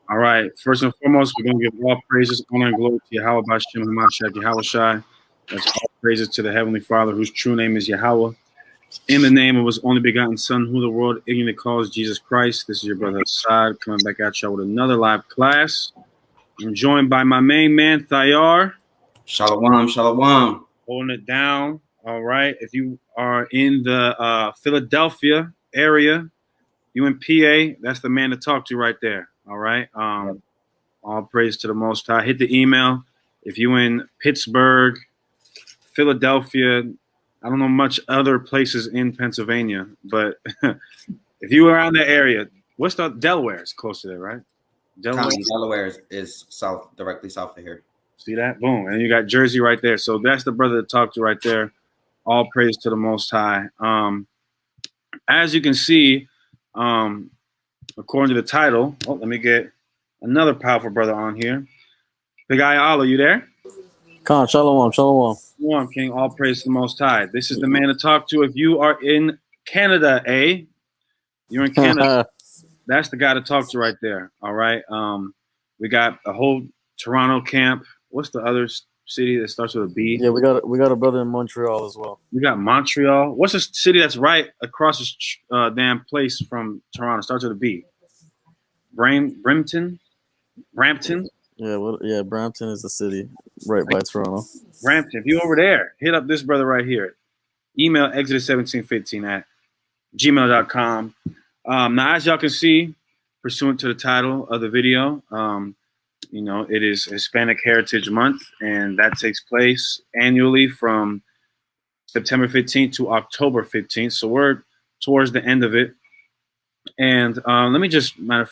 All right. First and foremost, we're going to give all praises, honor, and glory to Yahweh Bashem Hamashiach Yahweh Shai. That's all praises to the Heavenly Father, whose true name is Yahweh. In the name of his only begotten Son, who the world ignorantly calls Jesus Christ. This is your brother Assad coming back at y'all with another live class. I'm joined by my main man, Thayar. Shalom, shalom. Holding it down. All right. If you are in the Philadelphia area, you in PA, that's the man to talk to right there. All right. All praise to the Most High. Hit the email. If you in Pittsburgh, Philadelphia, I don't know much other places in Pennsylvania, but if you are around that area, what's the Delaware? It's close to there, right? Delaware is south, directly south of here. See that? Boom. And you got Jersey right there. So that's the brother to talk to right there. All praise to the Most High. As you can see, according to the title, let me get another powerful brother on here. Big Eye Allah, you there? Khan, shalom, shalom. Shalom, King. All praise to the Most High. This is the man to talk to if you are in Canada, eh? You're in Canada. That's the guy to talk to right there. All right. We got a whole Toronto camp. What's the other city that starts with a B? Yeah, we got a brother in Montreal as well. We got Montreal. What's the city that's right across this damn place from Toronto? Starts with a B. Brampton. Yeah, Brampton is the city right by Toronto. Brampton. If you over there, hit up this brother right here. Email exodus1715@gmail.com. Now, as y'all can see, pursuant to the title of the video, it is Hispanic Heritage Month, and that takes place annually from September 15th to October 15th. So we're towards the end of it. And let me just, let's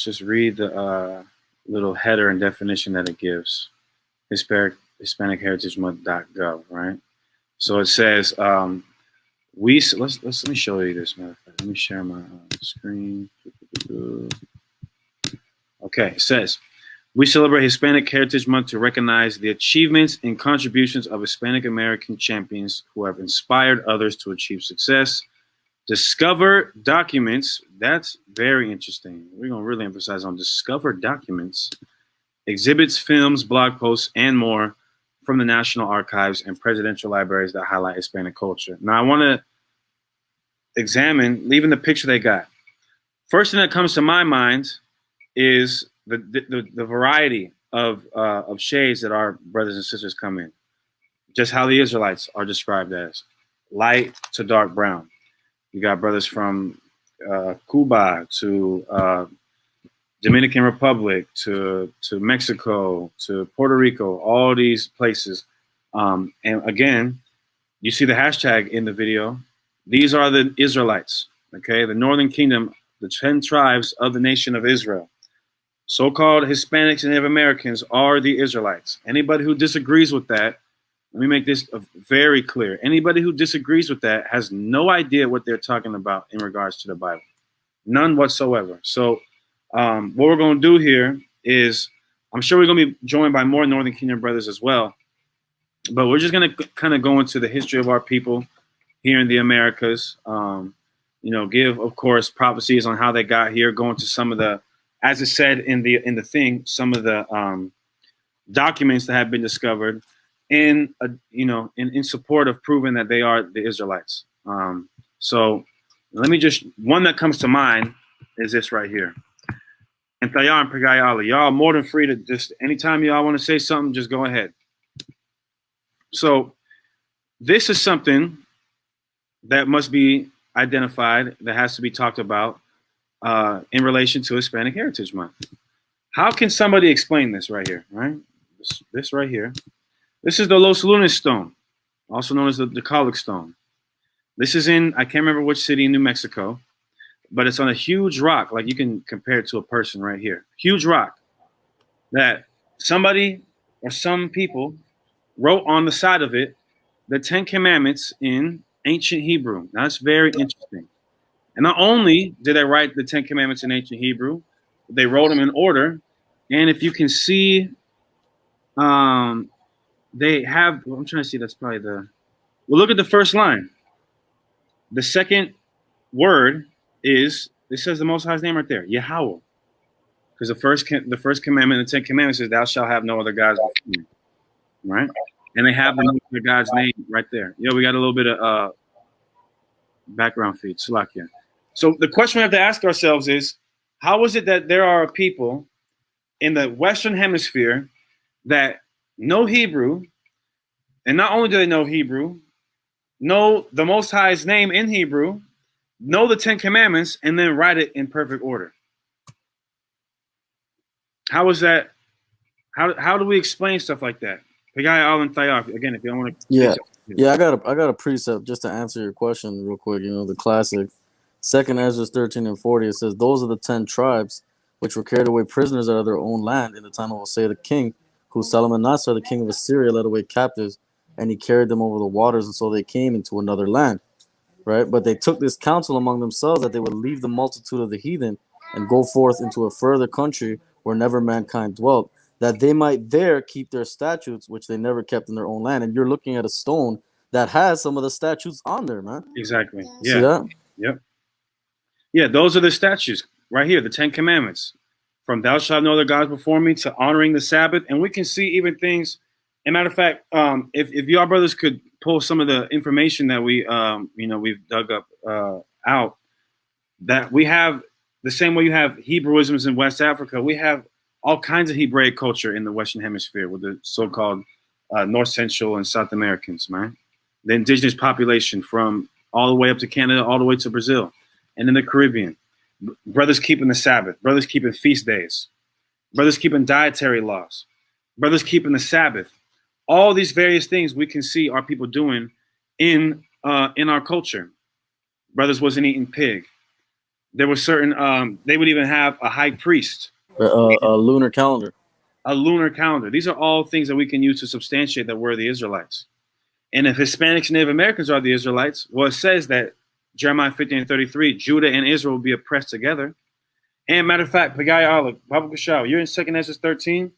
just read the little header and definition that it gives. Hispanic Heritage Month.gov, right? So it says, let me show you this. Matter of fact, let me share my screen. Okay, it says, we celebrate Hispanic Heritage Month to recognize the achievements and contributions of Hispanic American champions who have inspired others to achieve success. Discover documents. That's very interesting. We're going to really emphasize on discover documents, exhibits, films, blog posts, and more from the National Archives and presidential libraries that highlight Hispanic culture. Now, I want to examine, leaving the picture they got. First thing that comes to my mind is the variety of shades that our brothers and sisters come in. Just how the Israelites are described as light to dark brown. You got brothers from Cuba to Dominican Republic to Mexico to Puerto Rico, all these places. And again, you see the hashtag in the video. These are the Israelites, okay? The Northern Kingdom, the 10 tribes of the nation of Israel. So-called Hispanics and Native Americans are the Israelites. Anybody who disagrees with that, let me make this very clear. Anybody who disagrees with that has no idea what they're talking about in regards to the Bible. None whatsoever. So what we're going to do here is, I'm sure we're going to be joined by more Northern Kingdom brothers as well. But we're just going to kind of go into the history of our people here in the Americas. Give, of course, prophecies on how they got here, go into some of the, as it said in the thing, some of the documents that have been discovered in support of proving that they are the Israelites. So let me just, one that comes to mind is this right here. And Thayar and Pagayala, y'all more than free to just, anytime y'all want to say something, just go ahead. So this is something that must be identified, that has to be talked about in relation to Hispanic Heritage Month. How can somebody explain this right here, right? This right here. This is the Los Lunas stone, also known as the Colic stone. This is in, I can't remember which city in New Mexico, but it's on a huge rock, like you can compare it to a person right here. Huge rock that somebody or some people wrote on the side of it the 10 Commandments in ancient Hebrew. Now, that's very interesting. And not only did they write the 10 Commandments in ancient Hebrew, they wrote them in order. And if you can see, they have, well, I'm trying to see, that's probably the, well, look at the first line. The second word is It says the Most High's name right there, Yahweh. Because the first commandment, the 10 Commandments, says, "Thou shalt have no other gods before me." Right? And they have the God's name right there. Yo, we got a little bit of background feed, Salakia. So the question we have to ask ourselves is, how is it that there are people in the Western Hemisphere that know Hebrew, and not only do they know Hebrew, know the Most High's name in Hebrew, know the 10 Commandments, and then write it in perfect order? How is that? How do we explain stuff like that? The guy Alan Thayaf, again, if you don't want to. Yeah. I got a precept just to answer your question real quick. You know, the classic, 2nd Ezra 13 and 40. It says, "Those are the 10 tribes which were carried away prisoners out of their own land in the time of Hosea the king, who Salmanassar the king of Assyria led away captives, and he carried them over the waters, and so they came into another land." Right? But they took this counsel among themselves that they would leave the multitude of the heathen and go forth into a further country where never mankind dwelt, that they might there keep their statutes, which they never kept in their own land. And you're looking at a stone that has some of the statutes on there, man. Exactly. See Yeah. that? Yep. Yeah, those are the statutes right here, the 10 Commandments. From "Thou shalt no other gods before me" to honoring the Sabbath. And we can see even things. As a matter of fact, if y'all brothers could pull some of the information that we've dug up out, that we have the same way you have Hebrewisms in West Africa, we have all kinds of Hebraic culture in the Western Hemisphere with the so-called North Central and South Americans, man. The indigenous population from all the way up to Canada, all the way to Brazil, and in the Caribbean. Brothers keeping the Sabbath, brothers keeping feast days, brothers keeping dietary laws, brothers keeping the Sabbath. All these various things we can see our people doing in our culture. Brothers wasn't eating pig. There were certain, they would even have a high priest. A lunar calendar. A lunar calendar. These are all things that we can use to substantiate that we're the Israelites. And if Hispanics and Native Americans are the Israelites, well, it says that Jeremiah 15:33, Judah and Israel will be oppressed together. And matter of fact, Pagai Allah, Baba Kashau, you're in 2nd Ezra 13.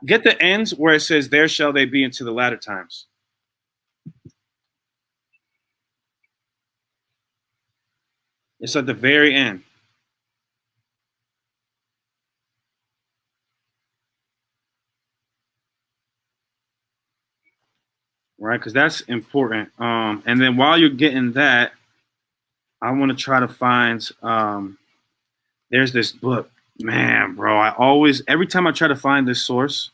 Get the ends where it says, "There shall they be into the latter times." It's at the very end. Right, because that's important. And then while you're getting that, I want to try to find. There's this book, man, bro. Every time I try to find this source,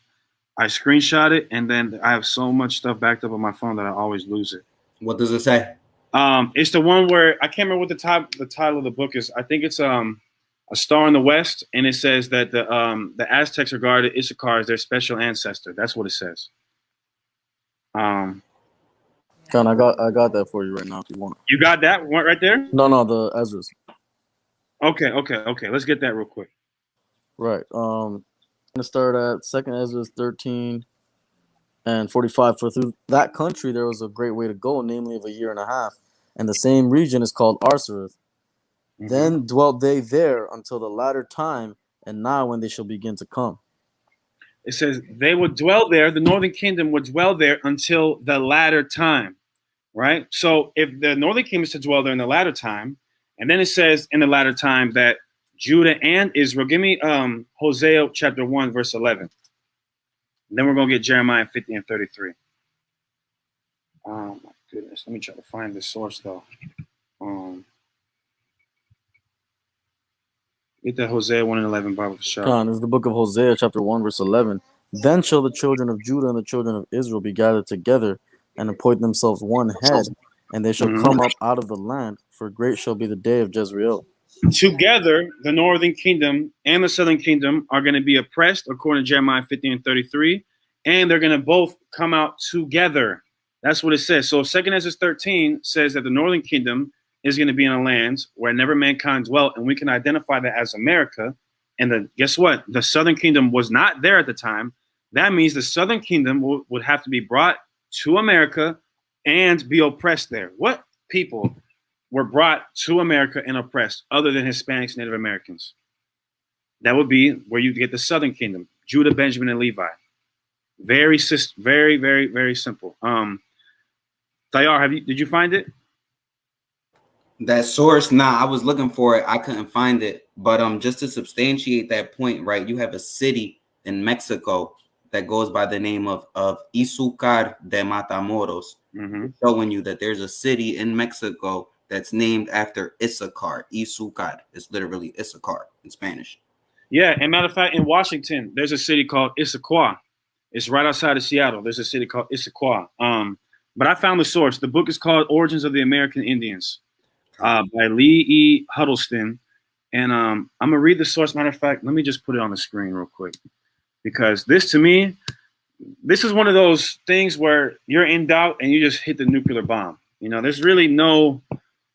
I screenshot it, and then I have so much stuff backed up on my phone that I always lose it. What does it say? It's the one where I can't remember what the title of the book is. I think it's A Star in the West, and it says that the Aztecs regarded Issachar as their special ancestor. That's what it says. Con, I got that for you right now if you want it. You got that one right there? No, the Ezra's. Okay. Let's get that real quick. Right. I'm gonna start at 2nd Ezra 13 and 45. For through that country there was a great way to go, namely of a year and a half, and the same region is called Arsareth. Mm-hmm. Then dwelt they there until the latter time, and now when they shall begin to come. It says they would dwell there, the northern kingdom would dwell there until the latter time, right? So if the northern kingdom is to dwell there in the latter time, and then it says in the latter time that Judah and Israel, give me Hosea chapter 1, verse 11. And then we're going to get Jeremiah 50 and 33. Oh, my goodness. Let me try to find this source, though. Get that Hosea 1 and 11, Bible for sure. This is the book of Hosea, chapter 1, verse 11. Then shall the children of Judah and the children of Israel be gathered together and appoint themselves one head, and they shall come up out of the land, for great shall be the day of Jezreel. Together, the northern kingdom and the southern kingdom are going to be oppressed, according to Jeremiah 50 and 33, and they're going to both come out together. That's what it says. So 2nd Ezra 13 says that the northern kingdom is going to be in a land where never mankind dwelt, and we can identify that as America. And guess what? The southern kingdom was not there at the time. That means the southern kingdom would have to be brought to America and be oppressed there. What people were brought to America and oppressed other than Hispanics and Native Americans? That would be where you get the southern kingdom, Judah, Benjamin, and Levi. Very, very, very simple. Tayar, did you find it? That source, nah, I was looking for it. I couldn't find it. But just to substantiate that point, right? You have a city in Mexico that goes by the name of Izúcar de Matamoros, showing you that there's a city in Mexico that's named after Issachar. Izúcar. It's literally Issachar in Spanish. Yeah, and matter of fact, in Washington, there's a city called Issaquah. It's right outside of Seattle. There's a city called Issaquah. But I found the source. The book is called Origins of the American Indians by Lee E. Huddleston. And I'm going to read the source. Matter of fact, let me just put it on the screen real quick. Because this, to me, this is one of those things where you're in doubt and you just hit the nuclear bomb. You know, there's really no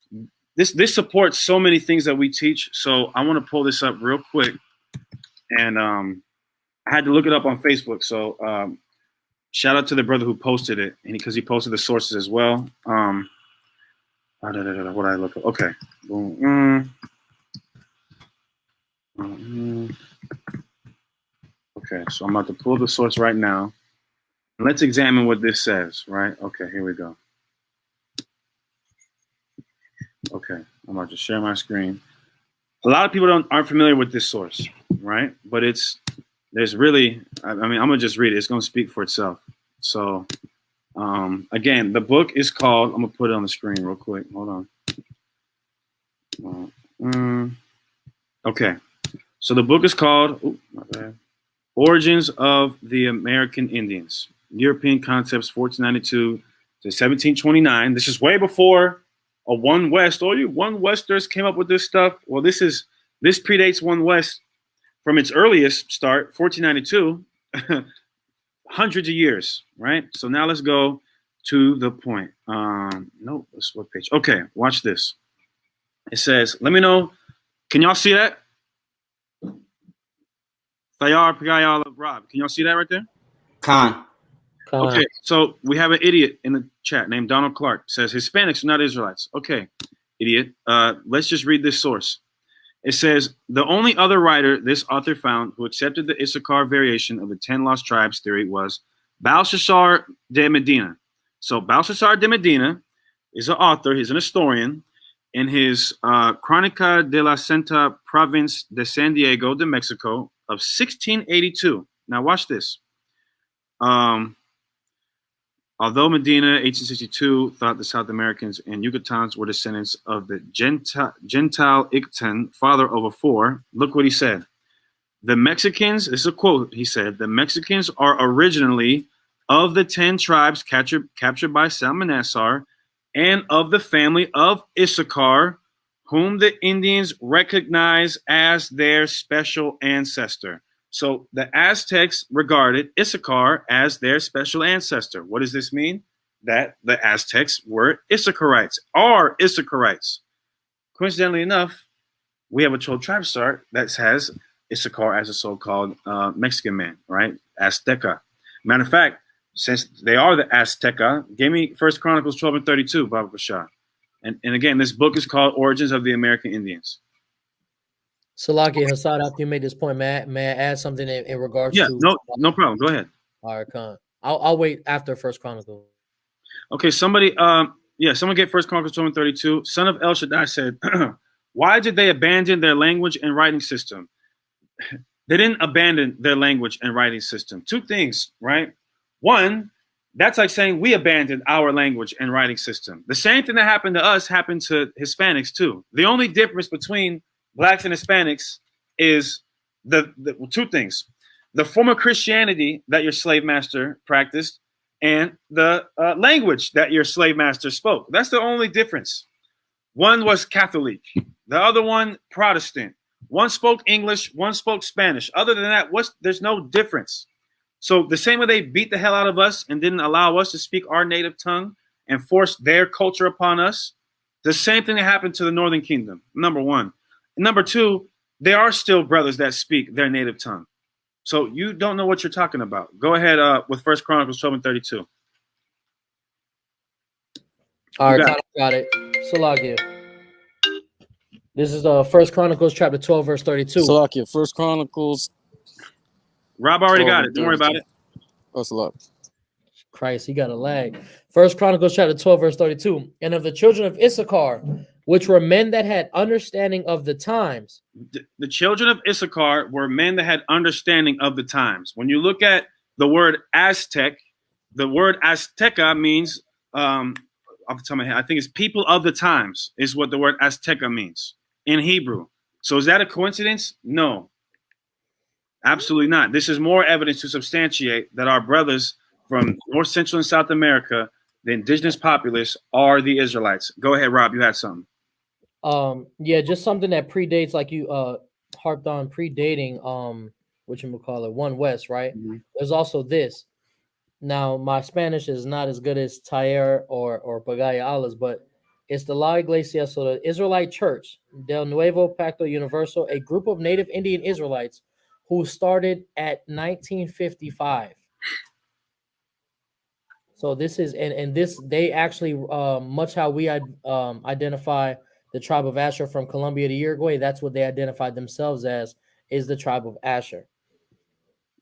– this supports so many things that we teach. So I want to pull this up real quick. And I had to look it up on Facebook. So shout out to the brother who posted it, and because he posted the sources as well. What did I look up? Okay. Okay, so I'm about to pull the source right now. Let's examine what this says, right? Okay, here we go. Okay, I'm about to share my screen. A lot of people aren't familiar with this source, right? But there's really, I mean, I'm going to just read it. It's going to speak for itself. So, again, the book is called, I'm going to put it on the screen real quick. Hold on. Okay. So the book is called Origins of the American Indians, European Concepts, 1492 to 1729. This is way before a One West. All you One Westers came up with this stuff. Well, this predates One West from its earliest start, 1492, hundreds of years, right? So now let's go to the point. No, that's what page? Okay, watch this. It says, let me know. Can y'all see that? Thayar, Pagayal, Rob. Can y'all see that right there? Khan. Okay, so we have an idiot in the chat named Donald Clark. Says Hispanics are not Israelites. Okay, idiot. Let's just read this source. It says, the only other writer this author found who accepted the Issachar variation of the 10 lost tribes theory was Belshazzar de Medina. So Belshazzar de Medina is an author. He's an historian. In his Crónica de la Santa Province de San Diego de Mexico of 1682. Now watch this. Although Medina, 1862, thought the South Americans and Yucatans were descendants of the Gentile Ictan, father of a four, look what he said. The Mexicans, this is a quote, he said, the Mexicans are originally of the 10 tribes captured by Salmanasar and of the family of Issachar, whom the Indians recognize as their special ancestor. So the Aztecs regarded Issachar as their special ancestor. What does this mean? That the Aztecs were Issacharites, are Issacharites. Coincidentally enough, we have a 12 tribe chart that has Issachar as a so-called Mexican man, right? Azteca. Matter of fact, since they are the Azteca, give me 1 Chronicles 12 and 32, Baba Bashar. And again, this book is called Origins of the American Indians. Salaki Hassad, after you made this point, may I add something in regards to? No problem. Go ahead. All right, Khan. I'll wait after 1 Chronicles. Okay, someone get 1 Chronicles 12 and 32. Son of El Shaddai said, why did they abandon their language and writing system? They didn't abandon their language and writing system. Two things, right? One, that's like saying we abandoned our language and writing system. The same thing that happened to us happened to Hispanics too. The only difference between Blacks and Hispanics is the two things: the form of Christianity that your slave master practiced and the language that your slave master spoke. That's the only difference. One was Catholic, the other one Protestant. One spoke English, one spoke Spanish. Other than that, there's no difference. So the same way they beat the hell out of us and didn't allow us to speak our native tongue and forced their culture upon us, the same thing that happened to the Northern Kingdom, number one. And number two, there are still brothers that speak their native tongue. So you don't know what you're talking about. Go ahead with 1 Chronicles 12 and 32. All right, got it. Salakia. This is the 1 Chronicles chapter 12, verse 32. Salakia, 1 Chronicles. Rob already got it. Don't worry about it. That's a lot. Christ, he got a lag. 1 Chronicles chapter 12, verse 32. And of the children of Issachar which were men that had understanding of the times. The children of Issachar were men that had understanding of the times. When you look at the word Aztec, the word Azteca means, off the top of my head, I think it's people of the times is what the word Azteca means in Hebrew. So is that a coincidence? No, absolutely not. This is more evidence to substantiate that our brothers from North, Central, and South America, the indigenous populace, are the Israelites. Go ahead, Rob. You had something. Yeah, just something that predates, like you harped on, predating whatchamacallit, One West, right? Mm-hmm. There's also this. Now, my Spanish is not as good as Taller or Pagaya Alas, but it's the La Iglesia, so the Israelite Church, Del Nuevo Pacto Universal, a group of native Indian Israelites who started at 1955. So this is, and this, they actually, much how we identify the tribe of Asher from Colombia to Uruguay, that's what they identified themselves as, is the tribe of Asher.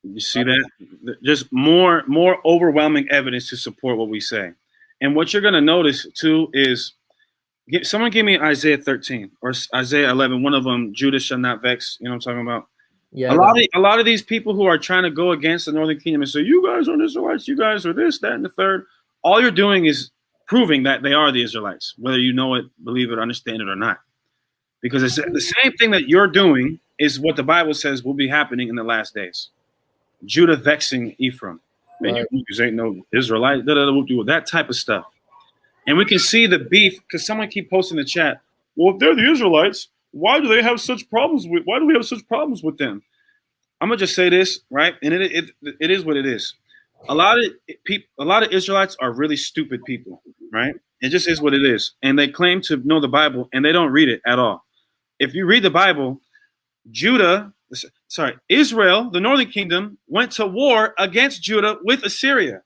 You see that? Just more overwhelming evidence to support what we say. And what you're going to notice, too, is someone give me Isaiah 13 or Isaiah 11. One of them, Judah shall not vex. You know what I'm talking about? Yeah. A lot of these people who are trying to go against the Northern Kingdom and say, you guys are Israelites, you guys are this, that, and the third. All you're doing is proving that they are the Israelites, whether you know it, believe it, understand it or not. Because it's the same thing that you're doing is what the Bible says will be happening in the last days. Judah vexing Ephraim. Man, Right. you ain't no Israelite, that type of stuff. And we can see the beef because someone keep posting in the chat. Well, if they're the Israelites, why do we have such problems with them? I'm gonna just say this, right? And it is what it is. A lot of Israelites are really stupid people, right? It just is what it is. And they claim to know the Bible and they don't read it at all. If you read the Bible, Israel, the northern kingdom, went to war against Judah with Assyria.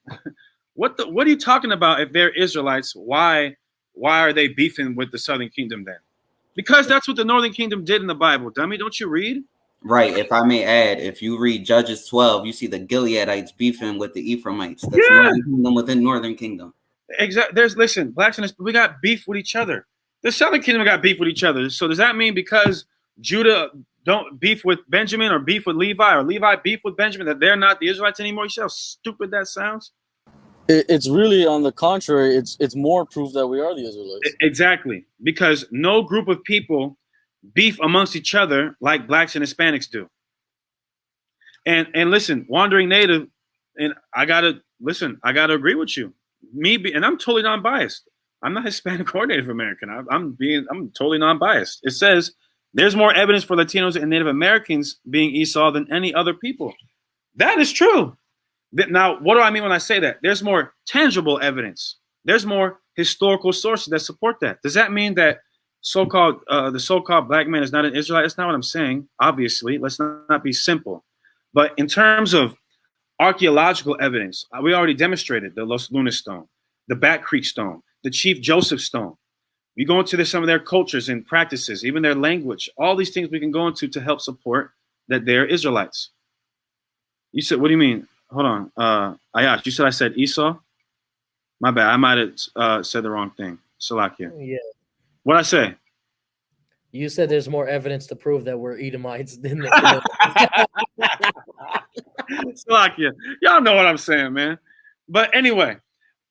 What are you talking about? If they're Israelites, why are they beefing with the southern kingdom then? Because that's what the northern kingdom did in the Bible, dummy. Don't you read? Right. If I may add, if you read Judges 12, you see the Gileadites beefing with the Ephraimites. That's northern kingdom within northern kingdom. Exactly. Listen, blacks and we got beef with each other. The southern kingdom got beef with each other. So does that mean because Judah don't beef with Benjamin or beef with Levi or Levi beef with Benjamin that they're not the Israelites anymore? You see how stupid that sounds? It's really on the contrary. It's more proof that we are the Israelites. Exactly. Because no group of people beef amongst each other like blacks and Hispanics do. And listen, wandering native, and I gotta agree with you. And I'm totally non-biased. I'm not Hispanic or Native American. I'm totally non-biased. It says there's more evidence for Latinos and Native Americans being Esau than any other people. That is true. Now, what do I mean when I say that? There's more tangible evidence. There's more historical sources that support that. Does that mean that the so-called black man is not an Israelite? That's not what I'm saying. Obviously, let's not be simple. But in terms of archaeological evidence, we already demonstrated the Los Lunas stone, the Bat Creek stone, the Chief Joseph stone. We go into some of their cultures and practices, even their language. All these things we can go into to help support that they're Israelites. You said, what do you mean? Hold on. Ayash, you said I said Esau? My bad. I might have said the wrong thing. Salakia. Yeah. What'd I say? You said there's more evidence to prove that we're Edomites than the Salakia. Y'all know what I'm saying, man. But anyway,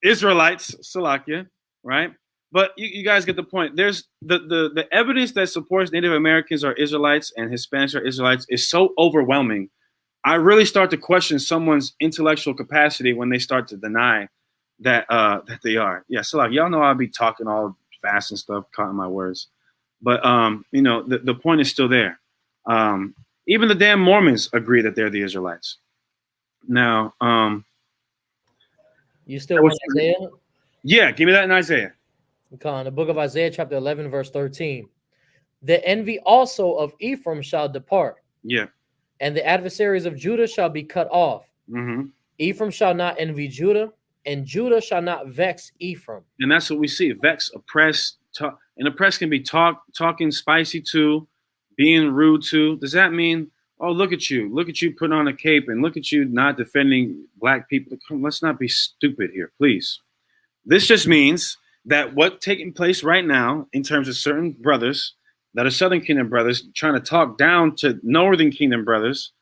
Israelites, Salakia, right? But you guys get the point. There's the evidence that supports Native Americans are Israelites and Hispanics are Israelites is so overwhelming. I really start to question someone's intellectual capacity when they start to deny that they are. Yeah, Salakia, y'all know I'll be talking all fast and stuff, cutting my words. But the point is still there. Even the damn Mormons agree that they're the Israelites. Now, you still want Isaiah? Yeah, give me that in Isaiah. Okay, in the book of Isaiah, chapter 11, verse 13. The envy also of Ephraim shall depart. Yeah. And the adversaries of Judah shall be cut off. Mm-hmm. Ephraim shall not envy Judah, and Judah shall not vex Ephraim. And that's what we see. Vex, oppress, talk. And oppress can be talking spicy too, being rude too. Does that mean, oh, look at you putting on a cape and look at you not defending black people? Let's not be stupid here, please. This just means that what's taking place right now in terms of certain brothers that are Southern Kingdom brothers trying to talk down to Northern Kingdom brothers,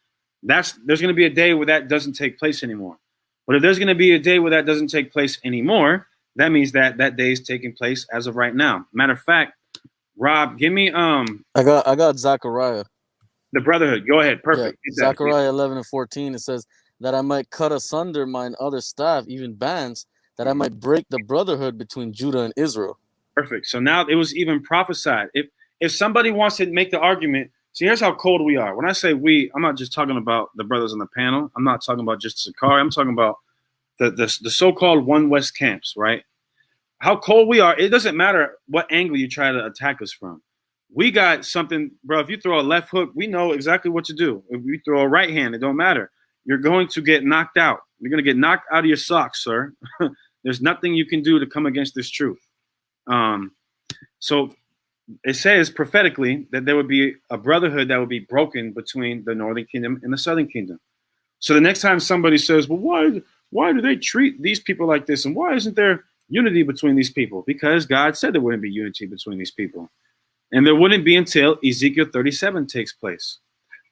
there's going to be a day where that doesn't take place anymore. But if there's going to be a day where that doesn't take place anymore, that means that that day is taking place as of right now. Matter of fact, Rob, give me I got Zechariah. the Brotherhood. Go ahead. Perfect. Yeah, Zechariah 11:14. It says that I might cut asunder mine other staff, even bands, that I might break the brotherhood between Judah and Israel. Perfect. So now it was even prophesied. If somebody wants to make the argument, see, here's how cold we are. When I say we, I'm not just talking about the brothers on the panel. I'm not talking about just Sakari. I'm talking about the so-called One West camps, right? How cold we are. It doesn't matter what angle you try to attack us from. We got something, bro. If you throw a left hook, we know exactly what to do. If you throw a right hand, it don't matter. You're going to get knocked out. You're going to get knocked out of your socks, sir. There's nothing you can do to come against this truth. So it says prophetically that there would be a brotherhood that would be broken between the Northern Kingdom and the Southern Kingdom. So the next time somebody says, well, why do they treat these people like this? And why isn't there unity between these people? Because God said there wouldn't be unity between these people. And there wouldn't be until Ezekiel 37 takes place.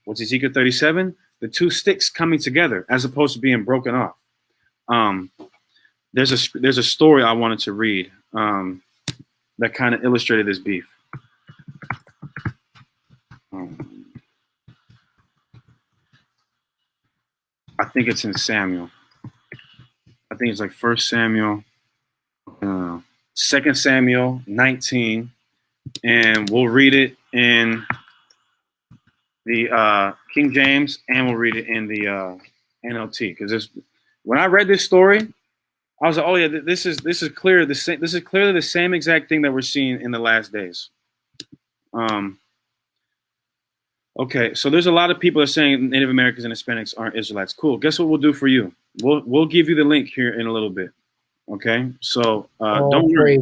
What's Ezekiel 37? The two sticks coming together as opposed to being broken off. There's a story I wanted to read that kind of illustrated this beef. I think it's in Samuel. I think it's like 1 Samuel, 2 Samuel 19. And we'll read it in the King James, and we'll read it in the NLT. Because when I read this story, I was like, "Oh yeah, this is clear. This is clearly the same exact thing that we're seeing in the last days." Okay, so there's a lot of people that are saying Native Americans and Hispanics aren't Israelites. Cool. Guess what we'll do for you? We'll give you the link here in a little bit. Okay, so don't worry.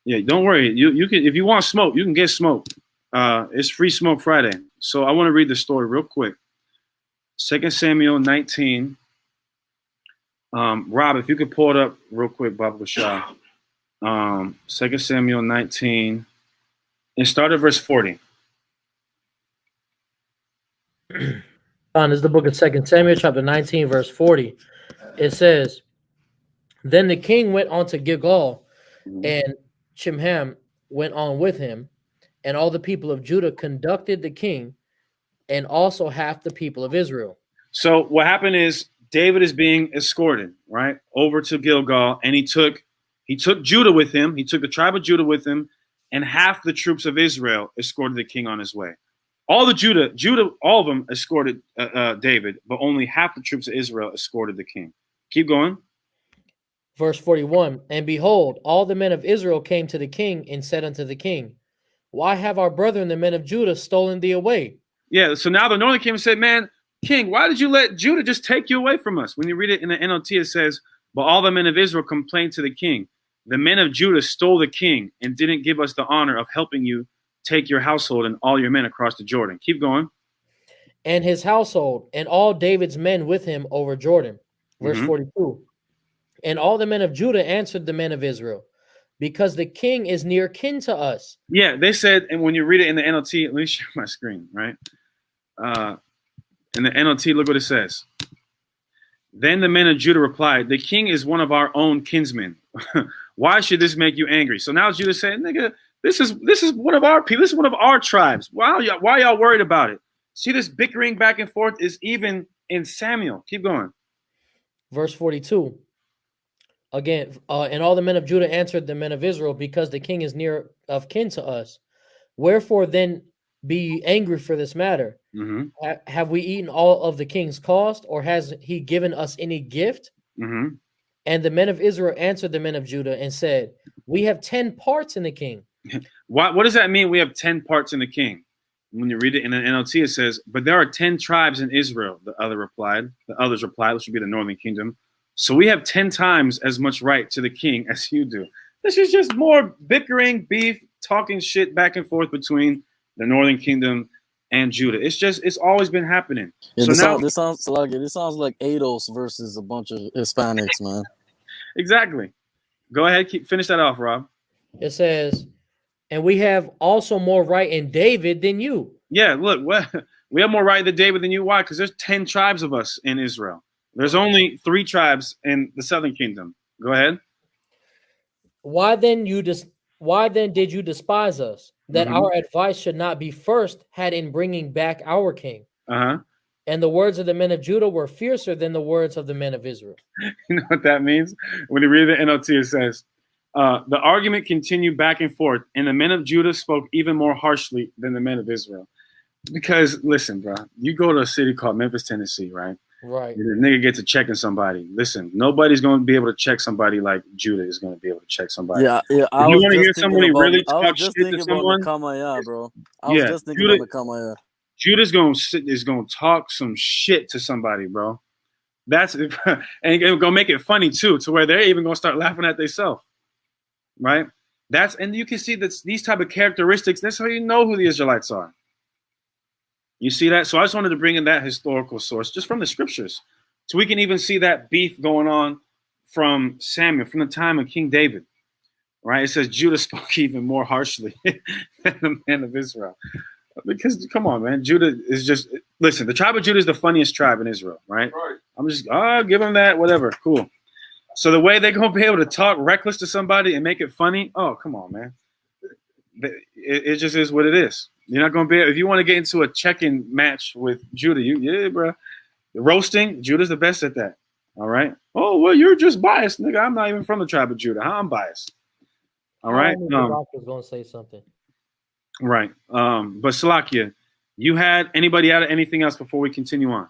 Yeah, don't worry. You can, if you want smoke, you can get smoke. It's Free Smoke Friday. So I want to read the story real quick. 2 Samuel 19. Rob, if you could pull it up real quick, Baba Bashar. 2 Samuel 19. And start at verse 40. This is the book of 2 Samuel, chapter 19, verse 40. It says, Then the king went on to Gilgal, and Chimham went on with him, and all the people of Judah conducted the king, and also half the people of Israel. So what happened is David is being escorted, right, over to Gilgal, and he took Judah with him. He took the tribe of Judah with him, and half the troops of Israel escorted the king on his way. All the Judah, all of them escorted David, but only half the troops of Israel escorted the king. Keep going. Verse 41, And behold, all the men of Israel came to the king and said unto the king, Why have our brethren, the men of Judah, stolen thee away? Yeah, so now the northern king said, man, king, why did you let Judah just take you away from us? When you read it in the NLT, it says, but all the men of Israel complained to the king. The men of Judah stole the king and didn't give us the honor of helping you take your household and all your men across the Jordan. Keep going. And his household and all David's men with him over Jordan. Verse 42. And all the men of Judah answered the men of Israel, because the king is near kin to us. Yeah, they said, and when you read it in the NLT, let me share my screen, right? In the NLT, look what it says. Then the men of Judah replied, the king is one of our own kinsmen. Why should this make you angry? So now Judah said, nigga, this is one of our people. This is one of our tribes. Why y'all worried about it? See, this bickering back and forth is even in Samuel. Keep going. Verse 42. Again, and all the men of Judah answered the men of Israel, because the king is near of kin to us. Wherefore then be ye angry for this matter? Have we eaten all of the king's cost, or has he given us any gift? And the men of Israel answered the men of Judah and said, we have 10 parts in the king. What does that mean? We have 10 parts in the king. When you read it in the NLT, it says, but there are 10 tribes in Israel. The others replied, which would be the northern kingdom. So we have 10 times as much right to the king as you do. This is just more bickering, beef, talking shit back and forth between the northern kingdom and Judah. It's always been happening. Yeah, so this sounds like ADOS versus a bunch of Hispanics, man. Exactly. Go ahead, finish that off, Rob. It says, and we have also more right in David than you. Yeah, look, we have more right than David than you. Why? Because there's 10 tribes of us in Israel. There's only 3 tribes in the southern kingdom. Go ahead. Why then did you despise us? That our advice should not be first had in bringing back our king. And the words of the men of Judah were fiercer than the words of the men of Israel. You know what that means? When you read the NLT, it says, the argument continued back and forth, and the men of Judah spoke even more harshly than the men of Israel. Because, listen, bro, you go to a city called Memphis, Tennessee, right? Right. The nigga gets to checking somebody. Listen, nobody's going to be able to check somebody like Judah is going to be able to check somebody. Yeah. If you want to hear somebody really talk shit to someone, bro. I was just thinking about the Kamaya. Judah's going to talk some shit to somebody, bro. That's and going to make it funny too, to where they're even going to start laughing at themselves, right? And you can see that these type of characteristics. That's how you know who the Israelites are. You see that? So I just wanted to bring in that historical source just from the scriptures. So we can even see that beef going on from Samuel, from the time of King David, right? It says Judah spoke even more harshly than the men of Israel. Because, come on, man, Judah is just, listen, the tribe of Judah is the funniest tribe in Israel, right? I'm just, give them that, whatever, cool. So the way they're going to be able to talk reckless to somebody and make it funny, oh, come on, man. It just is what it is. You're not going to be able, if you want to get into a check-in match with Judah, yeah, bro. The roasting, Judah's the best at that, all right? Oh, well, you're just biased, nigga. I'm not even from the tribe of Judah. I'm biased, all right? The rock was going to say something. Right. But Salakia, you had anybody add anything else before we continue on?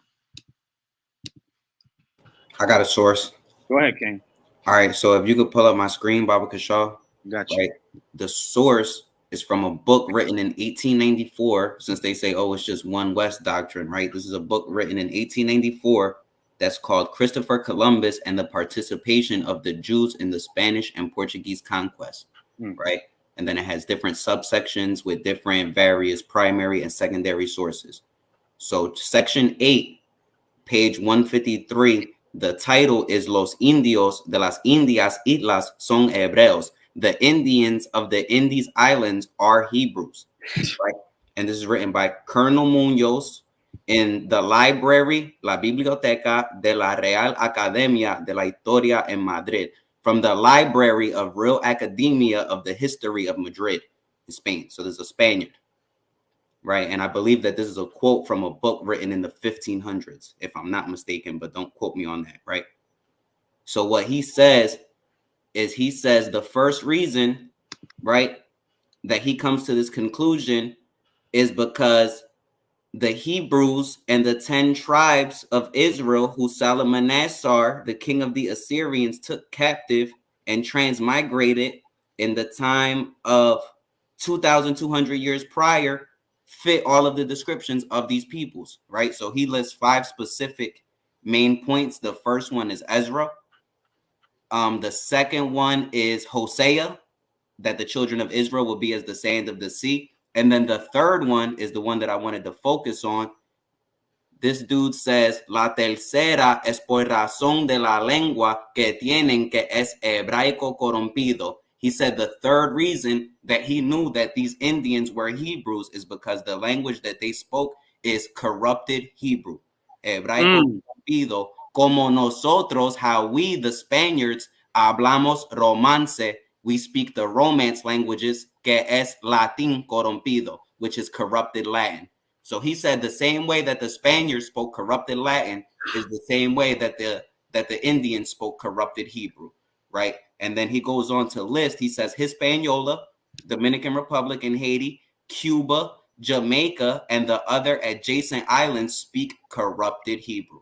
I got a source. Go ahead, King. All right. So if you could pull up my screen, Baba Kashaw. Gotcha. Right. The source is from a book written in 1894, since they say, oh, it's just one West doctrine, right? This is a book written in 1894 that's called Christopher Columbus and the Participation of the Jews in the Spanish and Portuguese Conquest, right? And then it has different subsections with different various primary and secondary sources. So section 8, page 153, the title is Los Indios de las Indias Islas son Hebreos. The Indians of the Indies Islands are Hebrews, right? And this is written by Colonel Munoz in the library, La Biblioteca de la Real Academia de la Historia en Madrid, from the Library of Real Academia of the History of Madrid in Spain. So there's a Spaniard, right? And I believe that this is a quote from a book written in the 1500s, if I'm not mistaken, but don't quote me on that, right? So what he says is, he says the first reason, right, that he comes to this conclusion is because the Hebrews and the 10 tribes of Israel who Salmanassar, the king of the Assyrians, took captive and transmigrated in the time of 2,200 years prior, fit all of the descriptions of these peoples, right? So he lists 5 specific main points. The first one is Ezra. The second one is Hosea, that the children of Israel will be as the sand of the sea. And then the third one is the one that I wanted to focus on. This dude says, La tercera es por razón de la lengua que tienen, que es hebraico corrompido. He said the third reason that he knew that these Indians were Hebrews is because the language that they spoke is corrupted Hebrew. Hebraico corrompido. Como nosotros, how we, the Spaniards, hablamos romance, we speak the Romance languages, que es Latin corrompido, which is corrupted Latin. So he said the same way that the Spaniards spoke corrupted Latin is the same way that the Indians spoke corrupted Hebrew, right? And then he goes on to list, he says Hispaniola, Dominican Republic and Haiti, Cuba, Jamaica, and the other adjacent islands speak corrupted Hebrew.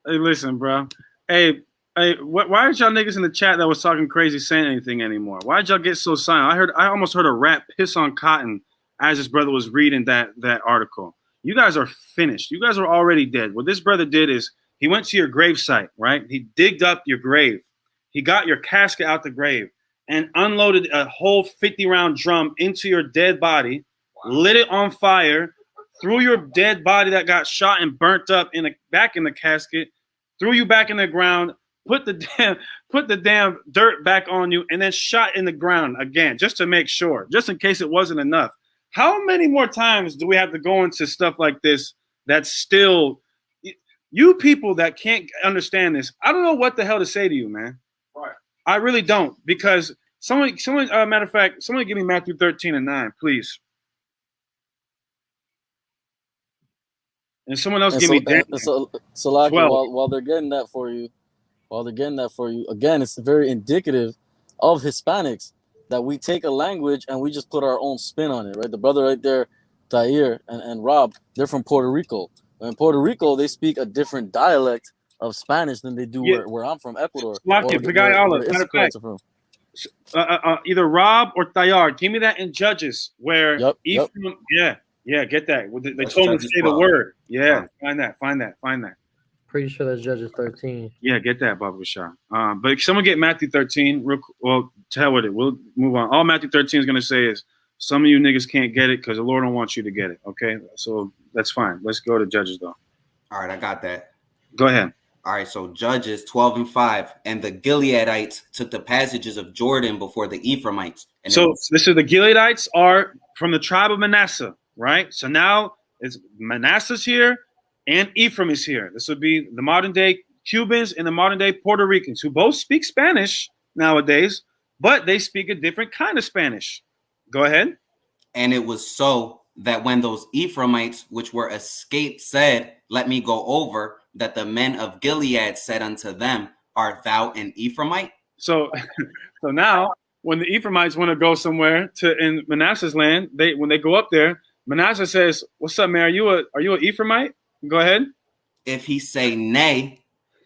Hey, listen, bro. Hey, why aren't y'all niggas in the chat that was talking crazy saying anything anymore? Why'd y'all get so silent? I almost heard a rat piss on cotton as this brother was reading that article. You guys are finished. You guys are already dead. What this brother did is he went to your grave site, right? He digged up your grave. He got your casket out the grave and unloaded a whole 50-round drum into your dead body, lit it on fire, threw your dead body that got shot and burnt up back in the casket, threw you back in the ground, put the damn dirt back on you, and then shot in the ground again, just to make sure, just in case it wasn't enough. How many more times do we have to go into stuff like this that's still, you people that can't understand this, I don't know what the hell to say to you, man. Right. I really don't, because someone, matter of fact, someone give me Matthew 13:9, please. And someone else give me Daniel. So like, while they're getting that for you, again, it's very indicative of Hispanics that we take a language and we just put our own spin on it, right? The brother right there, Tahir and Rob, they're from Puerto Rico. In Puerto Rico, they speak a different dialect of Spanish than they do where I'm from, Ecuador. Either Rob or Tahir, give me that in Judges where Ephraim, get that. They told him to say the word. Yeah, find that. Pretty sure that's Judges 13. Yeah, get that, Baba Shah. But someone get Matthew 13. Well, to hell with it. We'll move on. All Matthew 13 is going to say is, some of you niggas can't get it because the Lord don't want you to get it. Okay, so that's fine. Let's go to Judges, though. All right, I got that. Go ahead. All right, so Judges 12:5. And the Gileadites took the passages of Jordan before the Ephraimites. And so this is the Gileadites are from the tribe of Manasseh, right? So now it's Manasseh's here and Ephraim is here. This would be the modern day Cubans and the modern day Puerto Ricans, who both speak Spanish nowadays, but they speak a different kind of Spanish. Go ahead. And it was so that when those Ephraimites, which were escaped, said, "Let me go over," that the men of Gilead said unto them, "Art thou an Ephraimite?" So now when the Ephraimites want to go somewhere in Manasseh's land, when they go up there, Manasseh says, "What's up, man? Are you an Ephraimite?" Go ahead. If he say nay,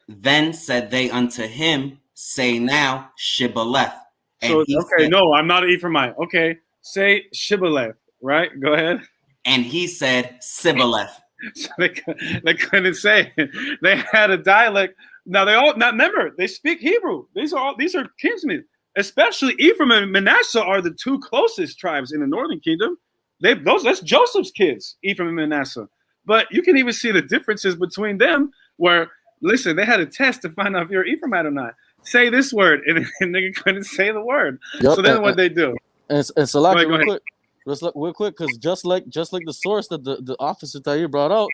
then said they unto him, "Say now, Shibboleth." So said, no, I'm not an Ephraimite. Okay, say Shibboleth, right? Go ahead. And he said Sibboleth. So they couldn't say it. They had a dialect. Now remember, they speak Hebrew. These are kinsmen. Especially Ephraim and Manasseh are the two closest tribes in the northern kingdom. That's Joseph's kids, Ephraim and Manasseh. But you can even see the differences between them where, listen, they had a test to find out if you're Ephraimite or not. Say this word, and they couldn't say the word. Yep, so then what they do? And so like real quick, because just like the source that the officer Tahir brought out,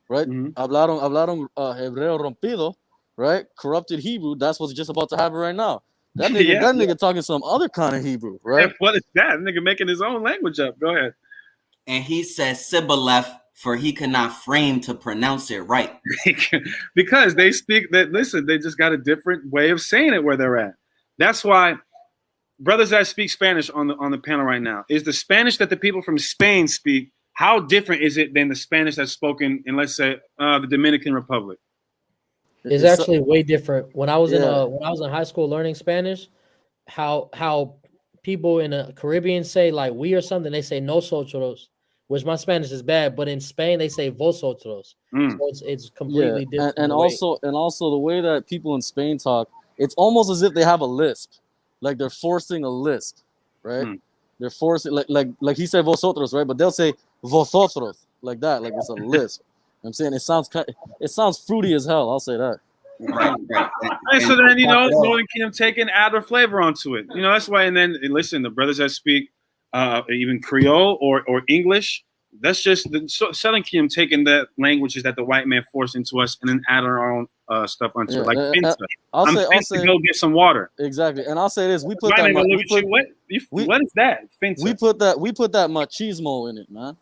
right? Hablaron hebreo rompido, right? Corrupted Hebrew. That's what's just about to happen right now. That nigga talking some other kind of Hebrew, right? Yeah, what is that? Nigga making his own language up. Go ahead. And he says Sibboleth, for he could not frame to pronounce it right. Because they speak that. Listen, they just got a different way of saying it where they're at. That's why brothers that speak Spanish on the panel right now, is the Spanish that the people from Spain speak, how different is it than the Spanish that's spoken in, let's say, the Dominican Republic? It's actually way different. When I was in high school learning Spanish, how people in the Caribbean say like we or something, they say nosotros, which my Spanish is bad, but in Spain they say vosotros. So it's completely different. And also the way that people in Spain talk, it's almost as if they have a lisp. Like they're forcing a lisp, right? They're forcing like he said vosotros, right? But they'll say vosotros like that, like it's a lisp. I'm saying it sounds fruity as hell. I'll say that. Right. And so then Northern Kingdom taking add flavor onto it. That's why. And then listen, the brothers that speak even Creole or English, that's just the Southern Kingdom taking the languages that the white man forced into us and then add our own stuff onto it. Like I'll say go get some water. Exactly. And I'll say this: we put what is that? Finta. We put that machismo in it, man.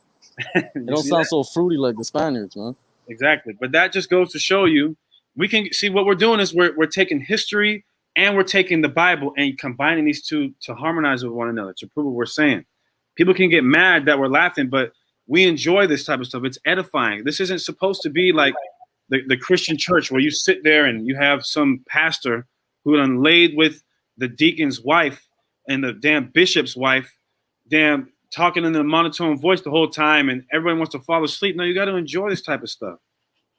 It don't sound so fruity like the Spaniards, man. Exactly. But that just goes to show you, we can see what we're doing is we're taking history and we're taking the Bible and combining these two to harmonize with one another, to prove what we're saying. People can get mad that we're laughing, but we enjoy this type of stuff. It's edifying. This isn't supposed to be like the Christian church where you sit there and you have some pastor who done laid with the deacon's wife and the damn bishop's wife, talking in a monotone voice the whole time, and everybody wants to fall asleep. No, you got to enjoy this type of stuff.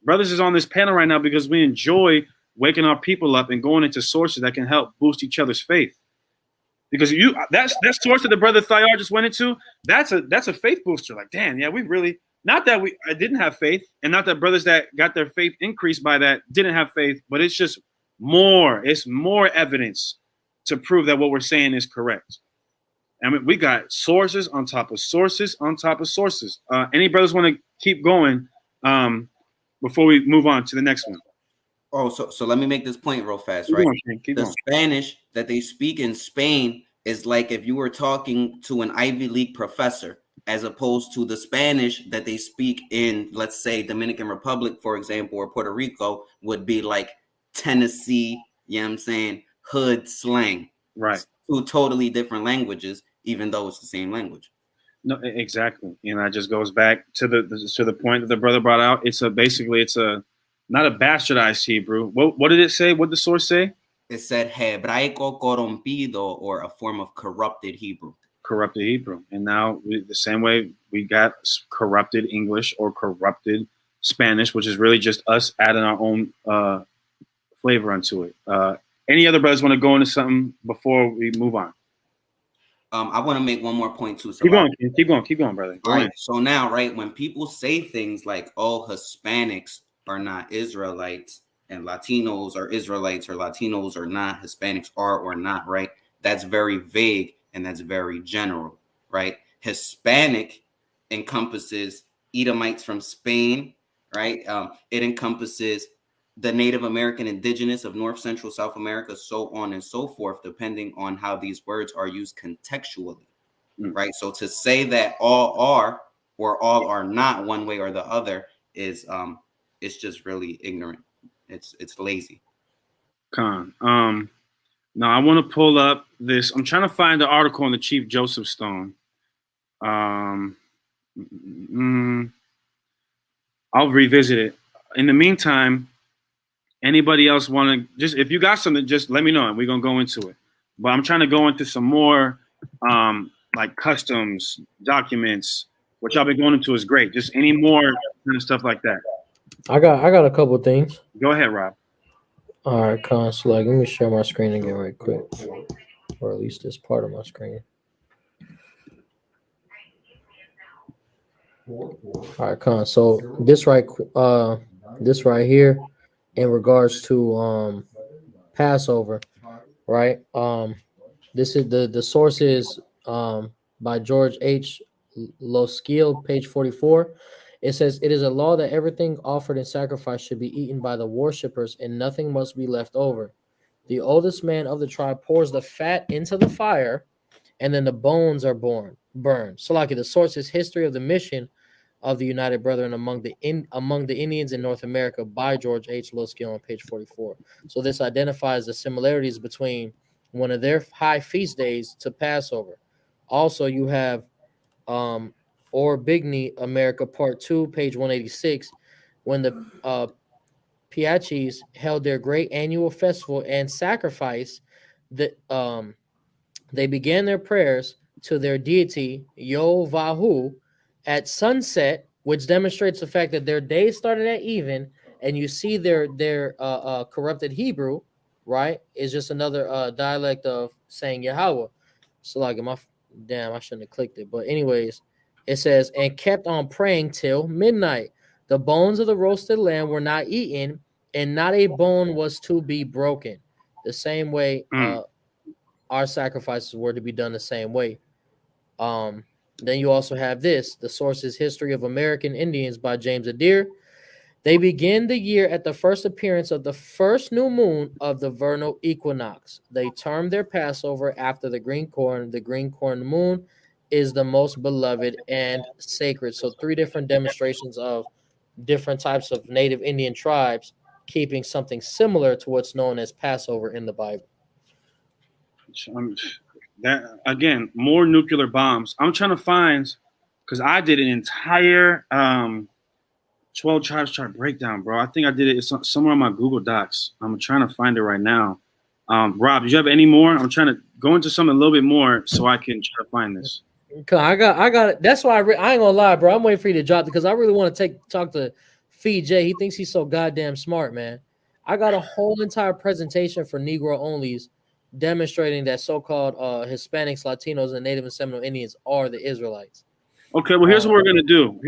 Brothers is on this panel right now because we enjoy waking our people up and going into sources that can help boost each other's faith. Because that source that the brother Thayar just went into, that's a faith booster. Like, damn, yeah, we really, not that I didn't have faith, and not that brothers that got their faith increased by that didn't have faith, but it's just It's more evidence to prove that what we're saying is correct. I mean, we got sources on top of sources on top of sources. Any brothers want to keep going before we move on to the next one? Oh, so let me make this point real fast, Keep right? going, keep the going. Spanish that they speak in Spain is like if you were talking to an Ivy League professor, as opposed to the Spanish that they speak in, let's say, Dominican Republic, for example, or Puerto Rico, would be like Tennessee, you know what I'm saying, hood slang. Right. Two totally different languages, even though it's the same language. No, exactly. And that just goes back to the point that the brother brought out. It's a not a bastardized Hebrew. What did it say? What did the source say? It said hebraico corrompido, or a form of corrupted Hebrew. Corrupted Hebrew. And now the same way we got corrupted English or corrupted Spanish, which is really just us adding our own flavor onto it. Any other brothers want to go into something before we move on? I want to make one more point too. So keep going, brother. Go right. in. So now, right, when people say things like, "Oh, Hispanics are not Israelites," and Latinos are Israelites, or Latinos are not, Hispanics are or not, right? That's very vague and that's very general, right? Hispanic encompasses Edomites from Spain, right? It encompasses the Native American indigenous of North, Central, South America, so on and so forth, depending on how these words are used contextually. Right. So to say that all are or all are not one way or the other is it's just really ignorant. It's lazy. Con. Now I want to pull up this. I'm trying to find the article on the Chief Joseph Stone. I'll revisit it. In the meantime, anybody else want to if you got something, just let me know and we're gonna go into it. But I'm trying to go into some more like customs documents, which I've been going into is great. Just any more kind of stuff like that. I got a couple of things. Go ahead, Rob. All right, so let me share my screen again right quick, or at least this part of my screen. All right, so this right here, in regards to Passover, right? This is the source is by George H. Loskiel, page 44. It says, "It is a law that everything offered in sacrifice should be eaten by the worshippers, and nothing must be left over. The oldest man of the tribe pours the fat into the fire, and then the bones are burned." So, like the source is History of the Mission of the United Brethren among the Indians in North America by George H. Loskiel on page 44. So this identifies the similarities between one of their high feast days to Passover. Also, you have Or Bigny America Part 2, page 186, when the Piaches held their great annual festival and sacrifice, they began their prayers to their deity Yovahu at sunset, which demonstrates the fact that their day started at even, and you see their corrupted Hebrew, right, is just another dialect of saying Yahweh. So like I shouldn't have clicked it, but anyways, it says, "And kept on praying till midnight. The bones of the roasted lamb were not eaten, and not a bone was to be broken." The same way our sacrifices were to be done the same way. Then you also have this. The source is History of American Indians by James Adair. "They begin the year at the first appearance of the first new moon of the vernal equinox. They term their Passover after the green corn. The green corn moon is the most beloved and sacred." So 3 different demonstrations of different types of native Indian tribes keeping something similar to what's known as Passover in the Bible. That again, more nuclear bombs. I'm trying to find, because I did an entire 12 tribes chart breakdown, bro. I think I did it somewhere on my Google Docs. I'm trying to find it right now. Rob, did you have any more? I'm trying to go into something a little bit more so I can try to find this. I got it. That's why I ain't gonna lie, bro. I'm waiting for you to drop it because I really want to talk to Fee J. He thinks he's so goddamn smart, man. I got a whole entire presentation for Negro onlys demonstrating that so-called Hispanics, Latinos, and Native and Seminole Indians are the Israelites. Okay, well, here's what we're gonna do.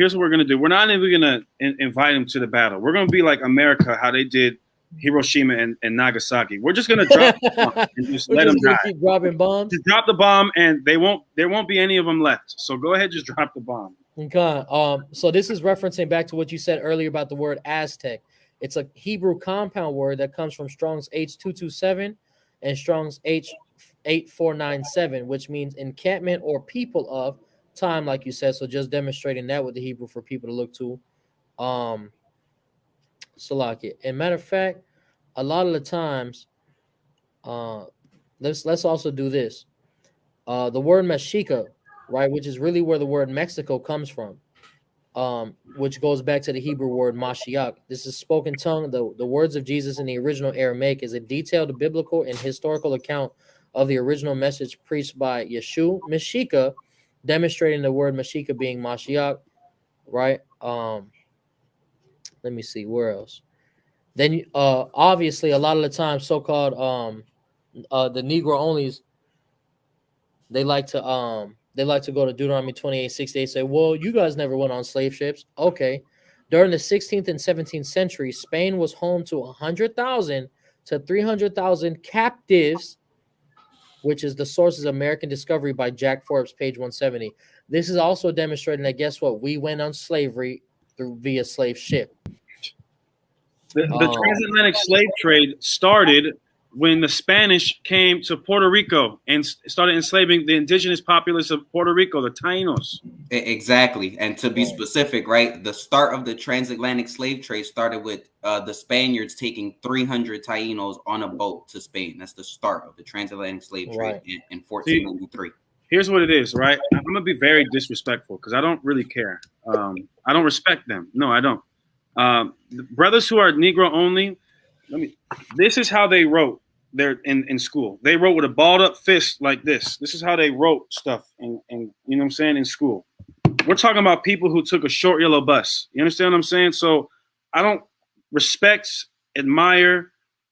We're not even gonna invite them to the battle. We're gonna be like America, how they did Hiroshima and Nagasaki. We're just gonna drop the bomb and just let them die. Keep dropping bombs. Just drop the bomb, and there won't be any of them left. So go ahead, just drop the bomb. Okay. So this is referencing back to what you said earlier about the word Aztec. It's a Hebrew compound word that comes from Strong's H227 and Strong's H8497, which means encampment or people of time, like you said. So just demonstrating that with the Hebrew for people to look to. Salakia. And matter of fact, a lot of the times, let's also do this. The word Mexica, right, which is really where the word Mexico comes from, which goes back to the Hebrew word Mashiach. This is spoken tongue. The words of Jesus in the original Aramaic is a detailed biblical and historical account of the original message preached by Yeshua Mexica, demonstrating the word Mexica being Mashiach, right? Let me see where else. Then obviously a lot of the time so-called the Negro onlys, they like to go to Deuteronomy 28:68, say, well, you guys never went on slave ships. Okay. During the 16th and 17th century, Spain was home to 100,000 to 300,000 captives, which is the sources of American Discovery by Jack Forbes, page 170. This is also demonstrating that, guess what? We went on slavery via slave ship. The transatlantic slave trade started when the Spanish came to Puerto Rico and started enslaving the indigenous populace of Puerto Rico, the Taínos. Exactly. And to be specific, right, the start of the transatlantic slave trade started with the Spaniards taking 300 Taínos on a boat to Spain. That's the start of the transatlantic slave trade in 1493. See, here's what it is, right? I'm going to be very disrespectful because I don't really care. I don't respect them. No, I don't. The brothers who are Negro only, this is how they wrote. They're in school. They wrote with a balled up fist like this. This is how they wrote stuff in you know what I'm saying, in school. We're talking about people who took a short yellow bus. You understand what I'm saying? So I don't respect, admire,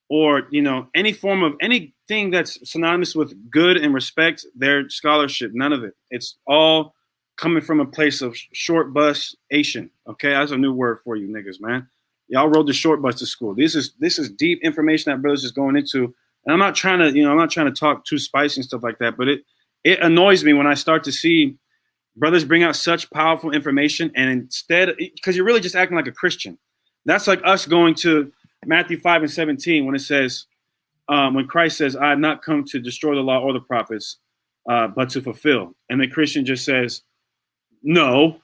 or any form of anything that's synonymous with good and respect their scholarship. None of it. It's all coming from a place of short bus Asian. Okay, that's a new word for you niggas, man. Y'all rode the short bus to school. This is deep information that brothers is going into. And I'm not trying to talk too spicy and stuff like that, but it annoys me when I start to see brothers bring out such powerful information, and instead, because you're really just acting like a Christian. That's like us going to Matthew 5:17 when it says, when Christ says, I have not come to destroy the law or the prophets, but to fulfill. And the Christian just says, no,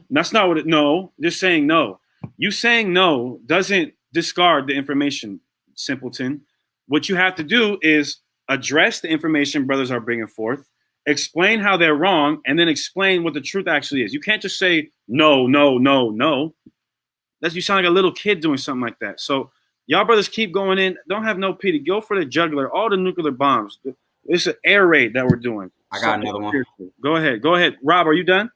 that's not what it, no, just saying no. You saying no doesn't discard the information, simpleton. What you have to do is address the information brothers are bringing forth, explain how they're wrong, and then explain what the truth actually is. You can't just say no. You sound like a little kid doing something like that. So y'all brothers keep going in. Don't have no pity. Go for the jugular. All the nuclear bombs. It's an air raid that we're doing. I got another one. Go ahead. Rob, are you done?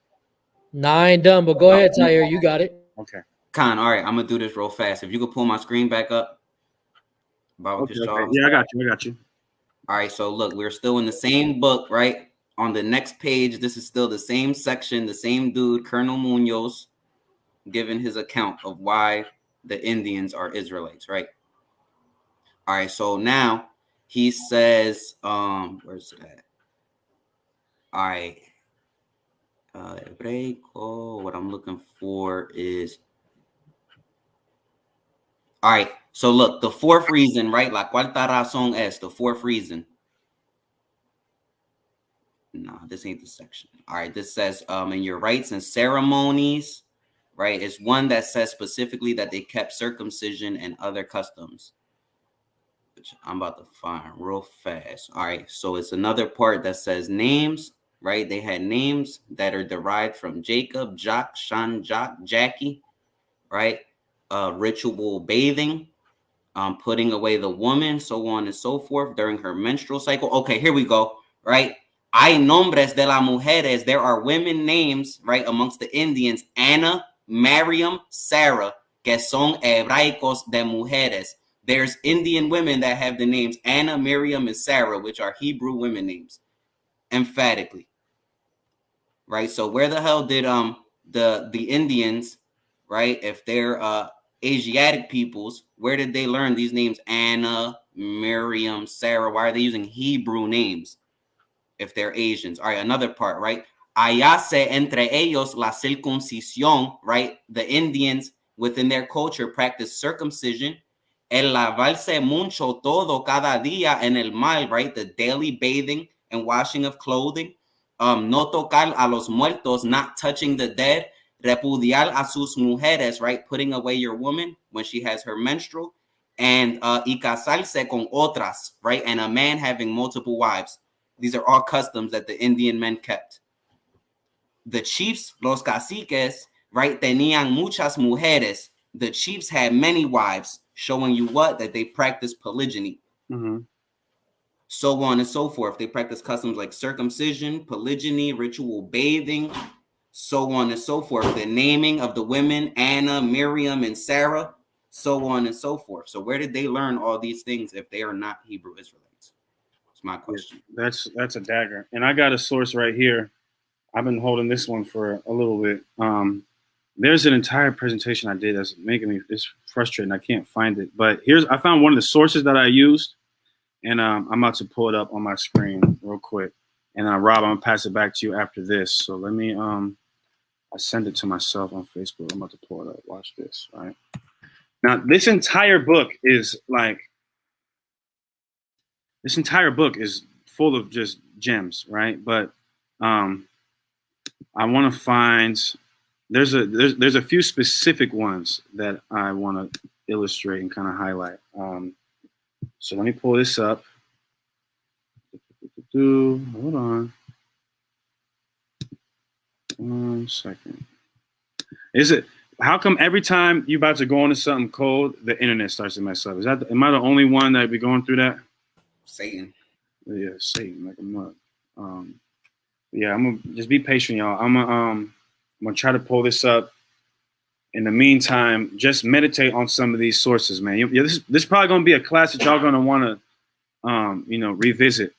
Nah, I ain't done, but go ahead, Tyre. You got it. Okay. Khan, all right, I'm gonna do this real fast. If you could pull my screen back up. Okay. Yeah, I got you. All right, so look, we're still in the same book, right? On the next page, this is still the same section, the same dude, Colonel Munoz, giving his account of why the Indians are Israelites, right? All right, so now he says, where's that? All right. Hebraico, what I'm looking for is, all right, so look, the fourth reason, right? La cuarta razón es, the fourth reason. No, this ain't the section. All right, this says in your rites and ceremonies, right? It's one that says specifically that they kept circumcision and other customs, which I'm about to find real fast. All right, so it's another part that says names, right? They had names that are derived from Jacob, Jock, Shan, Jock, Jackie, right? Ritual bathing, putting away the woman, so on and so forth during her menstrual cycle. Okay, here we go, right? Hay nombres de las mujeres. There are women names, right, amongst the Indians. Anna, Mariam, Sarah, que son hebraicos de mujeres. There's Indian women that have the names Anna, Miriam, and Sarah, which are Hebrew women names, emphatically. Right? So where the hell did the Indians, right, if they're Asiatic peoples, where did they learn these names? Anna, Miriam, Sarah. Why are they using Hebrew names if they're Asians? All right, another part, right? Allá se entre ellos la circuncisión, right? The Indians within their culture practice circumcision. El lavarse mucho todo cada día en el mar, right? The daily bathing and washing of clothing. No tocar a los muertos, not touching the dead. Repudiar a sus mujeres, right? Putting away your woman when she has her menstrual. And y casarse con otras, right? And a man having multiple wives. These are all customs that the Indian men kept. The chiefs, los caciques, right? Tenían muchas mujeres. The chiefs had many wives, showing you what? That they practiced polygyny. Mm-hmm. So on and so forth. They practice customs like circumcision, polygyny, ritual bathing, so on and so forth. The naming of the women, Anna, Miriam, and Sarah, so on and so forth. So where did they learn all these things if they are not Hebrew Israelites? That's my question. That's a dagger. And I got a source right here. I've been holding this one for a little bit. There's an entire presentation I did that's making me, it's frustrating. I can't find it. But I found one of the sources that I used, and I'm about to pull it up on my screen real quick. And Rob, I'm gonna pass it back to you after this. So let me, I send it to myself on Facebook. I'm about to pull it up. Watch this, right? Now, this entire book is full of just gems, right? But I want to find, there's a few specific ones that I want to illustrate and kind of highlight. So let me pull this up. Hold on. 1 second. How come every time you're about to go into something cold, the internet starts to mess up? Am I the only one that be going through that? Satan. Yeah, Satan, like a mug. Yeah, I'm gonna just be patient, y'all. I'm gonna try to pull this up. In the meantime, just meditate on some of these sources, man. This is probably gonna be a class that y'all gonna want to, revisit.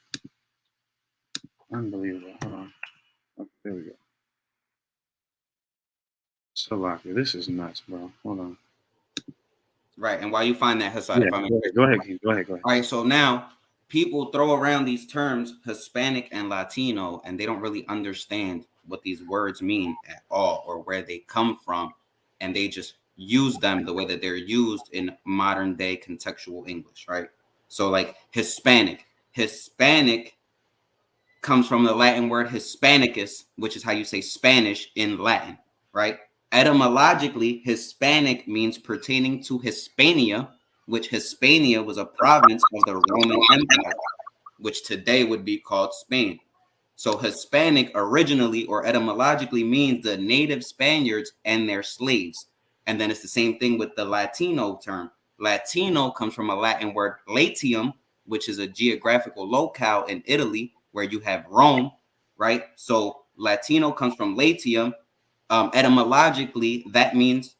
Unbelievable. Hold on. Okay, there we go. Salaki, this is nuts, bro. Hold on. Right, and while you find that, Hassan, Go ahead, Keith. Go ahead. All right, so now people throw around these terms Hispanic and Latino, and they don't really understand what these words mean at all or where they come from, and they just use them the way that they're used in modern day contextual English, right? So like Hispanic comes from the Latin word Hispanicus, which is how you say Spanish in Latin, right? Etymologically, Hispanic means pertaining to Hispania, which Hispania was a province of the Roman Empire, which today would be called Spain. So Hispanic originally or etymologically means the native Spaniards and their slaves. And then it's the same thing with the Latino term. Latino comes from a Latin word Latium, which is a geographical locale in Italy where you have Rome, right? So Latino comes from Latium. Etymologically, that means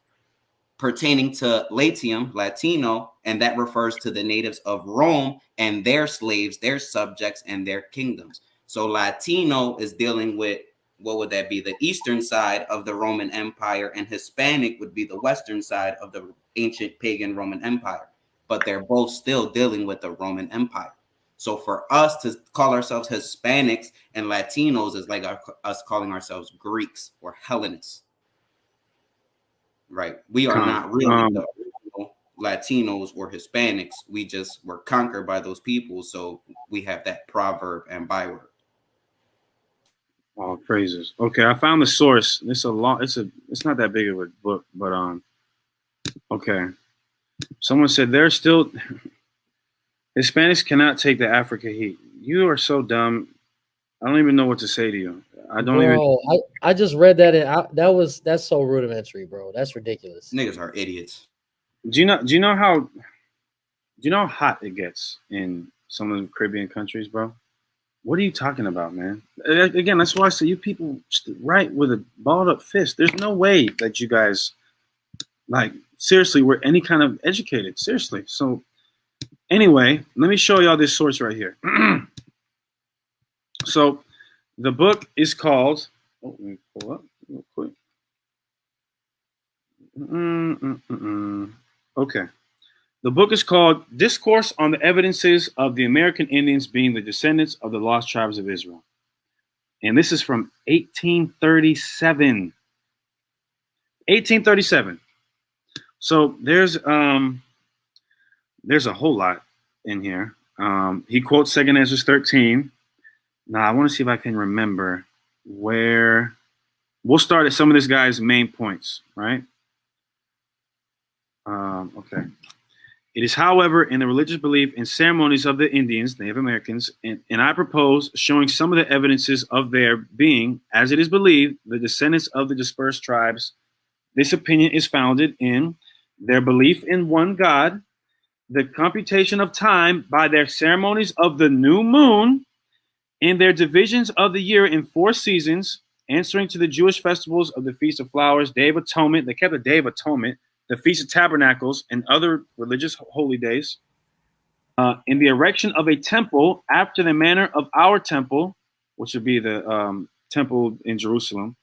pertaining to Latium, Latino, and that refers to the natives of Rome and their slaves, their subjects, and their kingdoms. So Latino is dealing with, what would that be? The eastern side of the Roman Empire, and Hispanic would be the western side of the ancient pagan Roman Empire. But they're both still dealing with the Roman Empire. So for us to call ourselves Hispanics and Latinos is like us calling ourselves Greeks or Hellenists. Right. We are not really the original Latinos or Hispanics. We just were conquered by those people. So we have that proverb and byword. Oh, praises. Okay, I found the source. It's not that big of a book, but okay. Someone said there's still Hispanics cannot take the Africa heat. You are so dumb. I don't even know what to say to you. I just read that and that's so rudimentary, bro. That's ridiculous. Niggas are idiots. Do you know how hot it gets in some of the Caribbean countries, bro? What are you talking about, man? Again, that's why I say you people right with a balled up fist. There's no way that you guys, like, seriously, were any kind of educated. Seriously. So anyway, let me show y'all this source right here. So the book is called, let me pull up real quick. Okay. The book is called Discourse on the Evidences of the American Indians Being the Descendants of the Lost Tribes of Israel. And this is from 1837. 1837. So there's a whole lot in here. He quotes 2 Ezra 13. Now I want to see if I can remember where. We'll start at some of this guy's main points, right? Okay. It is, however, in the religious belief and ceremonies of the Indians, Native Americans, and I propose showing some of the evidences of their being, as it is believed, the descendants of the dispersed tribes. This opinion is founded in their belief in one God, the computation of time by their ceremonies of the new moon, and their divisions of the year in 4 seasons, answering to the Jewish festivals of the Feast of Flowers, Day of Atonement. They kept the Day of Atonement, the Feast of Tabernacles, and other religious holy days. In the erection of a temple after the manner of our temple, which would be the temple in Jerusalem,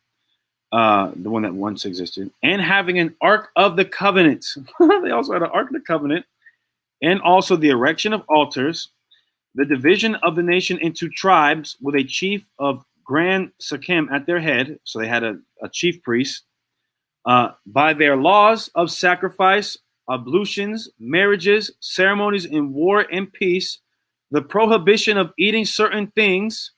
the one that once existed, and having an Ark of the Covenant. They also had an Ark of the Covenant, and also the erection of altars, the division of the nation into tribes with a chief of Grand Sakem at their head. So they had a chief priest. By their laws of sacrifice, ablutions, marriages, ceremonies in war and peace, the prohibition of eating certain things,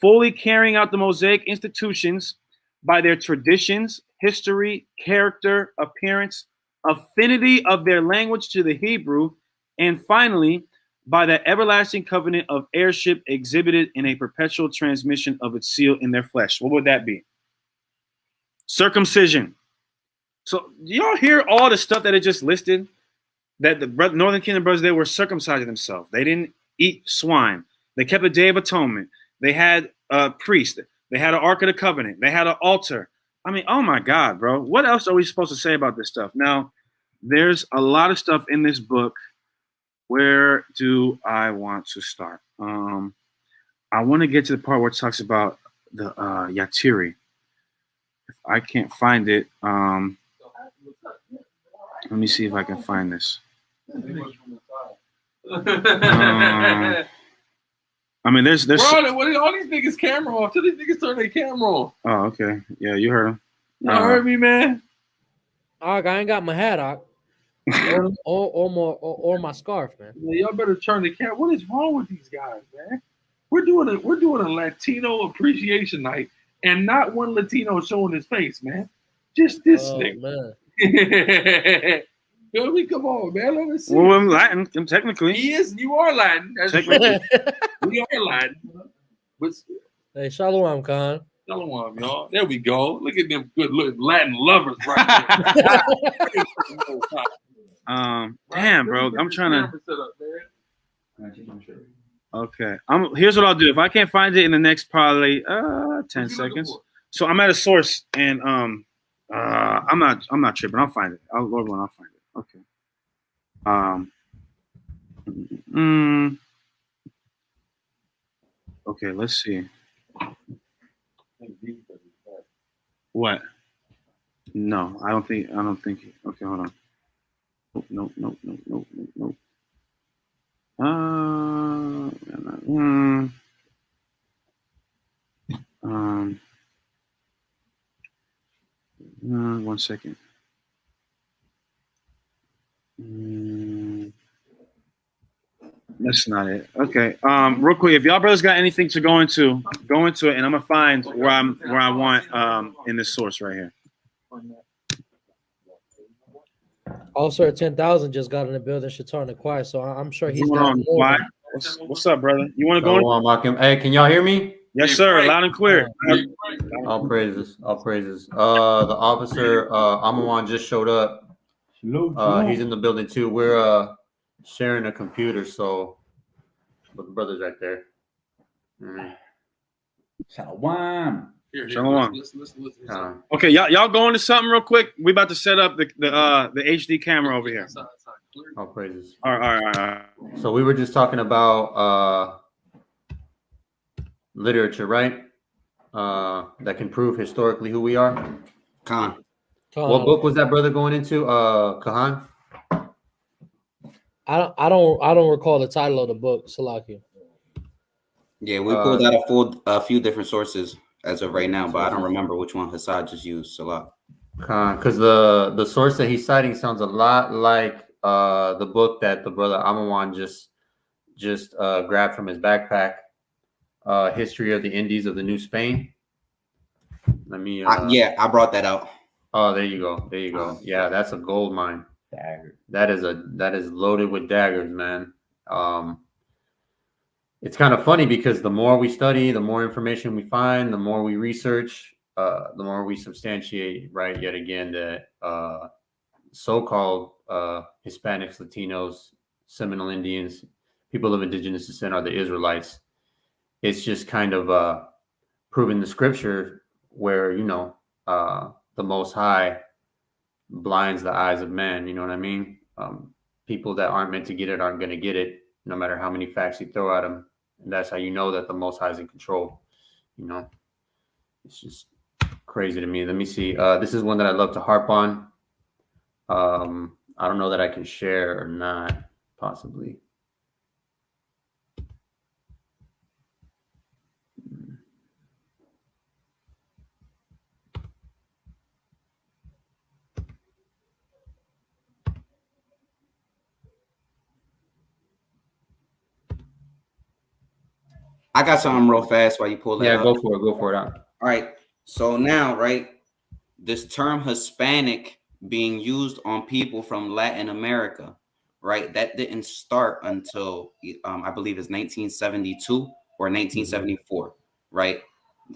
fully carrying out the Mosaic institutions by their traditions, history, character, appearance, affinity of their language to the Hebrew, and finally, by the everlasting covenant of heirship exhibited in a perpetual transmission of its seal in their flesh. What would that be? Circumcision. So do y'all hear all the stuff that it just listed? That the Northern Kingdom brothers, they were circumcising themselves. They didn't eat swine. They kept a Day of Atonement. They had a priest. They had an Ark of the Covenant. They had an altar. I mean, oh my God, bro. What else are we supposed to say about this stuff? Now, there's a lot of stuff in this book. Where do I want to start? I want to get to the part where it talks about the Yatiri. If I can't find it, let me see if I can find this. I mean, there's. Bro, what are all these niggas camera off? Tell these niggas turn their camera off. Oh, okay. Yeah, you heard him. You heard me, man. I ain't got my hat on. or my scarf, man. Yeah, y'all better turn the camera. What is wrong with these guys, man? We're doing a Latino appreciation night, and not one Latino showing his face, man. Just this nigga. Man. Yo, come on, man. Let me see. Well, I'm Latin, technically. He is. You are Latin. Technically. We are Latin. But hey, Shalom, Khan. Shalom, y'all. There we go. Look at them good looking Latin lovers right there. Damn, bro. I'm trying to. Okay. Here's what I'll do. If I can't find it in the next probably 10 seconds. So I'm at a source, and I'm not tripping. I'll find it. I'll find it. Okay. Okay. Let's see. What? No, I don't think. Okay, hold on. Nope. One second. That's not it. Okay. Real quick, if y'all brothers got anything to go into it, and I'm gonna find where I want in this source right here. Also, at 10,000 just got in the building. Shatar in the choir, so I'm sure he's got more. What's up, brother? You want to go? Hey, can y'all hear me? Yes, sir. Loud and clear. All praises. The officer, Amawan, just showed up. He's in the building too. We're sharing a computer, so with the brothers right there. Shalom. Shalom. Listen. Okay, y'all go into something real quick. We about to set up the HD camera over here. All praises. All right. So we were just talking about literature, right? That can prove historically who we are. Con. What book was that brother going into? Kahan? I don't recall the title of the book, Salakia. Yeah, we pulled out a few different sources as of right now, but I don't remember which one Hassad just used. Salah. Because the source that he's citing sounds a lot like the book that the brother Amawan just grabbed from his backpack, History of the Indies of the New Spain. Let me. Yeah, I brought that out. Oh, there you go. There you go. Yeah, that's a gold mine. Dagger. That is loaded with daggers, man. It's kind of funny because the more we study, the more information we find, the more we research, the more we substantiate, right? Yet again, that so-called Hispanics, Latinos, Seminole Indians, people of indigenous descent are the Israelites. It's just kind of proving the scripture where, the Most High blinds the eyes of man. You know what I mean? People that aren't meant to get it aren't going to get it, no matter how many facts you throw at them. And that's how you know that the Most High is in control. It's just crazy to me. Let me see. This is one that I love to harp on. I don't know that I can share or not, possibly. I got something real fast while you pull that up. Go for it. Go for it. All right. So now, right, this term Hispanic being used on people from Latin America, right, that didn't start until I believe it's 1972 or 1974, right?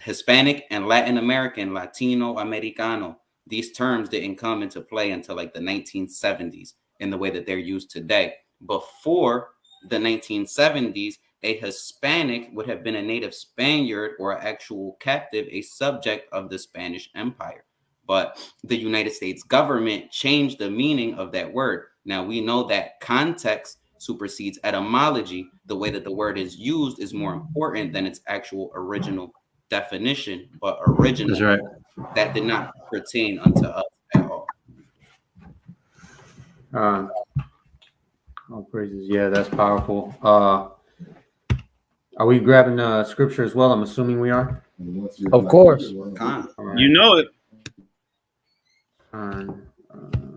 Hispanic and Latin American, Latino, Americano, these terms didn't come into play until like the 1970s in the way that they're used today. Before the 1970s, a Hispanic would have been a native Spaniard or an actual captive, a subject of the Spanish Empire. But the United States government changed the meaning of that word. Now, we know that context supersedes etymology. The way that the word is used is more important than its actual original definition. But originally, that's right. That did not pertain unto us at all. All praises. Yeah, that's powerful. Are we grabbing scripture as well? I'm assuming we are. Of course. Right. You know it.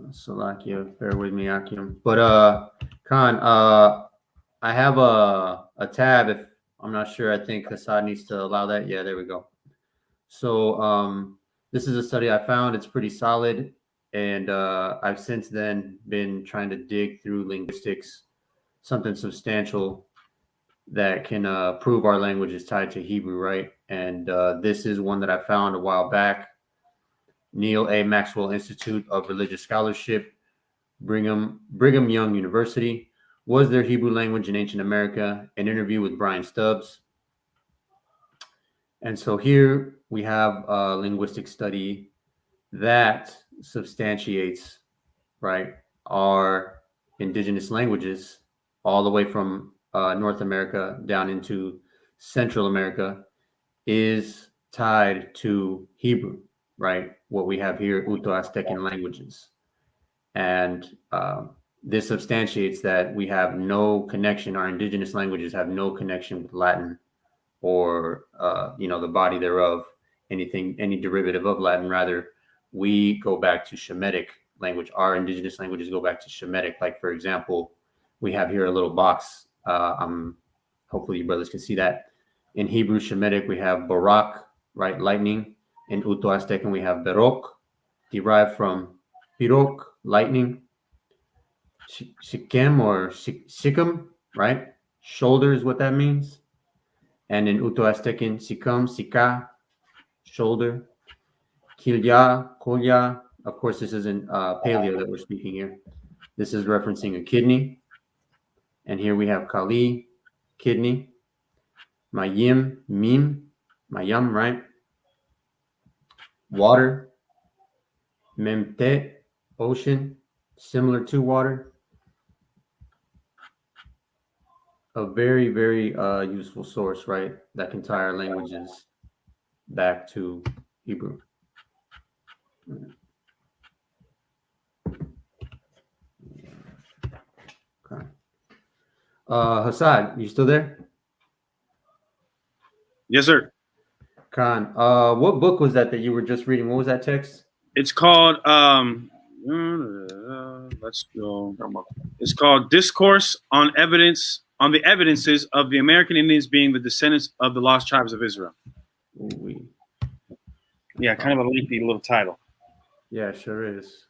Salakia, bear with me, Akim. But Khan, I have a tab. If I'm not sure, I think Hassad needs to allow that. Yeah, there we go. So this is a study I found. It's pretty solid, and I've since then been trying to dig through linguistics, something substantial that can prove our language is tied to Hebrew, right? And this is one that I found a while back. Neil A. Maxwell Institute of Religious Scholarship, Brigham Young University. Was there Hebrew language in ancient America? An interview with Brian Stubbs. And so here we have a linguistic study that substantiates, right, our indigenous languages all the way from North America down into Central America is tied to Hebrew, right? What we have here, Uto-Aztecan languages. And this substantiates that we have no connection, our indigenous languages have no connection with Latin or, the body thereof, any derivative of Latin. Rather, we go back to Shemitic language. Our indigenous languages go back to Shemitic. Like, for example, we have here a little box. Hopefully you brothers can see that. In Hebrew Shemitic, we have Barak, right, lightning. In Uto-Aztecan, we have Berok, derived from Pirok, lightning. Shikem or Sikum, right? Shoulder is what that means. And in Uto-Aztecan, Sikum, Sika, shoulder. Kilya, Kolya. Of course, this isn't paleo that we're speaking here. This is referencing a kidney. And here we have Kali, kidney. Mayim, mim, mayam, right? Water. Memte, ocean, similar to water. A very, very useful source, right? That can tie our languages back to Hebrew. Hassad, you still there? Yes, sir. Khan, what book was that you were just reading? What was that text? It's called let's go. It's called Discourse on the Evidences of the American Indians being the descendants of the Lost Tribes of Israel. Ooh-wee. Yeah, kind of a lengthy little title. Yeah, sure is.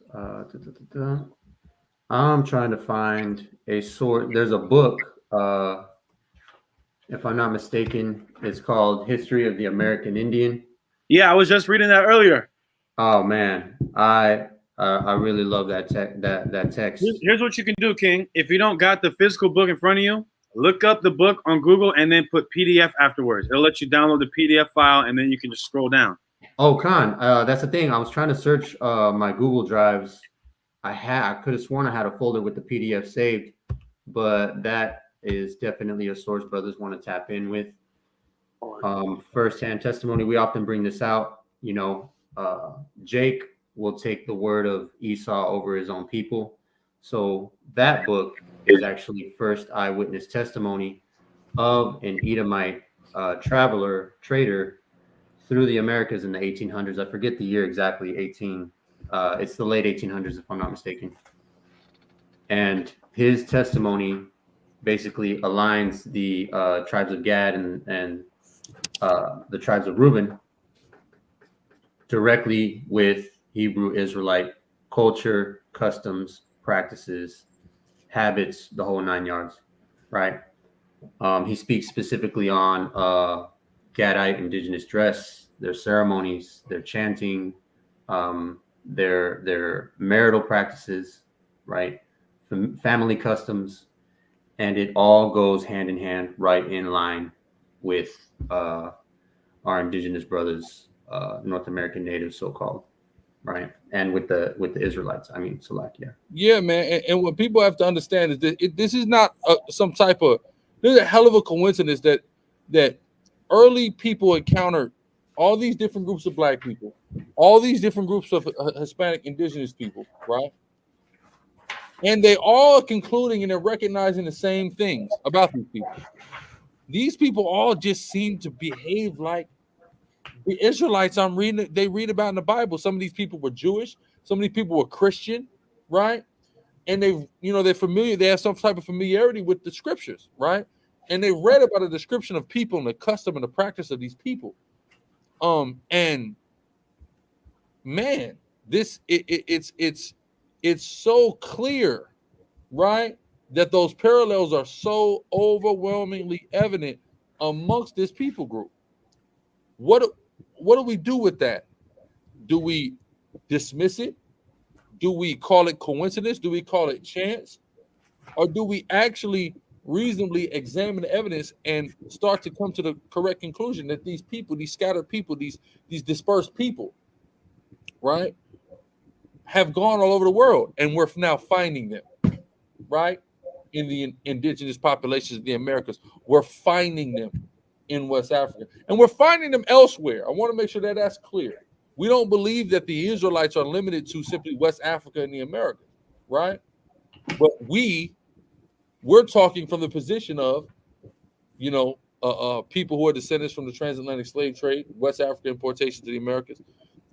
I'm trying to find a source. There's a book, if I'm not mistaken, it's called History of the American Indian. Yeah, I was just reading that earlier. Oh man, I really love that text. Here's what you can do, King. If you don't got the physical book in front of you, look up the book on Google and then put PDF afterwards. It'll let you download the PDF file and then you can just scroll down. Oh, Khan, that's the thing. I was trying to search my Google Drives. I could have sworn I had a folder with the PDF saved, but that is definitely a source brothers want to tap in with. First-hand testimony. We often bring this out. You know, Jake will take the word of Esau over his own people. So that book is actually first eyewitness testimony of an Edomite trader through the Americas in the 1800s. I forget the year exactly. It's the late 1800s, if I'm not mistaken. And his testimony basically aligns the tribes of Gad and the tribes of Reuben directly with Hebrew Israelite culture, customs, practices, habits, the whole 9 yards, right? He speaks specifically on Gadite indigenous dress, their ceremonies, their chanting, their marital practices, right? Family customs, and it all goes hand in hand, right in line with our indigenous brothers, North American natives, so-called, right? And with the Israelites, I mean, Salakia. Yeah, man. And what people have to understand is that this is not some type of, there's a hell of a coincidence that early people encountered all these different groups of black people, all these different groups of Hispanic indigenous people, right? And they all concluding and they're recognizing the same things about these people. These people all just seem to behave like the Israelites they read about in the Bible. Some of these people were Jewish, some of these people were Christian, right? And they're familiar, they have some type of familiarity with the scriptures, right? And they read about a description of people and the custom and the practice of these people. And man, it's so clear, right? That those parallels are so overwhelmingly evident amongst this people group. What do we do with that? Do we dismiss it? Do we call it coincidence? Do we call it chance? Or do we actually reasonably examine the evidence and start to come to the correct conclusion that these people, these scattered people, these dispersed people, right, have gone all over the world, and we're now finding them, right, in the indigenous populations of the Americas. We're finding them in West Africa, and we're finding them elsewhere. I want to make sure that that's clear. We don't believe that the Israelites are limited to simply West Africa and the Americas, right? But we're talking from the position of, people who are descendants from the transatlantic slave trade, West African importation to the Americas,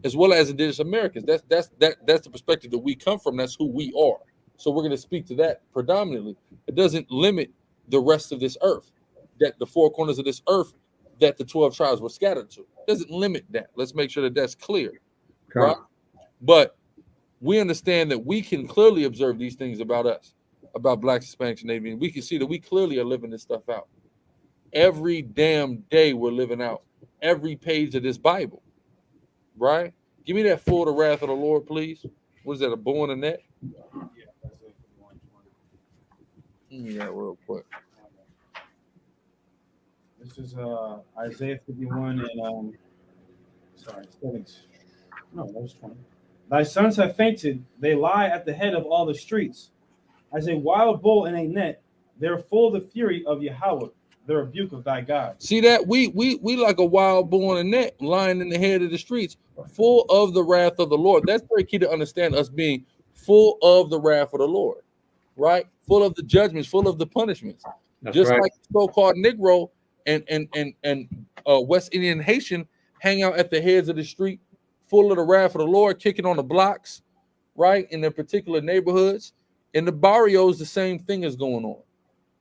as well as indigenous Americans. That's the perspective that we come from. That's who we are. So we're going to speak to that predominantly. It doesn't limit the rest of this earth, that the four corners of this earth that the 12 tribes were scattered to. It doesn't limit that. Let's make sure that that's clear, right? But we understand that we can clearly observe these things about us, about Blacks, Hispanics, and Native. We can see that we clearly are living this stuff out. Every damn day we're living out every page of this Bible, right? Give me that full the wrath of the Lord, please. What is that, a bow and a net? Yeah, that's it. Yeah, real quick. This is Isaiah 51 and no, that was 20. Thy sons have fainted, they lie at the head of all the streets. As a wild bull in a net, they're full of the fury of Yahweh, the rebuke of thy God. See that? We like a wild bull in a net, lying in the head of the streets, full of the wrath of the Lord. That's very key to understand, us being full of the wrath of the Lord, right? Full of the judgments, full of the punishments. Just like so-called Negro and West Indian Haitian hang out at the heads of the street, full of the wrath of the Lord, kicking on the blocks, right, in their particular neighborhoods. In the barrios, the same thing is going on.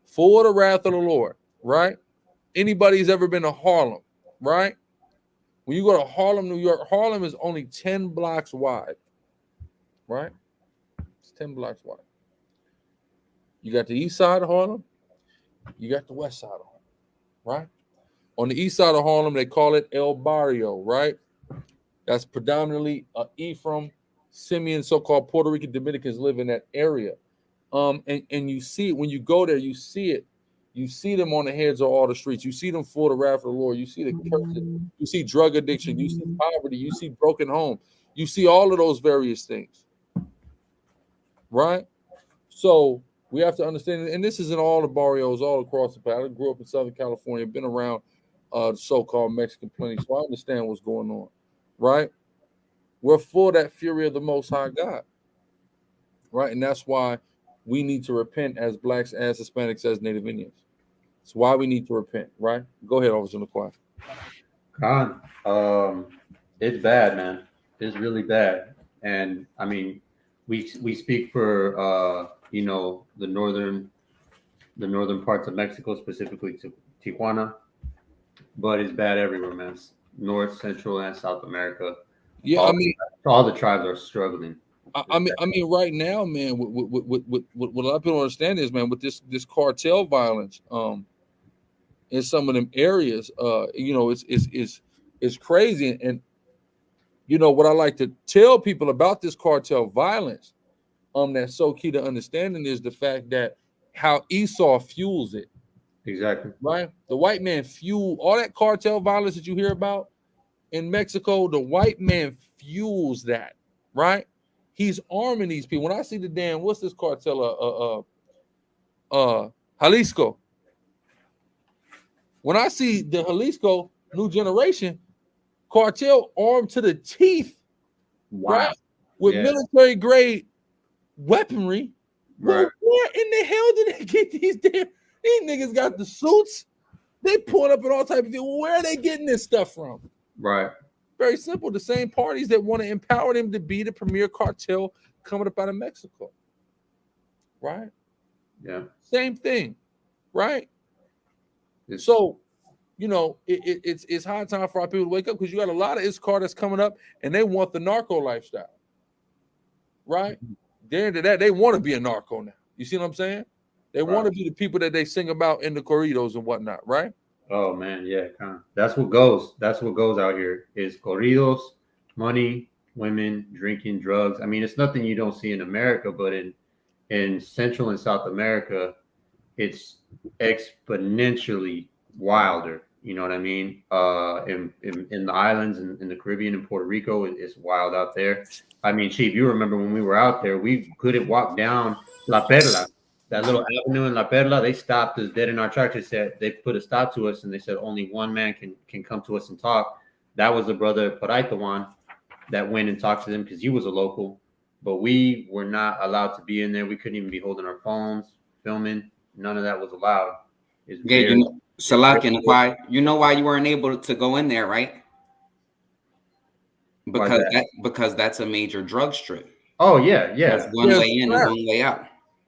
Full of the wrath of the Lord, right? Anybody's ever been to Harlem, right? When you go to Harlem, New York, Harlem is only 10 blocks wide, right? It's 10 blocks wide. You got the east side of Harlem, you got the west side of Harlem, right? On the east side of Harlem, they call it El Barrio, right? That's predominantly Ephraim, Simeon, so-called Puerto Rican Dominicans live in that area. And you see it when you go there, you see it. You see them on the heads of all the streets. You see them full of the wrath of the Lord. You see the curses. You see drug addiction. You see poverty. You see broken home. You see all of those various things, right? So we have to understand, and this is in all the barrios all across the planet. I grew up in Southern California, been around the so-called Mexican plenty, so I understand what's going on, right? We're for that fury of the Most High God, right? And that's why we need to repent as blacks, as Hispanics, as Native Indians. That's why we need to repent, right? Go ahead, Officer McQuarrie. Khan, it's bad, man. It's really bad. And I mean, we speak for the northern parts of Mexico, specifically to Tijuana, but it's bad everywhere, man. It's North, Central, and South America. Yeah, all the tribes are struggling. I mean, right now, man, what a lot of people don't understand is, man, with this cartel violence, in some of them areas, it's crazy. And what I like to tell people about this cartel violence, that's so key to understanding is the fact that how Esau fuels it. Exactly. Right? The white man fuel all that cartel violence that you hear about in Mexico. The white man fuels that, right? He's arming these people. When I see the damn, what's this cartel? Jalisco. When I see the Jalisco New Generation cartel armed to the teeth, wow, right, with military grade weaponry, right? Well, where in the hell did they get these damn? These niggas got the suits. They pulling up in all type of things. Where are they getting this stuff from? Right. Very simple. The same parties that want to empower them to be the premier cartel coming up out of Mexico. Right? Yeah. Same thing. Right? So, it's high time for our people to wake up because you got a lot of Iscar that's coming up and they want the narco lifestyle. Right? They're into that. They want to be a narco now. You see what I'm saying? They want to be the people that they sing about in the corridos and whatnot, right? Oh man, yeah, that's what goes. That's what goes out here is corridos, money, women, drinking, drugs. I mean, it's nothing you don't see in America, but in Central and South America, it's exponentially wilder. You know what I mean? In the islands and in the Caribbean and Puerto Rico, it's wild out there. I mean, Chief, you remember when we were out there, we couldn't walk down La Perla. That little avenue in La Perla, they stopped us dead in our tracks. They said they put a stop to us, and they said only one man can come to us and talk. That was the brother Paraitawan that went and talked to them because he was a local. But we were not allowed to be in there. We couldn't even be holding our phones, filming. None of that was allowed. Salak and why you know why you weren't able to go in there, right? Because that's a major drug strip. Oh yeah. That's one way in and one way out.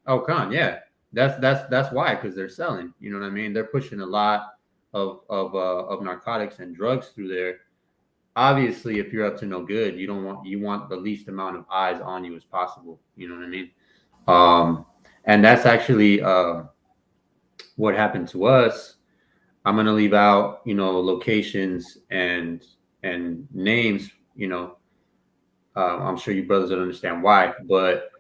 Oh, yeah. That's why, because they're selling. You know what I mean? They're pushing a lot of narcotics and drugs through there. Obviously, if you're up to no good, you want the least amount of eyes on you as possible. You know what I mean? And that's actually what happened to us. I'm gonna leave out, locations and names. I'm sure you brothers don't understand why, but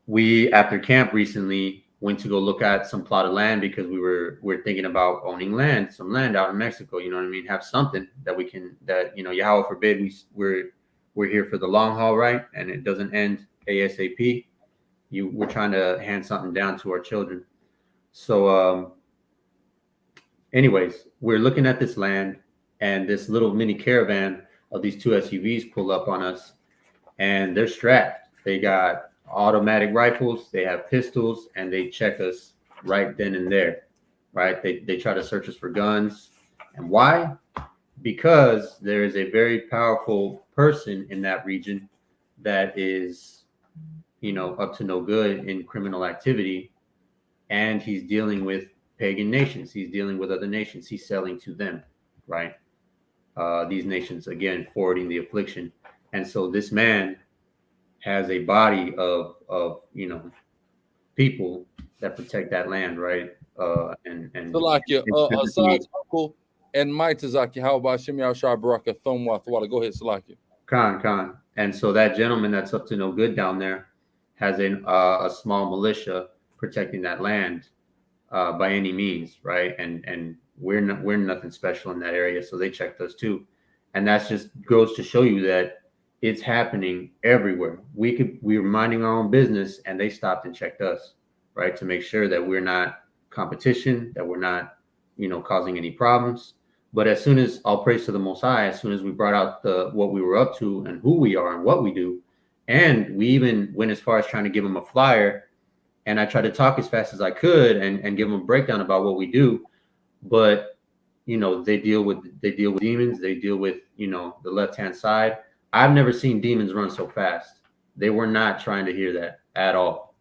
we, after camp recently, went to go look at some plot of land because we're thinking about owning some land out in Mexico. You know what I mean? Have something that we can, Yahweh forbid, we're here for the long haul, right? And it doesn't end ASAP. We're trying to hand something down to our children. So, anyways, we're looking at this land, and this little mini caravan of these two SUVs pull up on us, and they're strapped. They got automatic rifles, they have pistols, and they check us right then and there. right? They try to search us for guns. And why? Because there is a very powerful person in that region that is, up to no good in criminal activity. And he's dealing with pagan nations. He's dealing with other nations. He's selling to them, right? These nations, again, forwarding the affliction. And so this man has a body of people that protect that land, right? And Salakia, Assad's uncle and Maitazaki, how about Shimei Shah Baraka Thumwathwala? Go ahead, Salakia. Khan. And so that gentleman that's up to no good down there has a small militia protecting that land by any means, right? And we're nothing special in that area, so they checked us too. And that's just goes to show you that it's happening everywhere. We were minding our own business, and they stopped and checked us, right, to make sure that we're not competition, that we're not, causing any problems. But as soon as, all praise to the Most High, as soon as we brought out what we were up to and who we are and what we do, and we even went as far as trying to give them a flyer, and I tried to talk as fast as I could and give them a breakdown about what we do, but they deal with demons, they deal with the left-hand side. I've never seen demons run so fast. They were not trying to hear that at all.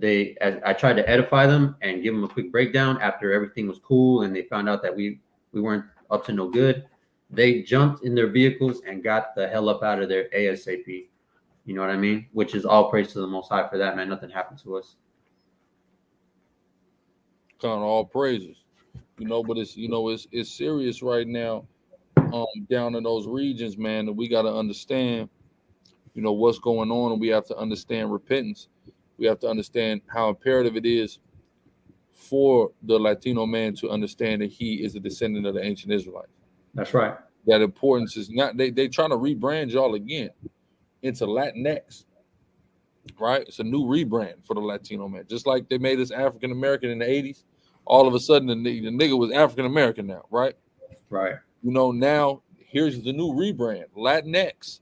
I tried to edify them and give them a quick breakdown after everything was cool and they found out that we weren't up to no good. They jumped in their vehicles and got the hell up out of there ASAP. You know what I mean? Which is all praise to the Most High for that, man. Nothing happened to us. Kind of all praises, but it's serious right now, down in those regions, man. And we got to understand, what's going on, and we have to understand repentance. We have to understand how imperative it is for the Latino man to understand that he is a descendant of the ancient Israelites. That's right. That importance is not, they trying to rebrand y'all again into Latinx, right? It's a new rebrand for the Latino man. Just like they made us African American in the 80s. All of a sudden, the nigga was African American now, right? Right. Now here's the new rebrand, Latinx,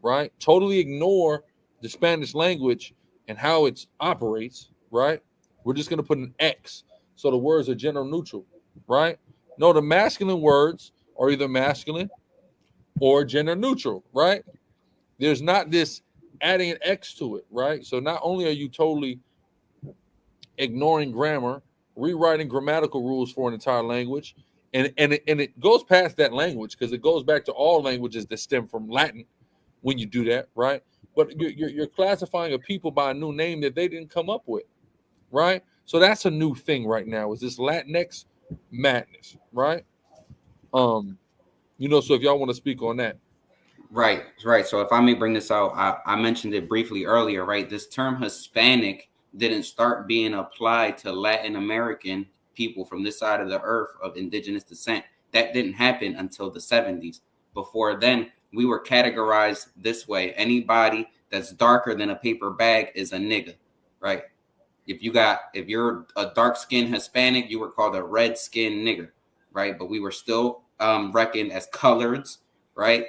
right? Totally ignore the Spanish language and how it operates, right? We're just going to put an X so the words are gender neutral, right? No, the masculine words are either masculine or gender neutral, right? There's not this adding an X to it, right? So not only are you totally ignoring grammar, rewriting grammatical rules for an entire language, and it goes past that language because it goes back to all languages that stem from Latin when you do that, right? But you're classifying a people by a new name that they didn't come up with, right? So that's a new thing right now, is this Latinx madness, right? So if y'all want to speak on that. Right. So if I may bring this out, I mentioned it briefly earlier, right? This term Hispanic didn't start being applied to Latin American people from this side of the earth of indigenous descent. That didn't happen until the 70s. Before then, we were categorized this way. Anybody that's darker than a paper bag is a nigga, right? If you're a dark-skinned Hispanic, you were called a red-skinned nigger, right? But we were still reckoned as coloreds, right?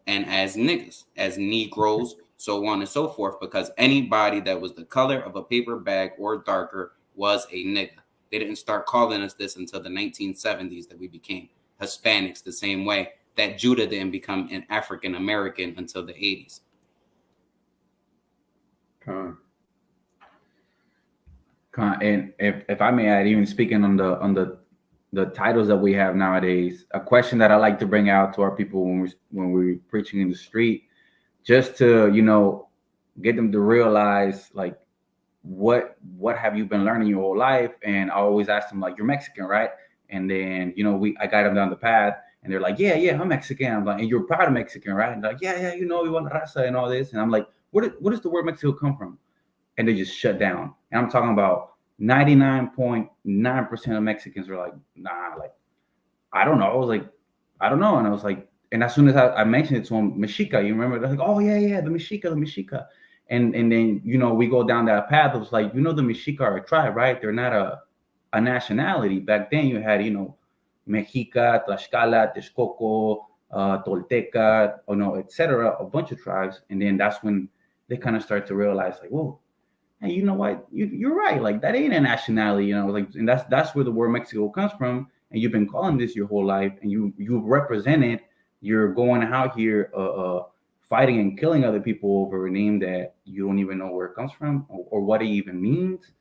And as niggas, as Negroes, so on and so forth, because anybody that was the color of a paper bag or darker was a nigga. They didn't start calling us this until the 1970s that we became Hispanics the same way that Judah didn't become an African American until the 80s. And if I may add, even speaking on the titles that we have nowadays, a question that I like to bring out to our people when we're preaching in the street, just to get them to realize like what have you been learning your whole life. And I always ask them like, you're Mexican, right? And then I guide them down the path, and they're like, yeah, I'm Mexican. I'm like, and you're proud of Mexican, right? And they're like, yeah, you want raza and all this. And I'm like, what does the word Mexico come from? And they just shut down. And I'm talking about 99.9% of Mexicans are like, nah, like, I don't know. I was like, I don't know. And I was like, and as soon as I mentioned it to them, Mexica, you remember? They're like, oh, yeah, the Mexica. And then, we go down that path. It was like, the Mexica are a tribe, right? They're not a nationality. Back then you had, Mexica, Tlaxcala, Texcoco, Tolteca, etc., a bunch of tribes. And then that's when they kind of start to realize like, whoa, hey, you know what? You're right. Like that ain't a nationality, like, and that's where the word Mexico comes from. And you've been calling this your whole life, and you represented. You're going out here, fighting and killing other people over a name that you don't even know where it comes from or what it even means.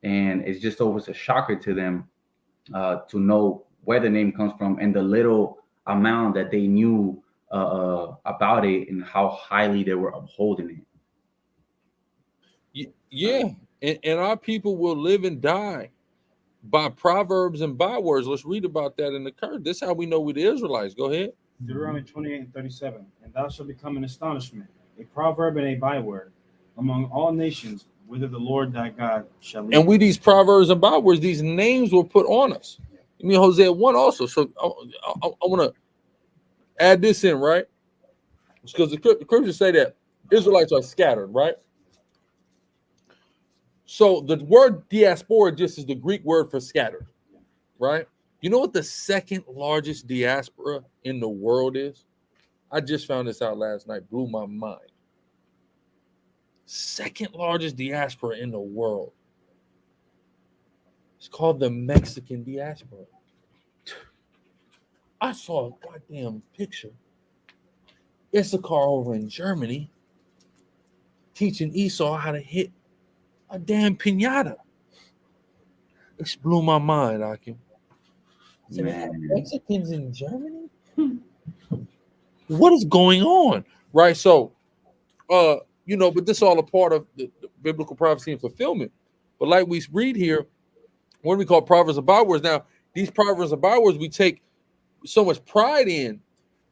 And it's just always a shocker to them to know where the name comes from and the little amount that they knew about it and how highly they were upholding it. Yeah, and our people will live and die by proverbs and bywords. Let's read about that in the curse. This is how we know we're the Israelites. Go ahead. Deuteronomy 28:37. And thou shalt become an astonishment, a proverb and a byword among all nations, whither the Lord thy God shall lead. And we these proverbs and bywords, these names were put on us. I mean, Hosea 1 also. So I want to add this in, right? Because the scriptures say that Israelites are scattered, right? So the word diaspora just is the Greek word for scattered, right? You know what the second largest diaspora in the world is? I just found this out last night. Blew my mind. Second largest diaspora in the world. It's called the Mexican diaspora. I saw a goddamn picture. Issachar over in Germany teaching Esau how to hit a damn piñata. It blew my mind, Akim. So they have Mexicans in Germany? What is going on? Right? So, but this is all a part of the biblical prophecy and fulfillment. But like we read here, what do we call proverbs and bywords? Now, these proverbs and bywords we take so much pride in.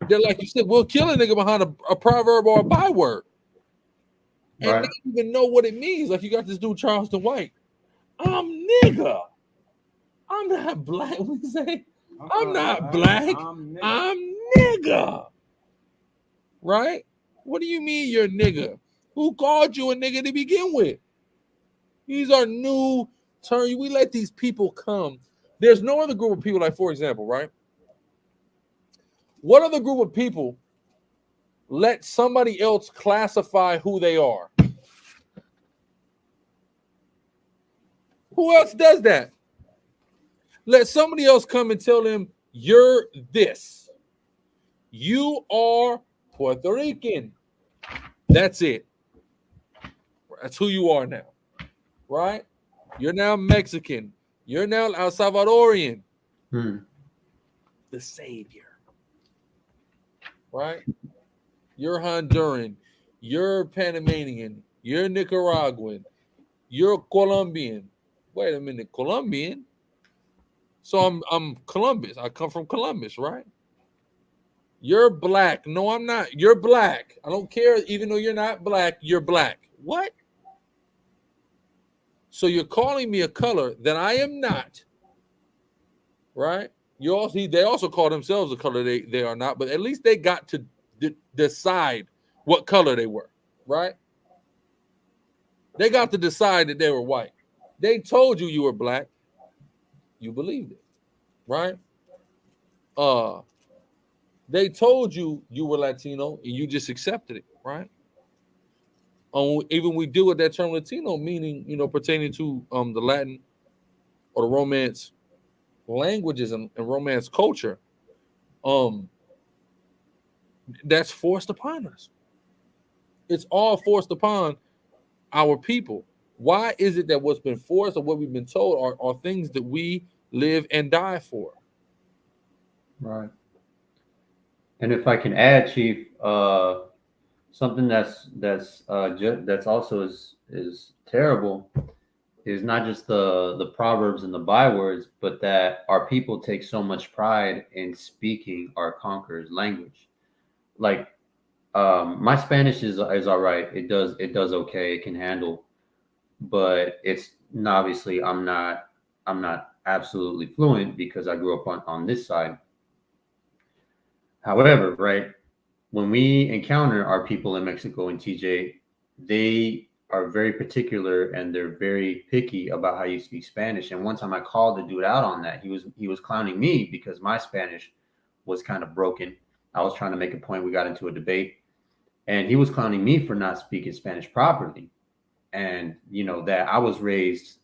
They're like you said, we'll kill a nigga behind a proverb or a byword. And they don't even know what it means. Like you got this dude, Charleston White. I'm nigga. I'm not black. We say, I'm not black. I'm nigga. Right? What do you mean you're nigga? Who called you a nigga to begin with? These are new terms. We let these people come. There's no other group of people, like, for example, right? What other group of people let somebody else classify who they are? Who else does that? Let somebody else come and tell them, you're this. You are Puerto Rican. That's it. That's who you are now. Right? You're now Mexican. You're now El Salvadorian. The savior. Right? You're Honduran. You're Panamanian. You're Nicaraguan. You're Colombian. Wait a minute, Colombian? So I'm Columbus. I come from Columbus, right? You're black. No, I'm not. You're black. I don't care. Even though you're not black, you're black. What? So you're calling me a color that I am not, right? They also call themselves a color they are not, but at least they got to decide what color they were, right? They got to decide that they were white. They told you were black. You believed it, right? They told you were Latino and you just accepted it, right? Even we deal with that term Latino, meaning, pertaining to the Latin or the Romance languages and Romance culture, that's forced upon us. It's all forced upon our people. Why is it that what's been forced or what we've been told are things that we live and die for? Right. And if I can add, Chief, something that's also is terrible is not just the proverbs and the bywords, but that our people take so much pride in speaking our conqueror's language. Like, my Spanish is all right. It does okay. It can handle, but it's obviously I'm not absolutely fluent because I grew up on this side. However, right, when we encounter our people in Mexico and TJ, they are very particular and they're very picky about how you speak Spanish. And one time I called the dude out on that. He was clowning me because my Spanish was kind of broken. I was trying to make a point. We got into a debate and he was clowning me for not speaking Spanish properly. and that I was raised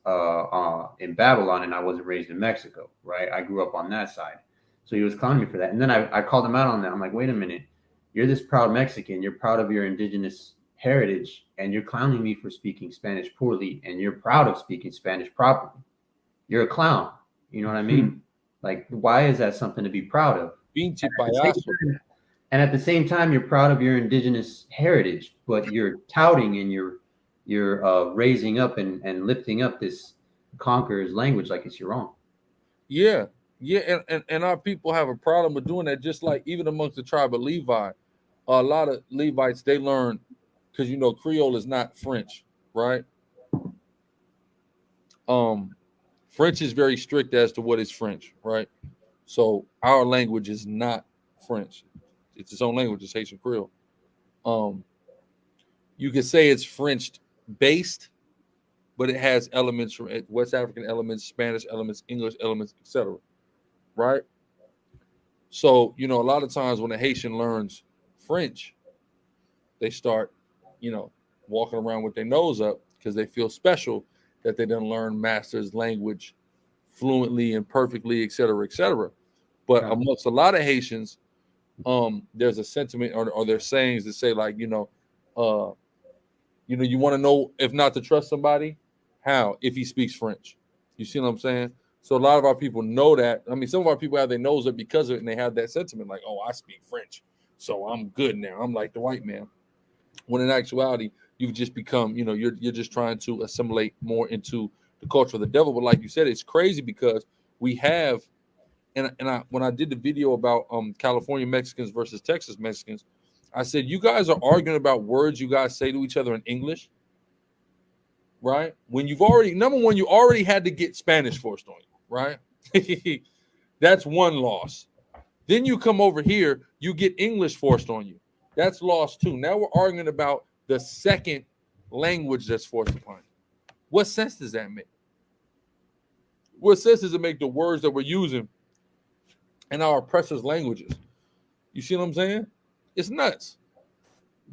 in Babylon and I wasn't raised in Mexico, right? I grew up on that side, so he was clowning me for that. And then I called him out on that. I'm like, wait a minute, you're this proud Mexican, you're proud of your indigenous heritage, and you're clowning me for speaking Spanish poorly, and you're proud of speaking Spanish properly. You're a clown. You know what I mean? Like, why is that something to be proud of? And at the same time, you're proud of your indigenous heritage, but you're touting and you're raising up and lifting up this conqueror's language like it's your own. Yeah, and our people have a problem with doing that. Just like even amongst the tribe of Levi, a lot of Levites, they learn, because Creole is not French, right? French is very strict as to what is French, right? So our language is not French. It's its own language. It's Haitian Creole. You could say it's French based, but it has elements from West African elements, Spanish elements, English elements, etc. Right? So, a lot of times when a Haitian learns French, they start, walking around with their nose up because they feel special that they didn't learn master's language fluently and perfectly, etc., etc. But amongst a lot of Haitians, there's a sentiment or there's sayings that say like, you want to know if not to trust somebody, how? If he speaks French. You see what I'm saying? So a lot of our people know that. I mean, some of our people have their nose up because of it, and they have that sentiment like, oh, I speak French, so I'm good now. I'm like the white man. When in actuality, you've just become, you're just trying to assimilate more into the culture of the devil. But like you said, it's crazy because we have, when I did the video about California Mexicans versus Texas Mexicans, I said, you guys are arguing about words you guys say to each other in English, right? When you've already, number one, you already had to get Spanish forced on you, right? That's one loss. Then you come over here, you get English forced on you. That's loss too. Now we're arguing about the second language that's forced upon you. What sense does that make? What sense does it make the words that we're using in our oppressors' languages? You see what I'm saying? It's nuts.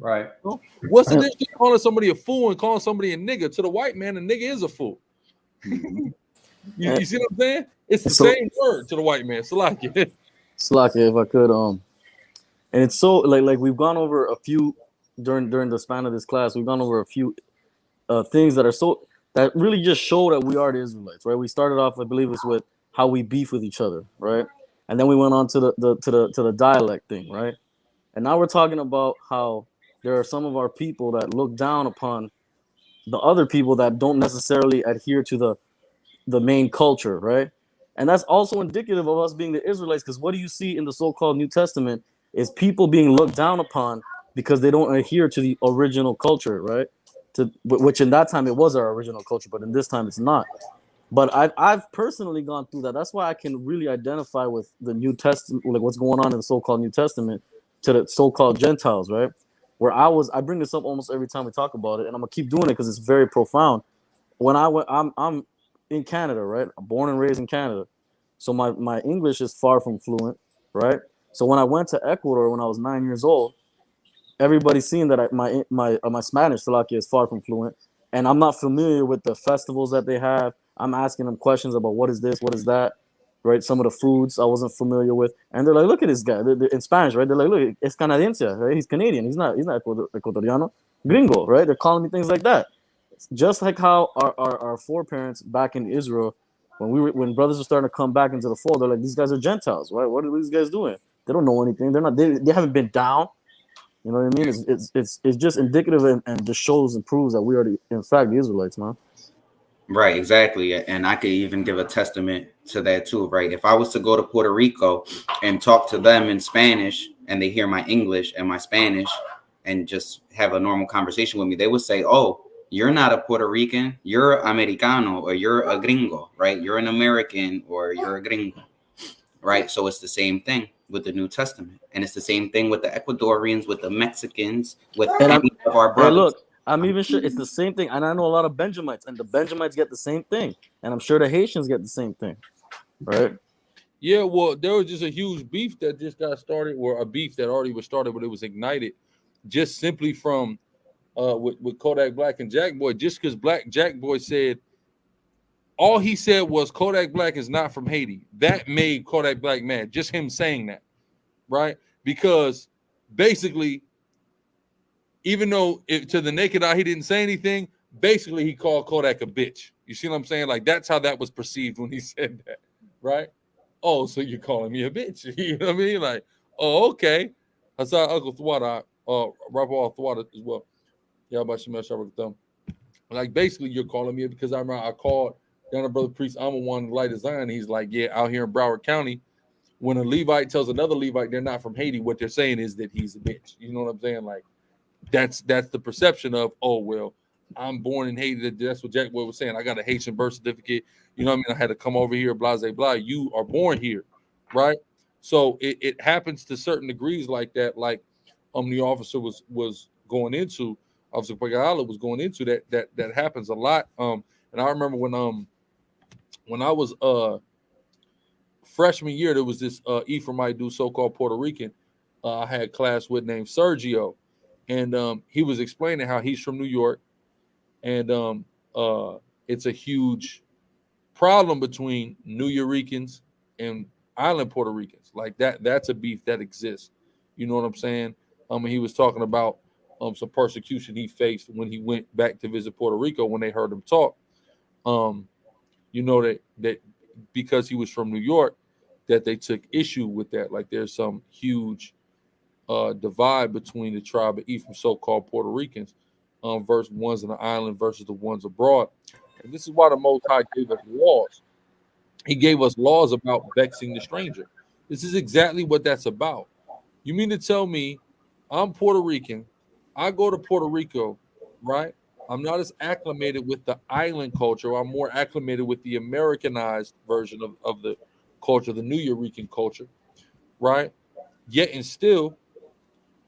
Right. What's the difference between calling somebody a fool and calling somebody a nigga? To the white man, a nigga is a fool. You see what I'm saying? It's the same word to the white man. Salakia, if I could, and it's so like we've gone over a few during the span of this class. We've gone over a few things that really just show that we are the Israelites, right? We started off, I believe, it's with how we beef with each other, right? And then we went on to the dialect thing, right? And now we're talking about how there are some of our people that look down upon the other people that don't necessarily adhere to the main culture, right? And that's also indicative of us being the Israelites, because what do you see in the so-called New Testament is people being looked down upon because they don't adhere to the original culture, right? Which in that time it was our original culture, but in this time it's not. But I've personally gone through that. That's why I can really identify with the New Testament, like what's going on in the so-called New Testament to the so-called Gentiles, right? Where I bring this up almost every time we talk about it, and I'm gonna keep doing it because it's very profound. When I'm in Canada, right? I'm born and raised in Canada, so my English is far from fluent, right? So when I went to Ecuador when I was 9 years old, everybody's seen that my Spanish Salakia is far from fluent, and I'm not familiar with the festivals that they have. I'm asking them questions about what is this, what is that, right? Some of the foods I wasn't familiar with, and they're like, "Look at this guy." They're in Spanish, right? They're like, "Look, es canadiense, right? He's Canadian. He's not Ecuadoriano, gringo, right?" They're calling me things like that, just like how our foreparents back in Israel, when brothers were starting to come back into the fold, they're like, "These guys are Gentiles, right? What are these guys doing? They don't know anything. They haven't been down." You know what I mean? It's just indicative and just shows and proves that we are in fact the Israelites, man. Right, exactly. And I could even give a testament to that too, right? If I was to go to Puerto Rico and talk to them in Spanish and they hear my English and my Spanish and just have a normal conversation with me, they would say, "Oh, you're not a Puerto Rican, you're Americano, or you're a gringo, right? You're an American or you're a gringo." Right? So it's the same thing with the New Testament. And it's the same thing with the Ecuadorians, with the Mexicans, with any of our brothers. Hey, look, I'm even sure it's the same thing. And I know a lot of Benjamites, and the Benjamites get the same thing. And I'm sure the Haitians get the same thing. Right? Yeah, well, there was just a huge beef that just got started, or a beef that already was started, but it was ignited just simply from with Kodak Black and Jack Boy, just because Jack Boy said, all he said was Kodak Black is not from Haiti. That made Kodak Black mad. Just him saying that, right? Because basically, even though to the naked eye he didn't say anything, basically he called Kodak a bitch. You see what I'm saying? Like, that's how that was perceived when he said that, right? Oh, so you're calling me a bitch? You know what I mean? Like, oh, okay. I saw Uncle Thwada, Rapper Thwada as well. Yeah, about Shemel Shabbat Thumb. Like, basically, you're calling me because I remember I called down to Brother Priest Amawan Light of Zion. He's like, yeah, out here in Broward County, when a Levite tells another Levite they're not from Haiti, what they're saying is that he's a bitch. You know what I'm saying? Like, that's the perception of, oh, well, I'm born in Haiti. That's what Jack Boy was saying. I got a Haitian birth certificate. You know what I mean? I had to come over here, blah, blah, blah. You are born here, right? So it happens to certain degrees like that, like the officer was going into, Officer Pagala was going into that happens a lot. And I remember when I was freshman year, there was this Ephraimite dude, so-called Puerto Rican, I had class with named Sergio, and he was explaining how he's from New York, and it's a huge problem between New Yorkers and island Puerto Ricans. Like that's a beef that exists. You know what I'm saying? He was talking about some persecution he faced when he went back to visit Puerto Rico when they heard him talk. You know that because he was from New York, that they took issue with that. Like, there's some huge divide between the tribe of Ephraim, so-called Puerto Ricans, versus ones in the island versus the ones abroad. And this is why the Most High gave us laws. He gave us laws about vexing the stranger. This is exactly what that's about. You mean to tell me I'm Puerto Rican, I go to Puerto Rico, right? I'm not as acclimated with the island culture. I'm more acclimated with the Americanized version of the culture, the New Yorican culture, right? Yet and still,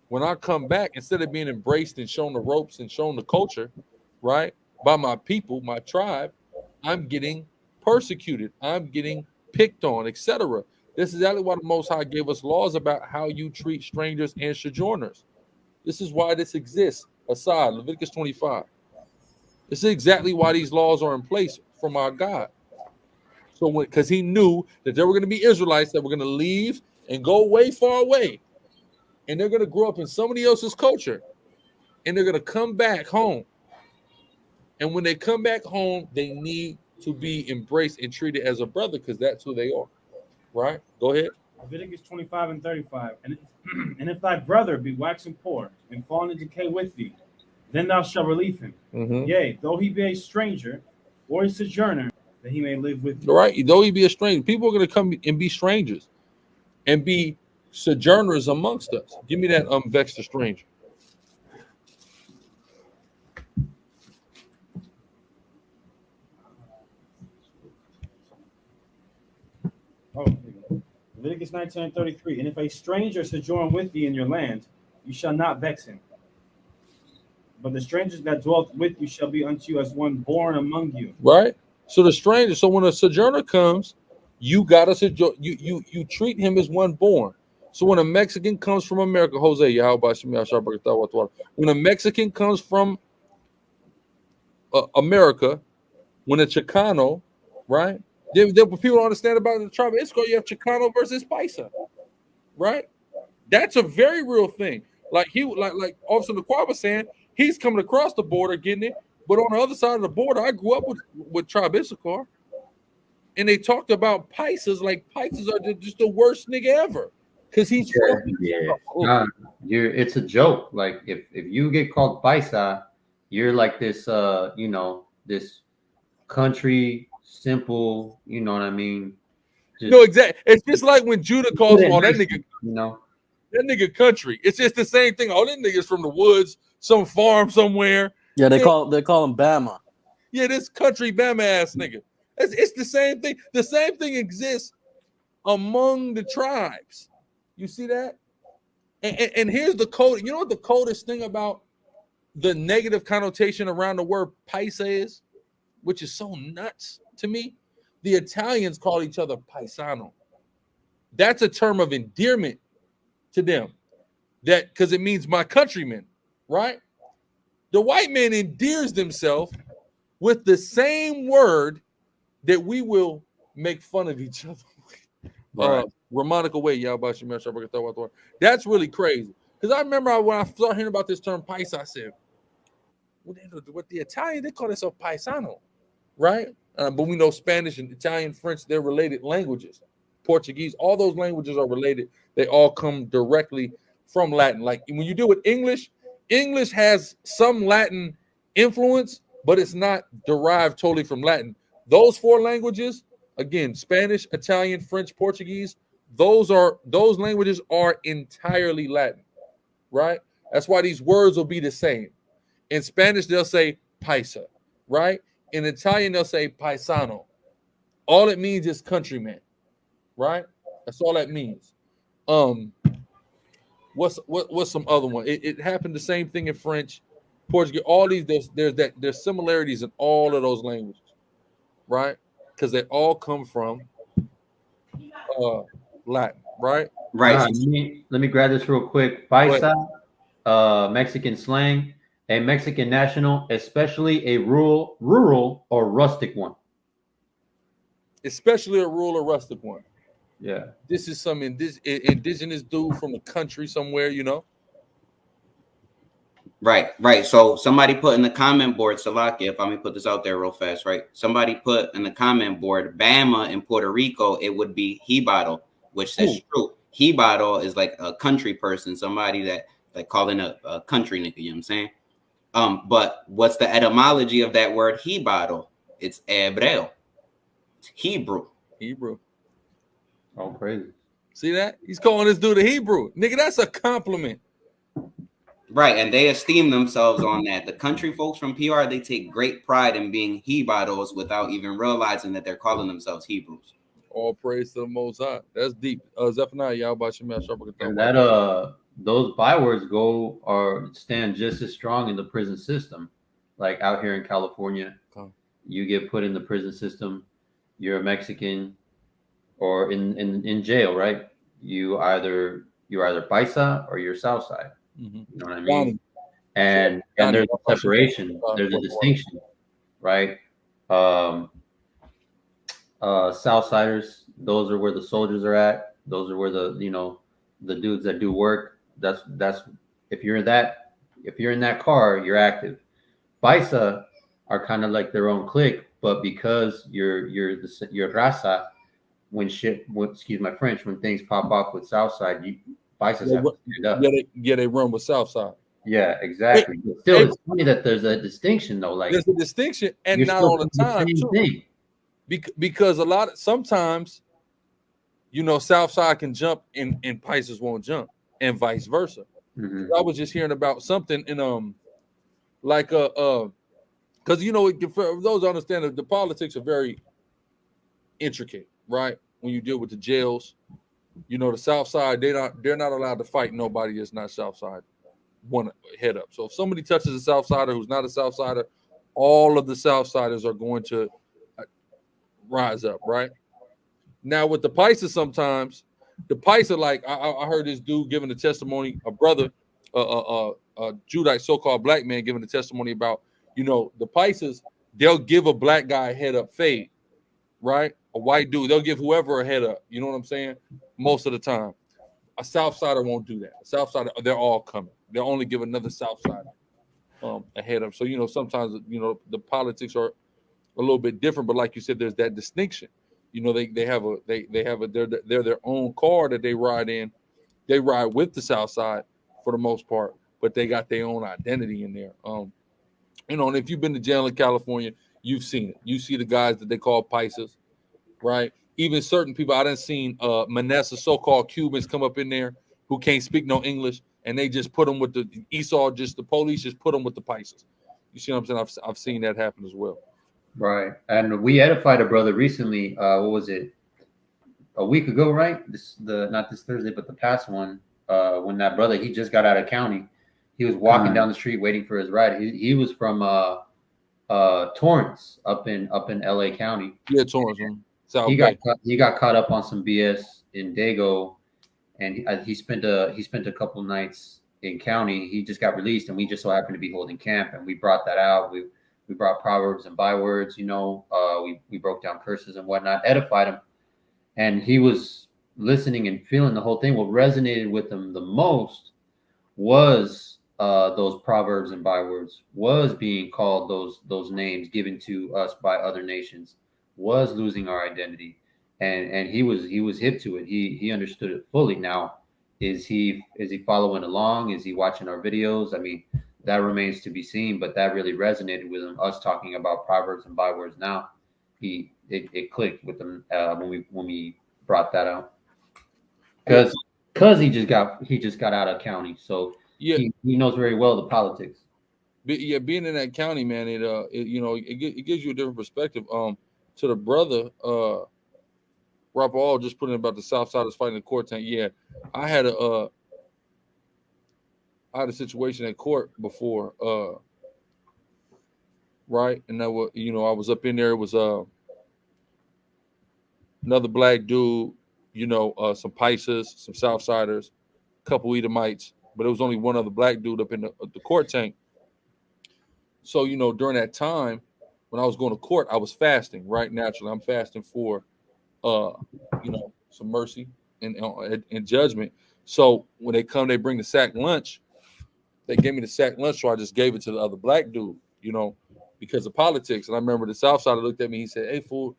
when I come back, instead of being embraced and shown the ropes and shown the culture, right, by my people, my tribe, I'm getting persecuted. I'm getting picked on, etc. This is exactly why the Most High gave us laws about how you treat strangers and sojourners. This is why this exists. Aside, Leviticus 25. This is exactly why these laws are in place from our God. So, because he knew that there were going to be Israelites that were going to leave and go way far away, and they're going to grow up in somebody else's culture, and they're going to come back home. And when they come back home, they need to be embraced and treated as a brother, because that's who they are. Right? Go ahead. Leviticus 25 and 35. And if thy brother be waxing poor and fallen into decay with thee, then thou shalt relieve him. Mm-hmm. Yea, though he be a stranger or a sojourner, that he may live with you. All right, though he be a stranger. People are going to come and be strangers and be sojourners amongst us. Give me that vex the stranger. Oh, Leviticus 19 and 33. And if a stranger sojourn with thee in your land, you shall not vex him. But the strangers that dwell with you shall be unto you as one born among you. Right? So the stranger, so when a sojourner comes, you gotta you treat him as one born. So when a Mexican comes from America, Jose, when a Mexican comes from America, when a Chicano, right? What people don't understand about the tribe of Issachar, you have Chicano versus Paisa, right? That's a very real thing. Like Officer Laquan was saying, he's coming across the border getting it, but on the other side of the border, I grew up with tribe Issachar, and they talked about Paisas like Paisas are just the worst nigga ever because he's it's a joke. Like if you get called Paisa, you're like this this country simple, you know what I mean? No, exactly. It's just like when Judah calls him, that nigga, that nigga country. It's just the same thing. All them niggas from the woods, some farm somewhere. Yeah, they call him Bama. Yeah, this country Bama ass nigga. It's the same thing. The same thing exists among the tribes. You see that? And here's the code. You know what the coldest thing about the negative connotation around the word paisa is, which is so nuts to me? The Italians call each other paisano. That's a term of endearment to them. That because it means my countrymen, right? The white man endears themselves with the same word that we will make fun of each other. Right. Ramonical way, y'all about you, that's really crazy. Because I remember when I started hearing about this term paisa, I said, what the Italian, they call themselves paisano, right? But we know Spanish and Italian, French, they're related languages. Portuguese, all those languages are related. They all come directly from Latin. Like when you deal with English, English has some Latin influence, but it's not derived totally from Latin. Those four languages, again, Spanish, Italian, French, Portuguese, those languages are entirely Latin, right? That's why these words will be the same. In Spanish, they'll say paisa, right? In Italian, they'll say paisano. All it means is countryman, right? That's all that means. What's some other one? It happened the same thing in French, Portuguese. All these there's similarities in all of those languages, right? Because they all come from Latin, right? Right. Let me grab this real quick. Paisa, Mexican slang, a Mexican national, especially a rural or rustic one. Especially a rural or rustic one. Yeah. This is some indigenous dude from the country somewhere, you know. Right. So somebody put in the comment board, Salakia, if I may put this out there real fast, right? Somebody put in the comment board, Bama in Puerto Rico, it would be Hibado, which is true. Hibado is like a country person, somebody that like calling a country nigga, you know what I'm saying? But what's the etymology of that word Hibado? It's Hebreo. It's Hebrew. Oh, crazy. See that? He's calling this dude a Hebrew. Nigga, that's a compliment. Right, and they esteem themselves on that. The country folks from PR, they take great pride in being Hebados without even realizing that they're calling themselves Hebrews. All praise to the Most High. That's deep. Zephaniah, y'all about your mess. And that those bywords go or stand just as strong in the prison system. Like out here in California, you get put in the prison system, you're a Mexican, or in jail, right? You're either Paisa or you're Southside. Mm-hmm. You know what I mean? And there's a separation, there's a distinction, right? Southsiders, those are where the soldiers are at. Those are where the dudes that do work. That's if you're in that car, you're active. Paisa are kind of like their own clique, but because you're raza, excuse my French, when things pop off with Southside, Paisas have to stand up. They run with Southside. Yeah, exactly. But still, it's funny that there's a distinction though. Like there's a distinction, and not all the time too. Because sometimes, Southside can jump and Paisas won't jump, and vice versa. Mm-hmm. I was just hearing about something in because for those who understand that the politics are very intricate, right? When you deal with the jails, the South Side, they're not allowed to fight nobody that's not South Side one head up. So if somebody touches a South Sider who's not a South Sider, all of the South Siders are going to rise up, right? Now with the Paisa, sometimes the Paisa, like I heard this dude giving a testimony, a brother, a Judite so-called black man giving a testimony about, the Paisas, they'll give a black guy a head up fade, right? A white dude, they'll give whoever a head up. You know what I'm saying? Most of the time. A South Sider won't do that. A South Sider, they're all coming. They'll only give another South Sider a head up. So, sometimes, the politics are a little bit different, but like you said, there's that distinction. They're their own car that they ride in. They ride with the South Side for the most part, but they got their own identity in there. And if you've been to jail in California, you've seen it. You see the guys that they call Paisas, right? Even certain people, I done seen Manessa, so-called Cubans come up in there who can't speak no English, and they just put them with the police just put them with the Paisas. You see what I'm saying? I've seen that happen as well. Right. And we edified a brother recently, what was it? A week ago, right? Not this Thursday, but the past one, when that brother, he just got out of county. He was walking down the street waiting for his ride. He was from Torrance up in LA County. Yeah, Torrance. He got caught up on some BS in Dago, and he spent a couple nights in county. He just got released, and we just so happened to be holding camp, and we brought that out. We brought proverbs and bywords. We broke down curses and whatnot, edified him, and he was listening and feeling the whole thing. What resonated with him the most was those proverbs and bywords, was being called those names given to us by other nations, was losing our identity, and he was hip to it. He understood it fully. Now, is he following along? Is he watching our videos? I mean, that remains to be seen. But that really resonated with him. Us talking about proverbs and bywords. Now, it clicked with him when we brought that out. Because he just got out of county, so Yeah, he knows very well the politics. yeah, being in that county, man, it gives you a different perspective. To the brother, Raphael just put in about the South Siders fighting the court tank. Yeah, I had a situation at court before, right? And that was, I was up in there. It was another black dude, some Pisces, some Southsiders, a couple Edomites, but it was only one other black dude up in the court tank. So, during that time when I was going to court, I was fasting, right? Naturally, I'm fasting for, some mercy and judgment. So when they come, they bring the sack lunch. They gave me the sack lunch, so I just gave it to the other black dude, because of politics. And I remember the Southsider looked at me. He said, "Hey, fool,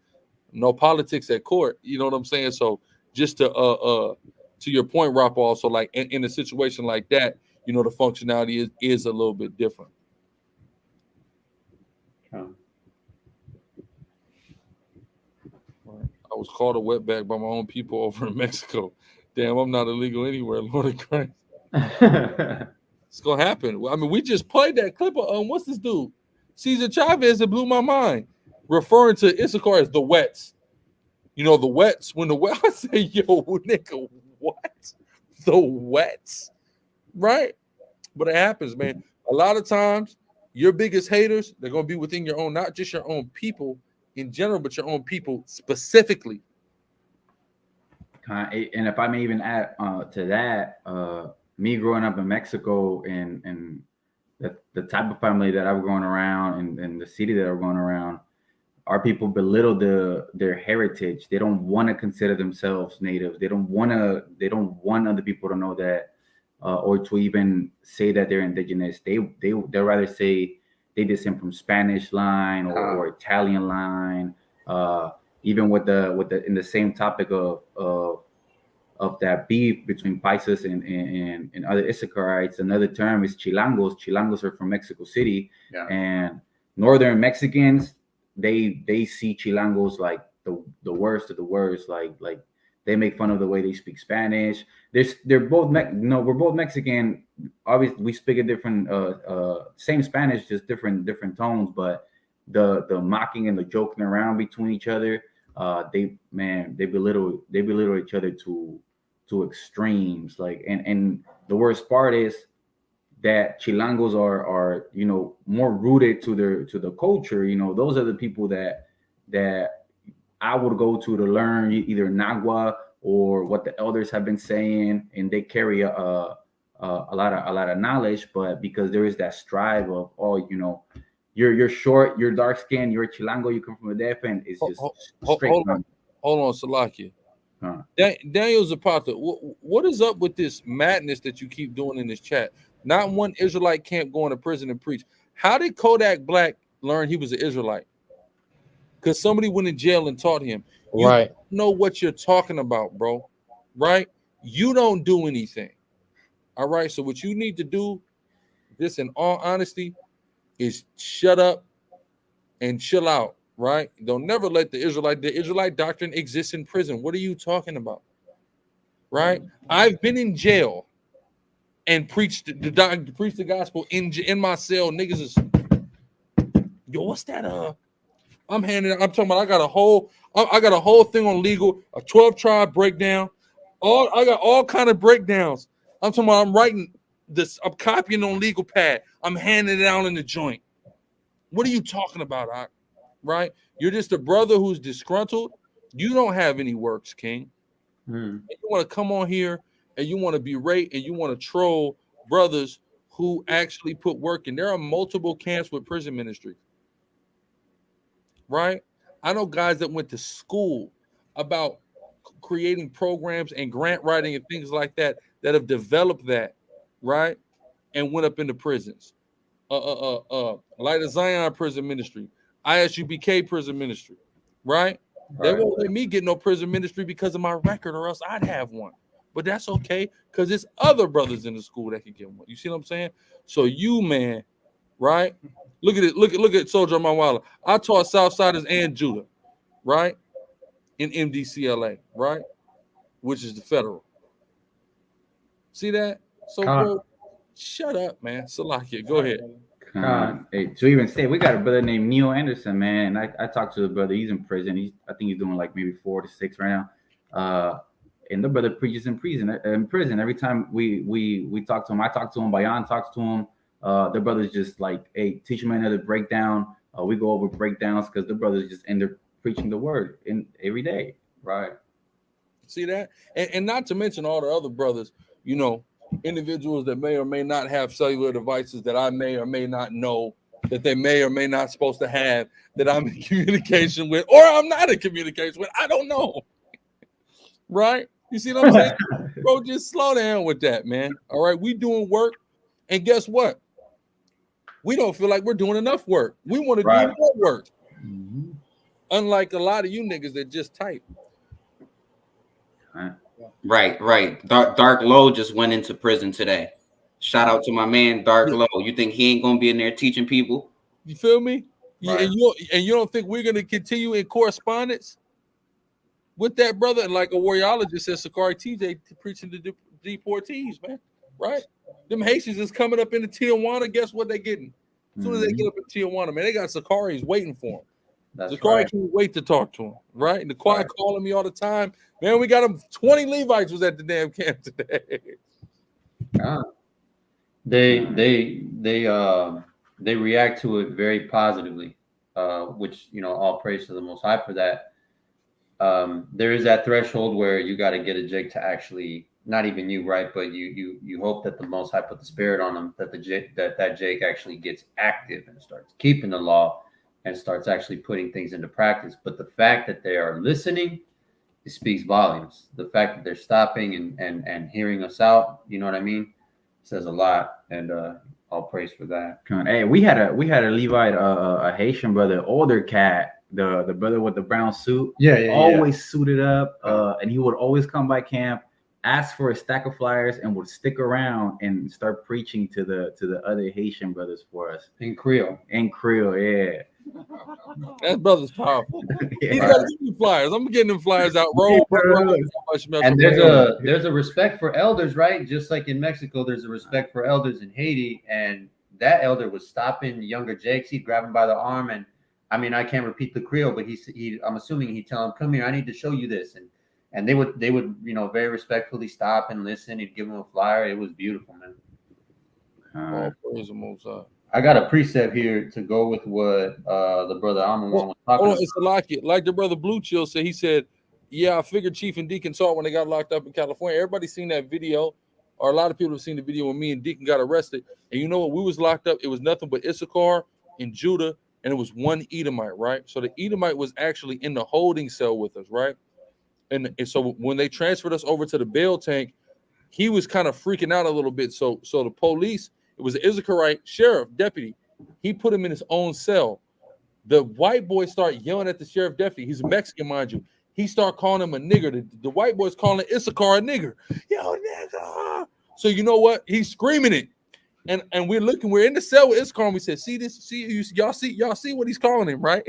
no politics at court." You know what I'm saying? So just to your point, Rob, also like in a situation like that, the functionality is a little bit different. I was called a wetback by my own people over in Mexico. Damn, I'm not illegal anywhere, Lord of Christ. It's gonna happen. I mean, we just played that clip of what's this dude? Cesar Chavez. It blew my mind, referring to Issachar as the wets. The wets. When the wet, I say, yo, nigga, what? The wets, right? But it happens, man. A lot of times, your biggest haters, they're gonna be within your own, not just your own people in general, but your own people specifically. And if I may even add to that, me growing up in Mexico and the type of family that I've grown around and the city that I've grown around, our people belittle their heritage. They don't want to consider themselves natives. They don't want other people to know that, or to even say that they're indigenous. They'd rather say they descend from Spanish line or Italian line. Even with the in the same topic of that beef between Paisas and other Issacharites, another term is Chilangos. Chilangos are from Mexico City, and northern Mexicans, they see Chilangos like the worst of the worst. Like they make fun of the way they speak Spanish. They're both we're both Mexican. Obviously, we speak a different same Spanish, just different tones. But the mocking and the joking around between each other, they belittle each other to extremes. Like and the worst part is that Chilangos are more rooted to the culture. Those are the people that I would go to learn either Nagua or what the elders have been saying, and they carry a lot of knowledge. But because there is that strive of you're short, you're dark skinned, you're a Chilango, you come from a deaf end, it's just straight. Hold on, Salakia. Daniel Zapata, what is up with this madness that you keep doing in this chat? Not one Israelite can't go into prison and preach. How did Kodak Black learn he was an Israelite? Because somebody went in jail and taught him. You Right. know what you're talking about, bro. Right? You don't do anything. All right. So what you need to do, this in all honesty, is shut up and chill out. Right? Don't never let the Israelite doctrine exists in prison. What are you talking about? Right? I've been in jail and preached the gospel in my cell. Niggas is, yo, what's that? I'm talking about I got a whole thing on legal, a 12 tribe breakdown. I got all kind of breakdowns. I'm talking about I'm writing this, I'm copying on legal pad. I'm handing it out in the joint. What are you talking about, Ak? Right? You're just a brother who's disgruntled. You don't have any works, King. And you want to come on here and you want to berate and you want to troll brothers who actually put work in. There are multiple camps with prison ministry, right? I know guys that went to school about creating programs and grant writing and things like that have developed that, right? And went up into prisons. Light of Zion prison ministry, ISUBK prison ministry, right? They won't let me get no prison ministry because of my record, or else I'd have one. But that's okay, because it's other brothers in the school that can get one. You see what I'm saying? So you, man, right? Look at it. Look at Soldier Mawala. I taught Southsiders and Judah, right? In MDCLA, right? Which is the federal. See that? So, bro, shut up, man. Salakia, go ahead. Hey, to even say, we got a brother named Neil Anderson, man. And I talked to the brother. He's in prison. I think he's doing like maybe 4 to 6 right now. And the brother preaches in prison. Every time we talk to him, I talk to him. Bayan talks to him. The brother's just like, hey, teach him another breakdown. We go over breakdowns because the brothers just end up preaching the word every day, right? See that? And not to mention all the other brothers, you know, individuals that may or may not have cellular devices that I may or may not know that they may or may not supposed to have, that I'm in communication with, or I'm not in communication with. I don't know. Right? You see what I'm saying? Bro, just slow down with that, man. All right. We doing work. And guess what? We don't feel like we're doing enough work. We want to do more work. Mm-hmm. Unlike a lot of you niggas that just type. Right. Dark Low just went into prison today. Shout out to my man Dark Low. You think he ain't gonna be in there teaching people? You feel me? Right. And you don't think we're gonna continue in correspondence with that brother? And like a warriologist says, Sakari TJ preaching to deportees, man. Right? Them Haitians is coming up into Tijuana. Guess what they're getting? As soon as they get up in Tijuana, man, they got Sakaris waiting for them. Zakari can't wait to talk to him, right? And the choir calling me all the time. Man, we got him. 20 Levites was at the damn camp today. They react to it very positively, which, you know, all praise to the Most High for that. There is that threshold where you got to get a Jake to actually, not even you, right? But you hope that the Most High put the spirit on him, that that Jake actually gets active and starts keeping the law and starts actually putting things into practice. But the fact that they are listening, it speaks volumes. The fact that they're stopping and hearing us out, you know what I mean, says a lot. And all praise for that. Hey, we had a Levite, a Haitian brother, older cat, the brother with the brown suit. Always suited up, and he would always come by camp, ask for a stack of flyers, and would stick around and start preaching to the other Haitian brothers for us in Creole. Yeah. That brother's powerful. He's got to give me flyers. I'm getting them flyers out. Roll. And there's a respect for elders, right? Just like in Mexico, there's a respect for elders in Haiti. And that elder was stopping younger Jakes. He'd grab him by the arm, and I mean, I can't repeat the Creole, but I'm assuming he'd tell him, "Come here, I need to show you this." And they would, you know, very respectfully stop and listen and give him a flyer. It was beautiful, man. All praise the Most High. I got a precept here to go with what the brother Amon was talking about. It's like the brother Blue Chill said. He said, "Yeah, I figured Chief and Deacon saw it when they got locked up in California. Everybody's seen that video, or a lot of people have seen the video when me and Deacon got arrested. And you know what? We was locked up. It was nothing but Issachar and Judah, and it was one Edomite, right? So the Edomite was actually in the holding cell with us, right? And so when they transferred us over to the bail tank, he was kind of freaking out a little bit. So the police." It was an Issacharite sheriff deputy. He put him in his own cell. The white boy started yelling at the sheriff deputy. He's a Mexican, mind you. He started calling him a nigger. The white boy's calling Issachar a nigger. Yo, nigger. So you know what? He's screaming it. And we're in the cell with Issachar, and we said, see this? Y'all see what he's calling him, right?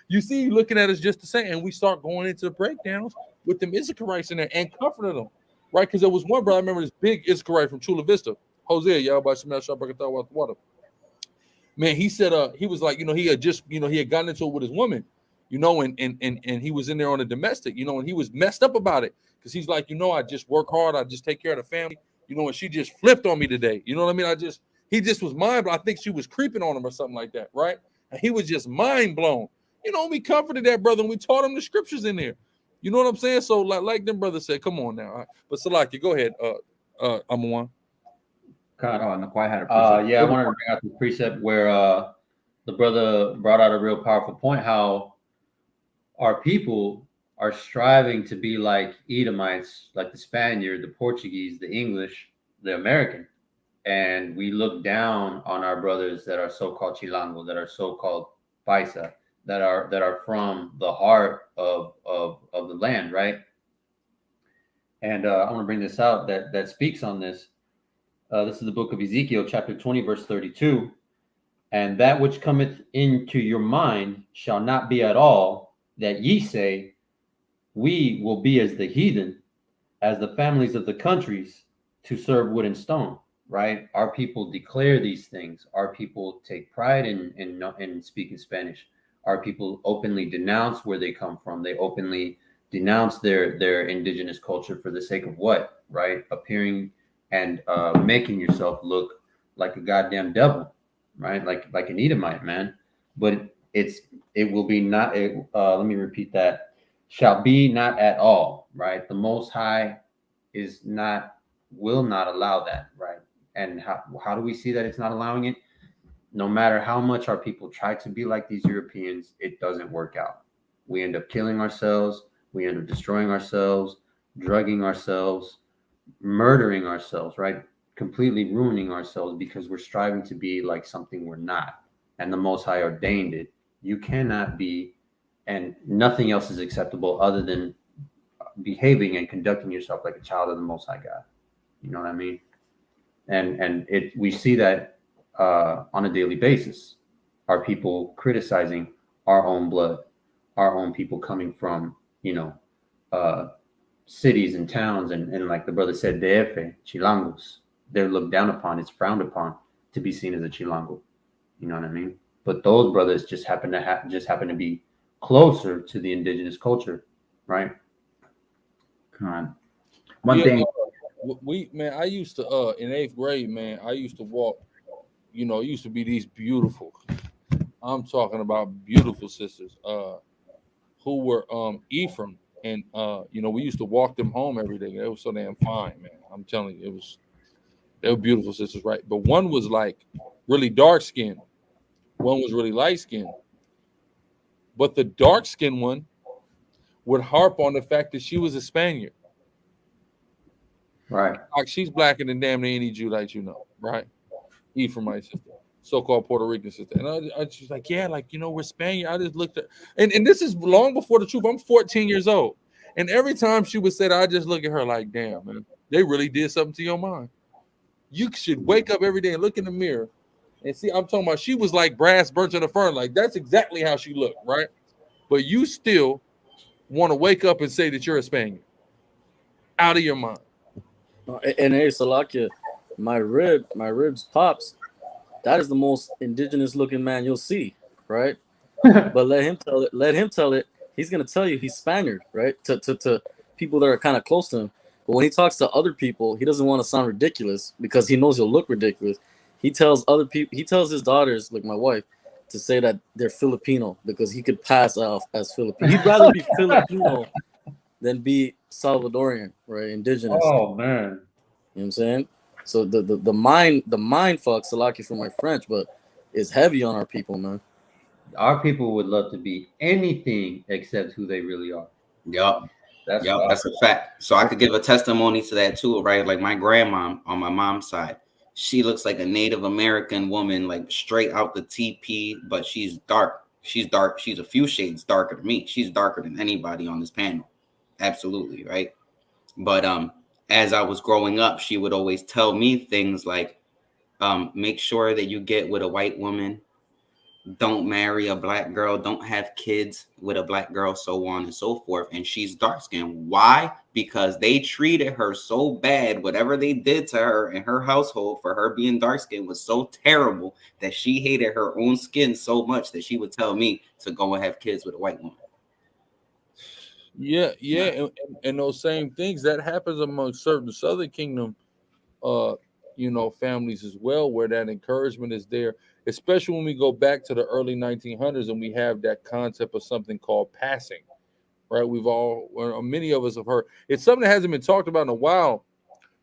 You see, looking at us just the same. And we start going into the breakdowns with them Issacharites in there and comforting them, right? Because there was one brother, I remember this big Issacharite from Chula Vista. Hosea, y'all by Shemel Shabbat with water. Man, he said he was like, you know, he had gotten into it with his woman, you know, and he was in there on a domestic, you know, and he was messed up about it because he's like, you know, I just work hard, I just take care of the family, you know, and she just flipped on me today. You know what I mean? He just was mind blown. I think she was creeping on him or something like that, right? And he was just mind blown. You know, we comforted that brother and we taught him the scriptures in there. You know what I'm saying? So like them brothers said, come on now. But Salaki, go ahead, Amon. Oh, and the quiet had a precept. Yeah, I wanted to bring out the precept where the brother brought out a real powerful point, how our people are striving to be like Edomites, like the Spaniard, the Portuguese, the English, the American. And we look down on our brothers that are so-called Chilango, that are so-called Paisa, that are from the heart of the land, right? And I want to bring this out that speaks on this. This is the book of Ezekiel, chapter 20, verse 32. And that which cometh into your mind shall not be at all that ye say, we will be as the heathen, as the families of the countries, to serve wood and stone. Right? Our people declare these things. Our people take pride in speaking Spanish. Our people openly denounce where they come from. They openly denounce their indigenous culture for the sake of what? Right? Appearing and making yourself look like a goddamn devil, right? Like an Edomite, man. But it will be not. Let me repeat that. Shall be not at all, right? The Most High will not allow that, right? And how do we see that it's not allowing it? No matter how much our people try to be like these Europeans, it doesn't work out. We end up killing ourselves. We end up destroying ourselves, drugging ourselves, murdering ourselves, right? Completely ruining ourselves because we're striving to be like something we're not. And the Most High ordained it. You cannot be, and nothing else is acceptable other than behaving and conducting yourself like a child of the Most High God. You know what I mean? And we see that on a daily basis. Our people criticizing our own blood, our own people coming from, cities and towns, and like the brother said, DF, Chilangos. They're looked down upon. It's frowned upon to be seen as a Chilango. You know what I mean? But those brothers just happen to be closer to the indigenous culture, right? Come on. One thing. I used to in 8th grade, man, I used to walk, it used to be these beautiful, I'm talking about beautiful sisters, who were Ephraim, and we used to walk them home every day. They were so damn fine, man. I'm telling you, they were beautiful sisters, right? But one was like really dark skinned, one was really light skinned. But the dark skinned one would harp on the fact that she was a Spaniard. Right. Like she's blacker than damn near any Jew that you know, right? Ephraimite sister, so-called Puerto Rican sister. And I she's like, yeah, we're Spaniard. I just looked at, and this is long before the truth. I'm 14 years old. And every time she would say that, I just look at her like, damn, man, they really did something to your mind. You should wake up every day and look in the mirror and see, I'm talking about, she was like brass burnt in the furnace. Like, that's exactly how she looked, right? But you still want to wake up and say that you're a Spaniard. Out of your mind. And hey, Salakia, my ribs pops. That is the most indigenous looking man you'll see, right? But let him tell it. He's gonna tell you he's Spaniard, right? To people that are kind of close to him. But when he talks to other people, he doesn't want to sound ridiculous because he knows he'll look ridiculous. He tells other people, he tells his daughters, like my wife, to say that they're Filipino because he could pass off as Filipino. He'd rather be Filipino than be Salvadorian, right? Indigenous. Oh man. You know what I'm saying? So the mind fuck, Salaki for my French, but it's heavy on our people, man. Our people would love to be anything except who they really are. Yup. That's a fact. So I could give a testimony to that too, right? Like my grandma on my mom's side, she looks like a Native American woman, like straight out the TP, but she's dark. She's dark. She's a few shades darker than me. She's darker than anybody on this panel. Absolutely, right? But as I was growing up, she would always tell me things like, make sure that you get with a white woman. Don't marry a black girl. Don't have kids with a black girl, so on and so forth. And she's dark skinned. Why? Because they treated her so bad. Whatever they did to her in her household for her being dark skinned was so terrible that she hated her own skin so much that she would tell me to go and have kids with a white woman. Yeah, and those same things that happens among certain Southern Kingdom, families as well, where that encouragement is there, especially when we go back to the early 1900s and we have that concept of something called passing, right? Many of us have heard. It's something that hasn't been talked about in a while,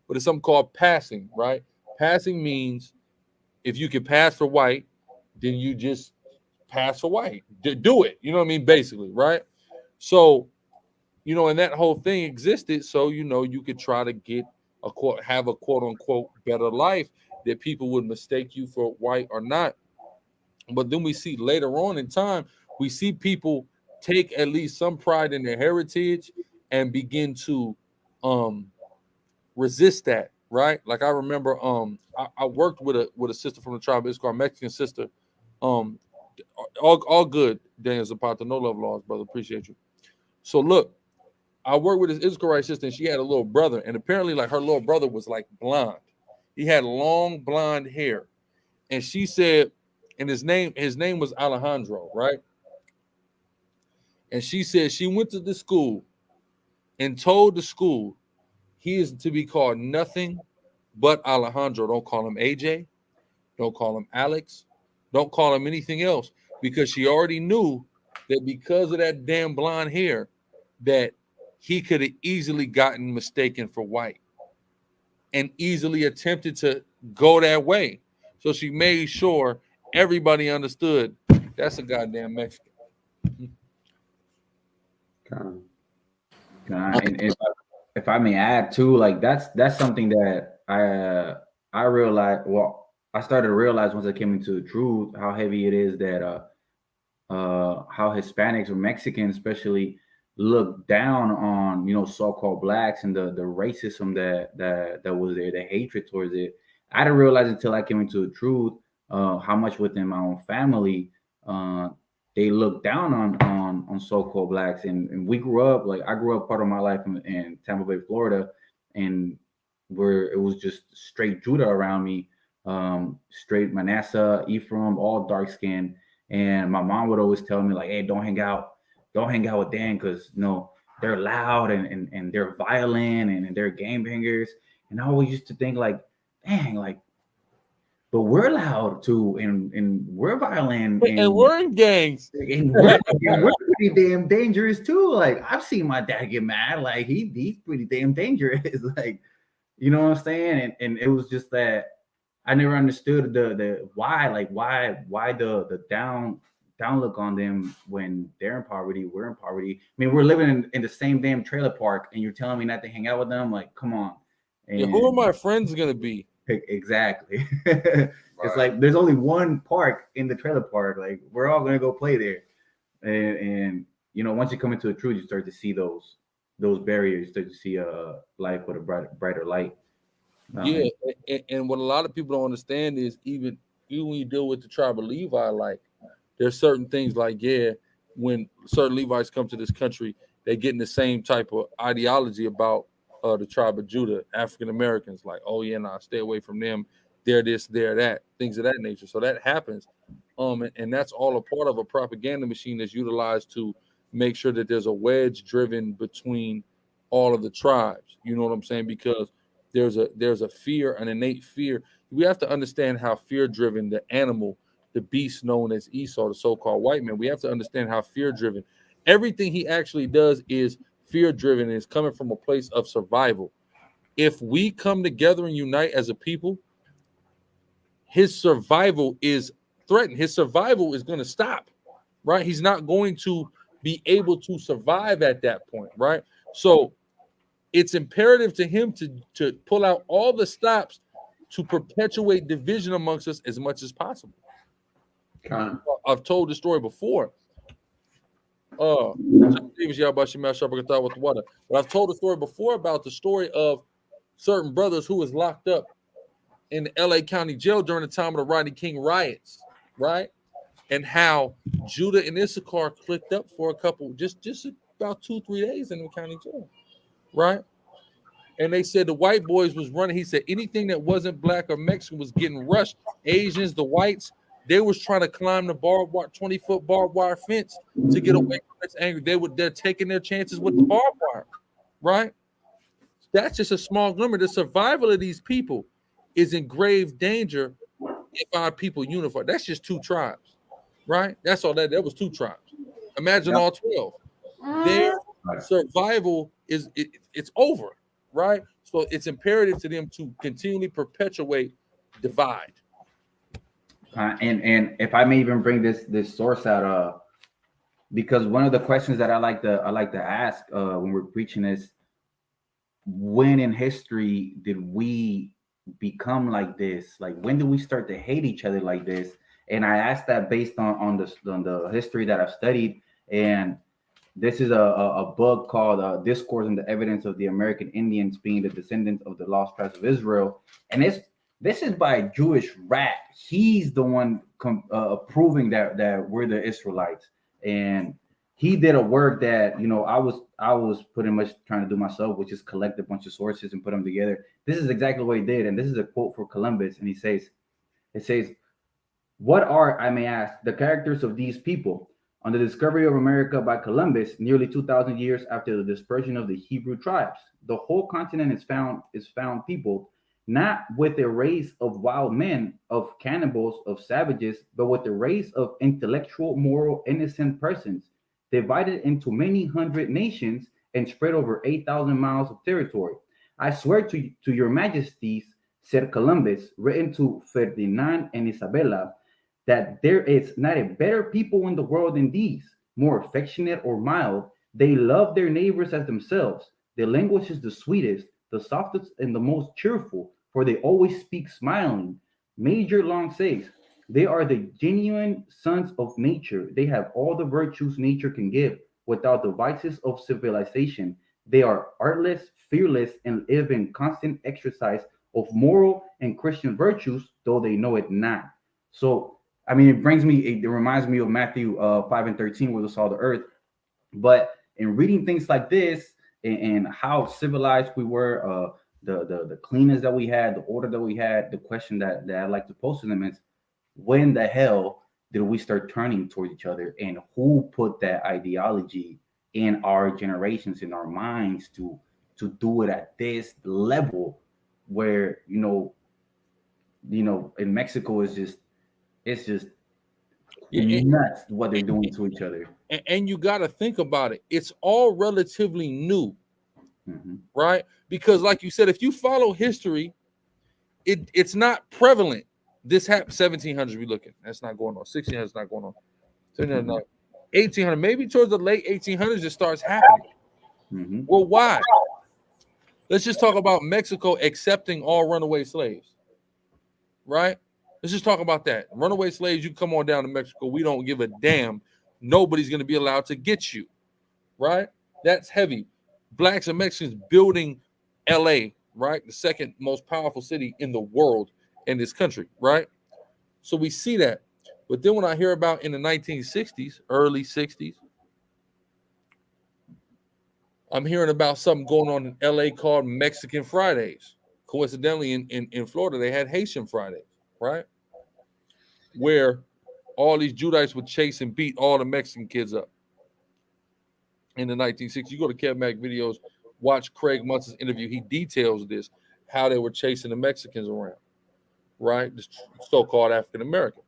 but it's something called passing, right? Passing means if you can pass for white, then you just pass for white. Do it. You know what I mean? Basically, right? So, you know, and that whole thing existed. So, you know, you could try to get have a quote unquote better life that people would mistake you for white or not. But then we see later on in time, we see people take at least some pride in their heritage and begin to resist that, right? Like I remember I worked with a sister from the tribe. It's called Mexican sister. All good, Daniel Zapata. No love lost, brother. Appreciate you. So look, I worked with this Israelite sister, and she had a little brother, and apparently, like her little brother was like blonde. He had long blonde hair, and she said, and his name was Alejandro, right? And she said she went to the school and told the school he is to be called nothing but Alejandro. Don't call him AJ. Don't call him Alex. Don't call him anything else, because she already knew that because of that damn blonde hair, that he could have easily gotten mistaken for white and easily attempted to go that way. So she made sure everybody understood that's a goddamn Mexican. And if I may add too, like that's something that I realized. Well, I started to realize once I came into the truth how heavy it is that how Hispanics or Mexicans especially look down on, you know, so-called blacks, and the racism that was there, the hatred towards it. I didn't realize until I came into the truth how much within my own family they look down on so-called blacks, and we grew up, like I grew up part of my life in Tampa Bay, Florida, and where it was just straight Judah around me, straight Manasseh, Ephraim, all dark skinned. And my mom would always tell me, like, hey, don't hang out with Dan, because you know they're loud and they're violent and they're game bangers. And I always used to think, like, dang, like, but we're loud too, and we're violent, and we're in gangs, and we're pretty damn dangerous too. Like, I've seen my dad get mad, like he's pretty damn dangerous. Like, you know what I'm saying? And it was just that I never understood the why the down look on them when they're in poverty, we're in poverty. I mean, we're living in the same damn trailer park, and you're telling me not to hang out with them? Like, come on. And yeah, who are my friends gonna be? Exactly. It's like there's only one park in the trailer park. Like, we're all gonna go play there. And you know, once you come into the truth, you start to see those barriers. You start to see life with a brighter light. Yeah, and what a lot of people don't understand is even when you deal with the tribe of Levi, like there's certain things like, yeah, when certain Levites come to this country, they get in the same type of ideology about the tribe of Judah, African Americans, like, oh yeah, nah, stay away from them. They're this, they're that, things of that nature. So that happens. And that's all a part of a propaganda machine that's utilized to make sure that there's a wedge driven between all of the tribes. You know what I'm saying? Because there's a fear, an innate fear. We have to understand how fear-driven the animal, the beast known as Esau, the so-called white man, we have to understand how fear-driven. Everything he actually does is fear-driven and is coming from a place of survival. If we come together and unite as a people, his survival is threatened. His survival is going to stop, right? He's not going to be able to survive at that point, right? So it's imperative to him to pull out all the stops to perpetuate division amongst us as much as possible. I've told the story before. But I've told the story before about the story of certain brothers who was locked up in the LA County jail during the time of the Rodney King riots, right? And how Judah and Issachar clicked up for a couple, just about 2-3 days in the county jail, right? And they said the white boys was running. He said anything that wasn't black or Mexican was getting rushed. Asians, the whites, they was trying to climb the 20-foot barbed wire fence to get away from this anger. They're taking their chances with the barbed wire, right? That's just a small glimmer. The survival of these people is in grave danger if our people unify. That's just 2 tribes, right? That's all that was 2 tribes. Imagine all 12. Their survival it's over, right? So it's imperative to them to continually perpetuate divide. And if I may even bring this source out, because one of the questions that I like to ask when we're preaching is, when in history did we become like this? Like, when did we start to hate each other like this? And I asked that based on the history that I've studied. And this is a book called Discourse and the Evidence of the American Indians Being the Descendants of the Lost Tribes of Israel. And this is by a Jewish rat. He's the one proving that we're the Israelites. And he did a work that, I was pretty much trying to do myself, which is collect a bunch of sources and put them together. This is exactly what he did. And this is a quote for Columbus. And it says, "What are, I may ask, the characters of these people? On the discovery of America by Columbus, nearly 2,000 years after the dispersion of the Hebrew tribes, the whole continent is found peopled, not with a race of wild men, of cannibals, of savages, but with a race of intellectual, moral, innocent persons, divided into many hundred nations and spread over 8,000 miles of territory. I swear to your majesties," said Columbus, written to Ferdinand and Isabella, "that there is not a better people in the world than these, more affectionate or mild. They love their neighbors as themselves. Their language is the sweetest, the softest, and the most cheerful, for they always speak smiling." Major Long says, "They are the genuine sons of nature. They have all the virtues nature can give, without the vices of civilization. They are artless, fearless, and live in constant exercise of moral and Christian virtues, though they know it not." So, I mean, it reminds me of Matthew 5:13, where they saw the earth. But in reading things like this and how civilized we were, the cleanness that we had, the order that we had, the question that I like to pose to them is, when the hell did we start turning towards each other, and who put that ideology in our generations, in our minds, to do it at this level, where in Mexico it's just nuts what they're doing to each other. And you got to think about it. It's all relatively new, right? Because, like you said, if you follow history, it's not prevalent. This happened 1700s. We looking. That's not going on. 1600s not going on. 1700, 1800, maybe towards the late 1800s it starts happening. Well, why? Let's just talk about Mexico accepting all runaway slaves, right? Let's just talk about that. Runaway slaves, you come on down to Mexico. We don't give a damn. Nobody's going to be allowed to get you, right? That's heavy. Blacks and Mexicans building LA, right? The second most powerful city in the world in this country, right? So we see that. But then when I hear about in the 1960s, early 60s, I'm hearing about something going on in LA called Mexican Fridays. Coincidentally, in Florida, they had Haitian Fridays, right? Where all these Judites would chase and beat all the Mexican kids up in the 1960s. You go to Kev Mac videos, watch Craig Munson's interview. He details this, how they were chasing the Mexicans around, right? The so-called African American,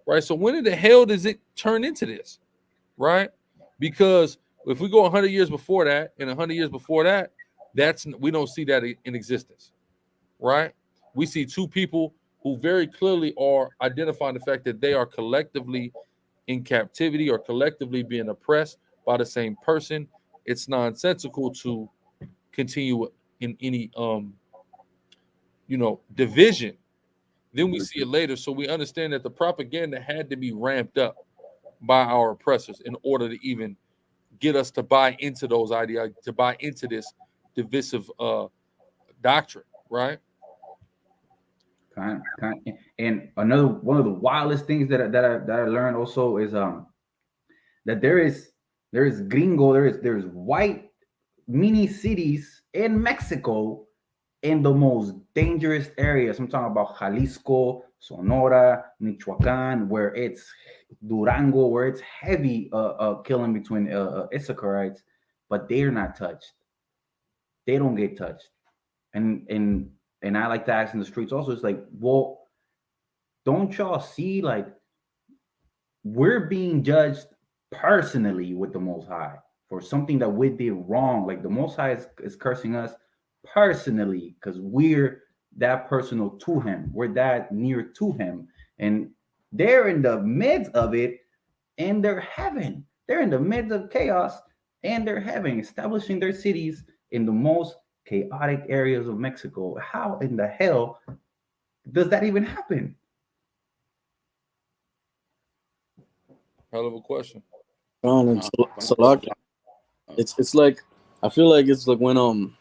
right? So when in the hell does it turn into this, right? Because if we go 100 years before that and 100 years before that, we don't see that in existence, right? We see two people who very clearly are identifying the fact that they are collectively in captivity or collectively being oppressed by the same person. It's nonsensical to continue in any division. Then we see it later. So we understand that the propaganda had to be ramped up by our oppressors in order to even get us to buy into those ideas, to buy into this divisive doctrine, right? And another one of the wildest things that I learned also is that there's gringo, there's white mini cities in Mexico in the most dangerous areas. I'm talking about Jalisco, Sonora, Michoacan, where it's Durango, where it's heavy killing between Issacharites, but they're not touched. They don't get touched. And I like to ask in the streets also, it's like, well, don't y'all see, like, we're being judged personally with the Most High for something that we did wrong. Like, the Most High is cursing us personally because we're that personal to him. We're that near to him. And they're in the midst of it, and they're having. They're in the midst of chaos, and they're having, establishing their cities in the most chaotic areas of Mexico. How in the hell does that even happen? Hell of a question. And Salak, it's like I feel like it's like when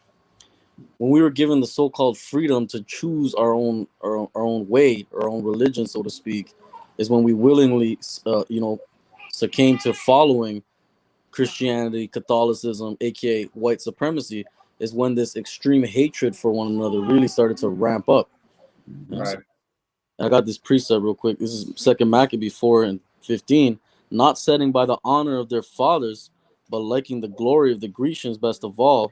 we were given the so-called freedom to choose our own way, our own religion, so to speak, is when we willingly succumb to following Christianity, Catholicism, aka white supremacy, is when this extreme hatred for one another really started to ramp up. You know, Right. I got this precept real quick. This is Second Maccabee 4:15. Not setting by the honor of their fathers, but liking the glory of the Grecians best of all,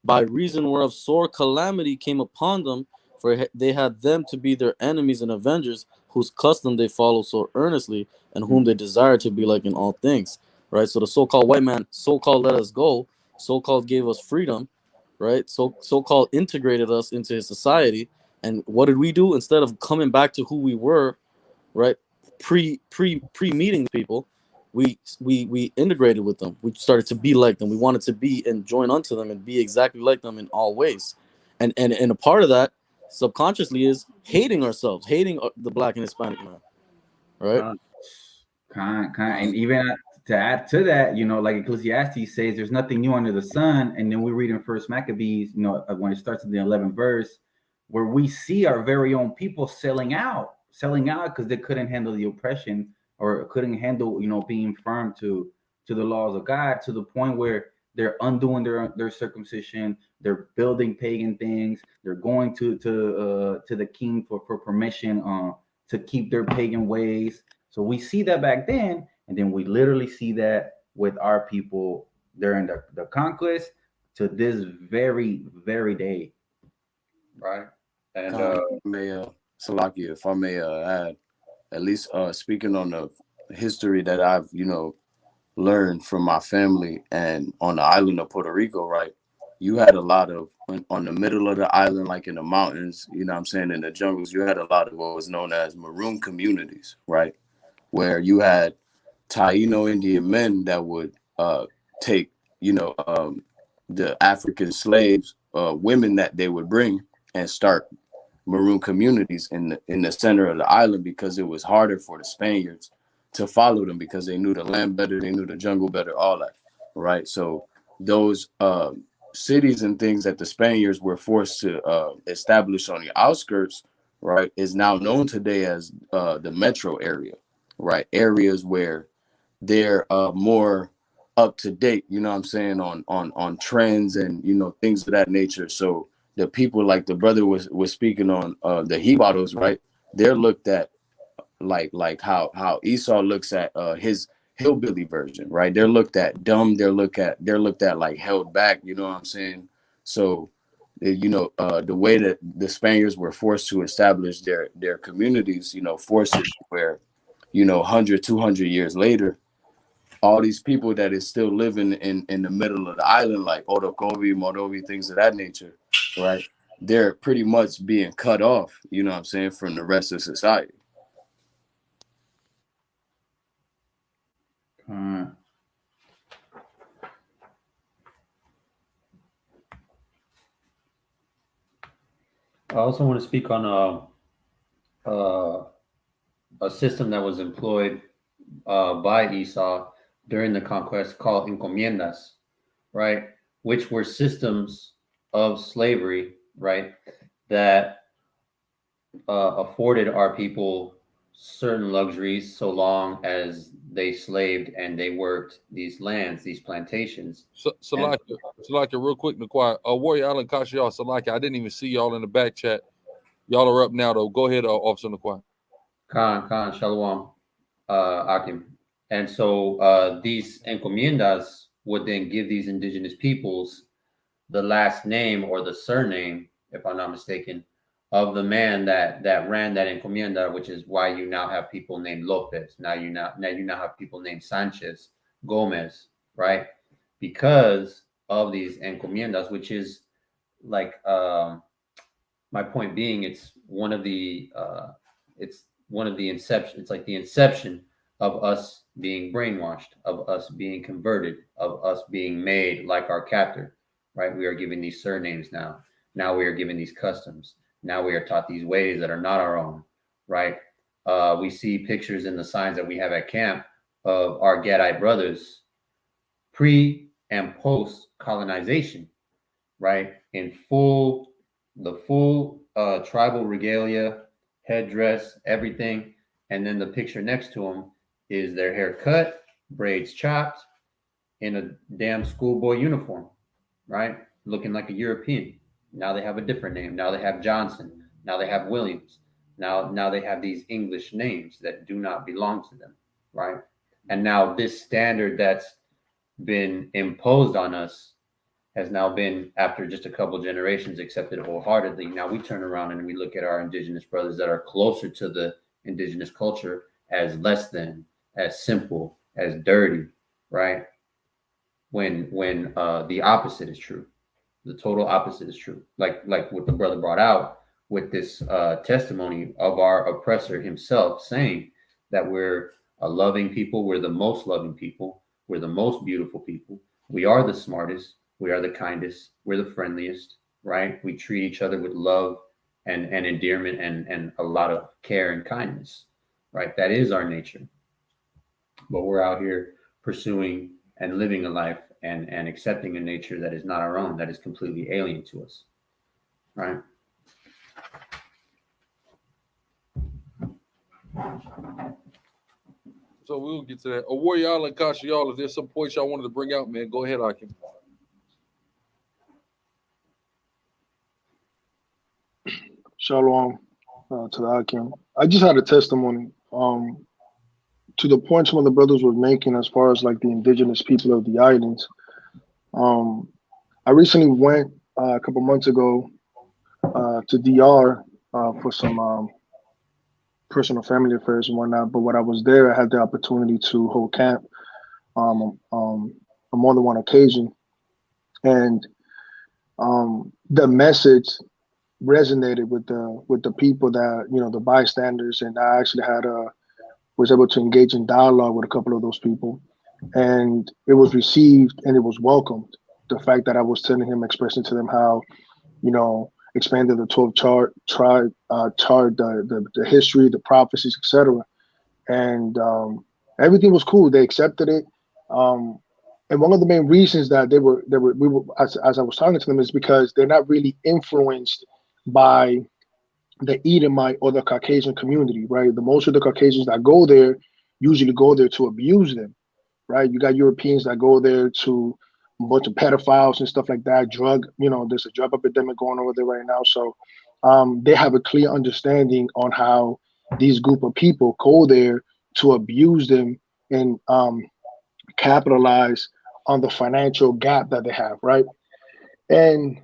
by reason whereof sore calamity came upon them, for they had them to be their enemies and avengers, whose custom they follow so earnestly, and whom they desire to be like in all things. Right? So the so-called white man, so-called let us go, so-called gave us freedom, right? So-called integrated us into his society. And what did we do? Instead of coming back to who we were, right? Pre-meeting people, we integrated with them. We started to be like them. We wanted to be and join unto them and be exactly like them in all ways. And a part of that subconsciously is hating ourselves, hating the black and Hispanic man, right? And even to add to that, like Ecclesiastes says, there's nothing new under the sun. And then we read in First Maccabees, when it starts in the 11th verse, where we see our very own people selling out because they couldn't handle the oppression or couldn't handle, being firm to the laws of God, to the point where they're undoing their circumcision, they're building pagan things, they're going to the king for permission to keep their pagan ways. So we see that back then, and then we literally see that with our people during the conquest to this very, very day. Right. And Salaki, if I may add, at least speaking on the history that I've, learned from my family and on the island of Puerto Rico, right? You had a lot of, on the middle of the island, like in the mountains, in the jungles, you had a lot of what was known as maroon communities, right? Where you had Taino Indian men that would take, the African slaves, women that they would bring and start maroon communities in the center of the island, because it was harder for the Spaniards to follow them because they knew the land better, they knew the jungle better, all that, right? So those cities and things that the Spaniards were forced to establish on the outskirts, right, is now known today as the metro area, right? Areas where they're more up to date, on trends and things of that nature. So the people, like the brother was speaking on, the Jibaros, right? They're looked at like how Esau looks at his hillbilly version, right? They're looked at dumb. They're looked at like held back. You know what I'm saying? So, the way that the Spaniards were forced to establish their communities, forces where, 100, 200 years later, all these people that is still living in the middle of the island, like Orocovi, Morovi, things of that nature, right? They're pretty much being cut off, from the rest of society. I also want to speak on a system that was employed by Esau during the conquest called encomiendas, right? Which were systems of slavery, right? That afforded our people certain luxuries so long as they slaved and they worked these lands, these plantations. Salaki, real quick, Naquan. Warrior Allen Kashial, Salaki, I didn't even see y'all in the back chat. Y'all are up now, though. Go ahead, Officer Naquan. Khan, Shalom, Akim. And so these encomiendas would then give these indigenous peoples the last name or the surname, if I'm not mistaken, of the man that ran that encomienda, which is why you now have people named Lopez. Now you now have people named Sanchez, Gomez, right? Because of these encomiendas, which is like my point being, it's one of the inception. It's like the inception of us being brainwashed, of us being converted, of us being made like our captor, right? We are given these surnames now. Now we are given these customs. Now we are taught these ways that are not our own, right? We see pictures in the signs that we have at camp of our Gadite brothers pre and post colonization, right? In the full tribal regalia, headdress, everything. And then the picture next to them is their hair cut, braids chopped, in a damn schoolboy uniform, right? Looking like a European. Now they have a different name. Now they have Johnson. Now they have Williams. Now they have these English names that do not belong to them, right? And now this standard that's been imposed on us has now been, after just a couple generations, accepted wholeheartedly. Now we turn around and we look at our indigenous brothers that are closer to the indigenous culture as less than, as simple, as dirty, right? When the opposite is true, the total opposite is true. Like what the brother brought out with this testimony of our oppressor himself, saying that we're a loving people, we're the most loving people, we're the most beautiful people, we are the smartest, we are the kindest, we're the friendliest, right? We treat each other with love and endearment and a lot of care and kindness, right? That is our nature. But we're out here pursuing and living a life and accepting a nature that is not our own, that is completely alien to us, right? So we'll get to that. Warrior and Kasha, y'all, if there's some points y'all wanted to bring out, man, go ahead, Akim. Shalom to the Akim. I just had a testimony to the point some of the brothers were making as far as like the indigenous people of the islands. I recently went a couple months ago to DR for some personal family affairs and whatnot. But when I was there, I had the opportunity to hold camp on more than one occasion, and the message resonated with the people that, you know, the bystanders, and I actually was able to engage in dialogue with a couple of those people, and it was received and it was welcomed. The fact that I was telling him, expressing to them how, you know, expanded the 12 chart, the history, the prophecies, etc. And everything was cool. They accepted it. And one of the main reasons that we were as I was talking to them is because they're not really influenced by the Edomite or the Caucasian community, right? The most of the Caucasians that go there usually go there to abuse them, right? You got Europeans that go there to a bunch of pedophiles and stuff like that. There's a drug epidemic going over there right now. So they have a clear understanding on how these group of people go there to abuse them and capitalize on the financial gap that they have, right? And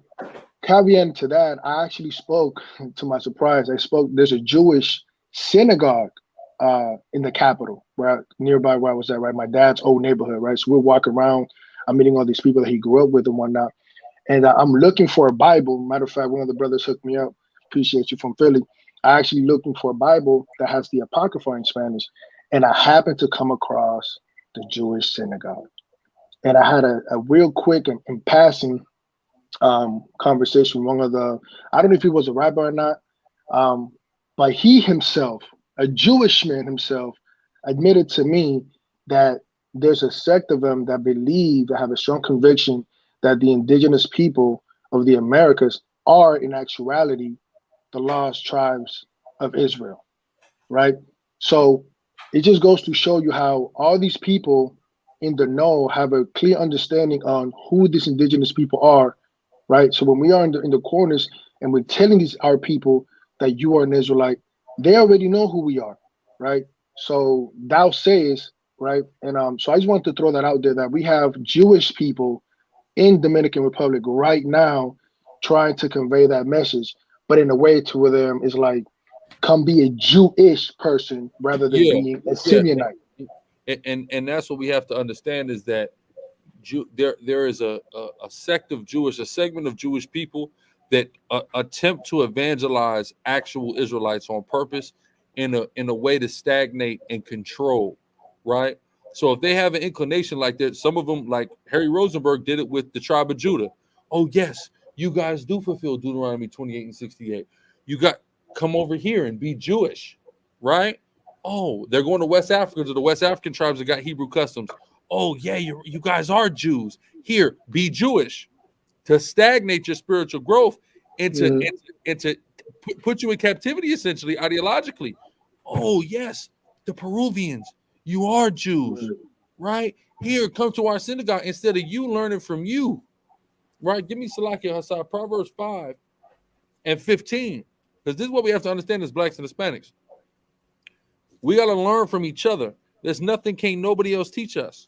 caveat to that, I actually spoke, to my surprise, there's a Jewish synagogue in the capital, nearby where I was at, right? My dad's old neighborhood, right? So we're walking around, I'm meeting all these people that he grew up with and whatnot. And I'm looking for a Bible. Matter of fact, one of the brothers hooked me up. Appreciate you, from Philly. I actually looking for a Bible that has the Apocrypha in Spanish. And I happened to come across the Jewish synagogue. And I had a real quick and passing conversation. One of I don't know if he was a rabbi or not, but he himself, a Jewish man himself, admitted to me that there's a sect of them that have a strong conviction that the indigenous people of the Americas are in actuality the lost tribes of Israel, right? So it just goes to show you how all these people in the know have a clear understanding on who these indigenous people are, right? So when we are in the corners and we're telling our people that you are an Israelite, they already know who we are, right? So thou says, right? And so I just wanted to throw that out there, that we have Jewish people in Dominican Republic right now trying to convey that message, but in a way to where them is like, come be a Jewish person rather than being a Simeonite. And that's what we have to understand, is that there is a sect of a segment of Jewish people that attempt to evangelize actual Israelites on purpose in a way to stagnate and control, right? So if they have an inclination like that, some of them, like Harry Rosenberg, did it with the tribe of Judah. Oh yes, you guys do fulfill Deuteronomy 28 and 68. You got come over here and be Jewish, right? Oh, they're going to West Africa to the West African tribes that got Hebrew customs. Oh yeah, you guys are Jews. Here, be Jewish. To stagnate your spiritual growth and to put you in captivity, essentially, ideologically. Oh, yes, the Peruvians, you are Jews, right? Here, come to our synagogue instead of you learning from you, right? Give me Salakia Hassan, Proverbs 5 and 15, because this is what we have to understand as blacks and Hispanics. We got to learn from each other. There's nothing can't nobody else teach us,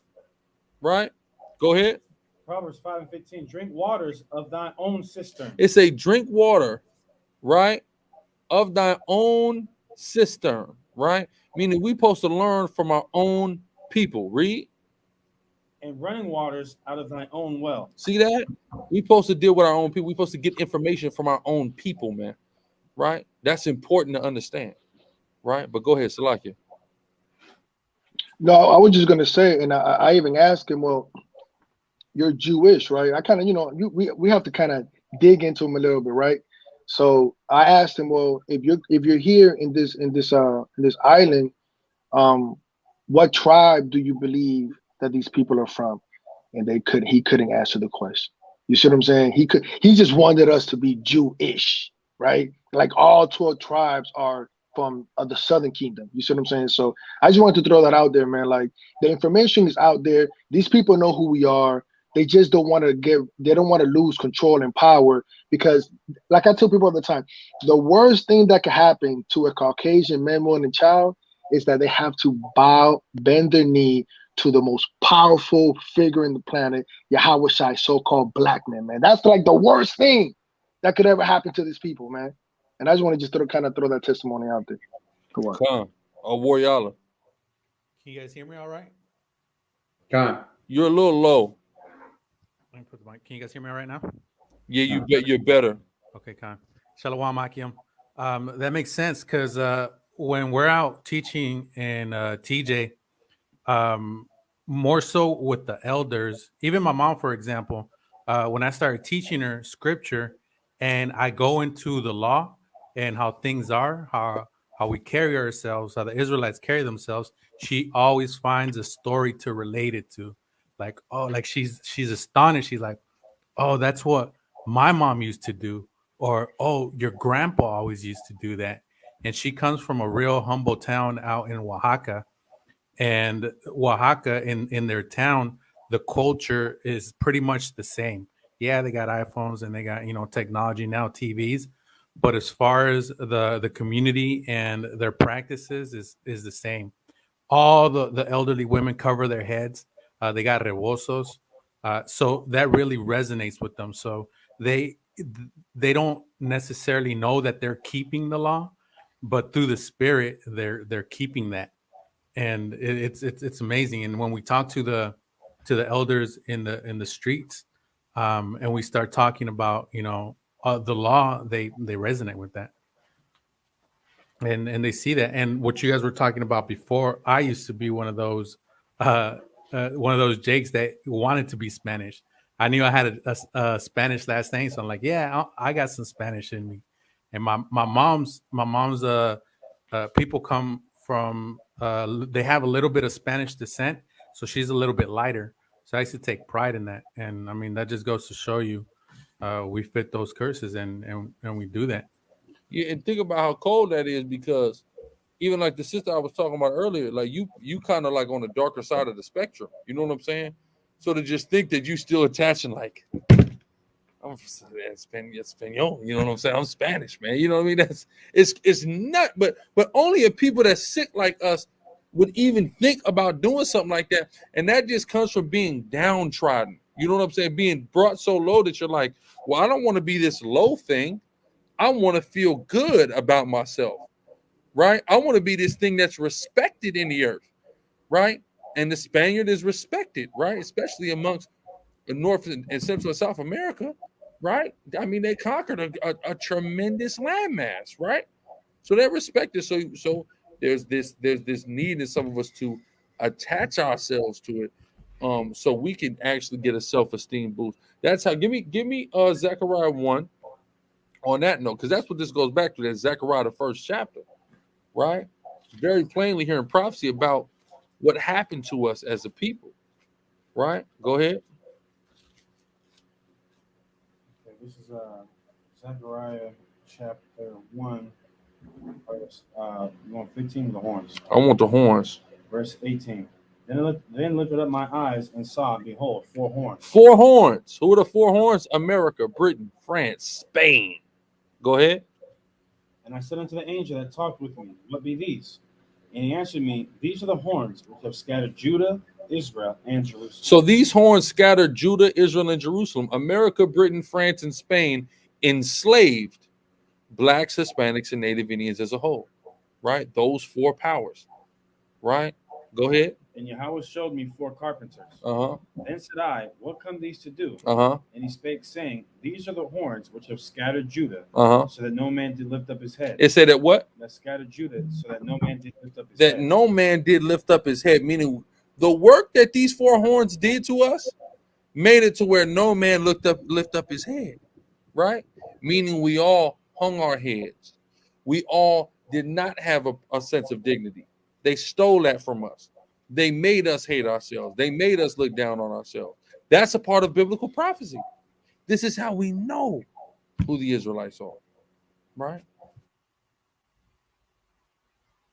right? Go ahead. Proverbs 5 and 15, drink waters of thine own cistern. It's a drink water, right, of thy own cistern, right? Meaning we supposed to learn from our own people. Read. And running waters out of thine own well. See that? We supposed to deal with our own people. We supposed to get information from our own people, man, right? That's important to understand, right? But go ahead, Salakia. No, I was just gonna say, and I even asked him, well, you're Jewish, right? I kind of, we have to kind of dig into him a little bit, right? So I asked him, well, if you're here in this island, what tribe do you believe that these people are from? And he couldn't answer the question. You see what I'm saying? He just wanted us to be Jewish, right? Like all 12 tribes are from the Southern Kingdom. You see what I'm saying? So I just wanted to throw that out there, man. Like the information is out there. These people know who we are. They just don't want to lose control and power, because like I tell people all the time, the worst thing that could happen to a Caucasian man, woman, and child is that they have to bend their knee to the most powerful figure in the planet, Yahweh Shai, so-called black man, man. That's like the worst thing that could ever happen to these people, man. And I just want to just throw that testimony out there. Come on, Warrior. Can you guys hear me all right? Come. You're a little low. Let me put the mic. Can you guys hear me right now? Yeah, you're better. Okay, Khan. Shalom, Akim. That makes sense, because when we're out teaching in TJ, more so with the elders, even my mom, for example, when I started teaching her scripture and I go into the law and how things are, how we carry ourselves, how the Israelites carry themselves, she always finds a story to relate it to. Like, oh, like she's astonished. She's like, oh, that's what my mom used to do. Or, oh, your grandpa always used to do that. And she comes from a real humble town out in Oaxaca. And Oaxaca, in their town, the culture is pretty much the same. Yeah, they got iPhones and they got, technology now, TVs. But as far as the community and their practices is the same. All the elderly women cover their heads. They got rebosos. So that really resonates with them. So they don't necessarily know that they're keeping the law, but through the spirit, they're keeping that. And it's amazing. And when we talk to the elders in the streets, and we start talking about, the law, they resonate with that. And they see that. And what you guys were talking about before, I used to be one of those Jakes that wanted to be Spanish. I knew I had a Spanish last name, so I'm like, yeah, I got some Spanish in me. And my mom's people come from they have a little bit of Spanish descent, so she's a little bit lighter. So I used to take pride in that. And I mean, that just goes to show you we fit those curses and we do that. Yeah, and think about how cold that is, because even like the sister I was talking about earlier, like you kind of like on the darker side of the spectrum. You know what I'm saying? So to just think that you still attaching like, I'm Espanol, you know what I'm saying? I'm Spanish, man. You know what I mean? It's not, but only if people that sick like us would even think about doing something like that. And that just comes from being downtrodden. You know what I'm saying? Being brought so low that you're like, well, I don't want to be this low thing. I want to feel good about myself. Right? I want to be this thing that's respected in the earth, right? And the Spaniard is respected, right? Especially amongst the North and Central and South America. right? I mean, they conquered a tremendous landmass, right? So they're respected. So there's this need in some of us to attach ourselves to it, so we can actually get a self-esteem boost. That's how. Give me Zechariah 1 on that note, because that's what this goes back to. That Zechariah, the first chapter, right? Very plainly here in prophecy about what happened to us as a people, right? Go ahead. Okay, this is Zechariah chapter 1, verse 15 of the horns. I want the horns. Verse 18. Then lifted up my eyes and saw, behold, 4 horns. 4 horns. Who are the 4 horns? America, Britain, France, Spain. Go ahead. And I said unto the angel that talked with me, what be these? And he answered me, these are the horns which have scattered Judah, Israel, and Jerusalem. So these horns scattered Judah, Israel, and Jerusalem. America, Britain, France, and Spain enslaved blacks, Hispanics, and Native Indians as a whole, right? Those 4 powers, right? Go ahead. And Yahweh showed me 4 carpenters. Uh-huh. Then said I, what come these to do? Uh-huh. And he spake, saying, these are the horns which have scattered Judah, Uh-huh. so that no man did lift up his head. It said that what? That scattered Judah, so that no man did lift up his head. That no man did lift up his head, meaning the work that these 4 horns did to us made it to where no man lift up his head, right? Meaning we all hung our heads. We all did not have a sense of dignity. They stole that from us. They made us hate ourselves. They made us look down on ourselves. That's a part of biblical prophecy. This is how we know who the Israelites are, right?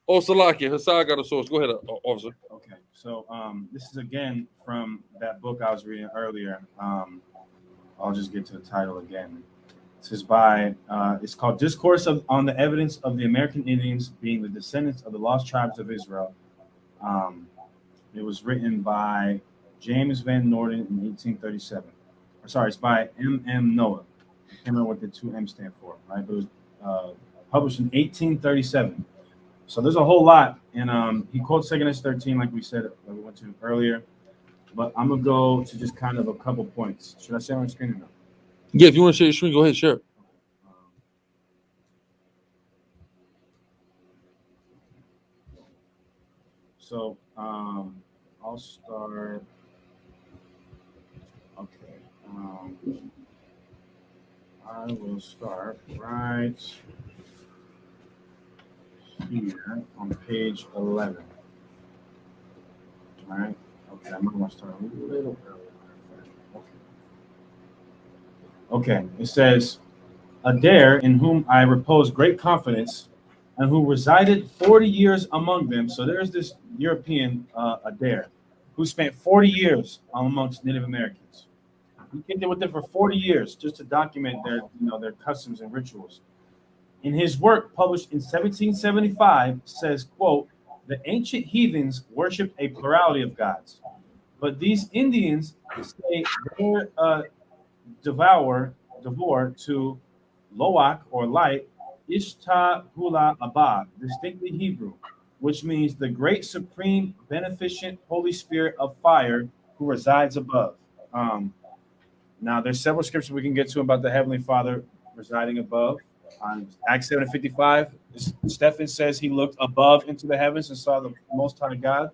Oh, Salakia, Hassan got a source. Go ahead, officer. Okay, so this is again from that book I was reading earlier. I'll just get to the title again. This is by, it's called Discourse on the Evidence of the American Indians Being the Descendants of the Lost Tribes of Israel. It was written by James Van Norden in 1837. Sorry, it's by M.M. Noah. I can't remember what the 2 M stand for, right? But it was published in 1837. So there's a whole lot. And he quotes 2 Ezra 13, like we said, we went to earlier. But I'm going to go to just kind of a couple points. Should I share my screen or no? Yeah, if you want to share your screen, go ahead, share it. So I'll start. Okay. I will start right here on page 11. All right. Okay, I'm going to start a little earlier. Okay. It says, Adair, in whom I repose great confidence, and who resided 40 years among them. So there's this European Adair, who spent 40 years amongst Native Americans. He came there with them for 40 years just to document their customs and rituals. In his work published in 1775, says, quote, the ancient heathens worshipped a plurality of gods, but these Indians say they devour to Loak or light, Ishta Hula Abba, distinctly Hebrew, which means the great supreme beneficent Holy Spirit of fire who resides above. Now, there's several scriptures we can get to about the Heavenly Father residing above. On Acts 7:55, Stephen says he looked above into the heavens and saw the Most High God.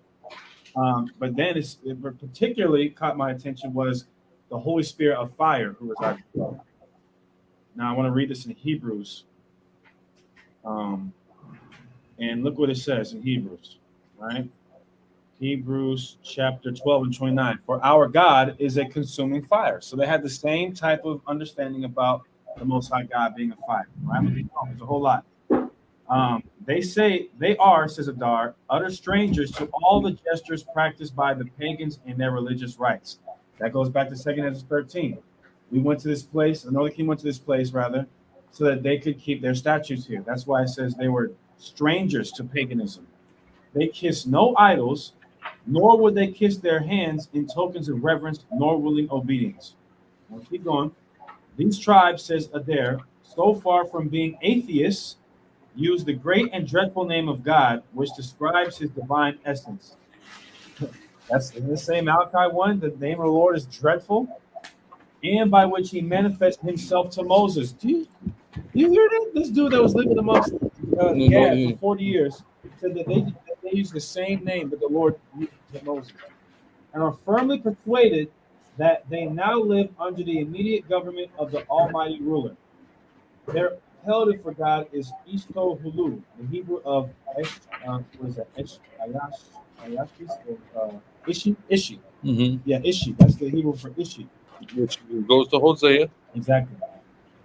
But then what particularly caught my attention was the Holy Spirit of fire who resides above. Now, I want to read this in Hebrews. And look what it says in Hebrews, right? Hebrews chapter 12 and 29. For our God is a consuming fire. So they had the same type of understanding about the Most High God being a fire, right? There's a whole lot. They say they are, says Adar, utter strangers to all the gestures practiced by the pagans in their religious rites. That goes back to 2 Ezra 13. We went to this place, another king went to this place, rather, so that they could keep their statues here. That's why it says they were strangers to paganism. They kissed no idols, nor would they kiss their hands in tokens of reverence, nor willing obedience. Now keep going. These tribes, says Adair, so far from being atheists, use the great and dreadful name of God, which describes his divine essence. That's in the same Malachi 1, the name of the Lord is dreadful. and by which he manifested himself to Moses. Do you hear that? This dude that was living amongst Gad for 40 years said that they use the same name that the Lord used to Moses, and are firmly persuaded that they now live under the immediate government of the Almighty Ruler. Their appellation for God is Ishto Hulu, the Hebrew of what is that? Ishi? Ishi. Mm-hmm. Yeah, Ishi. That's the Hebrew for Ishi. Which goes to Hosea. Exactly.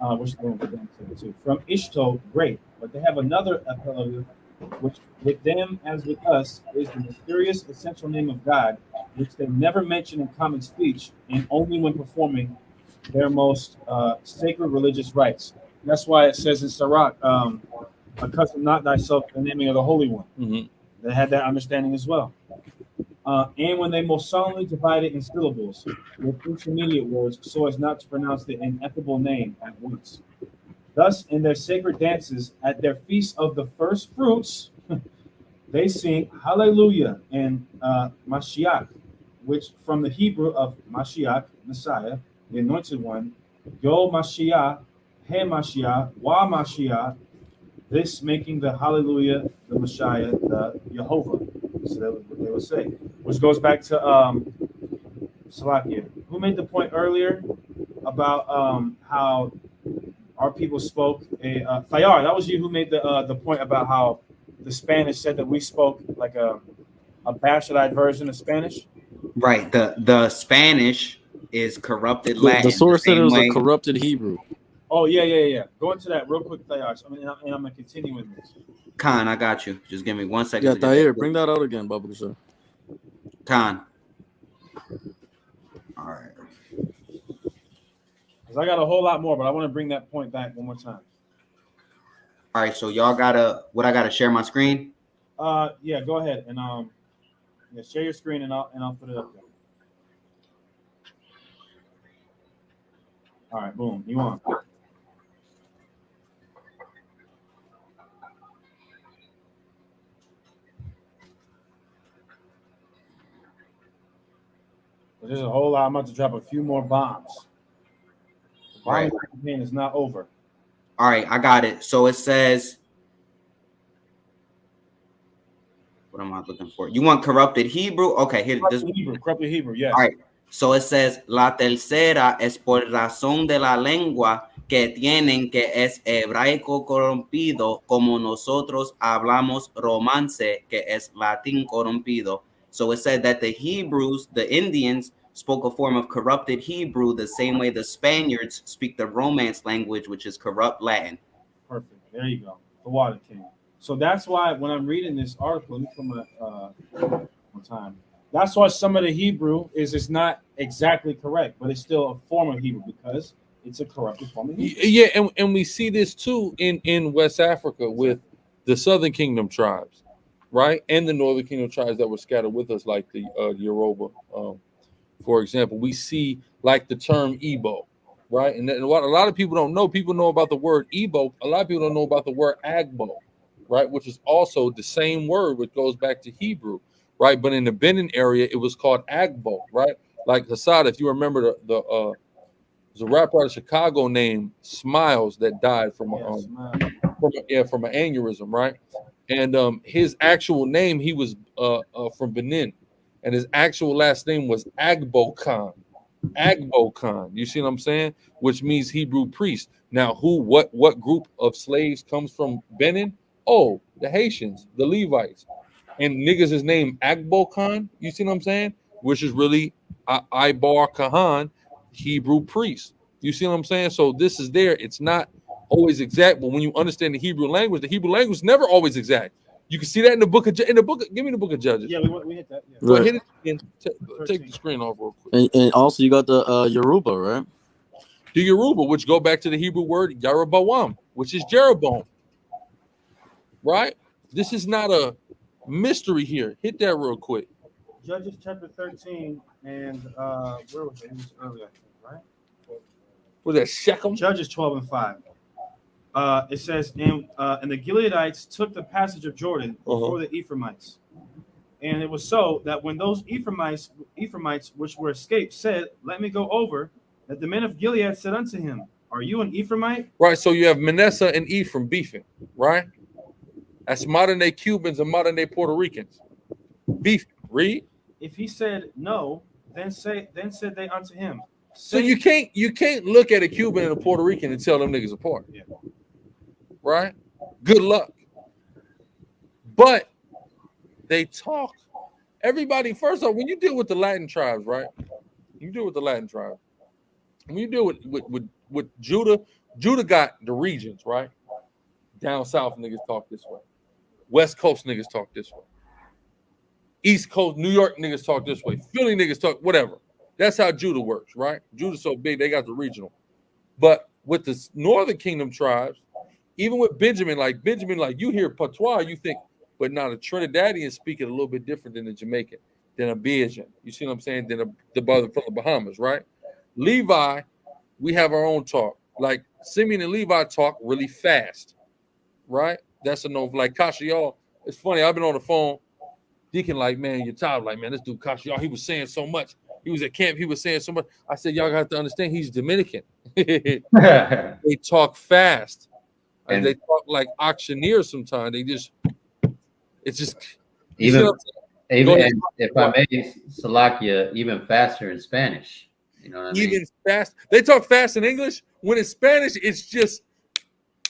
Which we'll get into too. From Ishto, great. But they have another appellative, which with them as with us is the mysterious essential name of God, which they never mention in common speech and only when performing their most sacred religious rites. That's why it says in Sirach, accustom not thyself to the naming of the Holy One. Mm-hmm. They had that understanding as well. And when they most solemnly divide it in syllables with intermediate words so as not to pronounce the ineffable name at once. Thus, in their sacred dances, at their feast of the first fruits, they sing Hallelujah and Mashiach, which from the Hebrew of Mashiach, Messiah, the anointed one, Yo Mashiach, He Mashiach, Wa Mashiach, this making the Hallelujah, the Messiah, the Jehovah. So that was what they would say. Which goes back to Salakia. Who made the point earlier about how our people spoke Fayar, that was you who made the point about how the Spanish said that we spoke like a bastardized version of Spanish. Right. The Spanish is corrupted Latin. The source said it was way. a corrupted Hebrew. Oh, yeah. Go into that real quick, Fayar. And I'm going to continue with this. Khan, I got you. Just give me 1 second. Yeah, Tahir, bring that out again, Baba Kasha. Khan. All right. Because I got a whole lot more, but I want to bring that point back one more time. All right, so y'all I gotta share my screen? Yeah, go ahead and share your screen and I'll put it up there. All right, boom, you on. There's a whole lot. I'm about to drop a few more bombs. The bombing campaign is not over. All right, I got it. So it says, what am I looking for? You want corrupted Hebrew? Okay, here. Corrupted Hebrew, yes. All right. So it says, la tercera es por razón de la lengua que tienen que es hebraico corrompido, como nosotros hablamos romance, que es latín corrompido. So it said that the Hebrews, the Indians, spoke a form of corrupted Hebrew the same way the Spaniards speak the Romance language, which is corrupt Latin. Perfect. There you go. The Water King. So that's why when I'm reading this article, let me come one time. That's why some of the Hebrew is not exactly correct, but it's still a form of Hebrew because it's a corrupted form of Hebrew. Yeah, and we see this too in West Africa with the Southern Kingdom tribes, right? And the Northern Kingdom tribes that were scattered with us, like the Yoruba. For example, we see like the term Igbo, right? And what a lot of people don't know, people know about the word Igbo. A lot of people don't know about the word Agbo, right? Which is also the same word, which goes back to Hebrew, right? But in the Benin area, it was called Agbo, right? Like Hassad, if you remember there's a rapper out of Chicago named Smiles that died from an aneurysm, right? And his actual name, he was from Benin, and his actual last name was Agbo Khan. Agbo Khan, you see what I'm saying? Which means Hebrew priest. Now, what group of slaves comes from Benin? Oh, the Haitians, the Levites, and niggas is named Agbo Khan. You see what I'm saying? Which is really Ibar Kahan, Hebrew priest. You see what I'm saying? So this is there. It's not always exact, but when you understand the Hebrew language is never always exact. You can see that in the book of give me the book of Judges. Yeah, we hit that. Yeah. Right. Well, hit it again. Take the screen off real quick. And also you got the Yoruba, right? The Yoruba, which go back to the Hebrew word Yarabawam, which is Jeroboam. Right? This is not a mystery here. Hit that real quick. Judges chapter 13 and where was it? It was earlier, I think, right? Was that Shechem? Judges 12 and 5. It says, and the Gileadites took the passage of Jordan before the Ephraimites. And it was so that when those Ephraimites which were escaped said, let me go over, that the men of Gilead said unto him, Are you an Ephraimite? Right. So you have Manasseh and Ephraim beefing, right? That's modern day Cubans and modern day Puerto Ricans. Beef. Read. If he said no, then said they unto him. So you can't look at a Cuban and a Puerto Rican and tell them niggas apart. Yeah. Right? Good luck. But they talk. Everybody, first off, when you deal with the Latin tribes, right? You deal with the Latin tribes. When you deal with Judah, Judah got the regions, right? Down south niggas talk this way. West Coast niggas talk this way. East Coast, New York niggas talk this way. Philly niggas talk whatever. That's how Judah works, right? Judah's so big, they got the regional. But with the Northern Kingdom tribes, even with Benjamin, like you hear patois, you think, but now the Trinidadians speak it a little bit different than the Jamaican, than a Bajan. You see what I'm saying? Than the brother from the Bahamas, right? Levi, we have our own talk. Like Simeon and Levi talk really fast, right? That's a no. Like Kasha, y'all. It's funny. I've been on the phone. Deacon, like, man, you're tired. Like, man, this dude Kasha, y'all. He was saying so much. He was at camp. He was saying so much. I said, y'all have to understand. He's Dominican. They talk fast. And they talk like auctioneers sometimes. It's just even if I may, Salakia, even faster in Spanish. You know what I mean? Even fast. They talk fast in English. When it's Spanish, it's just.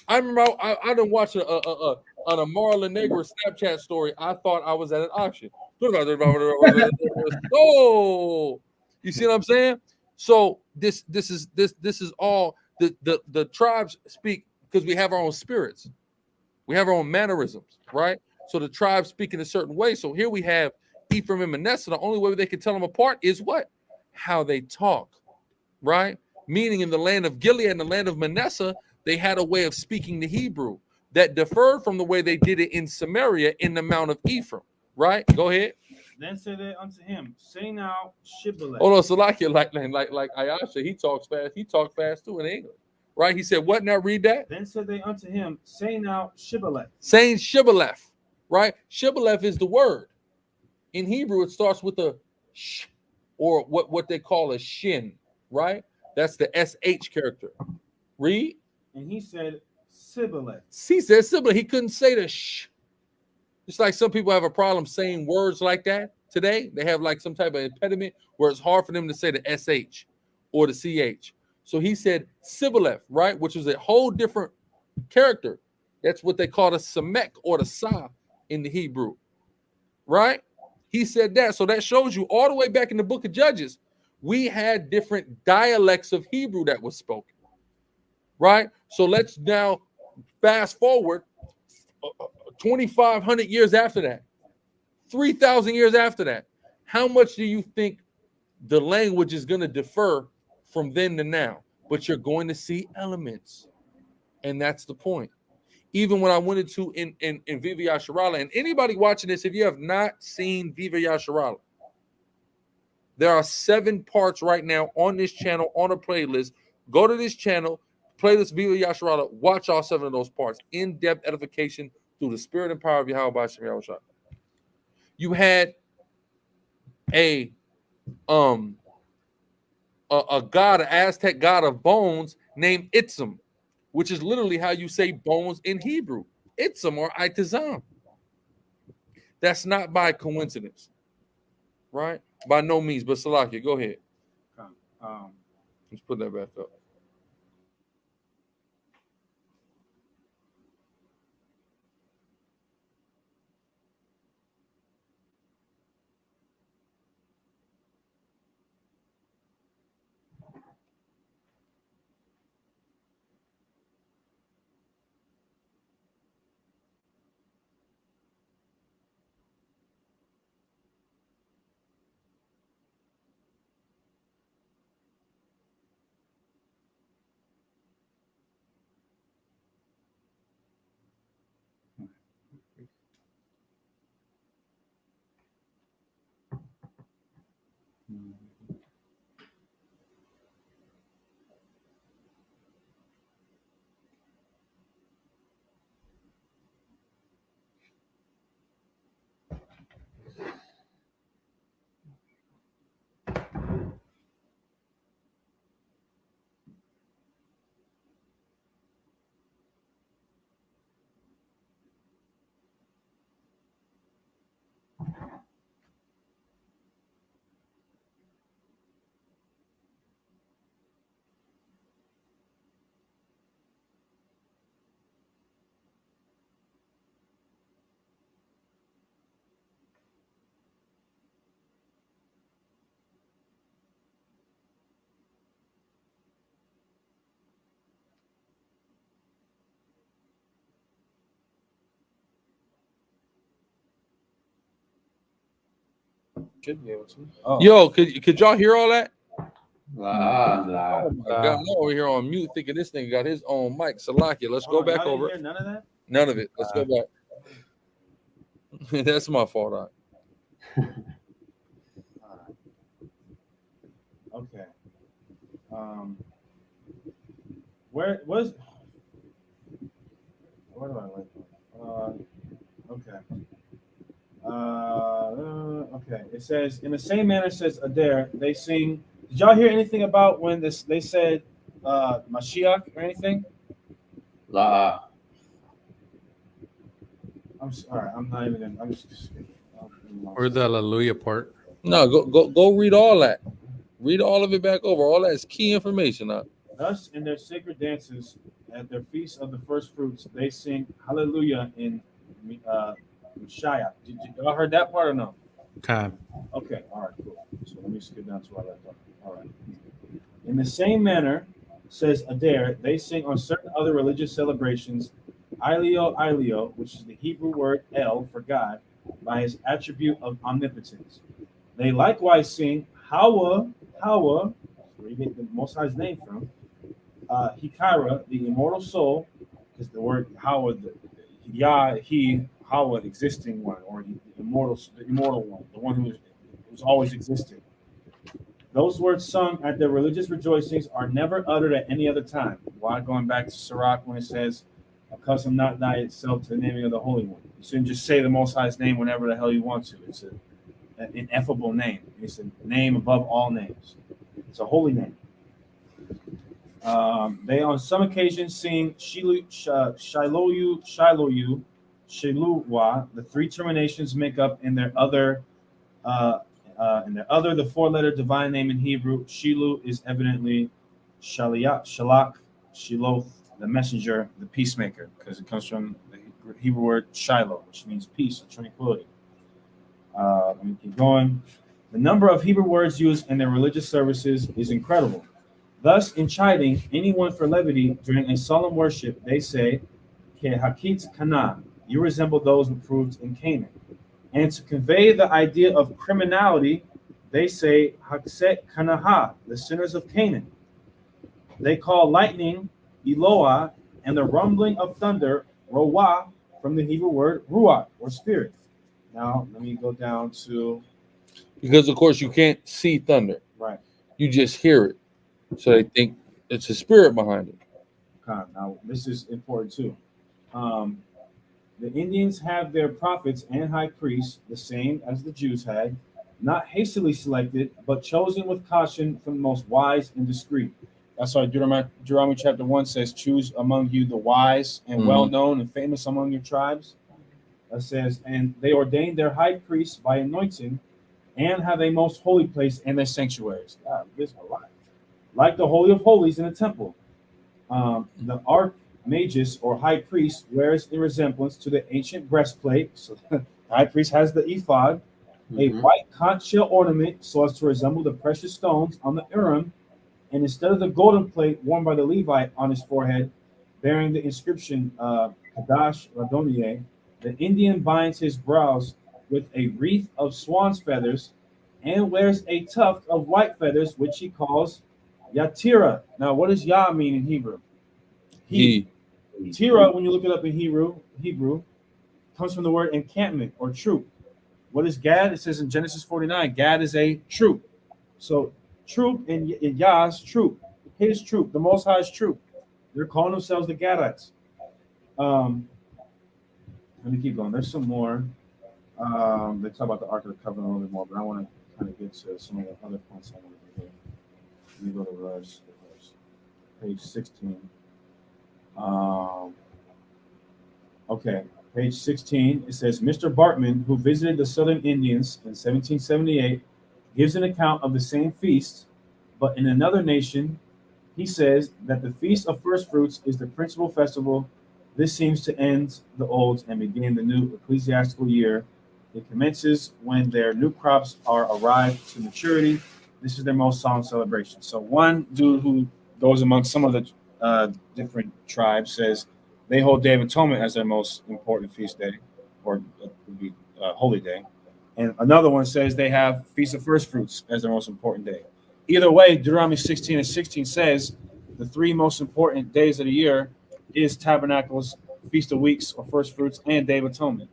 I remember I done watched on a Marla Negra Snapchat story. I thought I was at an auction. Oh, you see what I'm saying? So this is all the tribes speak because we have our own spirits, we have our own mannerisms, right? So the tribes speak in a certain way. So here we have Ephraim and Manasseh. The only way they can tell them apart is what? How they talk, right? Meaning in the land of Gilead and the land of Manasseh, they had a way of speaking the Hebrew that differed from the way they did it in Samaria in the Mount of Ephraim, right? Go ahead. Then said they unto him, Say now, Shibboleth. Hold on, Salakia, like Ayasha, he talks fast. He talked fast too in English, right? He said, what now? Read that. Then said they unto him, Say now, Shibboleth. Saying Shibboleth, right? Shibboleth is the word. In Hebrew, it starts with a sh, or what they call a shin, right? That's the SH character. Read. And he said, Sibboleth. He said Sibboleth. He couldn't say the sh. It's like some people have a problem saying words like that today. They have like some type of impediment where it's hard for them to say the SH or the CH. So he said Sibboleth, right? Which is a whole different character. That's what they call the Samek or the Sa in the Hebrew, right? He said that. So that shows you all the way back in the book of Judges, we had different dialects of Hebrew that was spoken, right? So let's now fast forward 2,500 years after that, 3,000 years after that. How much do you think the language is going to differ from then to now? But you're going to see elements. And that's the point. Even when I went into in Viva Yasharala, and anybody watching this, if you have not seen Viva Yasharala, there are 7 parts right now on this channel on a playlist. Go to this channel, playlist Viva Yasharala, watch all 7 of those parts. In-depth edification through the spirit and power of Yahweh Shem Yahushua. You had a god, an Aztec god of bones named Itzum, which is literally how you say bones in Hebrew. Itzum or Itazam. That's not by coincidence, right? By no means, but Salakia, go ahead. Let's put that back up. Should be able to. Oh. Yo, could y'all hear all that? La, Oh my God! I'm over here on mute, thinking this thing got his own mic. Salakia, let's go back over. Hear none of that. None of it. Let's go back. That's my fault. Okay. Where do I like? Okay. Okay. It says in the same manner says Adair. They sing. Did y'all hear anything about when they said Mashiach or anything? La. I'm sorry. I'm not even gonna. I'm just. Or the hallelujah part. No, go read all that. Read all of it back over. All that is key information. Thus, in their sacred dances, at their feast of the first fruits, they sing Hallelujah in Messiah. Did y'all heard that part or no? Okay. Okay, all right, cool. So let me skip down to where I left off. All right. In the same manner, says Adair, they sing on certain other religious celebrations, Ilio, Ilio, which is the Hebrew word El for God, by his attribute of omnipotence. They likewise sing Hawa, where you get the Most High's name from, Hikara, the immortal soul, is the word Hawa, the Yah, he, Hawa, existing one, or the immortal one, the one who was always existing. Those words sung at their religious rejoicings are never uttered at any other time. Why? Going back to Sirach when it says, "Accustom not thy itself to the naming of the Holy One." You shouldn't just say the Most High's name whenever the hell you want to. It's an ineffable name. It's a name above all names. It's a holy name. They on some occasions sing Shiloyu, Shiluwa. The three terminations make up in their other the four-letter divine name in Hebrew. Shilu is evidently Shalak, Shiloth, the messenger, the peacemaker, because it comes from the Hebrew word Shiloh, which means peace or tranquility. Let me keep going. The number of Hebrew words used in their religious services is incredible. Thus, in chiding anyone for levity during a solemn worship, they say, Ke hakit kana, you resemble those approved in Canaan. And to convey the idea of criminality, they say, Hakset kanaha, the sinners of Canaan. They call lightning Eloah and the rumbling of thunder Roah, from the Hebrew word ruach, or spirit. Now, let me go down to... Because, of course, you can't see thunder. Right. You just hear it. So they think it's a spirit behind it. Okay, now, this is important, too. The Indians have their prophets and high priests, the same as the Jews had, not hastily selected, but chosen with caution from the most wise and discreet. That's why Deuteronomy chapter 1 says, choose among you the wise and well-known and famous among your tribes. It says, and they ordained their high priests by anointing and have a most holy place in their sanctuaries. God, there's a lot. Like the Holy of Holies in the temple. The archmagus or high priest wears in resemblance to the ancient breastplate. So the high priest has the ephod, a white conch shell ornament so as to resemble the precious stones on the Urim, and instead of the golden plate worn by the Levite on his forehead, bearing the inscription Kadash Radomieh, the Indian binds his brows with a wreath of swan's feathers and wears a tuft of white feathers, which he calls Yatira. Now, what does Yah mean in Hebrew? He. Tira, when you look it up in Hebrew, comes from the word encampment or troop. What is Gad? It says in Genesis 49, Gad is a troop. So troop in Yah's troop, his troop, the Most High's troop. They're calling themselves the Gadites. Let me keep going. There's some more. They talk about the Ark of the Covenant a little bit more, but I want to kind of get to some of the other points I want to make. Let me go to verse page 16. Okay, page 16. It says, Mr. Bartman, who visited the Southern Indians in 1778, gives an account of the same feast, but in another nation, he says that the Feast of First Fruits is the principal festival. This seems to end the old and begin the new ecclesiastical year. It commences when their new crops are arrived to maturity. This is their most solemn celebration. So one dude who goes among some of the different tribes says they hold Day of Atonement as their most important feast day, or it would be holy day. And another one says they have Feast of First Fruits as their most important day. Either way, Deuteronomy 16 and 16 says the three most important days of the year is Tabernacles, Feast of Weeks or First Fruits, and Day of Atonement.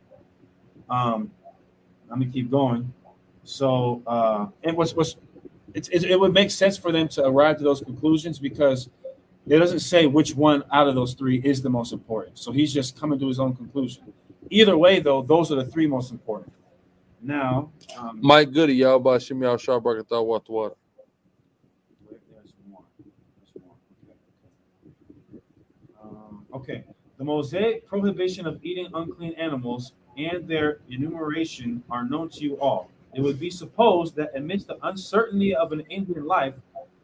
Let me keep going. So, and it would make sense for them to arrive to those conclusions because it doesn't say which one out of those three is the most important. So he's just coming to his own conclusion. Either way, though, those are the three most important. Now, Mike Goody, y'all by Shimmy Al Shabrak Water. Okay. The Mosaic prohibition of eating unclean animals and their enumeration are known to you all. It would be supposed that amidst the uncertainty of an Indian life,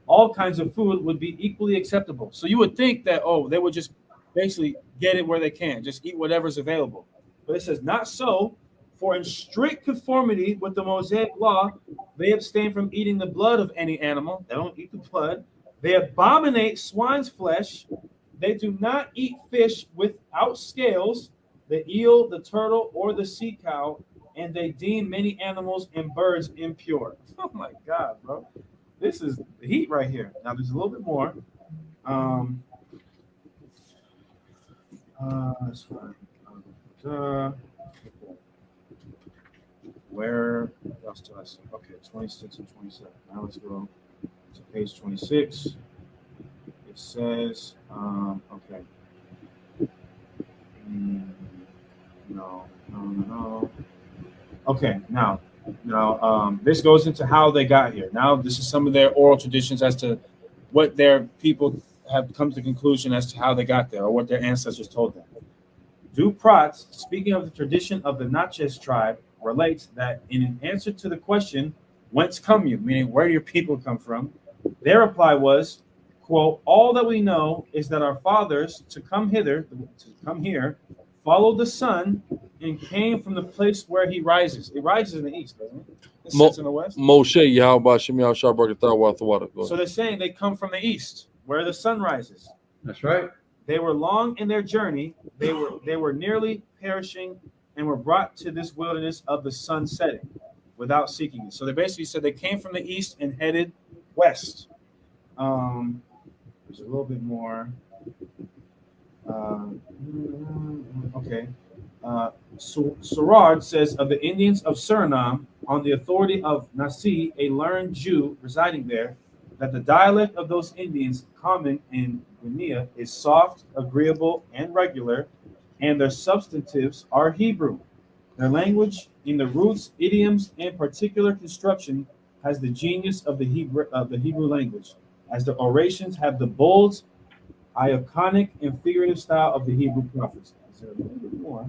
all kinds of food would be equally acceptable. So you would think that, they would just basically get it where they can, just eat whatever's available. But it says, not so, for in strict conformity with the Mosaic law, they abstain from eating the blood of any animal. They don't eat the blood. They abominate swine's flesh. They do not eat fish without scales, the eel, the turtle, or the sea cow, and they deem many animals and birds impure. Oh my God, bro. This is the heat right here. Now there's a little bit more. That's fine. Where else do I see? Okay, 26 and 27. Now let's go to page 26. It says, okay. No. Okay, now, this goes into how they got here. Now, this is some of their oral traditions as to what their people have come to the conclusion as to how they got there or what their ancestors told them. Duprat, speaking of the tradition of the Natchez tribe, relates that in an answer to the question, whence come you, meaning where do your people come from, their reply was, quote, all that we know is that our fathers to come here, followed the sun and came from the place where he rises. It rises in the east, doesn't it? It sets in the west. Moshe, Yahweh, Shemi Al Shabrak Water. So they're saying they come from the east, where the sun rises. That's right. They were long in their journey. They were nearly perishing and were brought to this wilderness of the sun setting without seeking it. So they basically said they came from the east and headed west. There's a little bit more. Okay. Surad says of the Indians of Suriname, on the authority of Nasi, a learned Jew residing there, that the dialect of those Indians common in Guinea is soft, agreeable, and regular, and their substantives are Hebrew. Their language, in the roots, idioms, and particular construction, has the genius of the Hebrew language, as the orations have the bold, ionic, and figurative style of the Hebrew prophets. Is there a little bit more?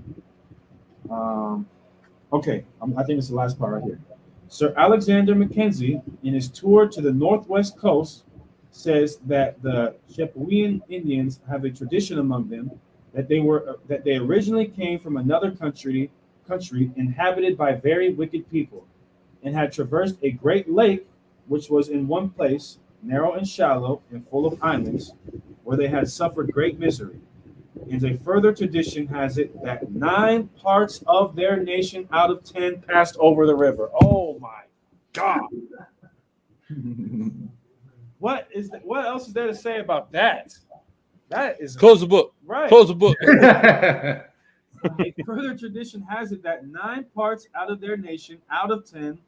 Okay, I think it's the last part right here. Sir Alexander Mackenzie, in his tour to the northwest coast, says that the Chippewan Indians have a tradition among them that they originally came from another country inhabited by very wicked people, and had traversed a great lake, which was in one place, narrow and shallow and full of islands, where they had suffered great misery. And a further tradition has it that 9 parts of their nation out of 10 passed over the river. Oh my God! What else is there to say about that? That is close the book. Right. Close the book. A further tradition has it that 9 parts out of their nation out of 10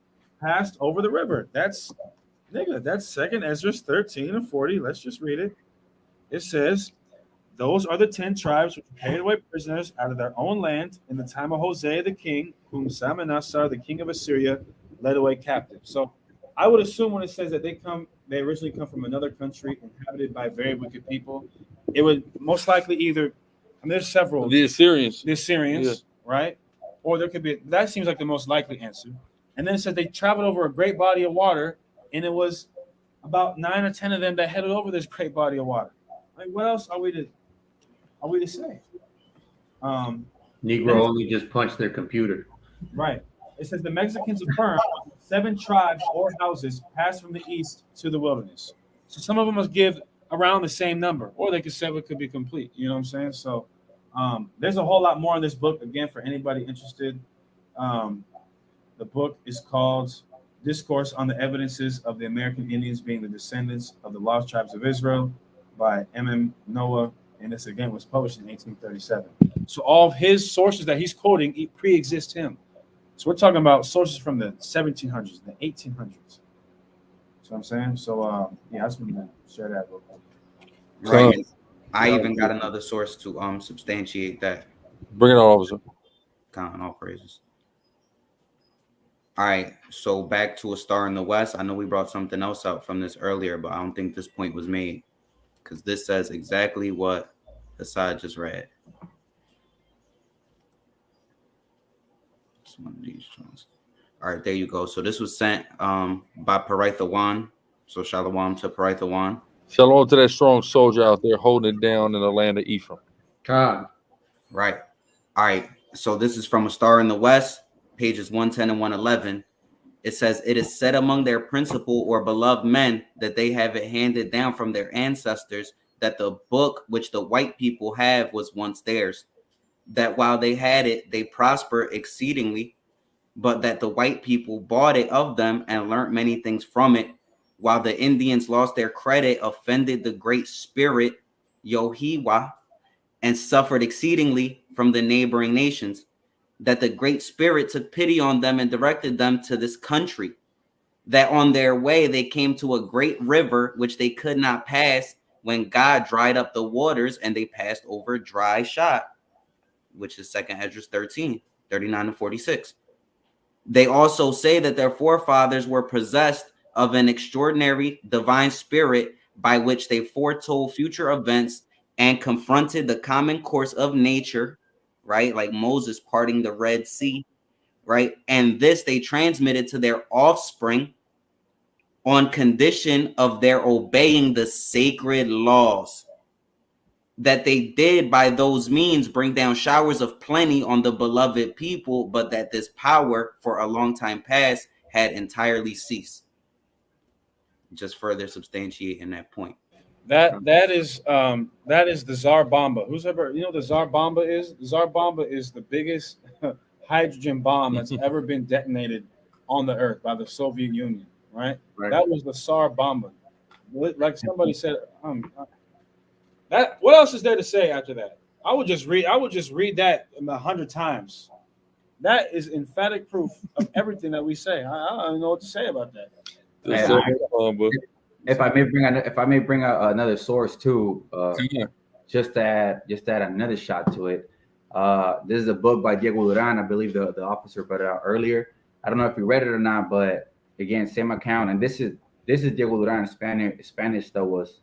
passed over the river. That's 2nd Ezra 13 and 40. Let's just read it. It says, those are the 10 tribes which carried away prisoners out of their own land in the time of Hosea the king, whom Salmanassar, the king of Assyria, led away captive. So I would assume when it says that they originally come from another country inhabited by very wicked people, it would most likely either, there's several. The Assyrians. Yeah. Right? Or there could be, that seems like the most likely answer. And then it says they traveled over a great body of water, and it was about 9 or 10 of them that headed over this great body of water. Like, what else are we to say? Negro only just punched their computer. Right. It says the Mexicans affirm 7 tribes or houses passed from the east to the wilderness. So some of them must give around the same number, or they could say it could be complete. You know what I'm saying? So there's a whole lot more in this book, again, for anybody interested. The book is called Discourse on the Evidences of the American Indians Being the Descendants of the Lost Tribes of Israel by M.M. Noah, and this again was published in 1837. So all of his sources that he's quoting pre-exist him. So we're talking about sources from the 1700s, the 1800s. So I'm saying, so yeah, I just want to share that real quick. Right. I even got another source to substantiate that. Bring it on, officer. Count all praises. All right, so back to A Star in the West. I know we brought something else out from this earlier, but I don't think this point was made because this says exactly what Hassad just read. It's one of these ones. All right, there you go. So this was sent by Paritha Wan. So shalom to Paritha Wan. Shalom to that strong soldier out there holding it down in the land of Ephraim. God. Right. All right. So this is from A Star in the West, pages 110 and 111. It says, it is said among their principal or beloved men that they have it handed down from their ancestors that the book which the white people have was once theirs, that while they had it, they prospered exceedingly, but that the white people bought it of them and learnt many things from it, while the Indians lost their credit, offended the Great Spirit, Yohiwa, and suffered exceedingly from the neighboring nations, that the Great Spirit took pity on them and directed them to this country, that on their way they came to a great river which they could not pass when God dried up the waters, and they passed over dry shod, which is 2nd Esdras 13, 39 and 46. They also say that their forefathers were possessed of an extraordinary divine spirit by which they foretold future events and confronted the common course of nature, right? Like Moses parting the Red Sea, right? And this they transmitted to their offspring on condition of their obeying the sacred laws, that they did by those means bring down showers of plenty on the beloved people, but that this power for a long time past had entirely ceased. Just further substantiating that point. That is the Tsar Bomba. Who's ever, you know, the Tsar Bomba is? The Tsar Bomba is the biggest hydrogen bomb that's ever been detonated on the earth by the Soviet Union, right? That was the Tsar Bomba. Like somebody said, that what else is there to say after that? I would just read that 100 times. That is emphatic proof of everything that we say. I don't know what to say about that. If I may bring out another source too, just to add another shot to it. This is a book by Diego Duran. I believe the officer brought it out earlier. I don't know if you read it or not, but again, same account. And this is Diego Duran, Spanish that was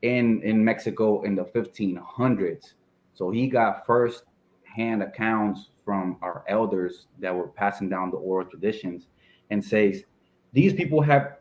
in Mexico in the 1500s. So he got first-hand accounts from our elders that were passing down the oral traditions, and says these people have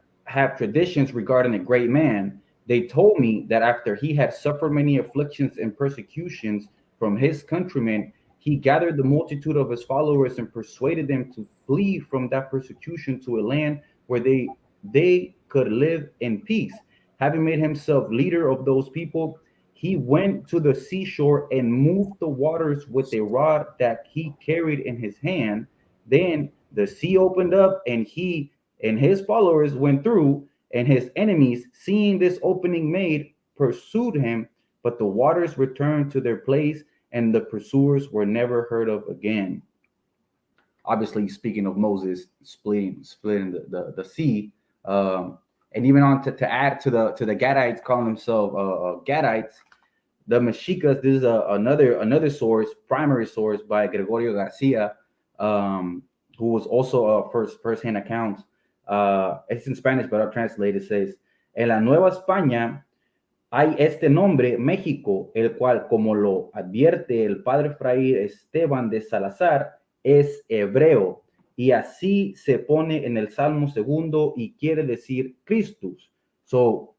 traditions regarding a great man. They told me that after he had suffered many afflictions and persecutions from his countrymen, he gathered the multitude of his followers and persuaded them to flee from that persecution to a land where they could live in peace. Having made himself leader of those people, he went to the seashore and moved the waters with a rod that he carried in his hand. Then the sea opened up, and he and his followers went through, and his enemies, seeing this opening made, pursued him, but the waters returned to their place, and the pursuers were never heard of again. Obviously, speaking of Moses splitting the sea, and even on to add to the Gadites calling themselves Gadites, the Mexicas. This is another source, primary source by Gregorio Garcia, who was also a first-hand account. It's in Spanish, but I'll translate. It says, en la Nueva España hay este nombre México, el cual, como lo advierte el padre Fray Esteban de Salazar, es hebreo, y así se pone en el Salmo segundo y quiere decir Christus. So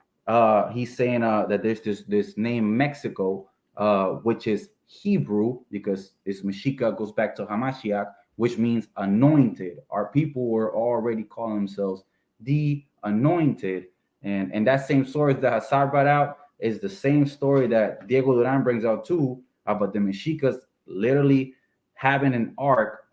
he's saying that there's this name Mexico, which is Hebrew, because it's Mexica, goes back to Hamashiach, which means anointed. Our people were already calling themselves the anointed. And that same source that Hassar brought out is the same story that Diego Duran brings out too, about the Mexicas literally having an ark.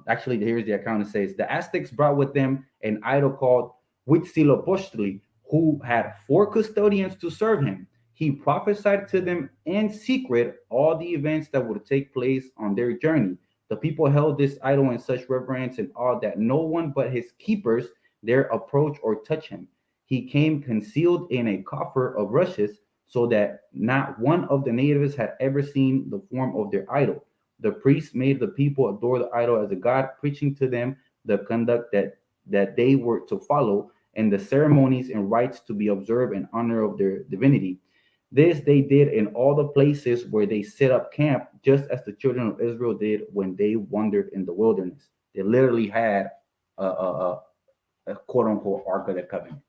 Actually, here's the account. It says the Aztecs brought with them an idol called Huitzilopochtli, who had 4 custodians to serve him. He prophesied to them in secret all the events that would take place on their journey. The people held this idol in such reverence and awe that no one but his keepers dare approach or touch him. He came concealed in a coffer of rushes so that not one of the natives had ever seen the form of their idol. The priests made the people adore the idol as a god, preaching to them the conduct that they were to follow and the ceremonies and rites to be observed in honor of their divinity. This they did in all the places where they set up camp, just as the children of Israel did when they wandered in the wilderness. They literally had a quote unquote Ark of the Covenant.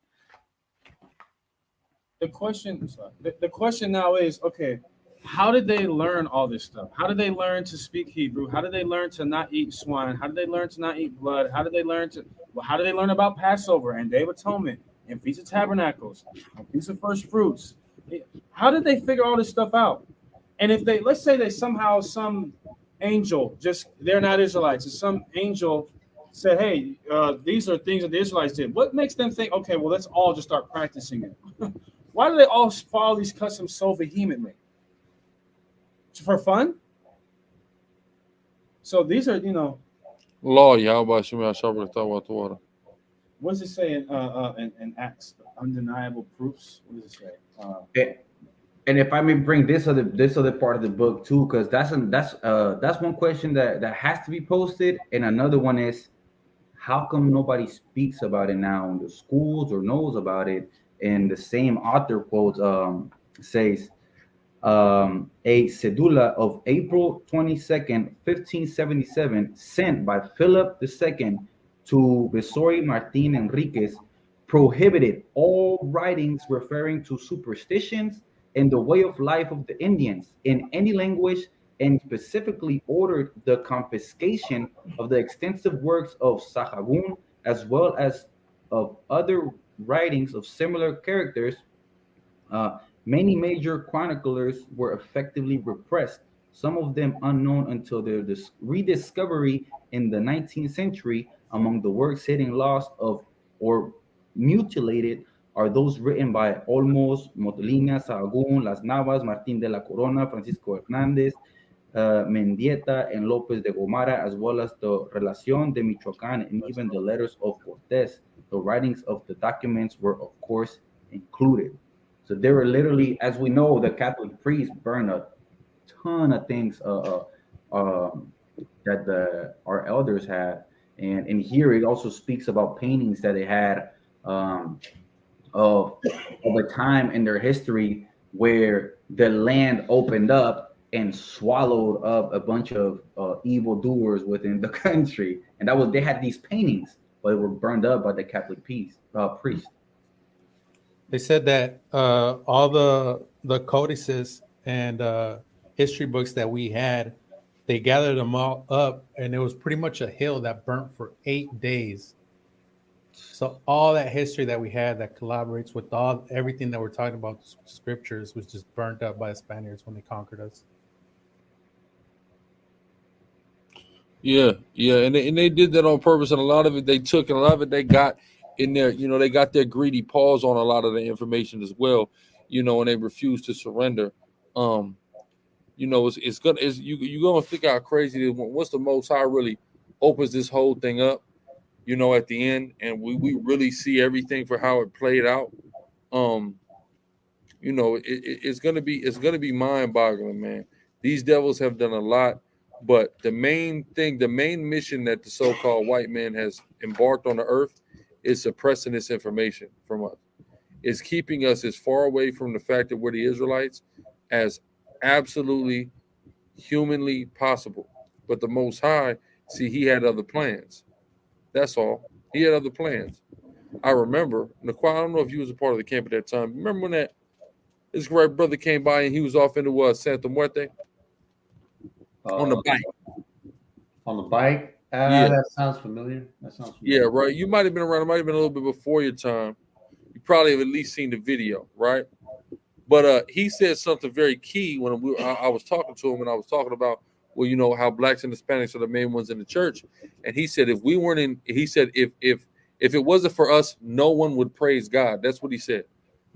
The question now is, okay, how did they learn all this stuff? How did they learn to speak Hebrew? How did they learn to not eat swine? How did they learn to not eat blood? How did they learn about Passover and Day of Atonement and Feast of Tabernacles and Feast of First Fruits? How did they figure all this stuff out? And if they, let's say they somehow, some angel, just they're not Israelites, and some angel said, hey, these are things that the Israelites did. What makes them think, okay, well, let's all just start practicing it? Why do they all follow these customs so vehemently? For fun? So these are, Law, Yahweh Shabbat. what does it say in Acts? Undeniable proofs. What does it say? And if I may bring this other part of the book too, because that's one question that has to be posted, and another one is, how come nobody speaks about it now in the schools or knows about it? And the same author quotes says, a cedula of April 22nd, 1577, sent by Philip II to Viceroy Martin Enriquez, prohibited all writings referring to superstitions and the way of life of the Indians in any language, and specifically ordered the confiscation of the extensive works of Sahagún, as well as of other writings of similar characters. Many major chroniclers were effectively repressed, some of them unknown until their rediscovery in the 19th century. Among the works hitting lost of or mutilated are those written by Olmos, Motelina, Sahagún, Las Navas, Martín de la Corona, Francisco Hernández, Mendieta, and López de Gomara, as well as the Relación de Michoacán and even the letters of Cortés. The writings of the documents were, of course, included. So they were literally, as we know, the Catholic priests burned a ton of things that our elders had. And here it also speaks about paintings that they had of a time in their history where the land opened up and swallowed up a bunch of evildoers within the country. And they had these paintings, but they were burned up by the Catholic priests. They said that all the codices and history books that we had, they gathered them all up, and it was pretty much a hill that burnt for 8 days. So all that history that we had that collaborates with everything that we're talking about, scriptures, was just burnt up by the Spaniards when they conquered us. Yeah, and they did that on purpose, and a lot of it they took, and a lot of it they got in there. They got their greedy paws on a lot of the information as well. And they refused to surrender. You're gonna think how crazy it is once the Most High really opens this whole thing up. At the end, and we really see everything for how it played out. It's gonna be mind-boggling, man. These devils have done a lot. But the main mission that the so-called white man has embarked on the earth is suppressing this information from us. It's keeping us as far away from the fact that we're the Israelites as absolutely humanly possible. But the Most High, see, he had other plans. That's all. He had other plans. I remember, Naquan, I don't know if you was a part of the camp at that time. Remember when this great brother came by and he was off into Santa Muerte? On the bike. On the bike? Yeah. That sounds familiar. Yeah, right. You might have been around. It might have been a little bit before your time. You probably have at least seen the video, right? But he said something very key when I was talking to him, and I was talking about well, you know how blacks and Hispanics are the main ones in the church, and he said if we weren't in, he said if it wasn't for us, no one would praise God. That's what he said,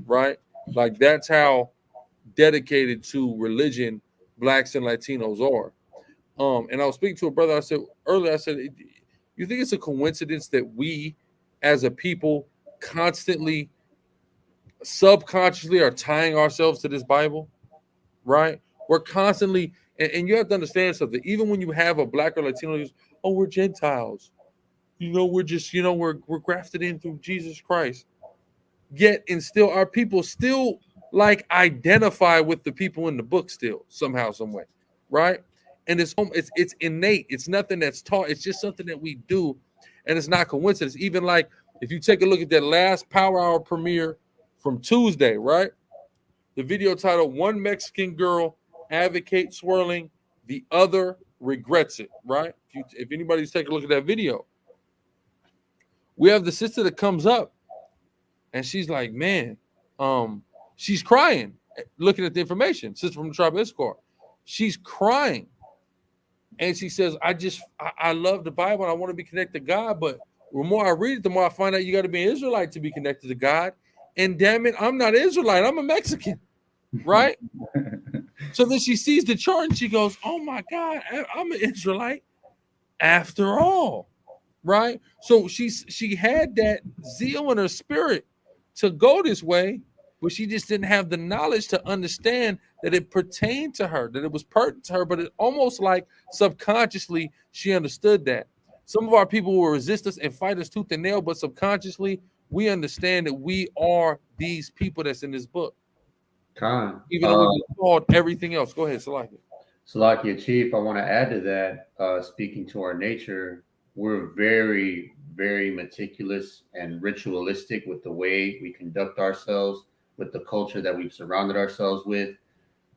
right? Like that's how dedicated to religion blacks and Latinos are. And I was speaking to a brother. I said earlier, I said, you think it's a coincidence that we, as a people, constantly, subconsciously, are tying ourselves to this Bible, right? We're constantly, and you have to understand something. Even when you have a black or Latino, oh, we're Gentiles. You know, we're just, you know, we're grafted in through Jesus Christ. Yet, and still, our people still like identify with the people in the book still somehow, some way, right? And it's innate. It's nothing that's taught. It's just something that we do, and it's not coincidence. Even like if you take a look at that last Power Hour premiere from Tuesday, right? The video titled "One Mexican Girl Advocates Swirling, the Other Regrets It." Right? If anybody's taking a look at that video, we have the sister that comes up, and she's like, "Man," she's crying, looking at the information. Sister from the tribe of Issachar, she's crying. And she says, I love the Bible and I want to be connected to God, but the more I read it, the more I find out you got to be an Israelite to be connected to God. And damn it, I'm not an Israelite. I'm a Mexican, right? So then she sees the chart and she goes, oh my God, I'm an Israelite after all, right? So she had that zeal in her spirit to go this way, but she just didn't have the knowledge to understand that it pertained to her, that it was pertinent to her, but it almost like subconsciously she understood that. Some of our people will resist us and fight us tooth and nail, but subconsciously we understand that we are these people that's in this book. Even though we called everything else. Go ahead, Salakia. Salakia, Chief, I want to add to that, speaking to our nature, we're very, very meticulous and ritualistic with the way we conduct ourselves, with the culture that we've surrounded ourselves with.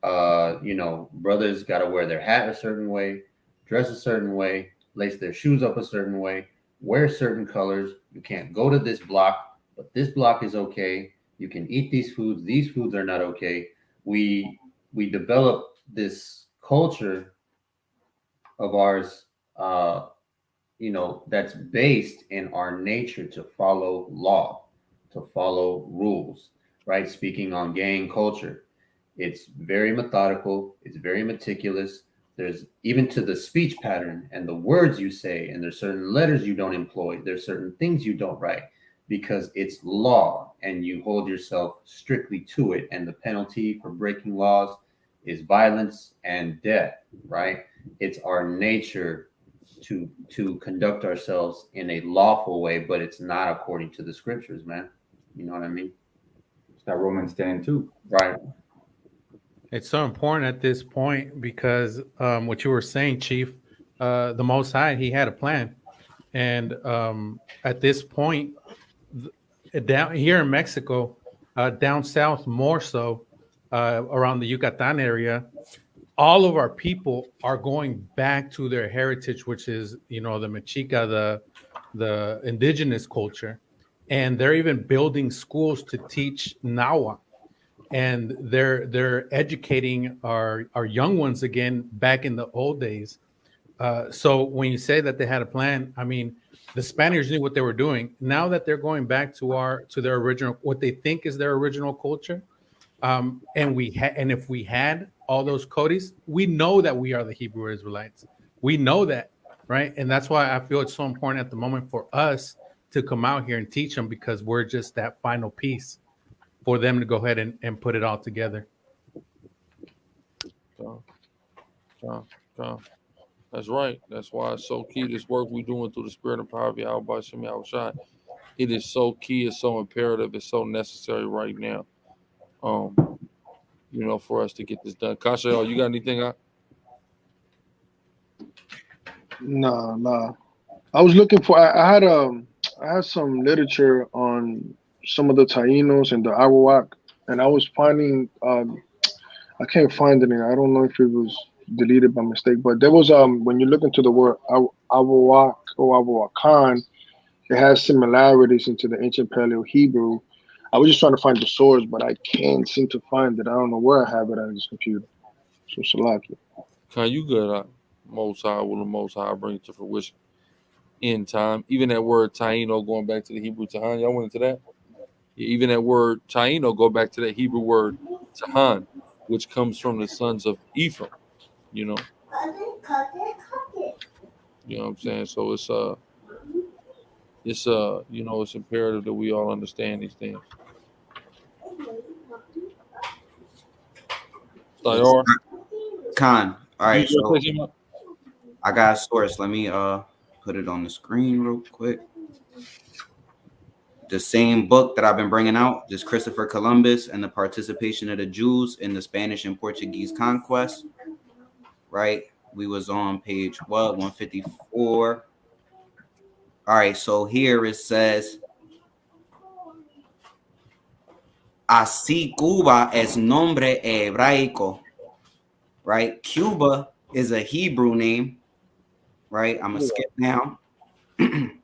You know, brothers got to wear their hat a certain way, dress a certain way, lace their shoes up a certain way, wear certain colors. You can't go to this block, but this block is okay. You can eat these foods. These foods are not okay. We develop this culture of ours, you know, that's based in our nature to follow law, to follow rules, right? Speaking on gang culture, it's very methodical, it's very meticulous. There's even to the speech pattern and the words you say, and there's certain letters you don't employ, there's certain things you don't write because it's law and you hold yourself strictly to it. And the penalty for breaking laws is violence and death, right? It's our nature to conduct ourselves in a lawful way, but it's not according to the scriptures, man. You know what I mean? It's that Romans 10:2. Right. It's so important at this point because what you were saying, Chief, the Most High, he had a plan. And at this point, down here in Mexico, down south more so, around the Yucatan area, all of our people are going back to their heritage, which is, you know, the Mexica, the indigenous culture. And they're even building schools to teach Nahua. And they're educating our young ones again back in the old days. So when you say that they had a plan, I mean, the Spaniards knew what they were doing. Now that they're going back to their original, what they think is their original culture, and if we had all those codes, we know that we are the Hebrew Israelites. We know that, right? And that's why I feel it's so important at the moment for us to come out here and teach them, because we're just that final piece for them to go ahead and put it all together. That's right. That's why it's so key. This work we're doing through the spirit and power of Yahweh Shem Yahweh. It is so key. It's so imperative. It's so necessary right now. You know, for us to get this done. Kasha, you got anything? No. I was looking for. I had some literature on some of the Taínos and the Arawak, and I was finding. I can't find it. I don't know if it was deleted by mistake, but there was when you look into the word Arawak or Arawakan, it has similarities into the ancient Paleo Hebrew. I was just trying to find the source, but I can't seem to find it. I don't know where I have it on this computer. So Salaki. Can you good? Most High will the Most High bring it to fruition in time. Even that word Taino, going back to the Hebrew Tahan, y'all went into that? Yeah, even that word Taino, go back to that Hebrew word Tahan, which comes from the sons of Ephraim, you know. You know what I'm saying? So it's you know, it's imperative that we all understand these things. Sayar? Khan. All right, You so say something? I got a source. Let me put it on the screen real quick. The same book that I've been bringing out, just Christopher Columbus and the participation of the Jews in the Spanish and Portuguese conquest. Right? We was on page 154. All right, so here it says, así Cuba es nombre hebraico. Right? Cuba is a Hebrew name. Right? I'm gonna skip down.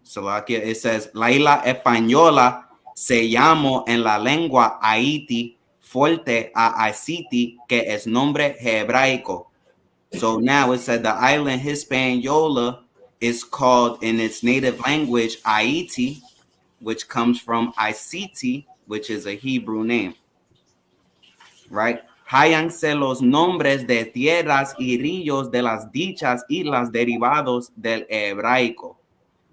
Salakia, it says, la isla española se llamó en la lengua Haití fuerte a Haití, que es nombre hebraico. So now it said the island Hispaniola is called in its native language Haiti, which comes from Haiti, which is a Hebrew name. Right? Háyanse los nombres de tierras y ríos de las dichas islas derivados del hebraico,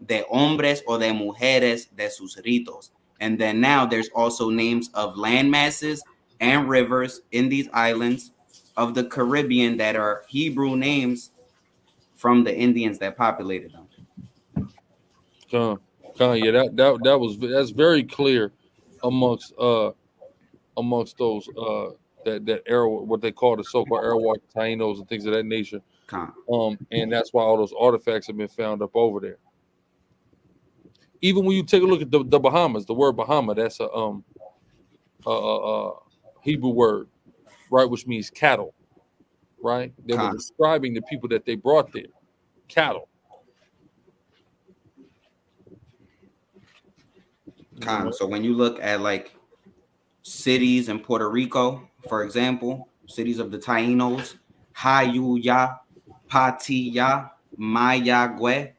de hombres o de mujeres de sus ritos. And then now there's also names of land masses and rivers in these islands of the Caribbean that are Hebrew names from the Indians that populated them. Yeah, that's very clear amongst those that era, what they call the so-called Arawak Tainos and things of that nature. And that's why all those artifacts have been found up over there. Even when you take a look at the Bahamas, the word Bahama, that's a Hebrew word, right, which means cattle, right? They were describing the people that they brought there, cattle. So when you look at like cities in Puerto Rico, for example, cities of the Tainos, Hayuya, Patilla, Mayagüe,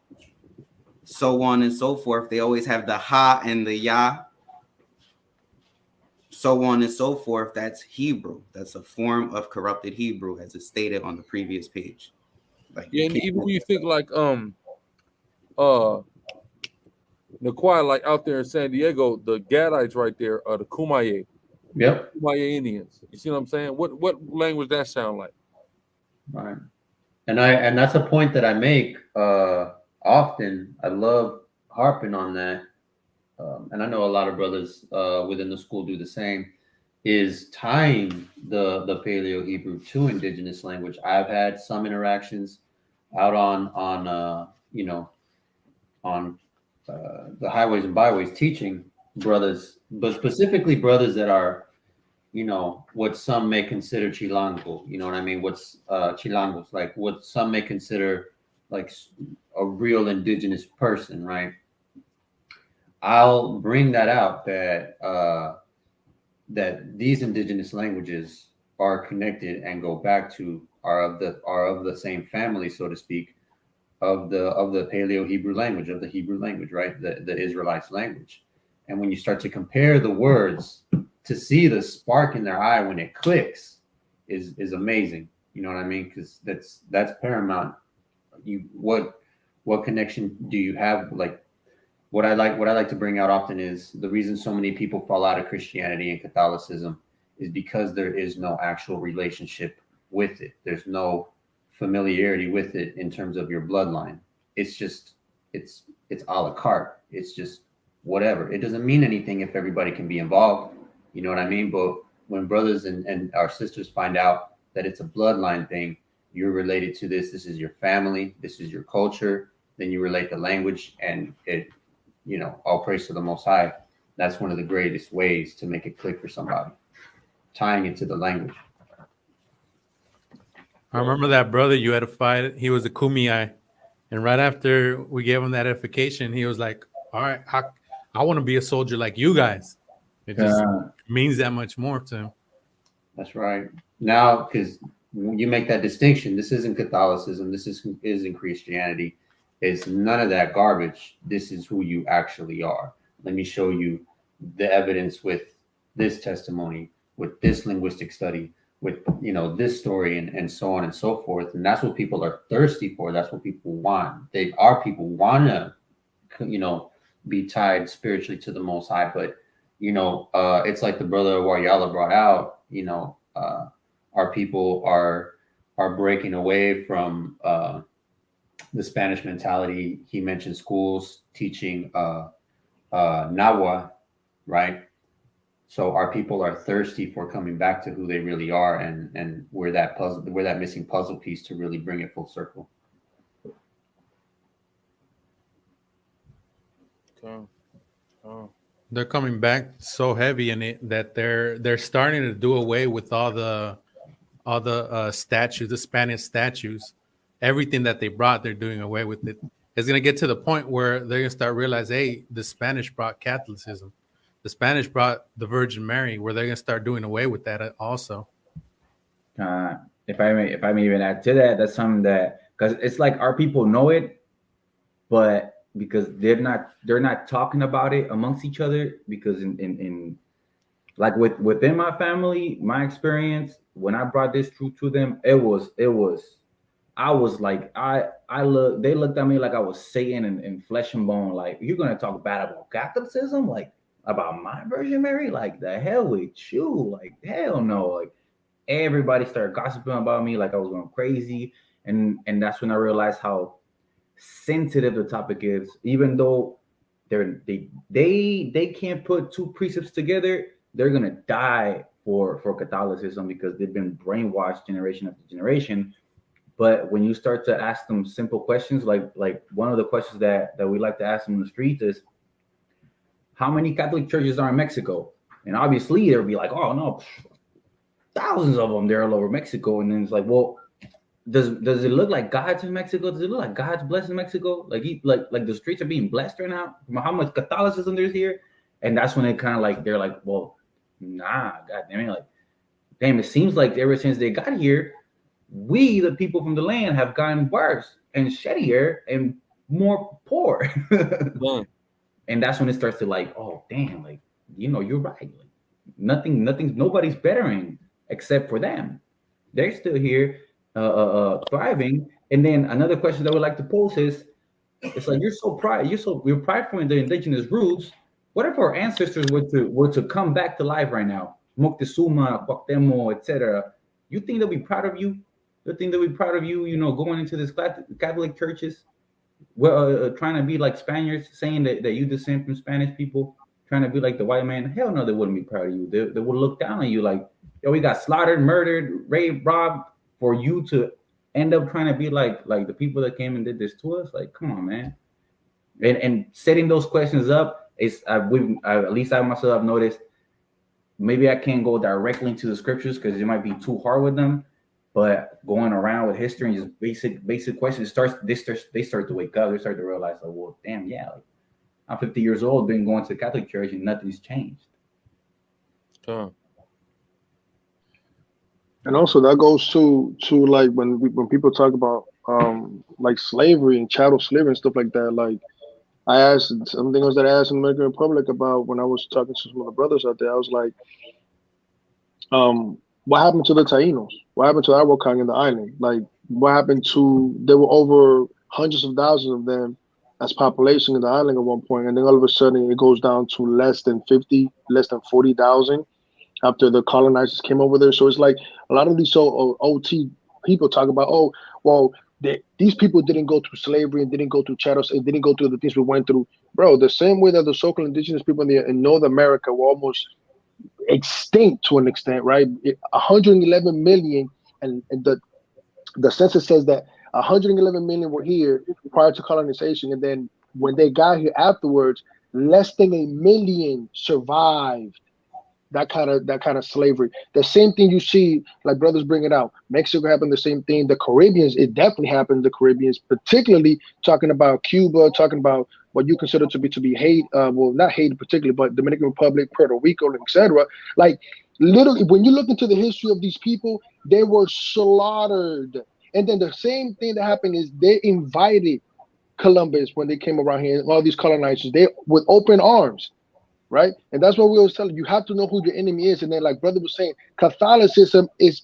so on and so forth. They always have the Ha and the Ya, so on and so forth. That's Hebrew. That's a form of corrupted Hebrew, as it's stated on the previous page. Like, yeah, and even when you think like Naquai, like out there in San Diego, the Gadites right there are the Kumaye. Yep. Kumaye Indians. You see what I'm saying? What language that sound like? Right. And that's a point that I make often. I love harping on that. And I know a lot of brothers within the school do the same, is tying the Paleo Hebrew to indigenous language. I've had some interactions out on the highways and byways teaching brothers, but specifically brothers that are, what some may consider chilango, you know what I mean? What's chilangos, like what some may consider like a real indigenous person, right? I'll bring that out that that these indigenous languages are connected and go back to are of the same family, so to speak, of the Paleo Hebrew language, of the Hebrew language, right? The Israelites language. And when you start to compare the words, to see the spark in their eye when it clicks is amazing. You know what I mean? Because that's paramount. What connection do you have? Like what I like to bring out often is the reason so many people fall out of Christianity and Catholicism is because there is no actual relationship with it. There's no familiarity with it in terms of your bloodline. It's just it's a la carte. It's just whatever. It doesn't mean anything if everybody can be involved. You know what I mean? But when brothers and our sisters find out that it's a bloodline thing, you're related to this is your family, this is your culture, then you relate the language, and it, all praise to the Most High. That's one of the greatest ways to make it click for somebody, tying it to the language. I remember that brother you had to fight. He was a Kumeyaay. And right after we gave him that edification, he was like, all right, I want to be a soldier like you guys. It just means that much more to him. That's right. Now, because you make that distinction. This isn't Catholicism. This isn't Christianity. It's none of that garbage. This is who you actually are. Let me show you the evidence with this testimony, with this linguistic study, with this story, and so on and so forth. And that's what people are thirsty for. That's what people want. People want to be tied spiritually to the Most High. But it's like the brother Wariala brought out. Our people are breaking away from the Spanish mentality. He mentioned schools teaching Nahua, right? So our people are thirsty for coming back to who they really are, and we're that missing puzzle piece to really bring it full circle. They're coming back so heavy in it that they're starting to do away with all the statues, the Spanish statues, everything that they brought. They're doing away with it. It's gonna get to the point where they're gonna start realize, hey, the Spanish brought Catholicism. The Spanish brought the Virgin Mary, where they're gonna start doing away with that also. If I may even add to that, that's something that, because it's like our people know it, but because they're not talking about it amongst each other, because in like within my family, my experience when I brought this truth to them, it was I was like, they looked at me like I was Satan in flesh and bone. Like, you're gonna talk bad about Catholicism, like about my Virgin Mary? Like, the hell with you? Like, hell no. Like, everybody started gossiping about me like I was going crazy, and that's when I realized how sensitive the topic is. Even though they can't put two precepts together, they're gonna die for Catholicism because they've been brainwashed generation after generation. But when you start to ask them simple questions, like one of the questions that we like to ask them in the streets is, how many Catholic churches are in Mexico? And obviously they'll be like, oh no, thousands of them there all over Mexico. And then it's like, well, does it look like God's in Mexico? Does it look like God's blessed in Mexico? Like the streets are being blessed right now from how much Catholicism there's here? And that's when it kind of like, they're like, well, nah, God damn it, like, damn, it seems like ever since they got here, we, the people from the land, have gotten worse and shittier and more poor. And that's when it starts to like, oh damn, like, you're right. Like, nobody's bettering except for them. They're still here, thriving. And then another question that I would like to pose is, it's like, you're prideful in the indigenous roots. What if our ancestors were to come back to life right now? Moctezuma, Cuauhtémoc, etc. You think they'll be proud of you? You think they'll be proud of you, going into this Catholic churches, trying to be like Spaniards, saying that you descend from Spanish people, trying to be like the white man? Hell no, they wouldn't be proud of you. They would look down on you like, yo, we got slaughtered, murdered, raped, robbed, for you to end up trying to be like the people that came and did this to us. Like, come on, man. And setting those questions up is, at least I myself have noticed, maybe I can't go directly into the scriptures because it might be too hard with them. But going around with history and just basic questions, they start to wake up. They start to realize, like, well, damn, yeah, like, I'm 50 years old, been going to the Catholic Church, and nothing's changed. And also that goes to like when people talk about like slavery and chattel slavery and stuff like that. Like, I asked something else that I asked in the Dominican Republic about when I was talking to some of the brothers out there. I was like, what happened to the Taínos? What happened to Araucan in the island? Like, what happened to, there were over hundreds of thousands of them as population in the island at one point, and then all of a sudden it goes down to less than 40,000 after the colonizers came over there. So it's like a lot of these OT people talk about, oh, well, these people didn't go through slavery and didn't go through chattels and didn't go through the things we went through. Bro, the same way that the so-called indigenous people in North America were almost extinct to an extent, right? 111 million, and the census says that 111 million were here prior to colonization, and then when they got here afterwards, less than 1 million survived that kind of slavery. The same thing you see, like brothers bring it out. Mexico happened the same thing. The Caribbeans, it definitely happened. The Caribbeans, particularly talking about Cuba, talking about what you consider to be hate. Well, not hate particularly, but Dominican Republic, Puerto Rico, etc. Like, Literally, when you look into the history of these people, they were slaughtered. And then the same thing that happened is they invited Columbus when they came around here, all these colonizers, they with open arms, right? And that's what we always tell you. You have to know who your enemy is. And then, like brother was saying, Catholicism is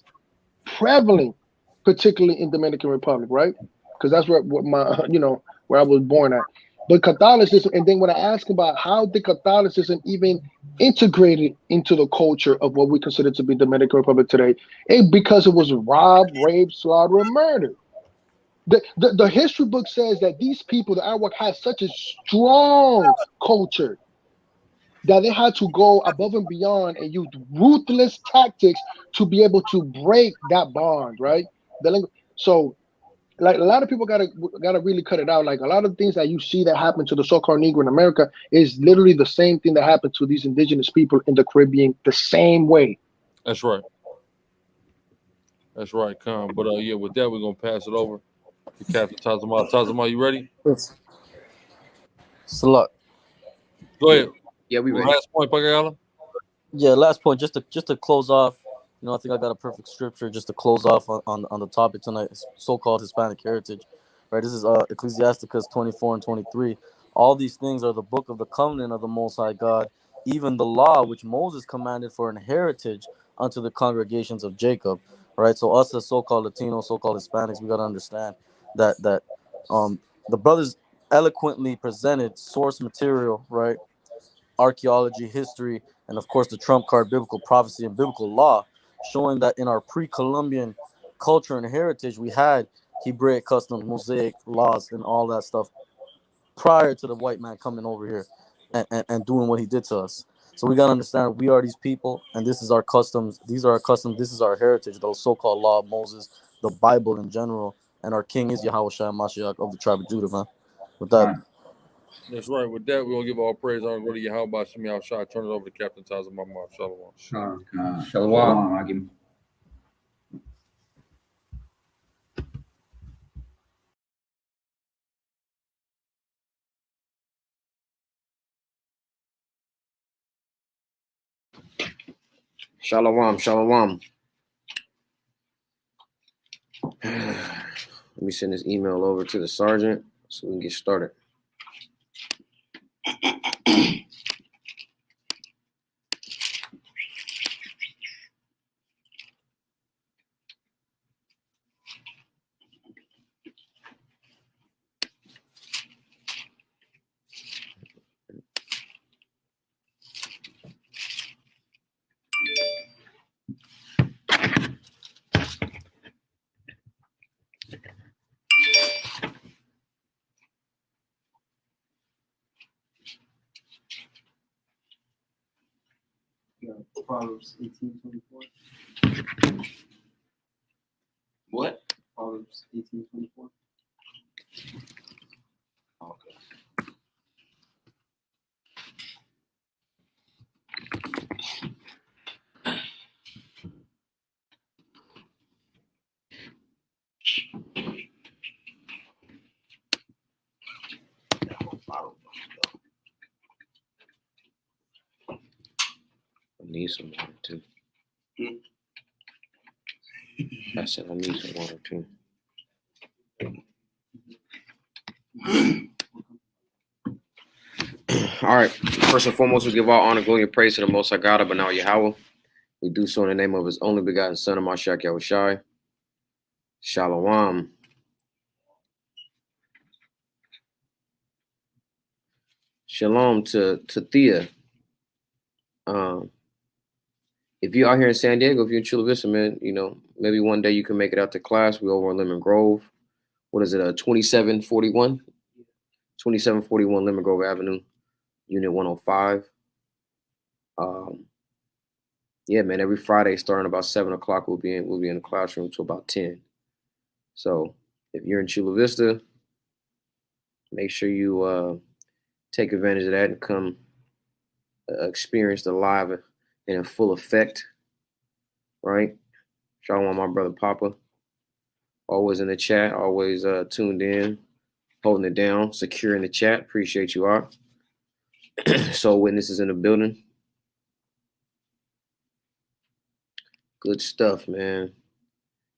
prevalent, particularly in Dominican Republic, right? Because that's where what my where I was born at. But Catholicism, and then when I ask about how did Catholicism even integrated into the culture of what we consider to be Dominican Republic today, because it was robbed, raped, slaughtered, and murdered. The history book says that these people, the Arawak, had such a strong culture that they had to go above and beyond and use ruthless tactics to be able to break that bond, right? So, like, a lot of people gotta really cut it out. Like, a lot of things that you see that happen to the so-called Negro in America is literally the same thing that happened to these indigenous people in the Caribbean, the same way. That's right. That's right, Con. But yeah, with that, we're gonna pass it over to Captain Tazama. Tazama, you ready? Yes. Salak. Go ahead. Yeah, we ready. Last point, Pagayala. Yeah, last point, just to close off. I think I got a perfect scripture just to close off on the topic tonight, so-called Hispanic heritage. Right, this is Ecclesiasticus 24 and 23. All these things are the book of the covenant of the Most High God, even the law which Moses commanded for an heritage unto the congregations of Jacob. Right, so us as so-called Latinos, so-called Hispanics, we got to understand that the brothers eloquently presented source material, right, archaeology, history, and of course the trump card, biblical prophecy and biblical law, showing that in our pre-Columbian culture and heritage, we had Hebraic customs, Mosaic laws, and all that stuff prior to the white man coming over here and doing what he did to us. So we got to understand we are these people, and this is our customs. These are our customs. This is our heritage, those so-called law of Moses, the Bible in general, and our king is Yahweh Shai Mashiach of the tribe of Judah, man. With that. That's right. With that, we're gonna give all praise on go to Yahweh Shem Yahushua. Turn it over to Captain Tazama. Shalom. Shalom. Shalom, shalom. Let me send this email over to the sergeant so we can get started. Proverbs 18:24. What? Proverbs 18:24. Okay. I need some water too. I said I need some water too. All right. First and foremost, we give all honor, glory, and praise to the Most High God, but now Yahweh. We do so in the name of His only begotten Son, of Mashiach Yahushai. Shalom. Shalom to Thea. If you're out here in San Diego, if you're in Chula Vista, man, maybe one day you can make it out to class. We over in Lemon Grove. What is it? 2741? 2741 Lemon Grove Avenue, Unit 105. Yeah, man. Every Friday, starting about 7 o'clock, we'll be in the classroom till about 10. So if you're in Chula Vista, make sure you take advantage of that and come experience the live and in full effect, right? Shalom, my brother Papa. Always in the chat, always tuned in, holding it down, secure in the chat. Appreciate you all. So witnesses in the building. Good stuff, man.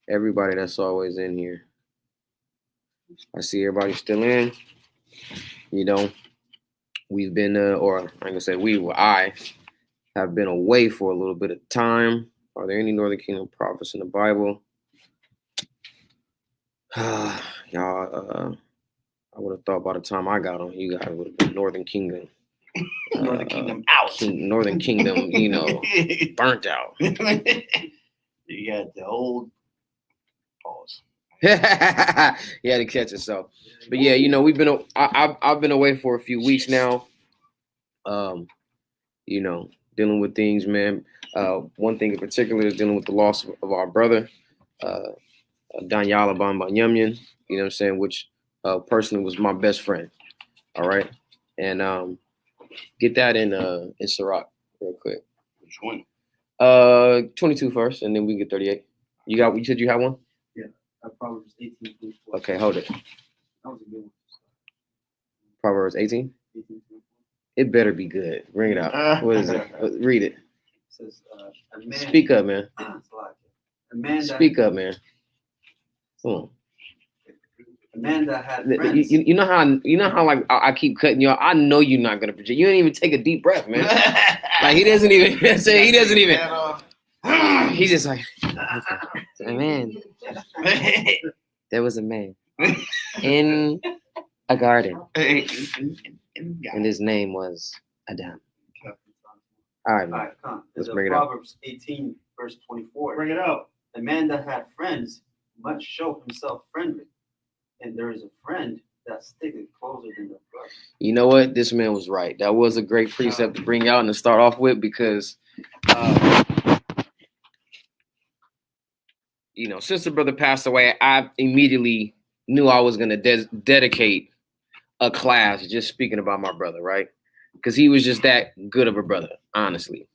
Everybody that's always in here. I see everybody still in. You know, we've been, or I'm gonna say I have been away for a little bit of time. Are there any Northern Kingdom prophets in the Bible? Y'all, I would have thought by the time I got on, you guys would have been Northern Kingdom. Northern Kingdom out. Northern Kingdom, you know, burnt out. You had the old pause. You had to catch yourself. But yeah, you know, I've been away for a few weeks now. You know, dealing with things, man. One thing in particular is dealing with the loss of our brother, Danyala Bambanyamyan, you know what I'm saying, which personally was my best friend. All right. And get that in Sirach real quick. Which one? 22 first, and then we can get 38. You said you had one? Yeah. Proverbs 18. Okay, hold it. That was a good one. Proverbs 18? It better be good. Bring it out. What is it? Read it. It says, a man, Speak up, man. a man that, Speak up, man. Come on. a man that had friends. You know how like I keep cutting you off. I know you're not gonna project. You didn't even take a deep breath, man. Like he doesn't even say. He doesn't even. He's just like, a man. There was a man in a garden, and his name was Adam. All right, man. Let's bring it up. Proverbs 18, verse 24. Bring it out. A man that had friends must show himself friendly, and there is a friend that sticketh closer than the brother. You know what? This man was right. That was a great precept to bring out and to start off with because, you know, since the brother passed away, I immediately knew I was going to dedicate a class just speaking about my brother, right? Because he was just that good of a brother, honestly,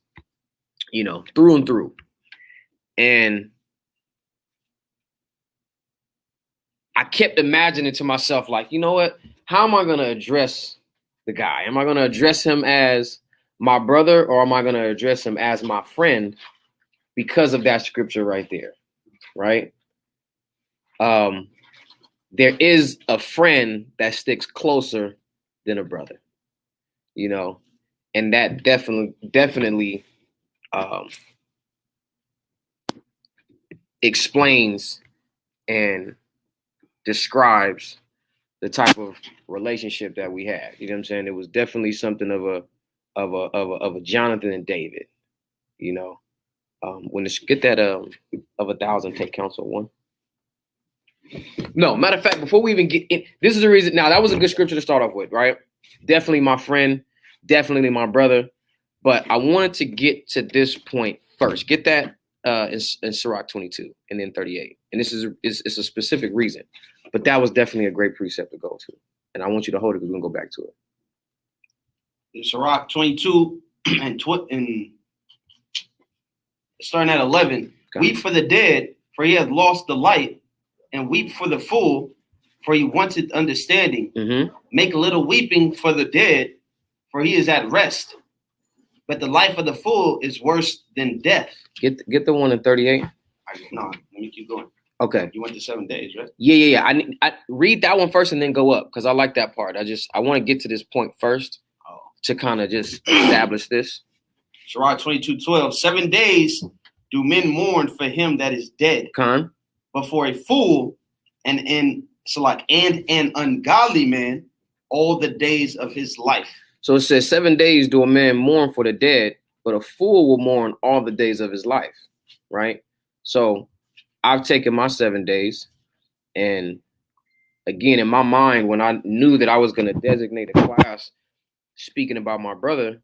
you know, through and through. And I kept imagining to myself, like, you know what? How am I going to address the guy? Am I going to address him as my brother or am I going to address him as my friend because of that scripture right there, right? There is a friend that sticks closer than a brother, you know, and that definitely explains and describes the type of relationship that we had. You know what I'm saying? It was definitely something of a Jonathan and David. You know, when it's get that of 1,000 take counsel one. No, matter of fact, before we even get in, this is the reason. Now that was a good scripture to start off with, right? Definitely my friend, definitely my brother. But I wanted to get to this point first. Get that in Sirach 22 and then 38. And this is it's a specific reason. But that was definitely a great precept to go to. And I want you to hold it because we're going to go back to it. In Sirach 22 and starting at 11. Weep for the dead, for he hath lost the light, and weep for the fool, for he wanted understanding. Mm-hmm. Make a little weeping for the dead, for he is at rest. But the life of the fool is worse than death. Get the one in 38. No, let me keep going. Okay. You went to 7 days, right? Yeah. I read that one first and then go up because I like that part. I want to get to this point first to kind of just establish this. Sirach 22:12. 7 days do men mourn for him that is dead. But for a fool and an ungodly man, all the days of his life. So it says 7 days do a man mourn for the dead, but a fool will mourn all the days of his life, right? So I've taken my 7 days, and again, in my mind, when I knew that I was going to designate a class speaking about my brother,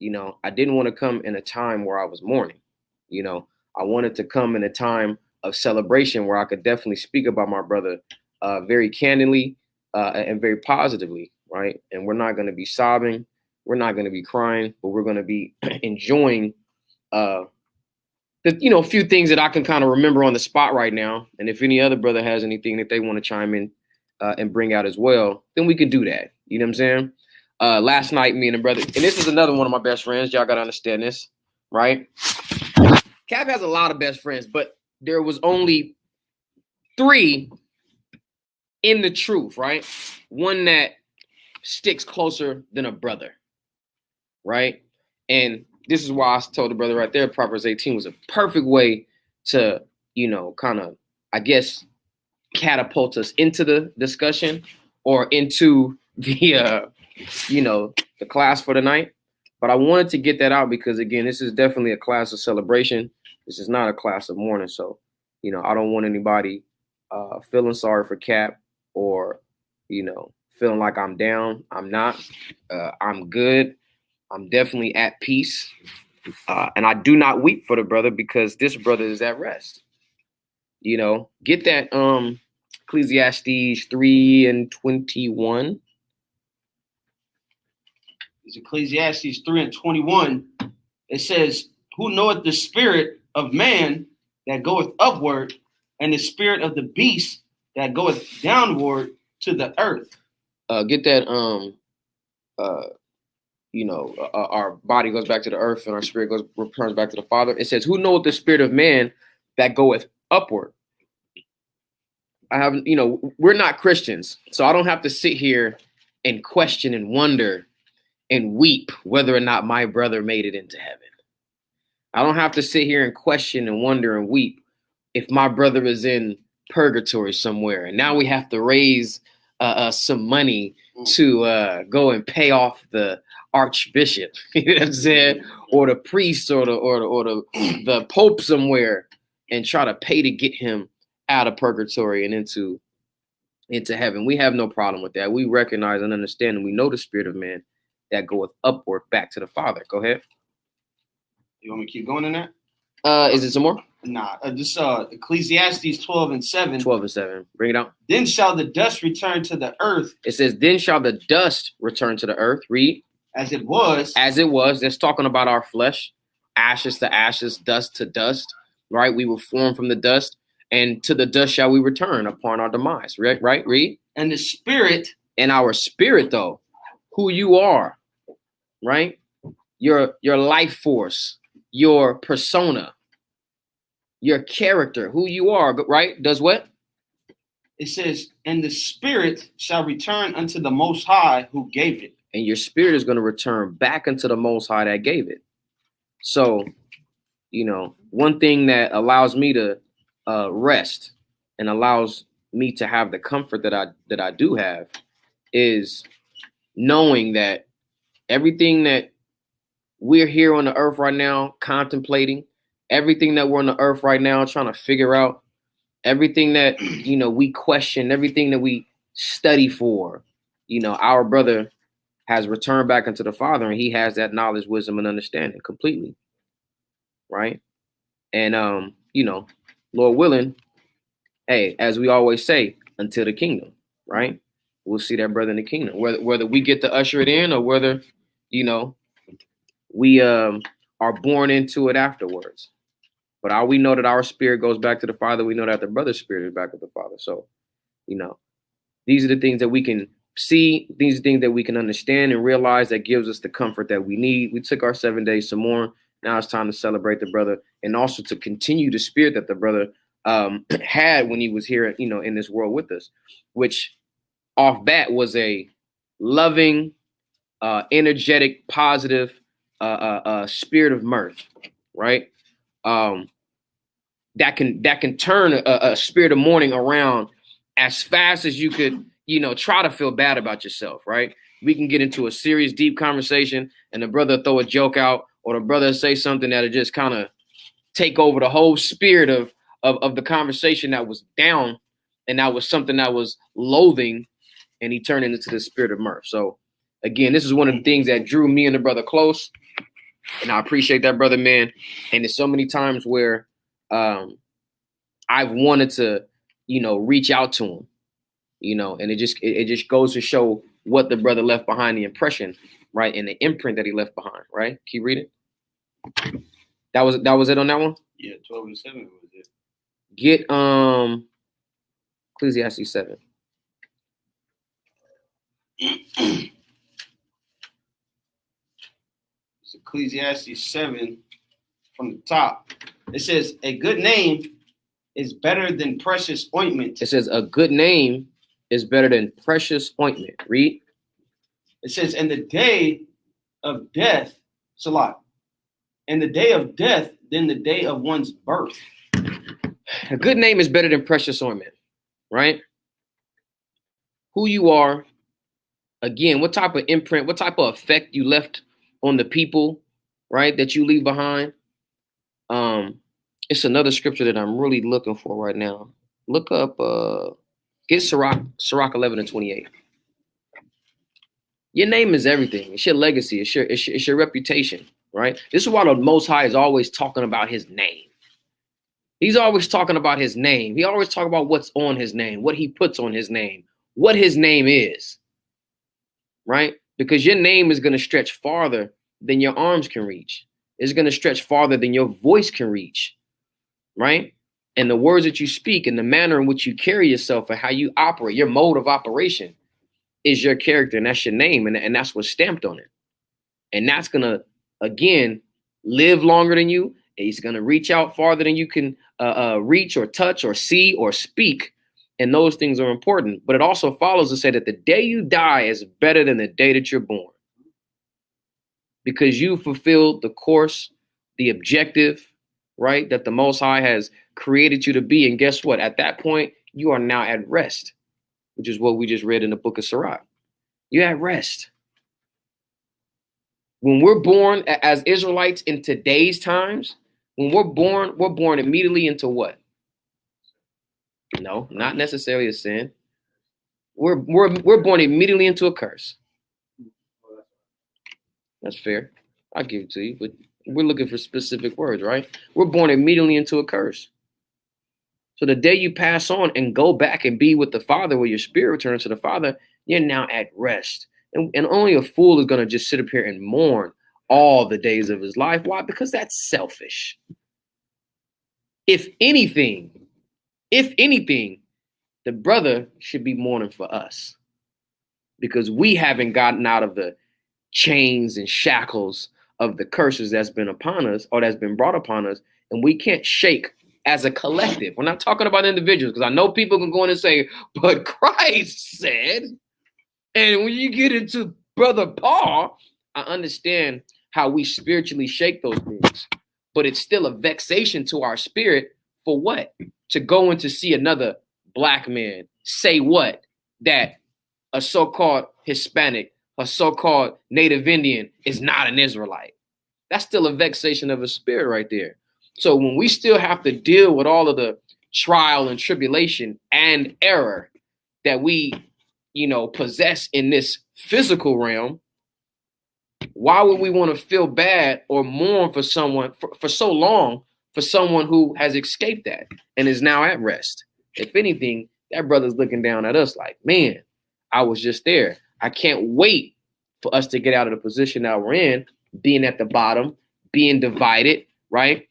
you know, I didn't want to come in a time where I was mourning. You know, I wanted to come in a time of celebration where I could definitely speak about my brother very candidly and very positively, right? And we're not going to be sobbing, we're not going to be crying, but we're going to be enjoying a few things that I can kind of remember on the spot right now. And if any other brother has anything that they want to chime in and bring out as well, then we can do that. You know what I'm saying? Last night, me and a brother, and this is another one of my best friends. Y'all got to understand this, right? Cap has a lot of best friends, but there was only 3 in the truth, right? One that sticks closer than a brother, right? And this is why I told the brother right there, Proverbs 18 was a perfect way to, kind of, I guess, catapult us into the discussion or into the, the class for the night. But I wanted to get that out because, again, this is definitely a class of celebration. This is not a class of mourning. So, I don't want anybody feeling sorry for Cap or, feeling like I'm down. I'm not. I'm good. I'm definitely at peace. And I do not weep for the brother because this brother is at rest. Get that Ecclesiastes 3:21. It's Ecclesiastes 3:21. It says, who knoweth the spirit of man that goeth upward, and the spirit of the beast that goeth downward to the earth. Get that our body goes back to the earth and our spirit returns back to the Father. It says, who knoweth the spirit of man that goeth upward? We're not Christians, so I don't have to sit here and question and wonder and weep whether or not my brother made it into heaven. I don't have to sit here and question and wonder and weep if my brother is in purgatory somewhere. And now we have to raise some money to go and pay off the archbishop, you know what I'm saying? Or the priest or the pope somewhere and try to pay to get him out of purgatory and into heaven. We have no problem with that. We recognize and understand and we know the spirit of man that goeth upward back to the Father. Go ahead. You want me to keep going in that? Is it some more? Nah, just Ecclesiastes 12:7. 12:7. Bring it out. Then shall the dust return to the earth. It says, then shall the dust return to the earth. Read. As it was. As it was. That's talking about our flesh. Ashes to ashes, dust to dust. Right? We were formed from the dust. And to the dust shall we return upon our demise. Right? Read. And the spirit. And our spirit, though, who you are, right? Your life force, your persona, your character, who you are, right? Does what? It says, and the spirit shall return unto the Most High who gave it. And your spirit is going to return back unto the Most High that gave it. So, one thing that allows me to rest and allows me to have the comfort that I do have is knowing that everything that we're here on the earth right now, contemplating, everything that we're on the earth right now, trying to figure out, everything that, we question, everything that we study for, our brother has returned back into the Father and he has that knowledge, wisdom, and understanding completely. Right. And, Lord willing, hey, as we always say, until the kingdom, right? We'll see that brother in the kingdom, whether we get to usher it in or whether, we are born into it afterwards. But we know that our spirit goes back to the Father. We know that the brother's spirit is back with the Father. So, these are the things that we can see. These are things that we can understand and realize that gives us the comfort that we need. We took our 7 days some more. Now it's time to celebrate the brother and also to continue the spirit that the brother had when he was here, in this world with us, which off bat was a loving, energetic, positive spirit of mirth, right? That can turn a spirit of mourning around as fast as you could, try to feel bad about yourself, right? We can get into a serious, deep conversation and the brother throw a joke out or the brother say something that'll just kind of take over the whole spirit of the conversation that was down and that was something that was loathing and he turned it into the spirit of mirth. So again, this is one of the things that drew me and the brother close. And I appreciate that, brother, man. And there's so many times where I've wanted to, reach out to him, and it just goes to show what the brother left behind, the impression, right? And the imprint that he left behind, right? Keep reading. That was it on that one? Yeah, 12:7 was it. Get Ecclesiastes 7. It's Ecclesiastes 7 from the top. It says a good name is better than precious ointment. It says a good name is better than precious ointment. Read. It says, in the day of death, Salah, in the day of death, than the day of one's birth. A good name is better than precious ointment, right? Who you are, again, what type of imprint, what type of effect you left on the people, right, that you leave behind. It's another scripture that I'm really looking for right now. Look up, get Sirach 11:28. Your name is everything. It's your legacy. It's your reputation, right? This is why the Most High is always talking about his name. He's always talking about his name. He always talks about what's on his name, what he puts on his name, what his name is, right? Because your name is going to stretch farther than your arms can reach. It's going to stretch farther than your voice can reach, right? And the words that you speak and the manner in which you carry yourself and how you operate, your mode of operation is your character, and that's your name, and that's what's stamped on it. And that's going to, again, live longer than you. It's going to reach out farther than you can reach or touch or see or speak. And those things are important. But it also follows to say that the day you die is better than the day that you're born. Because you fulfilled the course, the objective, right, that the Most High has created you to be. And guess what? At that point, you are now at rest, which is what we just read in the book of Sirach. You're at rest. When we're born as Israelites in today's times, when we're born immediately into what? No, not necessarily a sin. We're born immediately into a curse. That's fair. I'll give it to you, but we're looking for specific words, right? We're born immediately into a curse. So the day you pass on and go back and be with the Father, where your spirit returns to the Father, you're now at rest. And only a fool is going to just sit up here and mourn all the days of his life. Why? Because that's selfish. If anything, the brother should be mourning for us, because we haven't gotten out of the chains and shackles of the curses that's been upon us, or that's been brought upon us, and we can't shake as a collective. We're not talking about individuals, because I know people can go in and say, but Christ said, and when you get into Brother Paul, I understand how we spiritually shake those things, but it's still a vexation to our spirit. For what? To go in to see another black man say what? That a so-called Hispanic, a so-called Native Indian is not an Israelite. That's still a vexation of a spirit right there. So when we still have to deal with all of the trial and tribulation and error that we, possess in this physical realm, why would we want to feel bad or mourn for someone for so long, for someone who has escaped that and is now at rest? If anything, that brother's looking down at us like, man, I was just there. I can't wait for us to get out of the position that we're in, being at the bottom, being divided, right?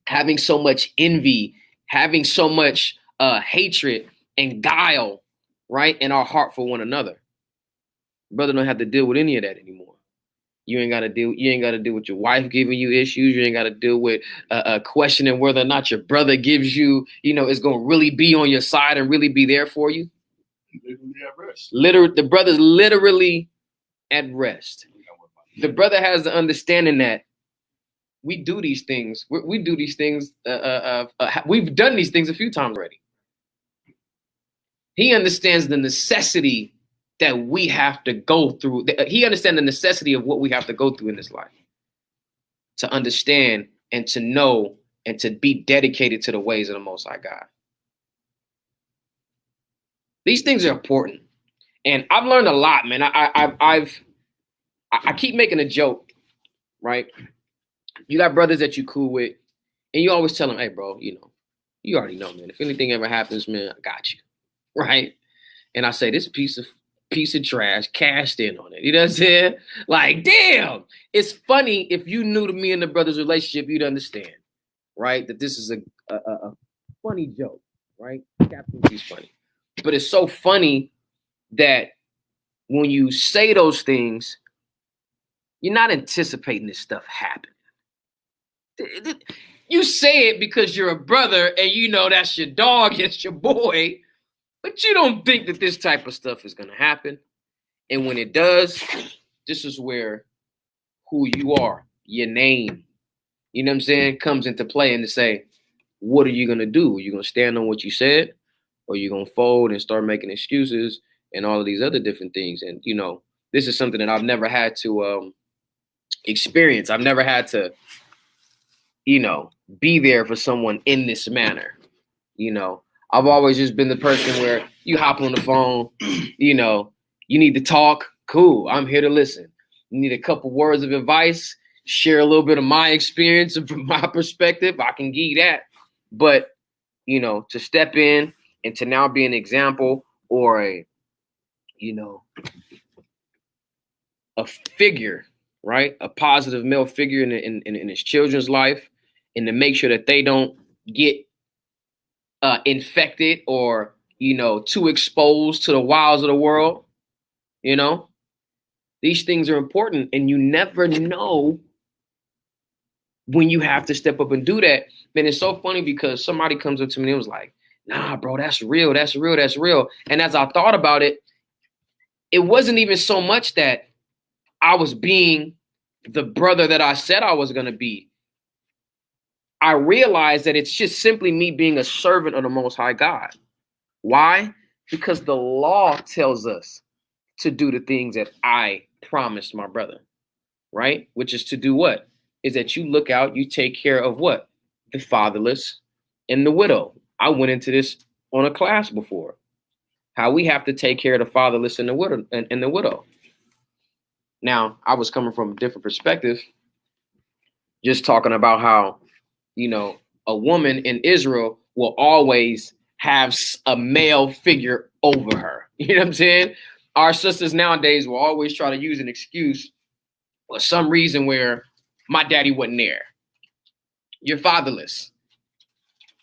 Having so much envy, having so much hatred and guile, right, in our heart for one another. Brother don't have to deal with any of that anymore. You ain't got to deal with your wife giving you issues. You ain't got to deal with questioning whether or not your brother gives you, is going to really be on your side and really be there for you. The brother's literally at rest. The brother has the understanding that we do these things. We do these things. We've done these things a few times already. He understands the necessity that we have to go through. He understands the necessity of what we have to go through in this life to understand and to know and to be dedicated to the ways of the Most High God. These things are important. And I've learned a lot, man. I keep making a joke, right? You got brothers that you cool with, and you always tell them, hey, bro, you already know, man. If anything ever happens, man, I got you, right? And I say, this piece of trash cashed in on it. You know what I'm saying? Like, damn. It's funny. If you knew to me and the brother's relationship, you'd understand, right? That this is a funny joke, right? Captain G's funny. But it's so funny that when you say those things, you're not anticipating this stuff happening. You say it because you're a brother and you know that's your dog, it's your boy, but you don't think that this type of stuff is going to happen. And when it does, this is where who you are, your name, you know what I'm saying, comes into play, and to say, what are you going to do? Are you going to stand on what you said, or are you going to fold and start making excuses and all of these other different things? And, you know, this is something that I've never had to experience. I've never had to, you know, be there for someone in this manner. You know, I've always just been the person where you hop on the phone, you know, you need to talk. Cool. I'm here to listen. You need a couple words of advice, share a little bit of my experience and from my perspective. I can give you that. But, you know, to step in and to now be an example or a, you know, a figure, right? A positive male figure in his children's life, and to make sure that they don't get infected or, you know, too exposed to the wiles of the world. You know, these things are important, and you never know when you have to step up and do that. Man, it's so funny because somebody comes up to me and was like, nah, bro, that's real. That's real. That's real. And as I thought about it, it wasn't even so much that I was being the brother that I said I was going to be. I realized that it's just simply me being a servant of the Most High God. Why? Because the law tells us to do the things that I promised my brother, right? Which is to do what? Is that you look out, you take care of what? The fatherless and the widow. I went into this on a class before. How we have to take care of the fatherless and the widow and the widow. Now, I was coming from a different perspective, just talking about how, you know, a woman in Israel will always have a male figure over her. You know what I'm saying? Our sisters nowadays will always try to use an excuse for some reason where my daddy wasn't there. You're fatherless.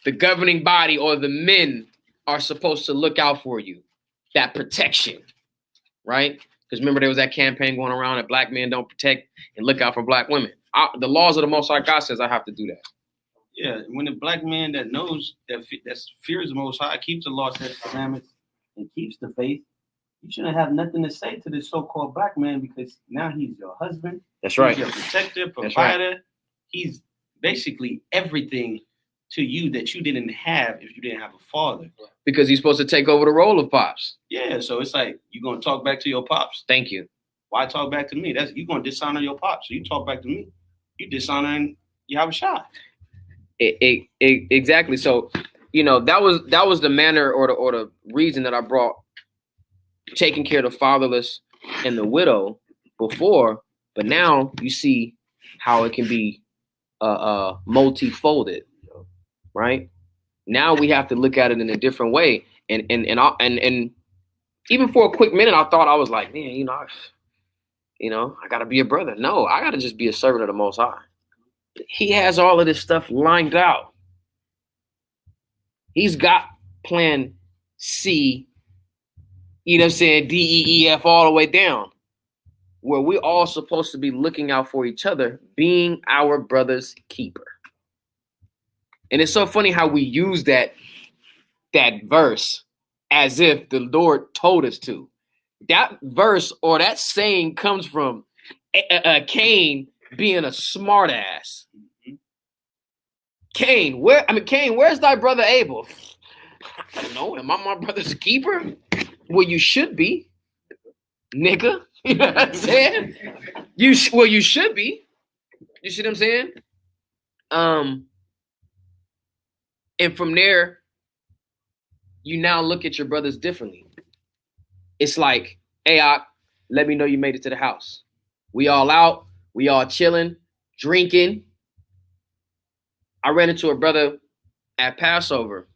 The governing body or the men are supposed to look out for you. That protection, right? Because remember, there was that campaign going around that black men don't protect and look out for black women. The laws of the Most High God says I have to do that. Yeah, when the black man that knows that fears the Most High, keeps the law, statutes, commandments, and keeps the faith, you shouldn't have nothing to say to this so-called black man, because now he's your husband. That's right. He's your protector, provider. Right. He's basically everything to you that you didn't have if you didn't have a father. Because he's supposed to take over the role of pops. Yeah, so it's like, you're going to talk back to your pops. Thank you. Why talk back to me? You're going to dishonor your pops. So you talk back to me, you dishonoring Yahushua. Exactly. So, you know, that was the manner or the reason that I brought taking care of the fatherless and the widow before, but now you see how it can be multi-folded, right? Now we have to look at it in a different way, and even for a quick minute, I thought, I was like, man, I gotta be a brother. No, I gotta just be a servant of the Most High. He has all of this stuff lined out. He's got plan C, you know what I'm saying, D, E, E, F, all the way down, where we're all supposed to be looking out for each other, being our brother's keeper. And it's so funny how we use that verse as if the Lord told us to. That verse or that saying comes from Cain being a smart ass. Cain, where's thy brother Abel? I don't know. Am I my brother's keeper? Well, you should be, nigga. You know what I'm saying? You should be. You see what I'm saying? And from there, you now look at your brothers differently. It's like, hey, let me know you made it to the house. We all out. We all chilling, drinking. I ran into a brother at Passover.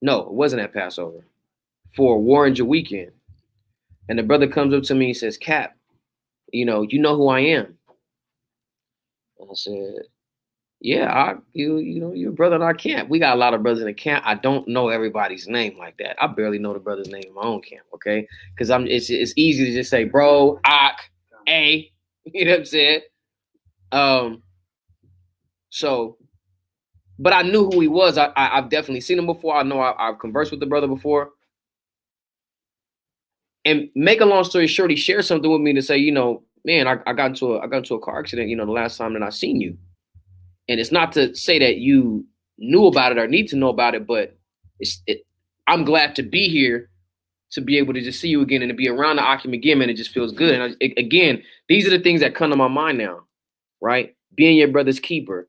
No, it wasn't at Passover. For Warringer weekend. And the brother comes up to me and says, Cap, you know who I am. And I said, yeah, you're a brother in our camp. We got a lot of brothers in the camp. I don't know everybody's name like that. I barely know the brother's name in my own camp, okay? Because it's easy to just say, bro, Ak, A. You know what I'm saying? So, but I knew who he was. I've definitely seen him before. I know I've conversed with the brother before. And make a long story short, he shared something with me to say, you know, man, I got into a car accident, you know, the last time that I seen you. And it's not to say that you knew about it or need to know about it, but I'm glad to be here to be able to just see you again and to be around the Akim again, man. It just feels good. And again, these are the things that come to my mind now, right? Being your brother's keeper,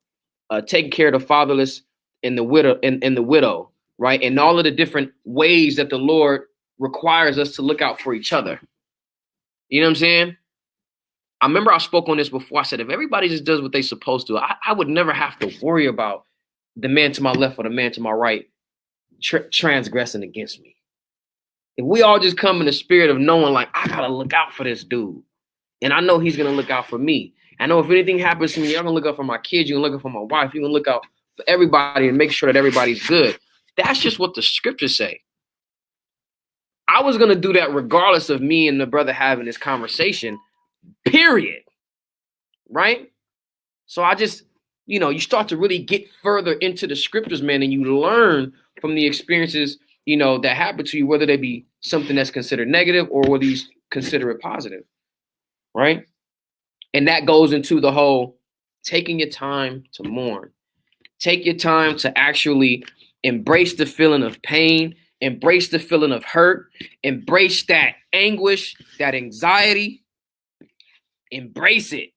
taking care of the fatherless and the widow, and the widow, right? And all of the different ways that the Lord requires us to look out for each other. You know what I'm saying? I remember I spoke on this before. I said, if everybody just does what they're supposed to, I would never have to worry about the man to my left or the man to my right transgressing against me. If we all just come in the spirit of knowing, like, I got to look out for this dude. And I know he's going to look out for me. I know if anything happens to me, I'm going to look out for my kids. You're going to look out for my wife. You're going to look out for everybody and make sure that everybody's good. That's just what the scriptures say. I was going to do that regardless of me and the brother having this conversation, period. Right? So I just, you know, you start to really get further into the scriptures, man, and you learn from the experiences, you know, that happen to you, whether they be something that's considered negative or whether you consider it positive. Right? And that goes into the whole taking your time to mourn. Take your time to actually embrace the feeling of pain, embrace the feeling of hurt, embrace that anguish, that anxiety. Embrace it.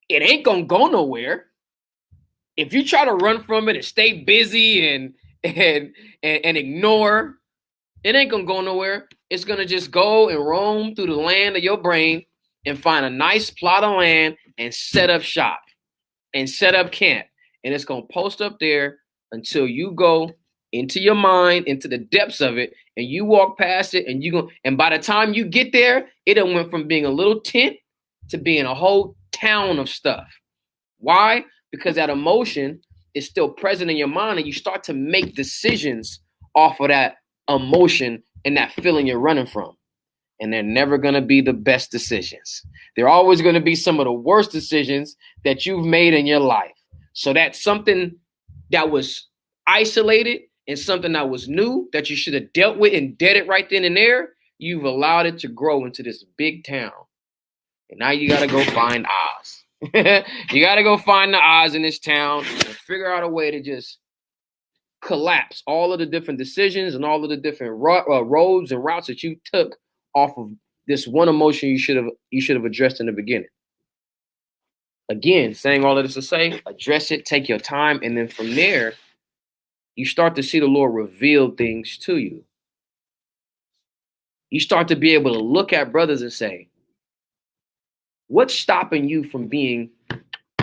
It ain't gonna go nowhere. If you try to run from it and stay busy and ignore, it ain't gonna go nowhere. It's gonna just go and roam through the land of your brain and find a nice plot of land and set up shop and set up camp. And it's gonna post up there until you go into your mind, into the depths of it, and you walk past it, and by the time you get there, it done went from being a little tent to being a whole town of stuff. Why? Because that emotion is still present in your mind, and you start to make decisions off of that emotion and that feeling you're running from. And they're never going to be the best decisions. They're always going to be some of the worst decisions that you've made in your life. So that's something that was isolated and something that was new that you should have dealt with and dead it right then and there. You've allowed it to grow into this big town. And now you got to go find Oz. You got to go find the Oz in this town and figure out a way to just collapse all of the different decisions and all of the different roads and routes that you took off of this one emotion you should have addressed in the beginning. Again, saying all of this to say, address it, take your time, and then from there, you start to see the Lord reveal things to you. You start to be able to look at brothers and say, what's stopping you from being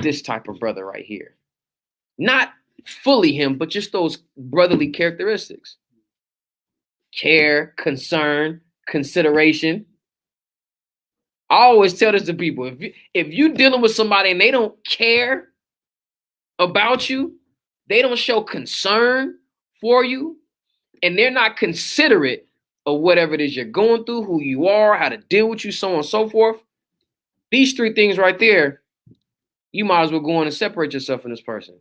this type of brother right here? Not fully him, but just those brotherly characteristics. Care, concern, consideration. I always tell this to people. If you're dealing with somebody and they don't care about you, they don't show concern for you, and they're not considerate of whatever it is you're going through, who you are, how to deal with you, so on and so forth. These three things right there, you might as well go on and separate yourself from this person.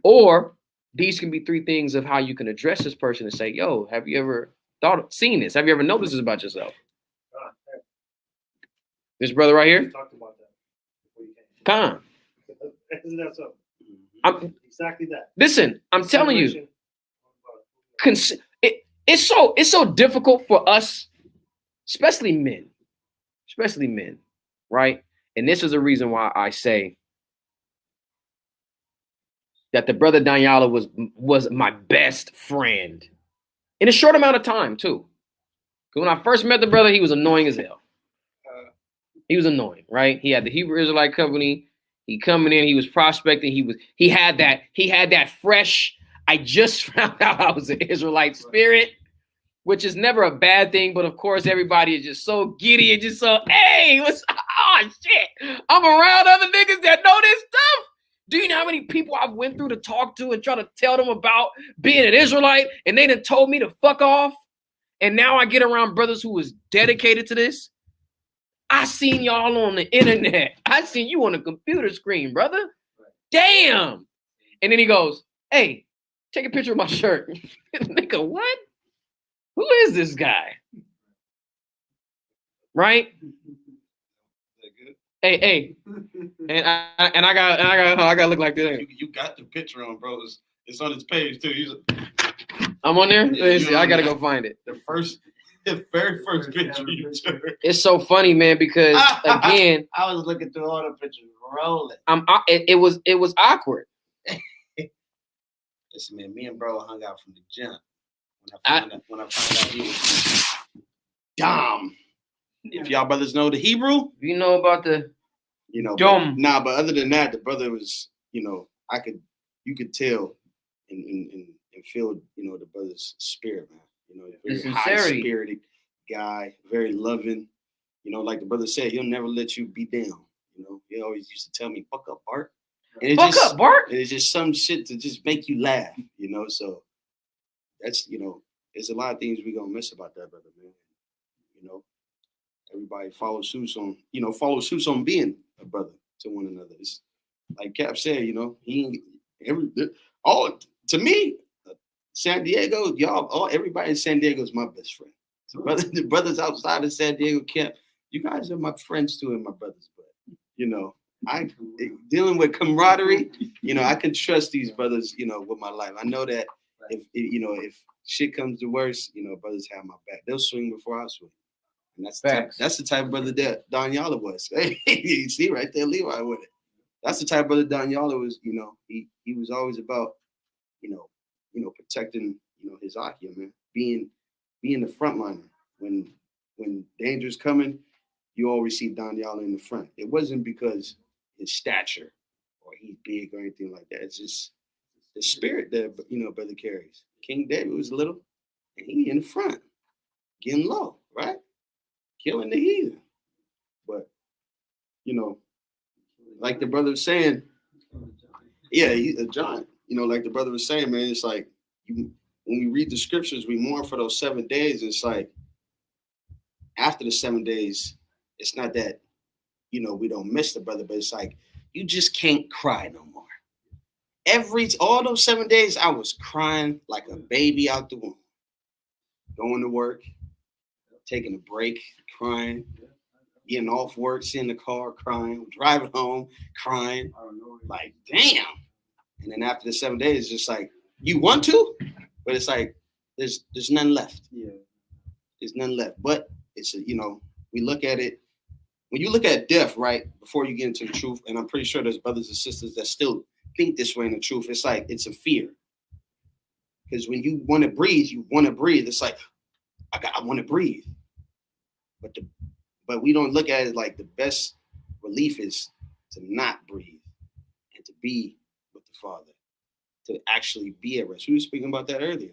Or these can be three things of how you can address this person and say, yo, have you ever seen this? Have you ever noticed this about yourself? This brother right here? Talked about that before you came. Con. Isn't that so? Exactly that. Listen, I'm telling you, it's so difficult for us, especially men, right? And this is the reason why I say that the brother Daniela was my best friend in a short amount of time too. Because when I first met the brother, he was annoying as hell. He was annoying, right? He had the Hebrew Israelite company. He coming in, he was prospecting. He had that fresh, I just found out I was an Israelite spirit, which is never a bad thing. But of course, everybody is just so giddy and just so, hey, shit. I'm around other niggas that know this stuff. Do you know how many people I've went through to talk to and try to tell them about being an Israelite, and they done told me to fuck off? And now I get around brothers who was dedicated to this. I seen y'all on the internet. I seen you on the computer screen, brother. damn. And then he goes, hey, take a picture of my shirt. Nigga, what? Who is this guy? Right? Hey. And I gotta look like this. You got the picture on, bro. It's on his page too. I'm on there? Yeah, I gotta go find it. The very first picture you took. It's so funny, man, because again, I was looking through all the pictures rolling. It was awkward. Listen, man, me and bro hung out from the jump. When I found out he was Dom. If y'all brothers know the Hebrew, you know about the Dom. But other than that, the brother was, you could tell and feel, the brother's spirit, man. Very high spirited guy, very loving. Like the brother said, he'll never let you be down. He always used to tell me, "Fuck up, Bart." And Fuck up, Bart. And it's just some shit to just make you laugh, So that's, there's a lot of things we're gonna miss about that brother, man. Everybody follows suit on being a brother to one another. It's like Cap said, to me, San Diego, everybody in San Diego is my best friend. The brothers outside of San Diego camp, you guys are my friends too and my brothers. But I dealing with camaraderie, I can trust these brothers, with my life. I know that if shit comes to worse, brothers have my back. They'll swing before I swing. And that's the type of brother that Don Yala was. You see right there, Levi with it. That's the type of brother Don Yala was. He was always about, protecting, his Akia, man. Being the frontliner when danger's coming, you always see Don Yala in the front. It wasn't because his stature or he's big or anything like that. It's just the spirit that brother carries. King David was little, and he in the front, getting low, right? Killing the heathen. But, like the brother was saying, yeah, he's a giant. Like the brother was saying, man, it's like when we read the scriptures, we mourn for those 7 days. It's like after the 7 days, it's not that, we don't miss the brother, but it's like you just can't cry no more. All those 7 days, I was crying like a baby out the womb. Going to work, taking a break, crying, getting off work, sitting in the car, crying, driving home, crying. Like, damn. And then after the 7 days, it's just like, you want to, but it's like, there's none left. Yeah. There's none left. But it's, we look at it, when you look at death, right, before you get into the truth, and I'm pretty sure there's brothers and sisters that still think this way in the truth, it's like, it's a fear. Because when you want to breathe, you want to breathe. It's like, I want to breathe. But we don't look at it like the best relief is to not breathe and to be with the Father, to actually be at rest. We were speaking about that earlier.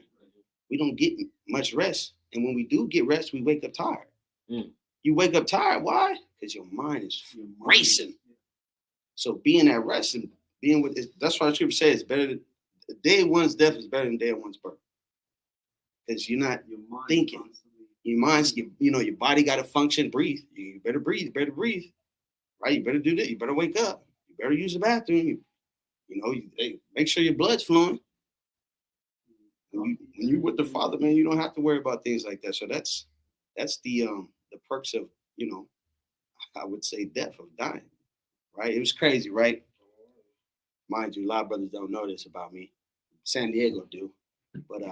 We don't get much rest. And when we do get rest, we wake up tired. You wake up tired. Why? Because your mind is racing. So being at rest and being with it, that's why the scripture says it's better. The day of one's death is better than the day of one's birth. Because you're not thinking. Your mind's, your body got to function, breathe. You better breathe. Right? You better do that. You better wake up. You better use the bathroom. Make sure your blood's flowing. When you're with the Father, man, you don't have to worry about things like that. So that's the perks of, I would say death, of dying. Right? It was crazy, right? Mind you, a lot of brothers don't know this about me. San Diego do. But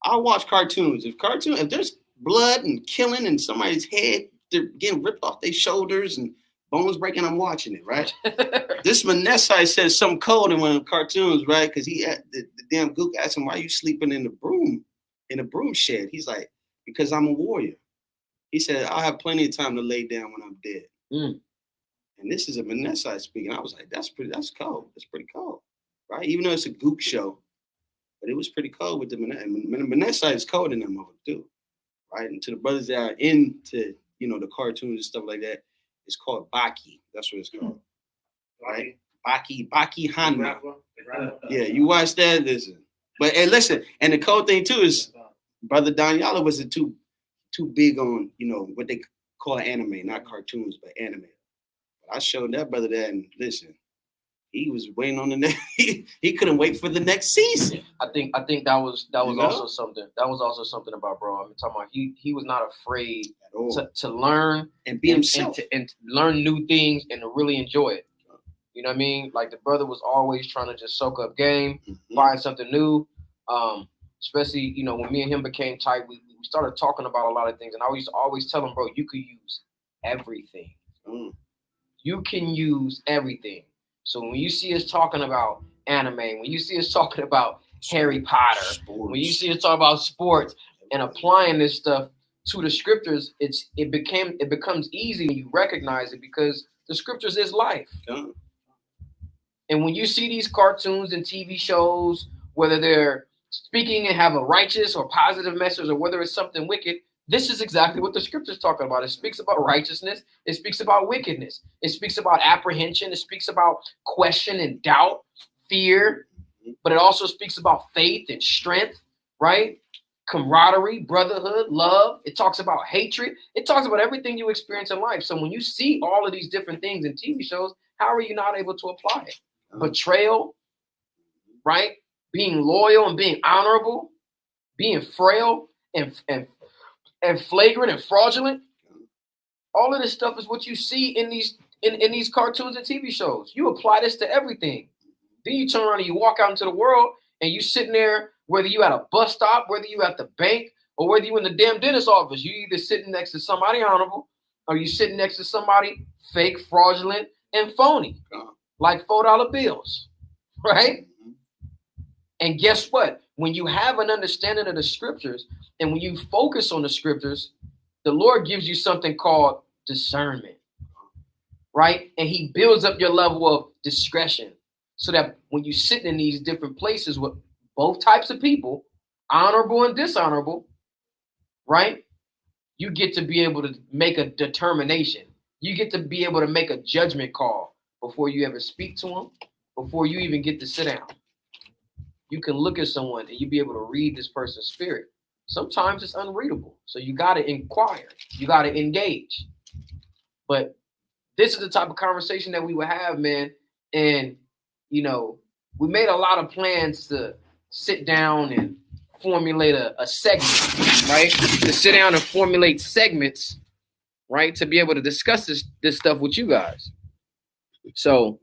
I'll watch cartoons. If there's blood and killing and somebody's head, they're getting ripped off their shoulders and bones breaking, I'm watching it, right? This Manessai says something cold in one of the cartoons, right? Because the damn gook asked him, why are you sleeping in a broom shed? He's like, because I'm a warrior. He said, I'll have plenty of time to lay down when I'm dead. And this is a Manessai speaking. I was like, that's cold. That's pretty cold, right? Even though it's a gook show, but it was pretty cold with the Manessai is cold in that mother too, right? And to the brothers that are into, the cartoons and stuff like that, it's called Baki. That's what it's called, right? Baki Hanma. Yeah, you watch that, listen. But hey, listen, and the cold thing too is Brother Don Yala wasn't too big on, what they call anime, not cartoons, but anime. But I showed that brother that, and listen, he was waiting on the next. He couldn't wait for the next season. I think that was also something. That was also something about bro. I'm talking about he was not afraid to learn and be himself and to learn new things and to really enjoy it. You know what I mean? Like the brother was always trying to just soak up game, find something new. Especially, you know, when me and him became tight, we started talking about a lot of things. And I used to always tell him, bro, you could use everything. You can use everything. So when you see us talking about anime, when you see us talking about Harry Potter, when you see us talk about sports and applying this stuff to the scriptures, it becomes easy when you recognize it because the scriptures is life. And when you see these cartoons and TV shows, whether they're speaking and have a righteous or positive message, or whether it's something wicked, this is exactly what the scripture's talking about. It speaks about righteousness. It speaks about wickedness. It speaks about apprehension. It speaks about question and doubt, fear, but it also speaks about faith and strength, right? Camaraderie, brotherhood, love. It talks about hatred. It talks about everything you experience in life. So when you see all of these different things in TV shows, how are you not able to apply it? Betrayal, right? Being loyal and being honorable, being frail and flagrant and fraudulent. All of this stuff is what you see in these cartoons and TV shows. You apply this to everything. Then you turn around and you walk out into the world and you sitting there, whether you at a bus stop, whether you at the bank, or whether you in the damn dentist office, you either sitting next to somebody honorable or you sitting next to somebody fake, fraudulent, and phony, like $4 bills, right? And guess what? When you have an understanding of the scriptures and when you focus on the scriptures, the Lord gives you something called discernment, right? And he builds up your level of discretion so that when you sit in these different places with both types of people, honorable and dishonorable, right? You get to be able to make a determination. You get to be able to make a judgment call before you ever speak to them, before you even get to sit down. You can look at someone and you be able to read this person's spirit. Sometimes it's unreadable. So you got to inquire. You got to engage. But this is the type of conversation that we would have, man. And, you know, we made a lot of plans to sit down and formulate a segment, right? To sit down and formulate segments, right? To be able to discuss this stuff with you guys. So,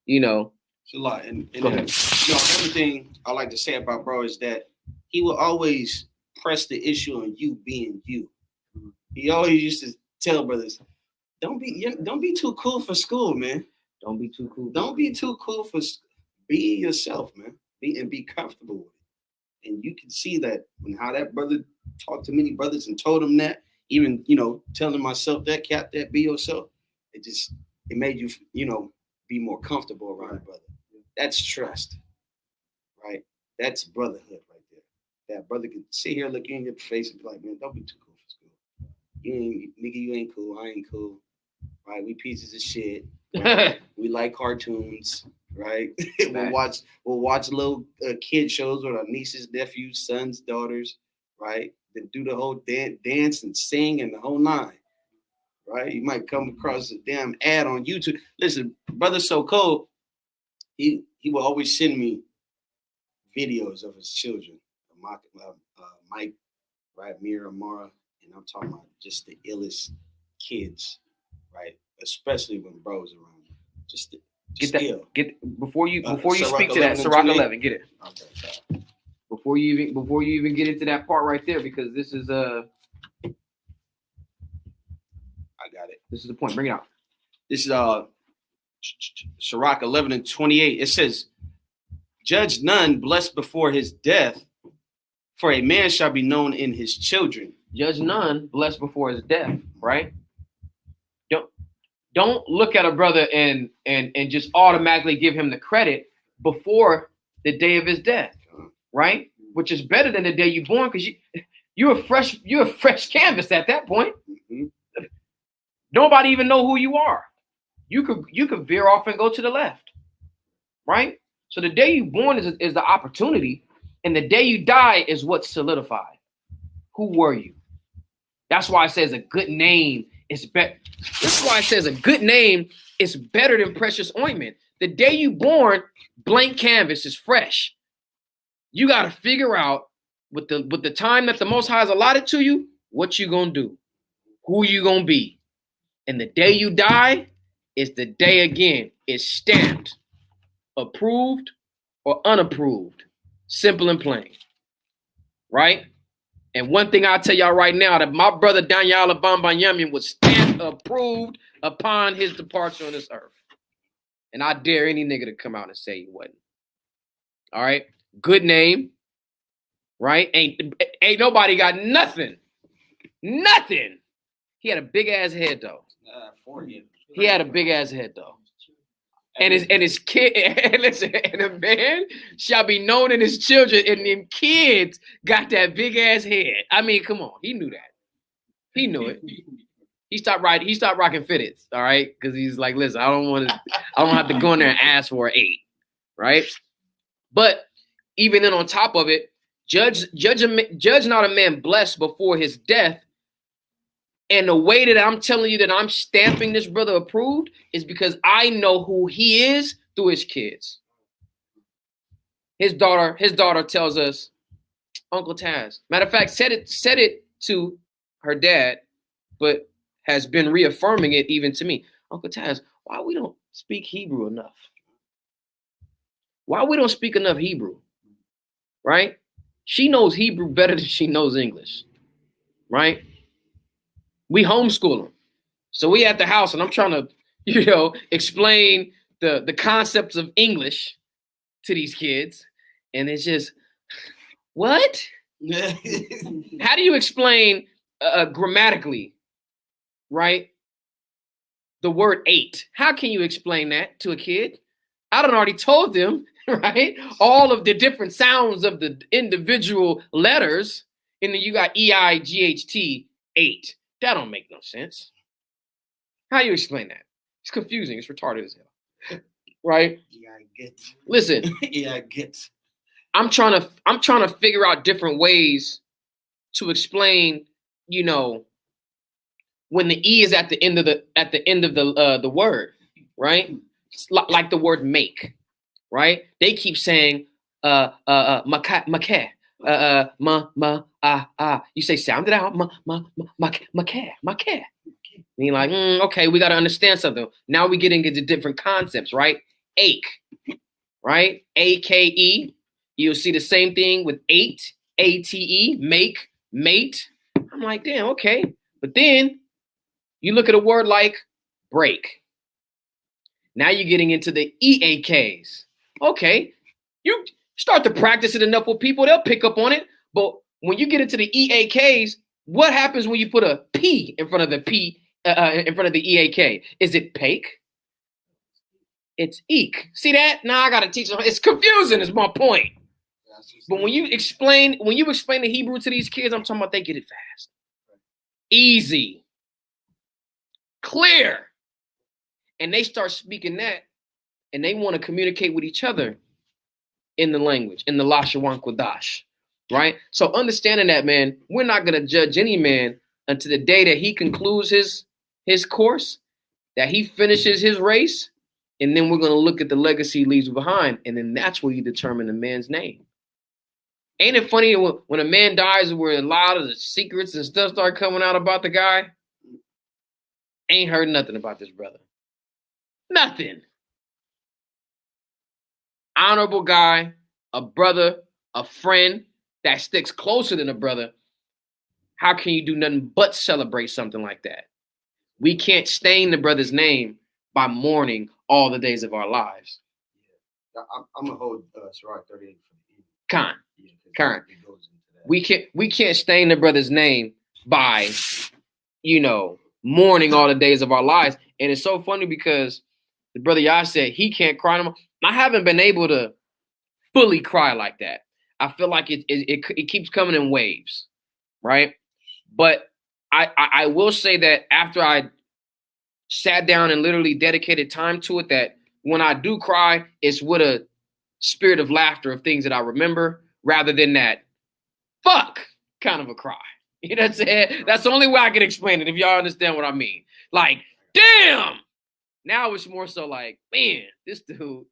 you know. It's a lot. And you know, another thing I like to say about bro is that he will always press the issue on you being you. He always used to tell brothers, don't be too cool for school, man. Don't be too cool. Don't be too cool for be yourself, man. Be comfortable with it. And you can see that when how that brother talked to many brothers and told them that, even, you know, telling myself that, cap that, be yourself. It made you, you know, be more comfortable around a brother. That's trust, right? That's brotherhood right there. That brother can sit here, look you in your face and be like, man, don't be too cool for school. You ain't cool. I ain't cool. Right? We pieces of shit. Right? We like cartoons, right? we'll watch little kid shows with our nieces, nephews, sons, daughters, right? Then do the whole dance and sing and the whole nine, right? You might come across a damn ad on YouTube. Listen, Brother So Cold, he will always send me videos of his children, Mike, right, Mira, Mara, and I'm talking about just the illest kids, right? Especially when bro's around. Before you speak to that, Sirach 11, get it. Okay. Before you even get into that part right there, because this is I got it. This is the point. Bring it out. This is Sirach 11 and 28. It says, "Judge none blessed before his death, for a man shall be known in his children." Judge none blessed before his death, right? Don't look at a brother and just automatically give him the credit before the day of his death, right? Which is better than the day you're born, because you're a fresh canvas at that point. Mm-hmm. Nobody even know who you are. You could veer off and go to the left, right? So the day you're born is the opportunity, and the day you die is what's solidified. Who were you? That's why it says a good name is better. This is why it says a good name is better than precious ointment. The day you born, blank canvas is fresh. You got to figure out with the time that the Most High has allotted to you, what you gonna do, who you gonna be. And the day you die is the day again. It's stamped, approved or unapproved. Simple and plain. Right? And one thing I'll tell y'all right now, that my brother Daniel Bambanyamian was stamped, approved upon his departure on this earth. And I dare any nigga to come out and say he wasn't. All right? Good name. Right? Ain't nobody got nothing. Nothing. He had a big ass head though. He had a big ass head though. And his kid, listen, and a man shall be known in his children, and them kids got that big ass head. I mean, come on, he knew that. He knew it. He stopped rocking fitteds, all right? Because he's like, listen, I don't have to go in there and ask for an 8, right? But even then, on top of it, judge not a man blessed before his death. And the way that I'm telling you that I'm stamping this brother approved is because I know who he is through his kids. His daughter tells us, Uncle Taz. Matter of fact, said it to her dad, but has been reaffirming it even to me. Uncle Taz, why we don't speak Hebrew enough? Why we don't speak enough Hebrew? Right? She knows Hebrew better than she knows English. Right? We homeschool them. So we at the house and I'm trying to, explain the concepts of English to these kids. And it's just, what? How do you explain grammatically, right? The word 8. How can you explain that to a kid? I done already told them, right? All of the different sounds of the individual letters. And then you got EIGHT 8. That don't make no sense. How do you explain that? It's confusing. It's retarded as hell. Right? Yeah, I get. Listen. Yeah, I get. I'm trying to figure out different ways to explain, when the E is at the end of the word, right? Like the word make, right? They keep saying makeh. You say sound it out. Makeh. And you're like, okay, we got to understand something. Now we get into different concepts, right? Ache, right? AKE. You'll see the same thing with 8, ATE, make, mate. I'm like, damn, okay. But then you look at a word like break. Now you're getting into the EAKs. Okay, you start to practice it enough with people, they'll pick up on it. But when you get into the EAKs, what happens when you put a P in front of the P, in front of the EAK? Is it pake? It's eek. See that? Now I got to teach them. It's confusing is my point. But when you explain the Hebrew to these kids, I'm talking about they get it fast. Easy. Clear. And they start speaking that, and they want to communicate with each other in the language, in the Lashawan Kodash, right? So understanding that, man, we're not going to judge any man until the day that he concludes his course, that he finishes his race, and then we're going to look at the legacy he leaves behind, and then that's where you determine the man's name. Ain't it funny when a man dies where a lot of the secrets and stuff start coming out about the guy? Ain't heard nothing about this brother. Nothing. Honorable guy, a brother, a friend that sticks closer than a brother. How can you do nothing but celebrate something like that? We can't stain the brother's name by mourning all the days of our lives. Yeah, I'm gonna hold Sirach 38 for the Khan. We can't stain the brother's name by, mourning all the days of our lives. And it's so funny because the brother Yah said he can't cry no more. I haven't been able to fully cry like that. I feel like it keeps coming in waves, right? But I will say that after I sat down and literally dedicated time to it, that when I do cry, it's with a spirit of laughter of things that I remember rather than that fuck kind of a cry. You know what I'm saying? That's the only way I can explain it if y'all understand what I mean. Like, damn, Now it's more so like, man, this dude,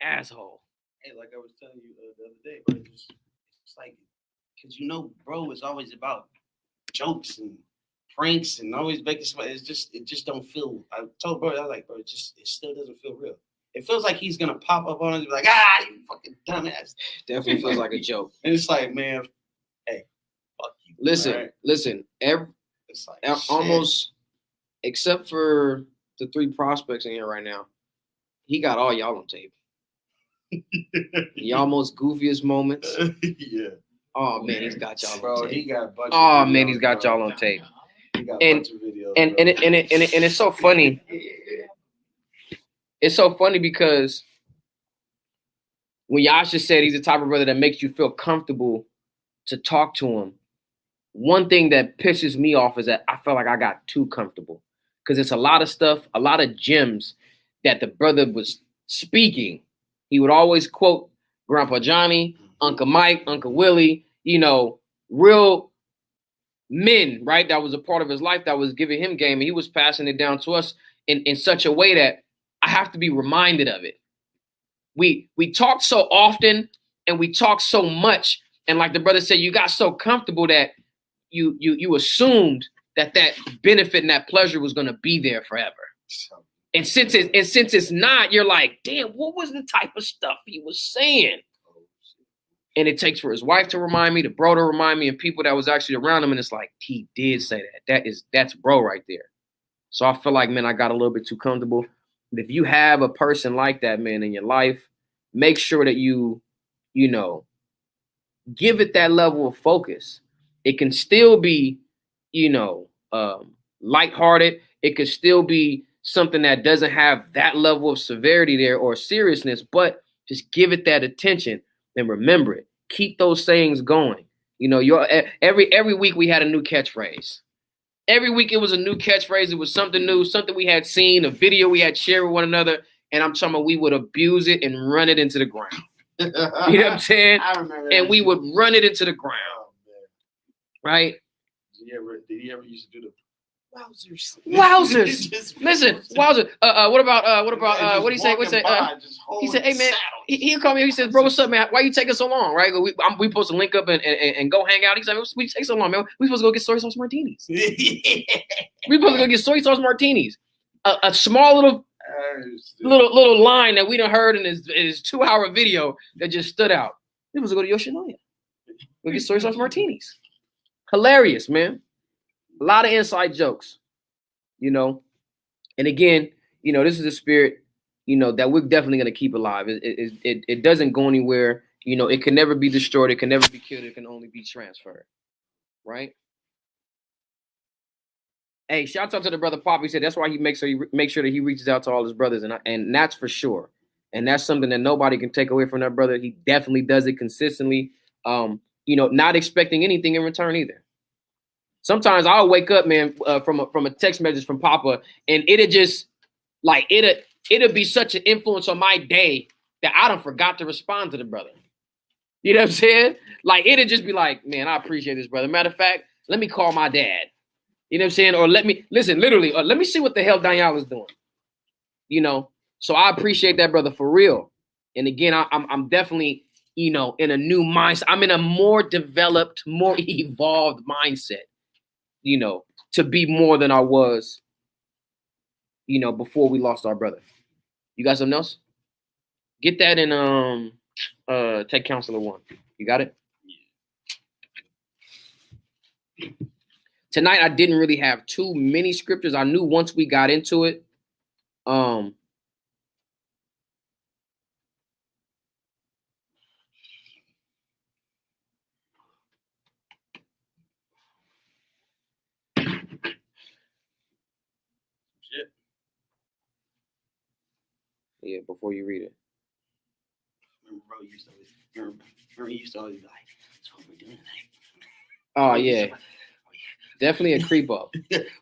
asshole. Hey, like I was telling you the other day, bro, it's like, because bro, it's always about jokes and pranks and always making somebody. It just don't feel. I told bro, I was like, bro, it still doesn't feel real. It feels like he's gonna pop up on us and be like, you fucking dumbass. Definitely feels like a joke. And it's like, man, hey, fuck you. Listen. It's like almost, except for the 3 prospects in here right now, he got all y'all on tape. Y'all most goofiest moments. Yeah. Oh man, he's got y'all on tape. He got a bunch of videos, man, he's got y'all on tape. He got a bunch of videos. And it's so funny. It's so funny because when Yasha said he's the type of brother that makes you feel comfortable to talk to him, one thing that pisses me off is that I felt like I got too comfortable. Because it's a lot of stuff, a lot of gems that the brother was speaking. He would always quote Grandpa Johnny, Uncle Mike, Uncle Willie, real men, right? That was a part of his life that was giving him game. And he was passing it down to us in such a way that I have to be reminded of it. We talked so often and we talked so much. And like the brother said, you got so comfortable that you assumed that benefit and that pleasure was going to be there forever. And since it's not, you're like, damn, what was the type of stuff he was saying? And it takes for his wife to remind me, the bro to remind me, and people that was actually around him. And it's like, he did say that. That's bro right there. So I feel like, man, I got a little bit too comfortable. If you have a person like that, man, in your life, make sure that you give it that level of focus. It can still be, lighthearted. It could still be something that doesn't have that level of severity there or seriousness, but just give it that attention and remember it. Keep those sayings going. Every week we had a new catchphrase. Every week it was a new catchphrase. It was something new, something we had seen, a video we had shared with one another. And I'm talking about we would abuse it and run it into the ground. You know what I'm saying? I remember that. And we would run it into the ground. Right? Did he ever used to do the wowzers? Listen, wowzers. What do you say? He said, hey man, he'll call me. He says, bro, what's up, man? Why you taking so long? Right? We supposed to link up and go hang out. He's like, we take so long, man. We supposed to go get soy sauce martinis. We supposed to go get soy sauce martinis. A small little line that we done heard in his 2-hour video that just stood out. We supposed to go to Yoshinoya. Go get soy sauce martinis. Hilarious, man. A lot of inside jokes, And again, this is a spirit, that we're definitely going to keep alive. It doesn't go anywhere. It can never be destroyed. It can never be killed. It can only be transferred. Right? Hey, shout out to the brother Pop. He said that's why he makes sure that he reaches out to all his brothers. And that's for sure. And that's something that nobody can take away from that brother. He definitely does it consistently. Not expecting anything in return either. Sometimes I'll wake up, man, from a text message from Papa, and it'll just like it'll be such an influence on my day that I don't forgot to respond to the brother. You know what I'm saying? Like it'll just be like, man, I appreciate this, brother. Matter of fact, let me call my dad. You know what I'm saying? Or let me see what the hell Danielle is doing. So I appreciate that, brother, for real. And again, I'm definitely, in a new mindset. I'm in a more developed, more evolved mindset. To be more than I was, before we lost our brother. You got something else? Get that in Take Counselor 1. You got it? Tonight I didn't really have too many scriptures. I knew once we got into it, yeah, before you read it. Remember, bro, you used to always be like, that's what we're doing tonight. Oh, yeah. Definitely a creep up.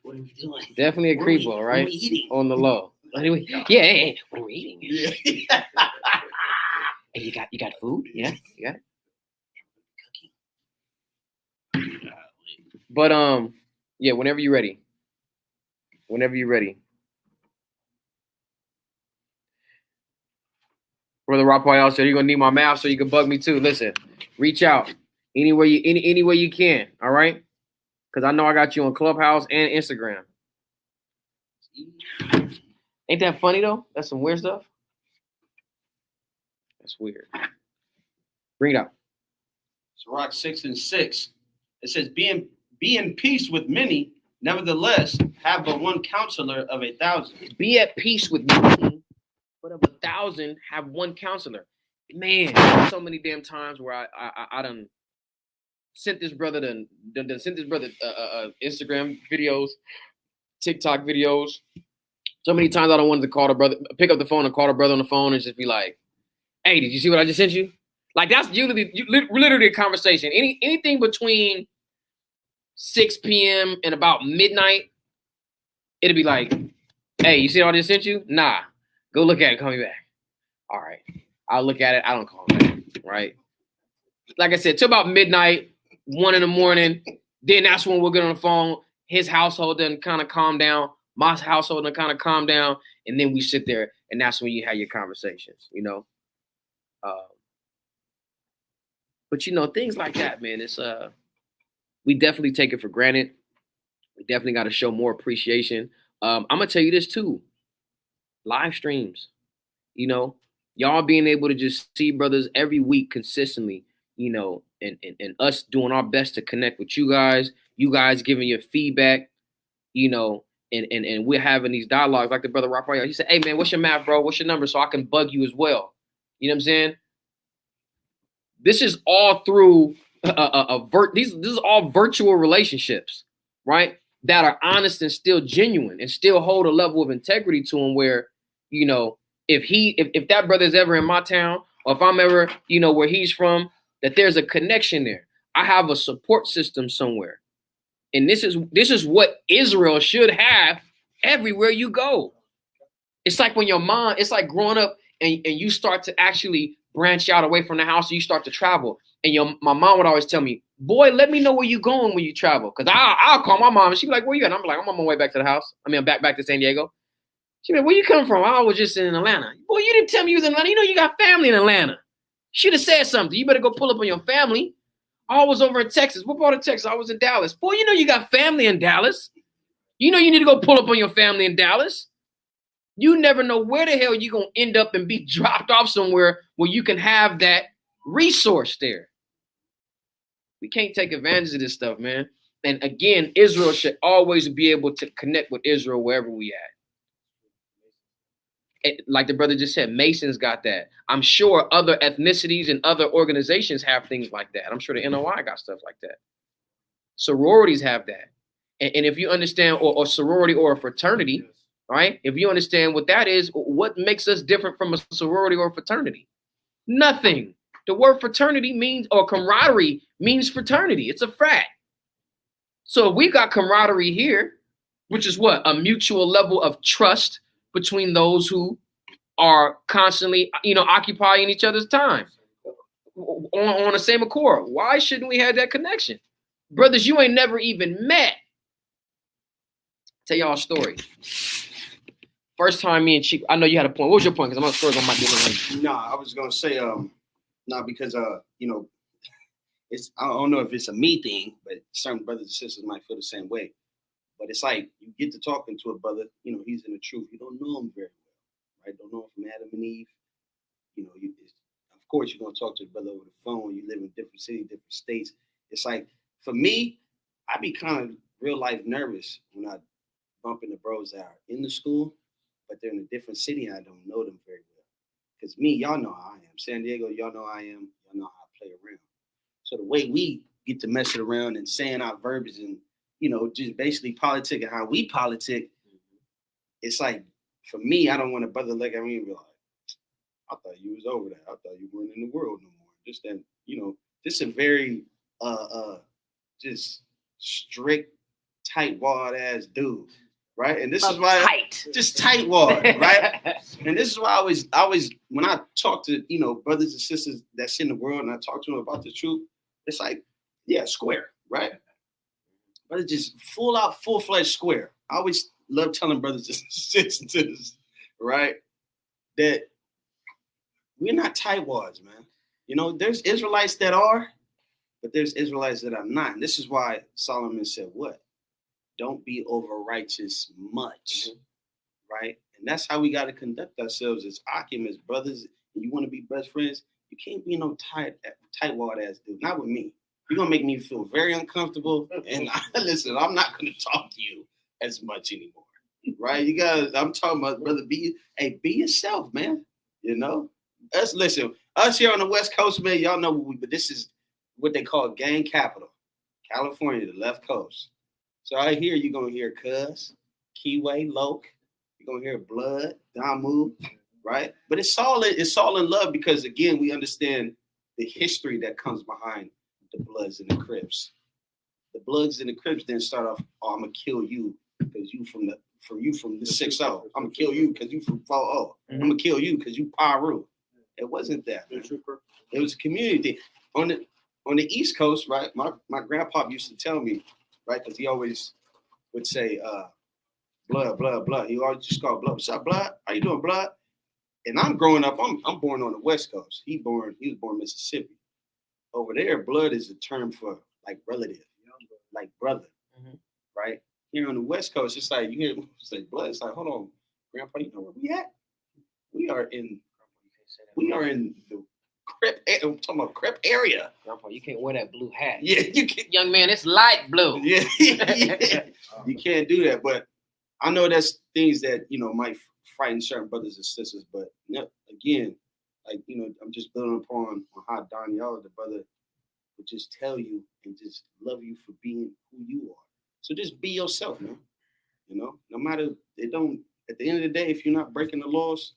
What are we doing? Definitely a creep up, right? What are we eating? On the low. Anyway, yeah, hey, what are we eating? Yeah. Hey, you got food? Yeah, you got it? But yeah, whenever you're ready. Whenever you're ready. Brother Raphael said you're gonna need my math so you can bug me too. Listen, reach out any way you can. All right, because I know I got you on Clubhouse and Instagram. Ain't that funny though? That's some weird stuff. That's weird. Bring it up. Sirach 6:6. It says, be in peace with many, nevertheless, have but one counselor of 1,000. Be at peace with many, but of 1,000 have one counselor. Man, so many damn times where I done sent this brother Instagram videos, TikTok videos. So many times I don't want to call the brother, pick up the phone and call the brother on the phone and just be like, "Hey, did you see what I just sent you?" Like that's literally a conversation. Anything between 6 p.m. and about midnight, it'll be like, "Hey, you see what I just sent you? Nah, go look at it. Call me back." All right, I'll look at it. I don't call him back. Right? Like I said, till about midnight, 1 in the morning. Then that's when we'll get on the phone. His household doesn't kind of calm down. My household doesn't kind of calm down, and then we sit there, and that's when you have your conversations. You know. But you know, things like that, man, it's we definitely take it for granted. We definitely got to show more appreciation. I'm gonna tell you this too. Live streams, you know, y'all being able to just see brothers every week consistently, you know, and us doing our best to connect with you guys giving your feedback, you know, and we're having these dialogues like the brother Raphael. He said, "Hey man, what's your math, bro? What's your number? So I can bug you as well." You know what I'm saying? This is all through this is all virtual relationships, right? That are honest and still genuine and still hold a level of integrity to them where, you know, if that brother's ever in my town or if I'm ever, you know, where he's from, that there's a connection there. I have a support system somewhere. And this is what Israel should have everywhere you go. It's like when your mom, it's like growing up and you start to actually branch out away from the house and you start to travel. And my mom would always tell me, "Boy, let me know where you're going when you travel." Because I'll call my mom and she'd be like, "Where you at?" And I'm like, "I'm on my way back to the house. I mean, back to San Diego." She'd be like, "Where you come from?" "I was just in Atlanta." "Boy, you didn't tell me you was in Atlanta. You know you got family in Atlanta. Should have said something. You better go pull up on your family. I was over in Texas. What part of Texas? I was in Dallas. Boy, you know you got family in Dallas. You know you need to go pull up on your family in Dallas. You never know where the hell you're going to end up and be dropped off somewhere where you can have that resource there." We can't take advantage of this stuff, man. And again, Israel should always be able to connect with Israel wherever we at. Like the brother just said, Masons got that. I'm sure other ethnicities and other organizations have things like that. I'm sure the NOI got stuff like that. Sororities have that. And if you understand, or sorority or a fraternity, right? If you understand what that is, what makes us different from a sorority or a fraternity? Nothing. The word fraternity means, or camaraderie means fraternity. It's a frat. So we got camaraderie here, which is what? A mutual level of trust between those who are constantly, you know, occupying each other's time on the same accord. Why shouldn't we have that connection? Brothers, you ain't never even met. Tell y'all a story. First time me and Chief, I know you had a point. What was your point? Because I'm not sure I might be able to. No, I was gonna say, because you know, it's, I don't know if it's a me thing, but certain brothers and sisters might feel the same way. But it's like you get to talking to a brother, you know, he's in the truth. You don't know him very well, right? Don't know him from Adam and Eve. You know, of course you're gonna talk to the brother over the phone. You live in different cities, different states. It's like for me, I be kind of real life nervous when I bump into bros that are in the school, but they're in a different city and I don't know them very well. Because me, y'all know how I am. San Diego, y'all know I am. Y'all know how I play around. So the way we get to mess it around and saying our verbiage and, you know, just basically politic and how we politic, it's like, for me, I don't want a brother look at me and be like, "I thought you was over that. I thought you weren't in the world no more." Just that, you know, just a very just strict, tight-walled ass dude. Right. And this is why just tight walled, right? And this is why I always when I talk to, you know, brothers and sisters that's in the world and I talk to them about the truth, it's like, yeah, square, right? But it's just full-fledged square. I always love telling brothers and sisters, right, that We're not tightwads, man. You know, there's Israelites that are, but there's Israelites that are not. And this is why Solomon said, what? Don't be over righteous much, right? And that's how we got to conduct ourselves as Akim, as brothers. And you want to be best friends, you can't be no tightwad ass dude. Not with me. You're going to make me feel very uncomfortable. And listen, I'm not going to talk to you as much anymore, right? You got. I'm talking about, brother, be yourself, man. You know? Us here on the West Coast, man, y'all know but this is what they call gang capital. California, the left coast. So out here, you're going to hear Cuz, Keyway, Loke. You're going to hear Blood, Damu, right? But it's all in love because, again, we understand the history that comes behind the Bloods and the Crips. The Bloods and the Crips didn't start off, oh, I'm going to kill you because you from the 6-0. I'm going to kill you because you from 4-0. I'm going to kill you because you Paru. It wasn't that. Man. It was a community. On the East Coast, right, my grandpa used to tell me, right, because he always would say, blood, blood, blood. He always just called blood. What's up, blood? How you doing, blood? And I'm growing up, I'm born on the West Coast. He was born in Mississippi. Over there, blood is a term for like relative, like brother, right? Here on the West Coast, it's like you hear say blood. It's like, hold on, grandpa, you know where we at? We are in the Crip. I'm talking about Crip area. Grandpa, you can't wear that blue hat. Yeah, you can't. Young man, it's light blue. Yeah. You can't do that. But I know that's things that might frighten certain brothers and sisters. But again, like I'm just building upon how Daniel, the brother, would just tell you and just love you for being who you are. So just be yourself, man. No matter at the end of the day, if you're not breaking the laws,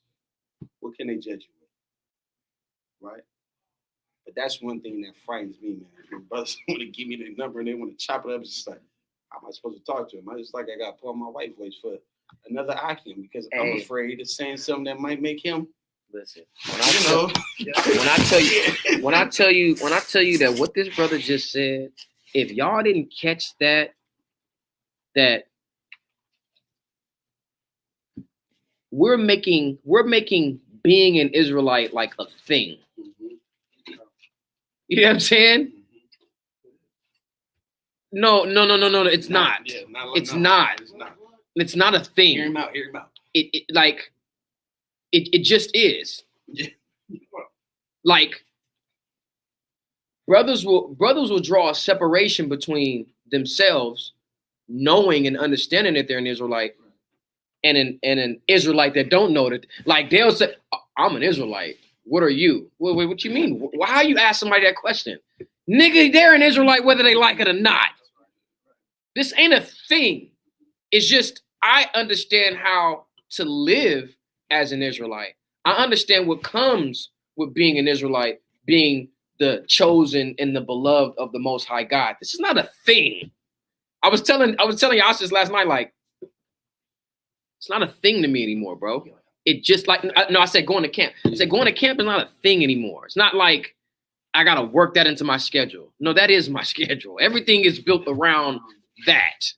what can they judge you with? Right? But that's one thing that frightens me, man. When brothers want to give me the number and they want to chop it up, it's just like, how am I supposed to talk to him? I just like I got to pull my white voice for another Akim because I'm afraid of saying something that might make him. Listen, when I tell you that what this brother just said, if y'all didn't catch that we're making being an Israelite like a thing. You know what I'm saying? No, it's not. It's not. It's not a thing. Hear him out. It just is. Like brothers will draw a separation between themselves, knowing and understanding that they're an Israelite, and an Israelite that don't know that. Like they'll say, "I'm an Israelite. What are you? What you mean? Why you ask somebody that question? Nigga, they're an Israelite whether they like it or not. This ain't a thing. It's just I understand how to live as an Israelite. I understand what comes with being an Israelite, being the chosen and the beloved of the Most High God. This is not a thing. I was telling y'all this last night, like, it's not a thing to me anymore, bro. It just like, no, I said going to camp. I said going to camp is not a thing anymore. It's not like I got to work that into my schedule. No, that is my schedule. Everything is built around that.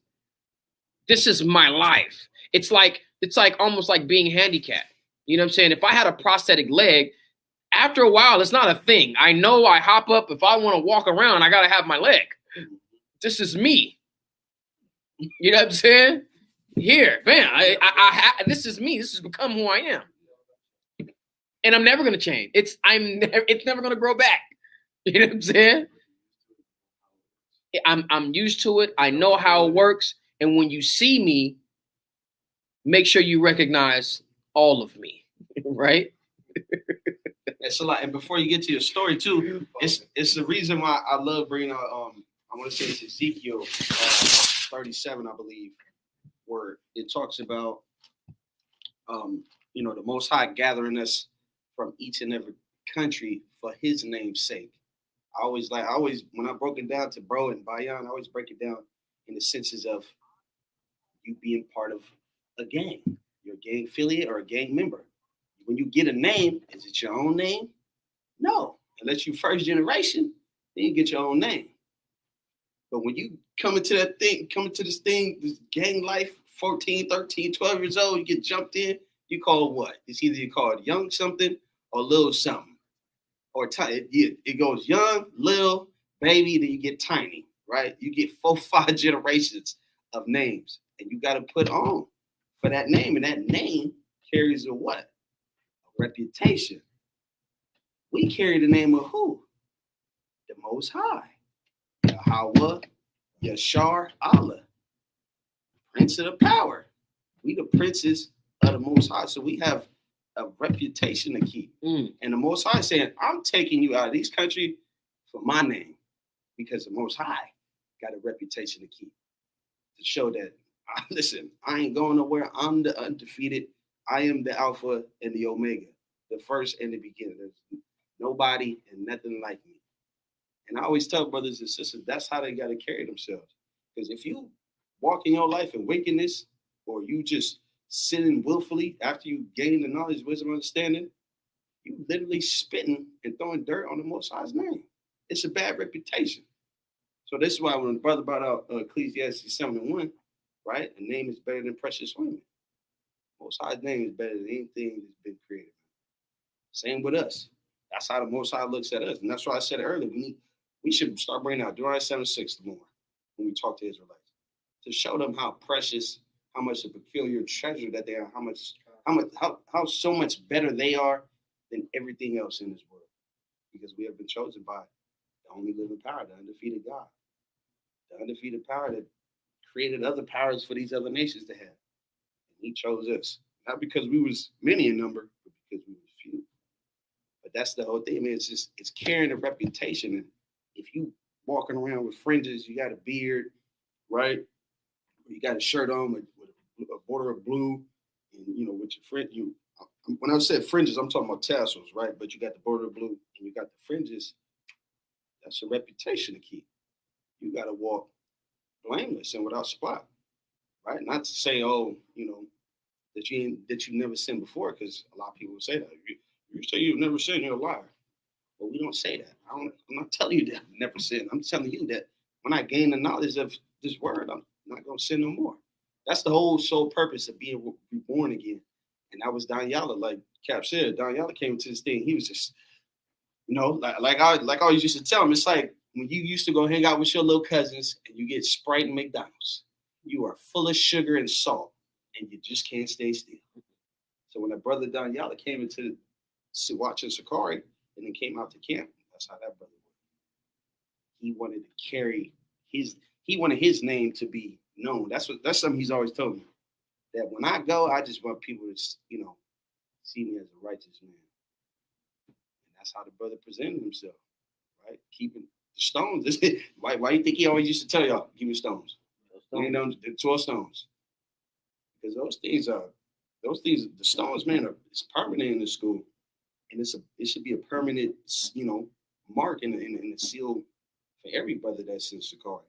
This is my life. It's like almost like being handicapped. You know what I'm saying? If I had a prosthetic leg, after a while, it's not a thing. I know I hop up. If I want to walk around, I got to have my leg. This is me. You know what I'm saying? Here, man, this is me. This has become who I am. And I'm never going to change. It's never going to grow back. You know what I'm saying? I'm used to it. I know how it works. And when you see me, make sure you recognize all of me, right? That's a lot. And before you get to your story too, it's the reason why I love bringing out. I want to say it's Ezekiel 37, I believe, where it talks about, the Most High gathering us from each and every country for His name's sake. I always when I broke it down to Bro and Bayan, I always break it down in the senses of you being part of a gang. You're a gang affiliate or a gang member. When you get a name, is it your own name? No. Unless you first generation, then you get your own name. But when you come into this gang life, 14, 13, 12 years old, you get jumped in, you call what? It's either you call it young something or little something, or it goes young, little, baby, then you get tiny, right? You get 4, 5 generations of names, and you got to put on for that name, and that name carries a what? A reputation. We carry the name of who? The Most High. Yahweh, Yashar, Allah, Prince of the Power. We the princes of the Most High, so we have a reputation to keep. And the Most High saying, I'm taking you out of these countries for my name, because the Most High got a reputation to keep, to show that, listen, I ain't going nowhere. I'm the undefeated. I am the Alpha and the Omega, the first and the beginning. There's nobody and nothing like me. And I always tell brothers and sisters, that's how they got to carry themselves. Because if you walk in your life in wickedness, or you just sinning willfully after you gain the knowledge, wisdom, understanding, you literally spitting and throwing dirt on the Most High's name. It's a bad reputation. So this is why when the brother brought out Ecclesiastes 7:1, right? A name is better than precious women. Most High's name is better than anything that's been created. Same with us. That's how the Most High looks at us. And that's why I said earlier, we should start bringing out Deuteronomy 7:6 more when we talk to Israelites, to show them how precious, how much a peculiar treasure that they are, how so much better they are than everything else in this world. Because we have been chosen by the only living power, the undefeated God. The undefeated power that created other powers for these other nations to have. And he chose us. Not because we was many in number, but because we was few. But that's the whole thing, man. It's carrying a reputation. And if you walking around with fringes, you got a beard, right? You got a shirt on with a border of blue, and with your friend, when I said fringes, I'm talking about tassels, right? But you got the border of blue and you got the fringes. That's a reputation to keep. You got to walk blameless and without spot, right? Not to say, that you never sinned before, because a lot of people will say that. You say you've never sinned, you're a liar. But we don't say that. I'm not telling you that I've never sinned. I'm telling you that when I gain the knowledge of this word, I'm not going to sin no more. That's the whole sole purpose of being reborn again. And that was Don Yalla, like Cap said. Don Yalla came into this thing. He was just, like I always used to tell him, it's like when you used to go hang out with your little cousins and you get Sprite and McDonald's. You are full of sugar and salt, and you just can't stay still. So when that brother Don Yalla came into watching Sakari and then came out to camp, that's how that brother was. He wanted to carry he wanted his name to be known. That's something he's always told me. That when I go, I just want people to, see me as a righteous man. And that's how the brother presented himself, right? Keeping the stones. Why do you think he always used to tell y'all, give me stones? The 12 stones. Because the stones, man, it's permanent in the school. And it should be a permanent, mark in the seal for every brother that's in Sakari,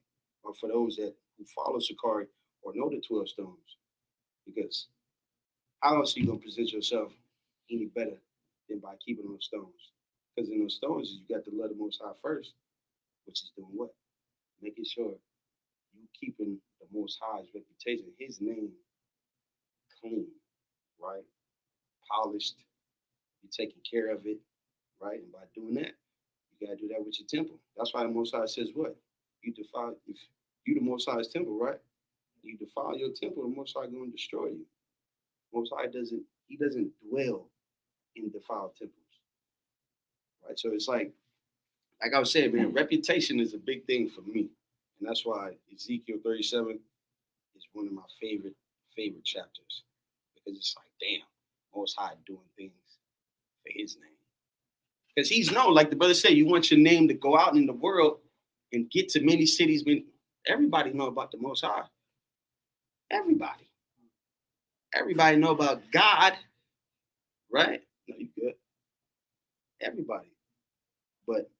or for those who follow Sakari or know the 12 stones. Because how else are you going to present yourself any better than by keeping those stones? Because in those stones, you got to love the Most High first, which is doing what? Making sure you keeping the Most High's reputation, his name, clean, right? Polished. You're taking care of it, right? And by doing that, you got to do that with your temple. That's why the Most High says what? If you the Most High's temple, right? You defile your temple, the Most High going to destroy you. Most High doesn't dwell in defiled temples, right? So it's like I was saying, man, reputation is a big thing for me, and that's why Ezekiel 37 is one of my favorite chapters, because it's like, damn, Most High doing things for His name, because He's known, like the brother said, you want your name to go out in the world and get to many cities. Everybody know about the Most High. Everybody know about God, right? No, you good. Everybody. But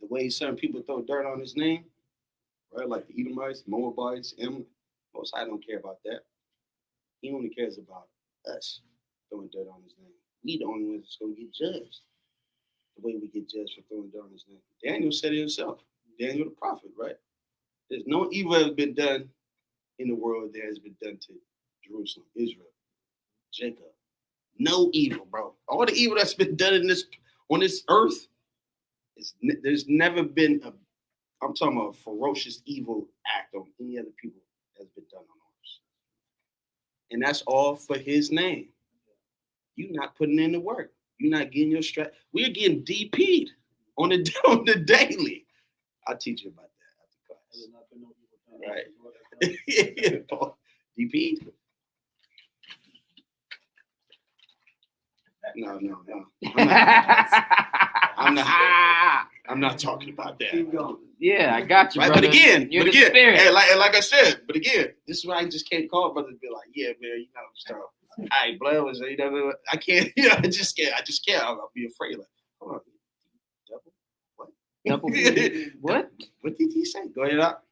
the way certain people throw dirt on His name, right? Like the Edomites, Moabites, Most High don't care about that. He only cares about us throwing dirt on His name. We the only ones that's going to get judged the way we get judged for throwing dirt on His name. Daniel said it himself. Daniel the prophet, right? There's no evil that has been done in the world that has been done to Jerusalem, Israel, Jacob. no evil, bro. All the evil that's been done on this earth, there's never been I'm talking about a ferocious evil act on any other people that's been done on ours. And that's all for his name. You're not putting in the work. You're not getting your strap. We're getting DP'd on the daily. I'll teach you about that after class. Right. DP'd? No. I'm not talking about that. Keep going. Yeah, I got you, right, brother. But again, hey, like I said, but again, this is why I just can't call brothers and be like, yeah, man, you know, so I blood was, you know, I can't, you know, I just can't. I'll be afraid. Like, hold on, double what? Double what? What did he say? Go ahead, up.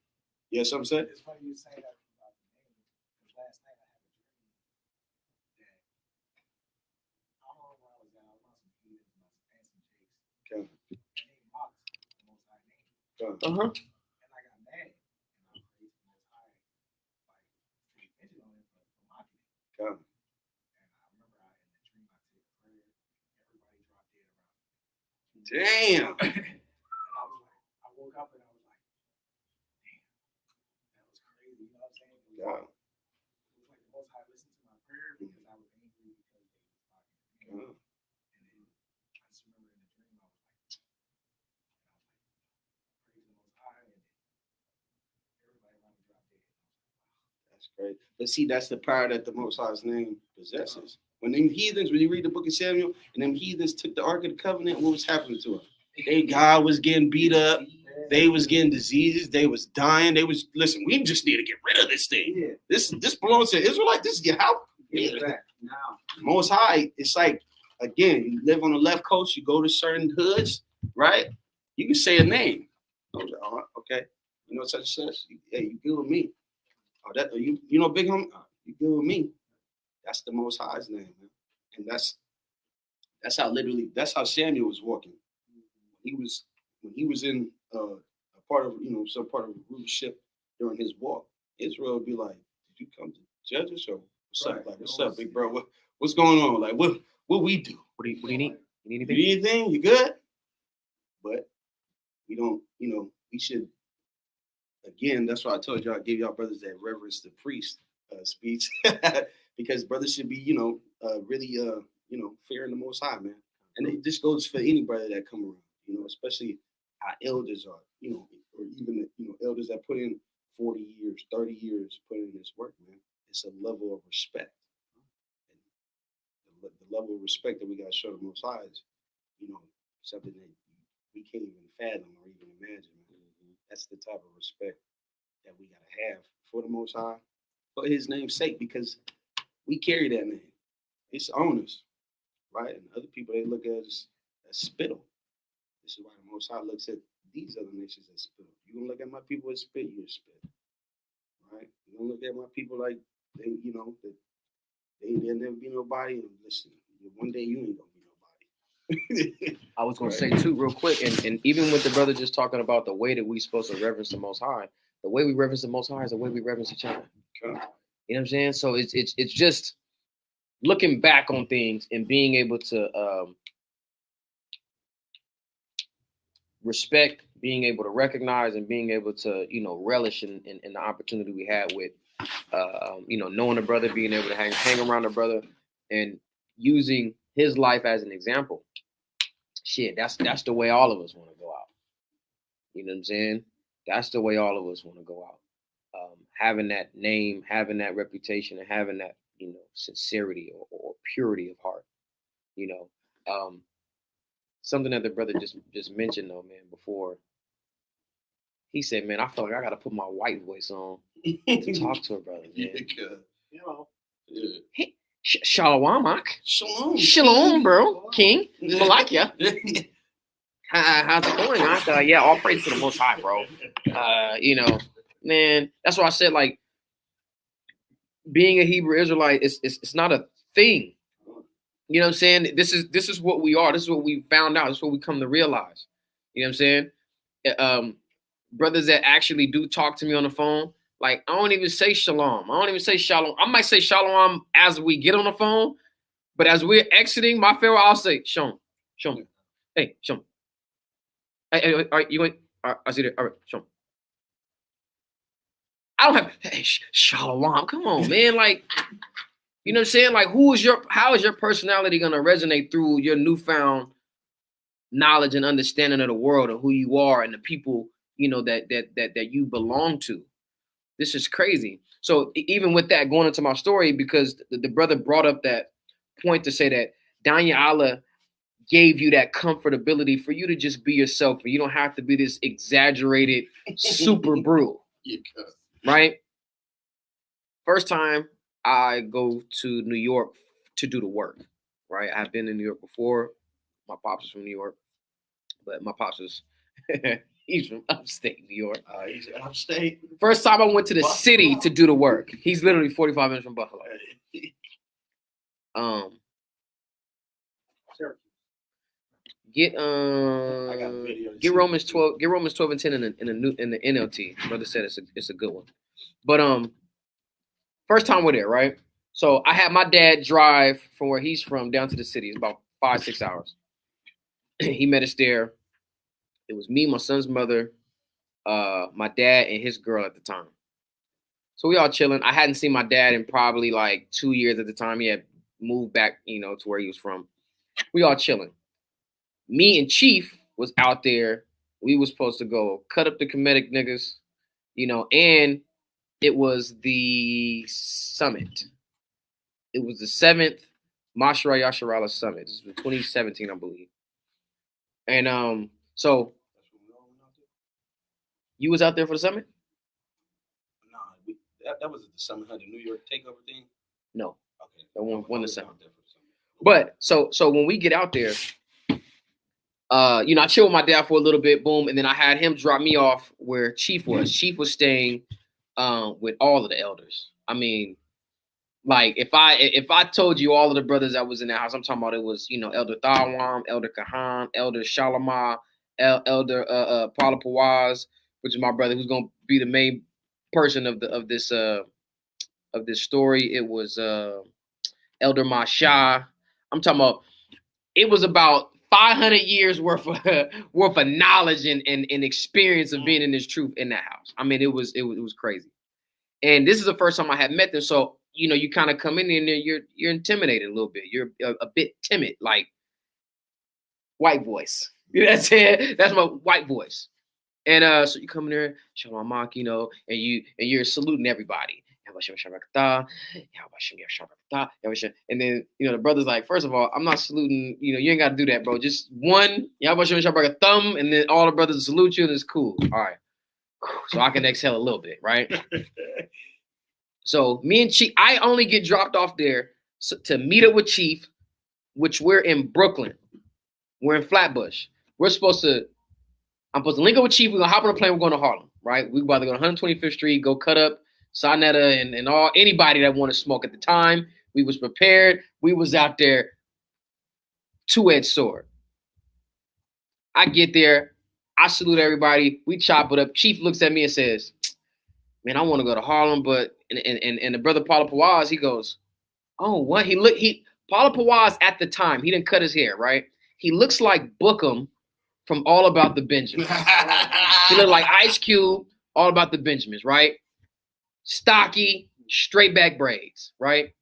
Yeah, something said. It's funny you say that about the name. Because last night I had a dream that I don't know where I was at. I was on some heathens and I was playing some jigs. Okay. They mocked the Most High name. Uh-huh. And I got mad. And I praised the Most High, like, to be attention on it for mocking it. Okay. And I remember in the dream I said a prayer. Everybody dropped dead around me. Damn. And I was like, I woke up and I was like, damn, that was crazy. You know what I'm saying? It was like the Most High listened to my prayer because I was angry because they was mocking me. And then I just remember in the dream I was like, praising the Most High, and then everybody around me dropped dead. That's great. But see, that's the power that the Most High's name possesses. When them heathens, when you read the book of Samuel, and them heathens took the Ark of the Covenant, what was happening to them? God was getting beat up. They was getting diseases. They was dying. They was, listen, we just need to get rid of this thing. Yeah. This belongs to Israelite. This is your house. Yeah. Now, Most High, it's like, again, you live on the left coast, you go to certain hoods, right? You can say a name. Okay. You know such and such? Hey, you good with me. Oh, that you know, big homie? You good with me. That's the Most High's name, man. And that's how Samuel was walking. When he was in a part of, you know, some part of the rulership during his walk, Israel would be like, did you come to judge us, or what's up? Like, what's up, big bro? What's going on? Like, what we do? What do you need? You need anything? You need anything? You good? But we don't, you know, we should, again, that's why I told y'all, I gave y'all brothers that reverence the priest speech, because brothers should be, you know, really, you know, fearing the Most High, man. And it just goes for any brother that come around, you know, especially our elders are, you know, or even, you know, elders that put in 40 years, 30 years putting in this work, man. It's a level of respect. And the level of respect that we got to show the Most High is, you know, something that we can't even fathom or even imagine. That's the type of respect that we got to have for the Most High, for his name's sake, because we carry that name. It's owners, right? And other people, they look at us as spittle. This is why the Most High looks at these other nations as spittle. You gonna look at my people as spit, you're spit, right? You gonna look at my people like they, you know, that they'll never be nobody. And listen, one day you ain't gonna be nobody. I was gonna say too, real quick, and even with the brother just talking about the way that we supposed to reverence the Most High, the way we reverence the Most High is the way we reverence each other. You know what I'm saying? So it's just looking back on things and being able to respect, being able to recognize, and being able to, you know, relish in the opportunity we had with, you know, knowing a brother, being able to hang around a brother, and using his life as an example. Shit, that's the way all of us want to go out. You know what I'm saying? That's the way all of us want to go out. Having that name, having that reputation, and having that, you know, sincerity or purity of heart. You know, something that the brother just mentioned though, man, before. He said, man, I feel like I got to put my white voice on to talk to a brother, man. You know, Hey, Shalom, Shalom, bro, King, Malakia. How's it going? Yeah, all praise to the Most High, bro. You know, man, that's why I said, like, being a Hebrew Israelite, it's not a thing. You know what I'm saying? This is what we are. This is what we found out. This is what we come to realize. You know what I'm saying? Brothers that actually do talk to me on the phone, like, I don't even say shalom. I don't even say shalom. I might say shalom as we get on the phone, But as we're exiting my farewell, I'll say, Sean, hey, Sean. Hey, all right, you went. All right, I see that. All right, Sean. I don't have, hey, Shalom. Come on, man. Like, you know what I'm saying? Like, how is your personality going to resonate through your newfound knowledge and understanding of the world and who you are and the people, you know, that you belong to? This is crazy. So even with that, going into my story, because the brother brought up that point to say that Danya Allah gave you that comfortability for you to just be yourself, and you don't have to be this exaggerated super brew. Right? First time I go to New York to do the work, right? I've been in New York before. My pops is from New York, but my pops is he's from upstate New York. He's upstate. First time I went to the city to do the work. He's literally 45 minutes from Buffalo. Get Romans 12. Get Romans 12 and 10 in the NLT. Brother said it's a good one. But first time we're there, right? So I had my dad drive from where he's from down to the city. It's about 5-6 hours. He met us there. It was me, my son's mother, my dad, and his girl at the time. So we all chilling. I hadn't seen my dad in probably like 2 years at the time. He had moved back, you know, to where he was from. We all chilling. Me and Chief was out there. We was supposed to go cut up the Kemetic niggas, you know, and it was the summit. It was the 7th Mashra Yasharala Summit. This was 2017, I believe. And so you was out there for the summit? Nah, that was the summit, the New York takeover thing. No, okay, that one the summit. But so when we get out there, you know, I chilled with my dad for a little bit, boom, and then I had him drop me off where Chief was. Chief was staying with all of the elders. I mean, like if I told you all of the brothers that was in that house, I'm talking about it was, you know, Elder Thawam, Elder Kahan, Elder Shalamah, Elder Paula Pawaz, which is my brother who's gonna be the main person of this story. It was Elder Masha. I'm talking about it was about 500 years worth of knowledge and experience of being in this truth in that house. I mean, it was crazy. And this is the first time I had met them. So, you know, you kind of come in there, you're intimidated a little bit. You're a bit timid, like white voice. You know what I'm saying? That's my white voice. And so you come in there, Shalom Mak, you know, and you're saluting everybody. And then, you know, the brother's like, first of all, I'm not saluting, you know, you ain't got to do that, bro. Just one, thumb, and then all the brothers salute you, and it's cool. All right. So I can exhale a little bit, right? So me and Chief, I only get dropped off there to meet up with Chief, which we're in Brooklyn. We're in Flatbush. I'm supposed to link up with Chief. We're going to hop on a plane. We're going to Harlem, right? We're about to go to 125th Street, go cut up Sonetta and anybody that want to smoke at the time. We was prepared. We was out there, two-edged sword. I get there. I salute everybody. We chop it up. Chief looks at me and says, man, I want to go to Harlem, but and the brother Paula Pawaz, he goes, oh, what? Paula Pawaz at the time, he didn't cut his hair, right? He looks like Bookham from All About the Benjamins. He looked like Ice Cube, All About the Benjamins, right? Stocky, straight back braids, right?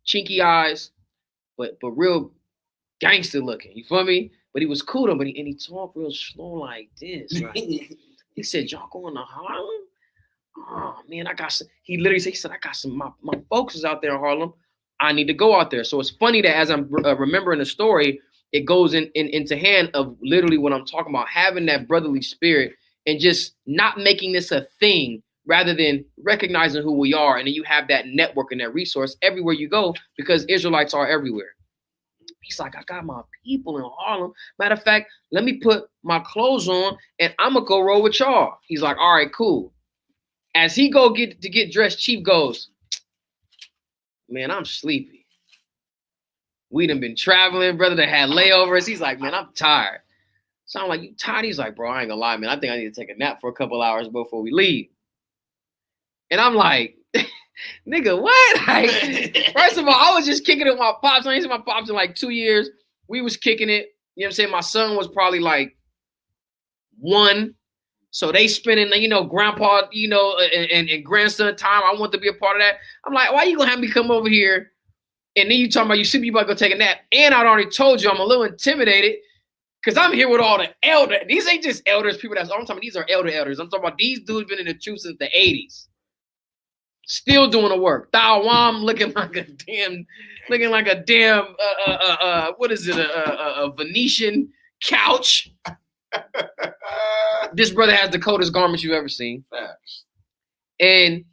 Chinky eyes, but real gangster looking. You feel me? But he was cool though, and he talked real slow like this. Right? He said, y'all going to Harlem? Oh man, I got some. He literally said, I got some, my folks is out there in Harlem. I need to go out there. So it's funny that as I'm remembering the story, it goes into hand of literally what I'm talking about, having that brotherly spirit and just not making this a thing rather than recognizing who we are. And then you have that network and that resource everywhere you go because Israelites are everywhere. He's like, I got my people in Harlem. Matter of fact, let me put my clothes on and I'm going to go roll with y'all. He's like, all right, cool. As he go get dressed, Chief goes, man, I'm sleepy. We done been traveling, brother, that had layovers. He's like, man, I'm tired. So I'm like, you tired? He's like, bro, I ain't gonna lie, man. I think I need to take a nap for a couple hours before we leave. And I'm like, Nigga, what? Like, first of all, I was just kicking it with my pops. I ain't seen my pops in like 2 years. We was kicking it. You know what I'm saying? My son was probably like 1. So they spending, grandpa, and grandson time. I want to be a part of that. I'm like, why you gonna have me come over here? And then you talking about you see me about to go take a nap. And I'd already told you I'm a little intimidated because I'm here with all the elders. These ain't just elders, people I'm talking about. These are elders. I'm talking about these dudes been in the truth since the 80s. Still doing the work. Thawam looking like a damn, what is it? A Venetian couch. This brother has the coldest garments you've ever seen. And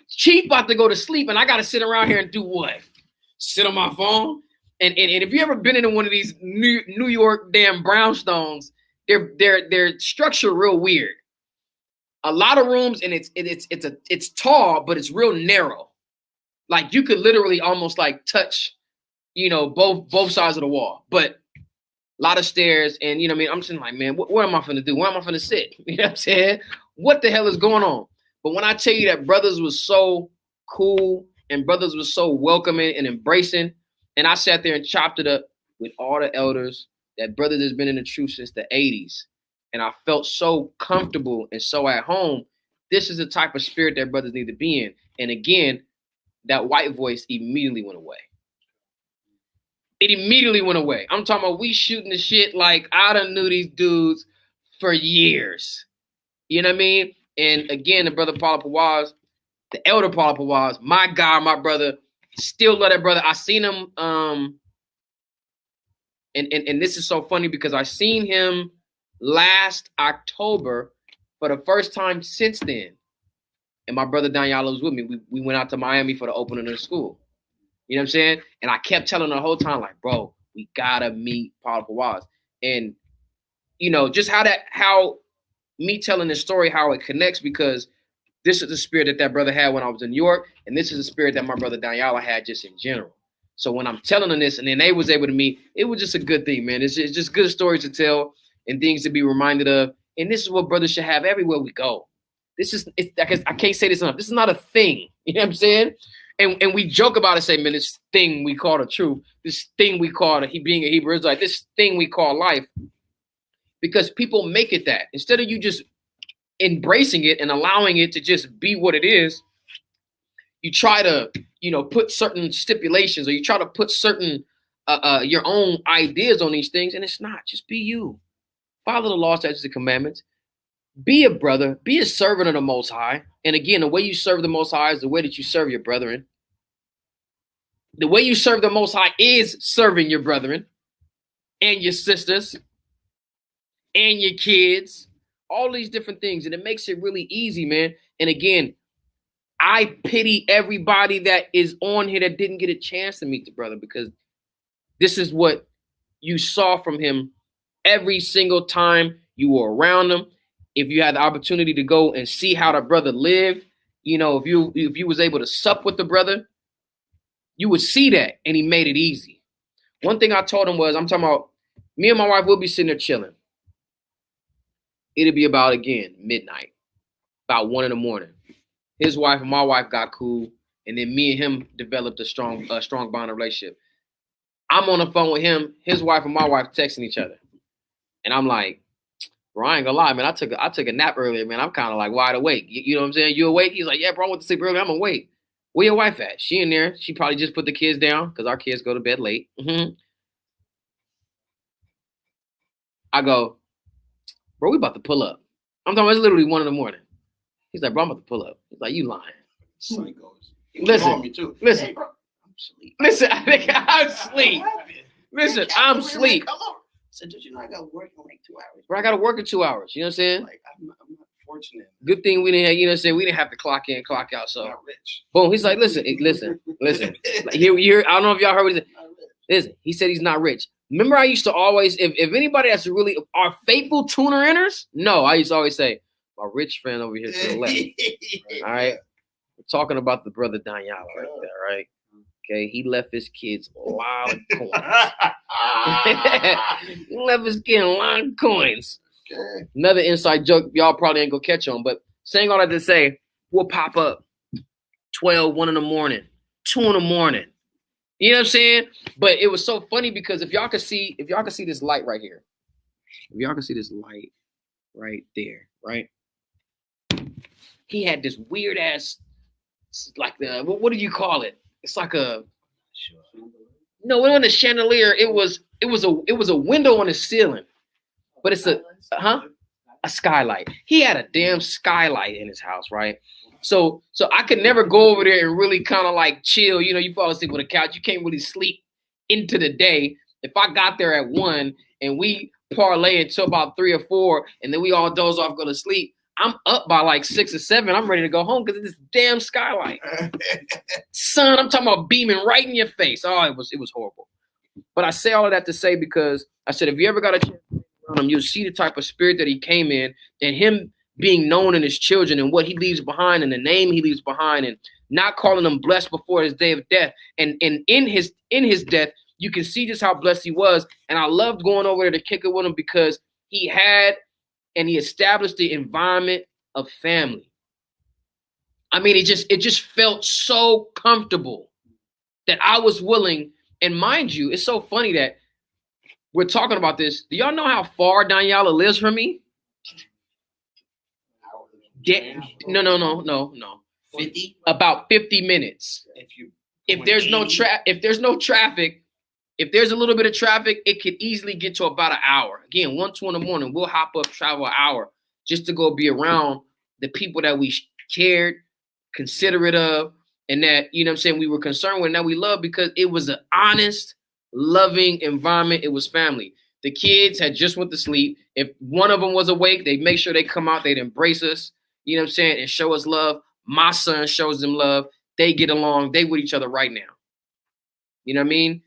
Chief about to go to sleep, and I got to sit around here and do what? Sit on my phone? And if you ever been in one of these New York damn brownstones, they're structured real weird. A lot of rooms, and it's tall, but it's real narrow. Like you could literally almost like touch, both sides of the wall. But a lot of stairs, and what I mean, I'm sitting like, man, what am I finna do? Where am I finna sit? You know what I'm saying? What the hell is going on? But when I tell you that brothers was so cool and brothers was so welcoming and embracing, and I sat there and chopped it up with all the elders, that brothers has been in the truth since the 80s. And I felt so comfortable and so at home. This is the type of spirit that brothers need to be in. And again, that white voice immediately went away. It immediately went away. I'm talking about we shooting the shit like I done knew these dudes for years. You know what I mean? And again, the brother Paula Pawaz, the elder Paula Pawaz, my guy, my brother, still love that brother. I seen him, and this is so funny because I seen him last October for the first time since then. And my brother Daniela was with me. We went out to Miami for the opening of the school. You know what I'm saying? And I kept telling her the whole time, like, bro, we gotta meet Paula Pawaz. And, just how me telling this story, how it connects, because this is the spirit that brother had when I was in New York. And this is the spirit that my brother Daniela had just in general. So when I'm telling them this and then they was able to meet, it was just a good thing, man. It's just good stories to tell and things to be reminded of. And this is what brothers should have everywhere we go. I can't say this enough. This is not a thing. You know what I'm saying? And we joke about it, say, man, this thing we call the truth, this thing we call being a Hebrew Israelite, this thing we call life, because people make it that. Instead of you just embracing it and allowing it to just be what it is, you try to, put certain stipulations, or you try to put certain your own ideas on these things, and it's not. Just be you. Follow the law, statutes, and commandments. Be a brother. Be a servant of the Most High. And again, the way you serve the Most High is the way that you serve your brethren. The way you serve the Most High is serving your brethren and your sisters and your kids, all these different things. And it makes it really easy, man. And again, I pity everybody that is on here that didn't get a chance to meet the brother, because this is what you saw from him every single time you were around him. If you had the opportunity to go and see how the brother lived, if you was able to sup with the brother, you would see that, and he made it easy. One thing I told him was, I'm talking about, me and my wife will be sitting there chilling. It'll be about, again, midnight, about 1 a.m. His wife and my wife got cool, and then me and him developed a strong bond relationship. I'm on the phone with him, his wife and my wife texting each other. And I'm like, bro, I ain't gonna lie, man. I took a nap earlier, man. I'm kind of like wide awake. You know what I'm saying? You awake? He's like, yeah, bro, I went to sleep earlier. I'm awake. Where your wife at? She in there. She probably just put the kids down because our kids go to bed late. I go, bro, we about to pull up. I'm talking about it's literally 1 a.m. He's like, bro, I'm about to pull up. He's like, you lying. Son goes, listen, me too. Listen, hey, bro, I'm asleep. Listen, I'm asleep. Listen, I'm asleep. Come on. So did you know I got to work in like 2 hours? Bro, I got to work in 2 hours. You know what I'm saying? Like, I'm not fortunate. Good thing we didn't have, you know what I'm saying? We didn't have to clock in, clock out. So, not rich. Boom. He's like, listen. Like, here, I don't know if y'all heard what he said. Listen, he said he's not rich. Remember, I used to always, if anybody that's really, our faithful tuner enters, no, I used to always say, my rich friend over here to the left. All right? We're talking about the brother Daniel right there, right? Okay, he left his kids a lot of coins. He left his kid a lot of coins. Okay. Another inside joke, y'all probably ain't gonna catch on, but saying all that to say, we'll pop up 12, 1 in the morning, 2 in the morning. You know what I'm saying? But it was so funny because if y'all could see this light right here, if y'all can see this light right there, right? He had this weird ass, like the, what do you call it? It's like a, no, it wasn't a chandelier. It was a window on the ceiling, but it's a skylight. He had a damn skylight in his house, right? So I could never go over there and really kind of like chill. You know, you fall asleep on the couch. You can't really sleep into the day. If I got there at 1 and we parlay until about 3 or 4, and then we all doze off, go to sleep, I'm up by like 6 or 7. I'm ready to go home because of this damn skylight. Son, I'm talking about beaming right in your face. Oh, it was horrible. But I say all of that to say, because I said, if you ever got a chance around him, you'll see the type of spirit that he came in, and him being known in his children and what he leaves behind and the name he leaves behind, and not calling them blessed before his day of death. And in his death, you can see just how blessed he was. And I loved going over there to kick it with him because he established the environment of family. I mean, it just felt so comfortable that I was willing. And mind you, it's so funny that we're talking about this. Do y'all know how far Daniela lives from me? No. 50? About 50 minutes. If there's no traffic, if there's a little bit of traffic, it could easily get to about an hour. Again, 1, 2 in the morning, we'll hop up, travel an hour just to go be around the people that we cared, considerate of, and that, you know what I'm saying, we were concerned with, and that we love, because it was an honest, loving environment. It was family. The kids had just went to sleep. If one of them was awake, they'd make sure they come out, they'd embrace us, you know what I'm saying, and show us love. My son shows them love. They get along. They with each other right now. You know what I mean?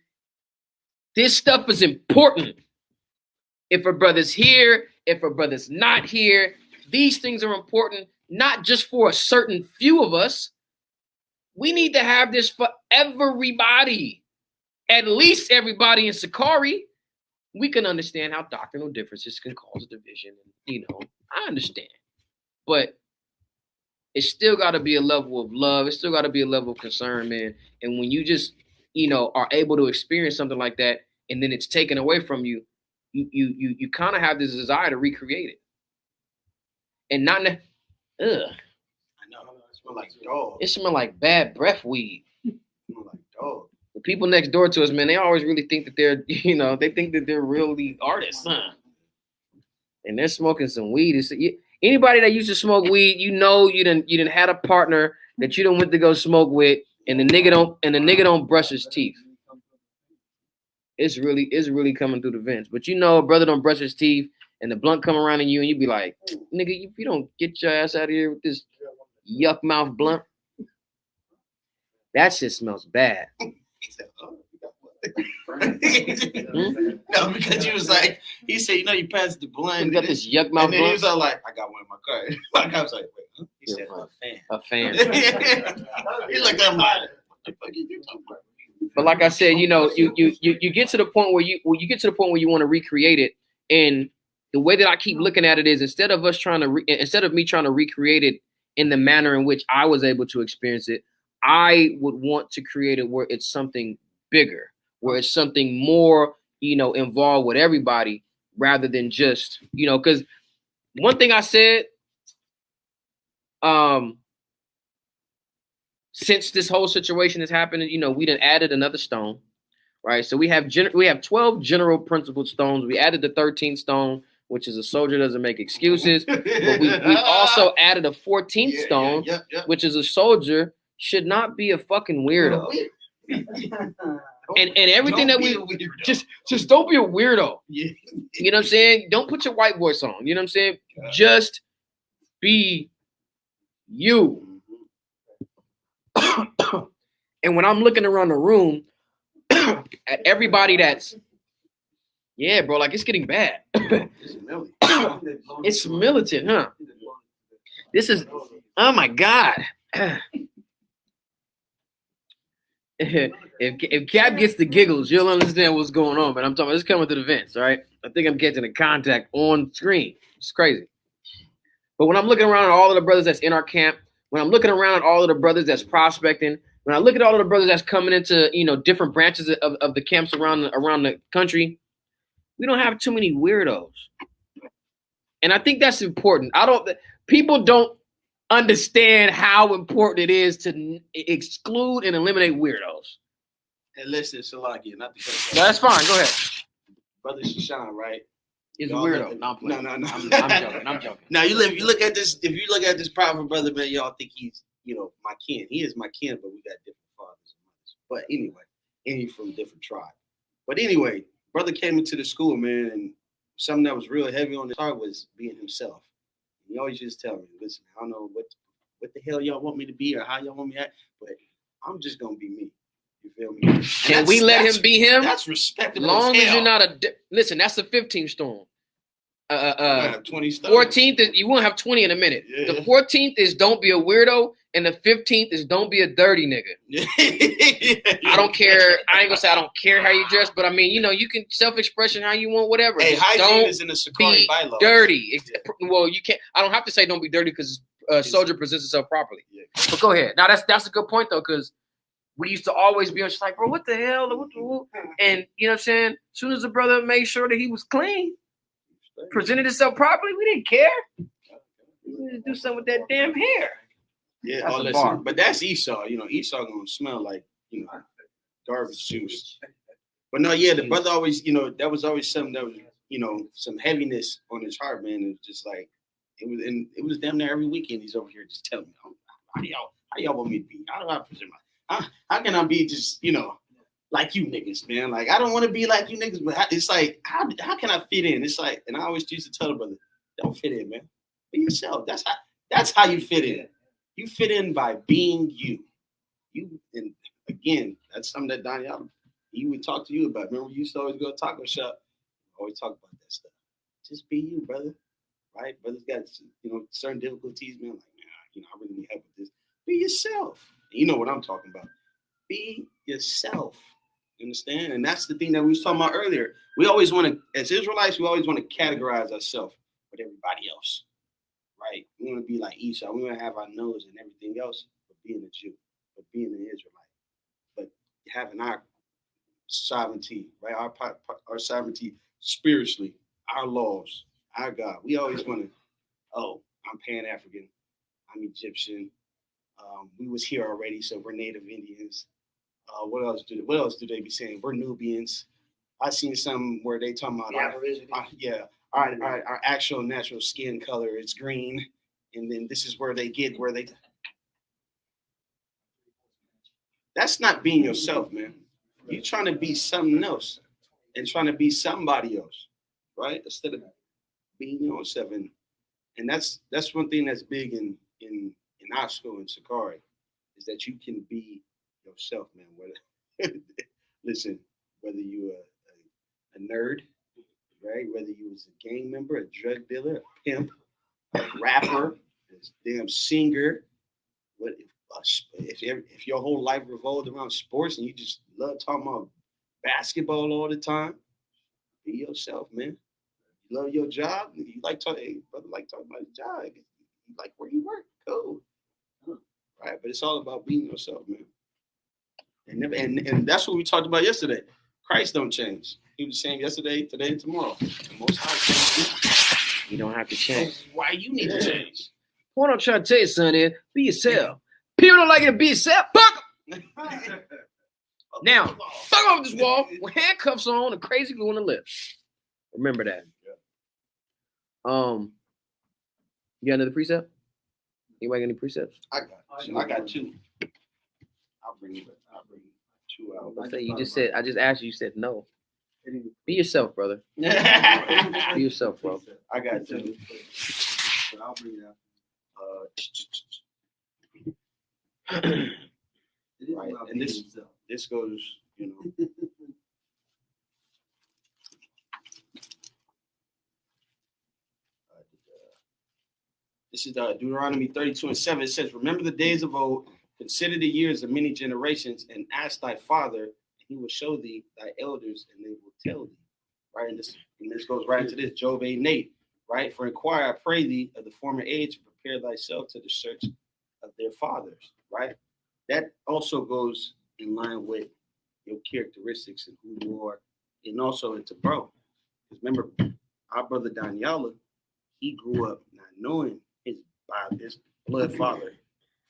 This stuff is important. If a brother's here, if a brother's not here, these things are important, not just for a certain few of us. We need to have this for everybody. At least everybody in Sakari. We can understand how doctrinal differences can cause division. You know, I understand. But it's still got to be a level of love. It's still got to be a level of concern, man. And when you just, you know, are able to experience something like that, and then it's taken away from you, you kind of have this desire to recreate it. And not, I know, it smells like dog. It smells like bad breath weed. It smells like dog. The people next door to us, man, they always really think that they're, you know, they think that they're really artists, huh? And they're smoking some weed. Anybody that used to smoke weed, you know, you done had a partner that you done went to go smoke with, and the nigga don't brush his teeth. It's really coming through the vents. But you know, a brother don't brush his teeth, and the blunt come around in you, and you be like, nigga, if you don't get your ass out of here with this yuck mouth blunt, that shit smells bad. No, because he was like, he said, you know, you passed the blunt. You got this yuck mouth and then blunt. he was all like, I got one in my car. My guy was like, wait, huh? He said, a fan. He looked at him like, what the fuck are you talking about? But like I said, you know, you get to the point where you want to recreate it, and the way that I keep looking at it is, instead of me trying to recreate it in the manner in which I was able to experience it, I would want to create it where it's something bigger, where it's something more, you know, involved with everybody, rather than just, you know, because one thing I said, since this whole situation has happened, you know, we done added another stone, right? So we have 12 general principle stones. We added the 13th stone, which is a soldier doesn't make excuses. But we also added a 14th stone, which is a soldier should not be a fucking weirdo. And everything that we just don't be a weirdo. You know what I'm saying? Don't put your white voice on. You know what I'm saying? Just be you. And when I'm looking around the room at everybody that's, yeah, bro, like it's getting bad. It's militant, huh? This is, oh my God. If Cap gets the giggles, you'll understand what's going on. But I'm talking, it's coming to the vents, all right? I think I'm getting the contact on screen. It's crazy. But when I'm looking around at all of the brothers that's in our camp, when I'm looking around at all of the brothers that's prospecting, when I look at all of the brothers that's coming into, different branches of the camps around the country, we don't have too many weirdos. And I think that's important. People don't understand how important it is to exclude and eliminate weirdos. And listen, Salaki, not to cut No, that's fine. Go ahead. Brother Shashan, right? He's a Y'all weirdo. No. I'm joking. Now you look at this. If you look at this powerful brother, man, y'all think he's, my kin. He is my kin, but we got different fathers and mothers. But anyway, and he's from a different tribe. But anyway, brother came into the school, man, and something that was real heavy on his heart was being himself. He always just tell me, listen, I don't know what the hell y'all want me to be or how y'all want me to act, but I'm just gonna be me. You feel me? Can we let him be him? That's respectable. Long as hell. you're not listen, that's the 15th storm. 20 stars. 14th is, you won't have 20 in a minute. Yeah. The 14th is don't be a weirdo, and the 15th is don't be a dirty nigga. I don't care. I ain't gonna say I don't care how you dress, but I mean, you can self-expression how you want, whatever. Hey, Just hygiene don't is in the Sakari be bylaws. dirty. Well, you can't. I don't have to say don't be dirty because soldier presents itself properly. Yeah. But go ahead. Now that's a good point though, because we used to always be just like, bro, what the hell? And you know what I'm saying? As soon as the brother made sure that he was clean, presented himself properly, we didn't care. We needed to do something with that damn hair. Yeah, That's a listen, bar. but that's Esau. Esau gonna smell like garbage juice. But no, yeah, the brother always, that was always something that was, some heaviness on his heart, man. It's just like it was damn near every weekend he's over here just telling me, how do y'all want me to be? How do I present how can I be just, like you niggas, man? Like I don't want to be like you niggas, but it's like how can I fit in? It's like, and I always used to tell the brother, don't fit in, man. Be yourself. That's how you fit in. You fit in by being you. And again, that's something that Daniel, he would talk to you about. Remember, you used to always go to taco shop, always talk about that stuff. Just be you, brother. Right? Brothers got certain difficulties, man. Like, I really need help with this. Be yourself. And you know what I'm talking about. Be yourself. You understand? And that's the thing that we was talking about earlier. We always want to, as Israelites, we always want to categorize ourselves with everybody else. Right? We want to be like Esau. We want to have our nose and everything else, but being a Jew, but being an Israelite, but having our sovereignty, right? Our sovereignty spiritually, our laws, our God. We always want to, I'm Pan-African, I'm Egyptian. We was here already, so we're Native Indians. What else do they be saying? We're Nubians. I seen some where they talking about our actual natural skin color is green, and then this is where they get That's not being yourself, man. You're trying to be something else and trying to be somebody else, right? Instead of being yourself. And that's one thing that's big in our school in Sakari, is that you can be yourself, man. Listen, whether you a nerd, right? Whether you was a gang member, a drug dealer, a pimp, a rapper, a damn singer, if your whole life revolved around sports and you just love talking about basketball all the time, be yourself, man. You love your job. You like talking, brother, like talking about his job. You like where you work, cool. Right, but it's all about being yourself, man. And that's what we talked about yesterday. Christ don't change. He was the same yesterday, today, and tomorrow. The Most High changes. You don't have to change. Why you need to change? What I'm trying to tell you, son, is be yourself. People don't like you to be yourself. Fuck 'em. Now, fuck off this wall with handcuffs on and crazy glue on the lips. Remember that. You got another precept? Anybody got any precepts? I got two. I'll bring 2 out. I just asked you, you said no. Be yourself, brother. Be yourself, bro. I got 2. I'll bring it out. Right. And this goes, this is Deuteronomy 32:7. It says, remember the days of old, consider the years of many generations, and ask thy father, and he will show thee thy elders, and they will tell thee. Right? And this goes right into this, Job 8:8. Right? For inquire, I pray thee, of the former age, and prepare thyself to the search of their fathers, right? That also goes in line with your characteristics and who you are, and also into bro. Because remember, our brother Daniela, he grew up not knowing his blood father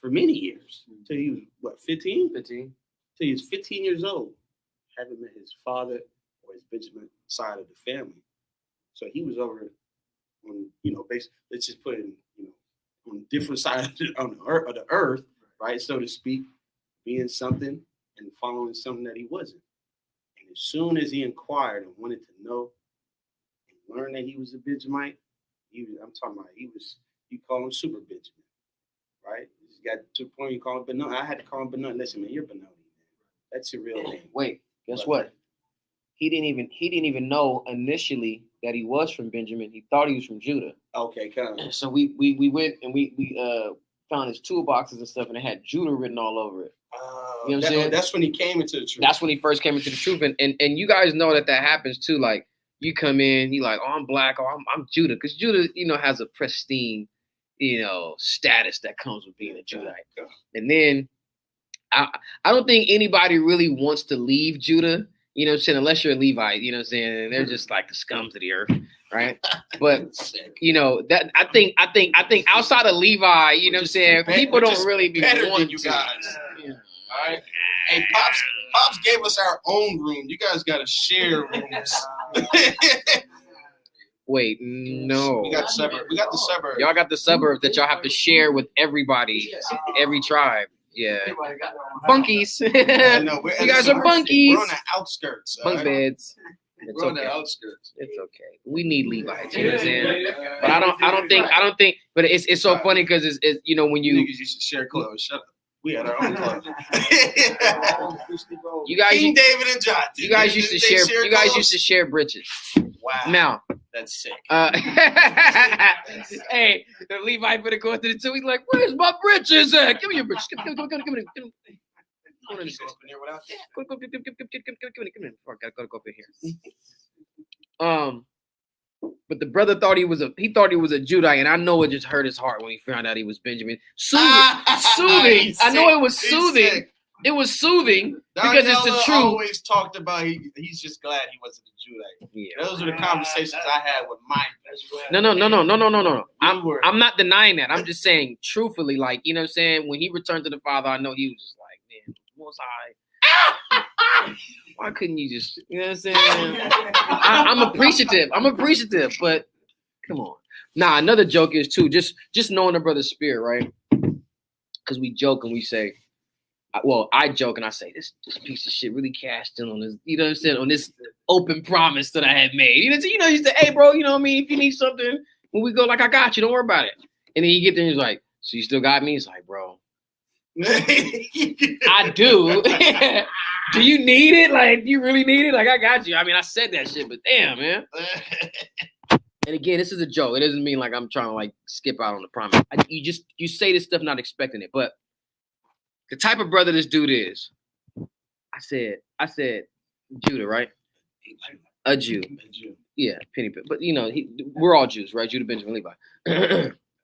for many years. Until he was, what, 15? 15. Until he was 15 years old. Haven't met his father or his Benjamin side of the family. So he was over on, let's just put it in, on different side of the earth, right, so to speak, being something and following something that he wasn't. And as soon as he inquired and wanted to know and learn that he was a Benjamite, you call him Super Benjamin, right? You got to the point you call him Benoni. I had to call him Benoni. Listen, man, you're Benoni, man. That's your real name. Wait, guess what? He didn't even know initially that he was from Benjamin. He thought he was from Judah. Okay, kind of. So we went and we found his toolboxes and stuff, and it had Judah written all over it. You know what I'm saying? That's when he came into the truth. That's when he first came into the truth, and you guys know that happens too. Like you come in, you like, oh, I'm black, oh, I'm Judah, because Judah, has a pristine, status that comes with being a Judite. And then I don't think anybody really wants to leave Judah. You know what I'm saying? Unless you're a Levite, you know what I'm saying? They're just like the scums of the earth, right? But that I think outside of Levi, you know what I'm saying? People don't really be better wanting than you to. guys. All right. Hey, Pops gave us our own room. You guys got to share rooms. Wait, no. We got the suburbs. Y'all got the suburbs that y'all have to share with everybody, every tribe. Yeah. Bunkies. You guys are bunkies. We're on the outskirts. Bunk beds. We're on the outskirts. It's okay. We need Levites, you know what I'm saying? But I don't think but it's so funny because it's when you used to share clothes. Shut up. We had our own clothes. You guys King David and Jonathan. You guys used to share used to share britches. Wow. Now that's sick. Hey, the Levite better go into the two. He's like, where's my britches at? Give me your britches. Give me. Come in. Come in gotta go up in here. But the brother thought he was a Judite, and I know it just hurt his heart when he found out he was Benjamin. Soothing. I know it was soothing. It was soothing because it's the truth. Always talked about he's just glad he wasn't a Judite. Yeah. Those are the conversations I had with Mike. No. I'm not denying that. I'm just saying truthfully, like, you know what I'm saying? When he returned to the Father, I know he was just like, man, Most High. Why couldn't you just, you know what I'm saying? I'm appreciative, but come on. Nah, another joke is too, just knowing the brother's spirit, right? Because we joke and we say, I joke and I say, this piece of shit really cashed in on this, you know what I'm saying, on this open promise that I had made. You say, hey, bro, you know what I mean? If you need something, when we go, like, I got you, don't worry about it. And then you get there and he's like, so you still got me? It's like, bro, I do. Do you need it? Like, do you really need it? Like, I got you. I mean, I said that shit, but damn, man. And again, this is a joke. It doesn't mean like I'm trying to like skip out on the promise. You say this stuff not expecting it, but the type of brother this dude is, I said, Judah, right? A Jew. Yeah, penny pinch. But we're all Jews, right? Judah, Benjamin, Levi.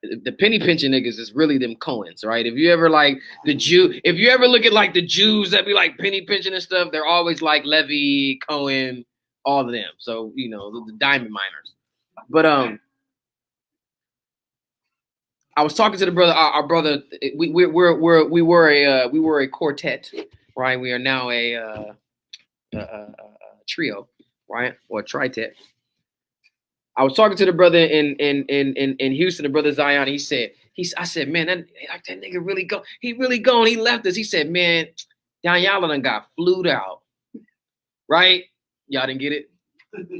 The penny pinching niggas is really them Cohens, right? If you ever like if you ever look at like the Jews that be like penny pinching and stuff, they're always like Levi, Cohen, all of them. So the diamond miners. But I was talking to the brother. Our brother, we were a quartet, right? We are now a trio, right, or a tritet. I was talking to the brother in Houston, the brother Zion. I said, man, that nigga really go. He really gone. He left us. He said, man, Daniela done got flued out, right? Y'all didn't get it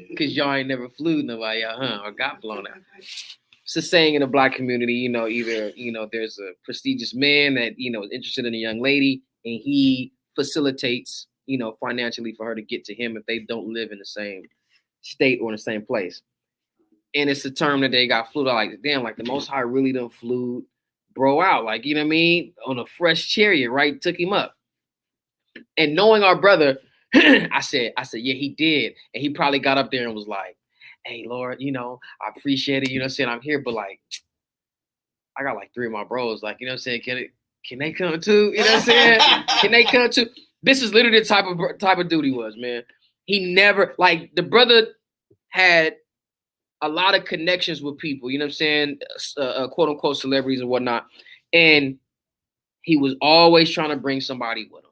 because y'all ain't never flew nobody out, or got flown out. It's a saying in the black community, either there's a prestigious man that is interested in a young lady and he facilitates, financially for her to get to him if they don't live in the same state or in the same place. And it's a term that they got flew out, like, damn, like the Most High really done flew bro out, like, you know what I mean, on a fresh chariot, right? Took him up. And knowing our brother, I said, yeah, he did. And he probably got up there and was like, hey, Lord, I appreciate it. You know what I'm saying? I'm here, but like, I got like 3 of my bros, like, you know what I'm saying? Can they come too? You know what I'm saying? Can they come too? This is literally the type of dude he was, man. He never, like, the brother had a lot of connections with people, you know what I'm saying? Quote unquote celebrities and whatnot. And he was always trying to bring somebody with him.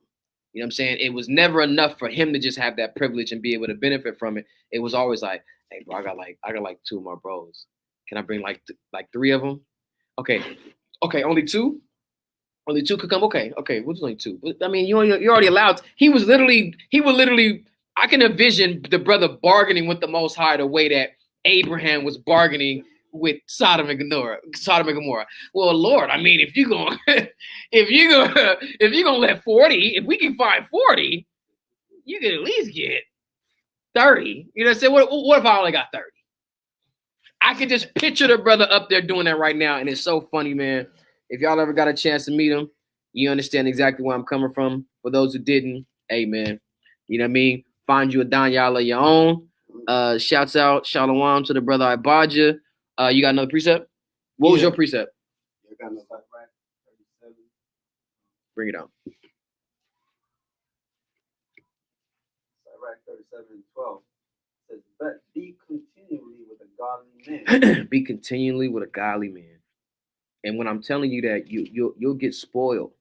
You know what I'm saying? It was never enough for him to just have that privilege and be able to benefit from it. It was always like, hey, bro, I got like two of my bros. Can I bring like three of them? Okay, only two? Only two could come? Okay, what's only two? I mean, you're already allowed. He would literally, I can envision the brother bargaining with the Most High the way that Abraham was bargaining with Sodom and Gomorrah. Well, Lord, I mean, if you're gonna let 40, if we can find 40, you can at least get 30. You know what I'm saying? What if I only got 30? I could just picture the brother up there doing that right now, and it's so funny, man. If y'all ever got a chance to meet him, you understand exactly where I'm coming from. For those who didn't, hey, man, you know what I mean? Find you a Danyal of your own. Shouts out, shalom to the brother Ibaja. You got another precept? What was your precept? Bring it on. Iraq 37:12 says, but be continually with a godly man. Be continually with a godly man. And when I'm telling you that, you'll get spoiled.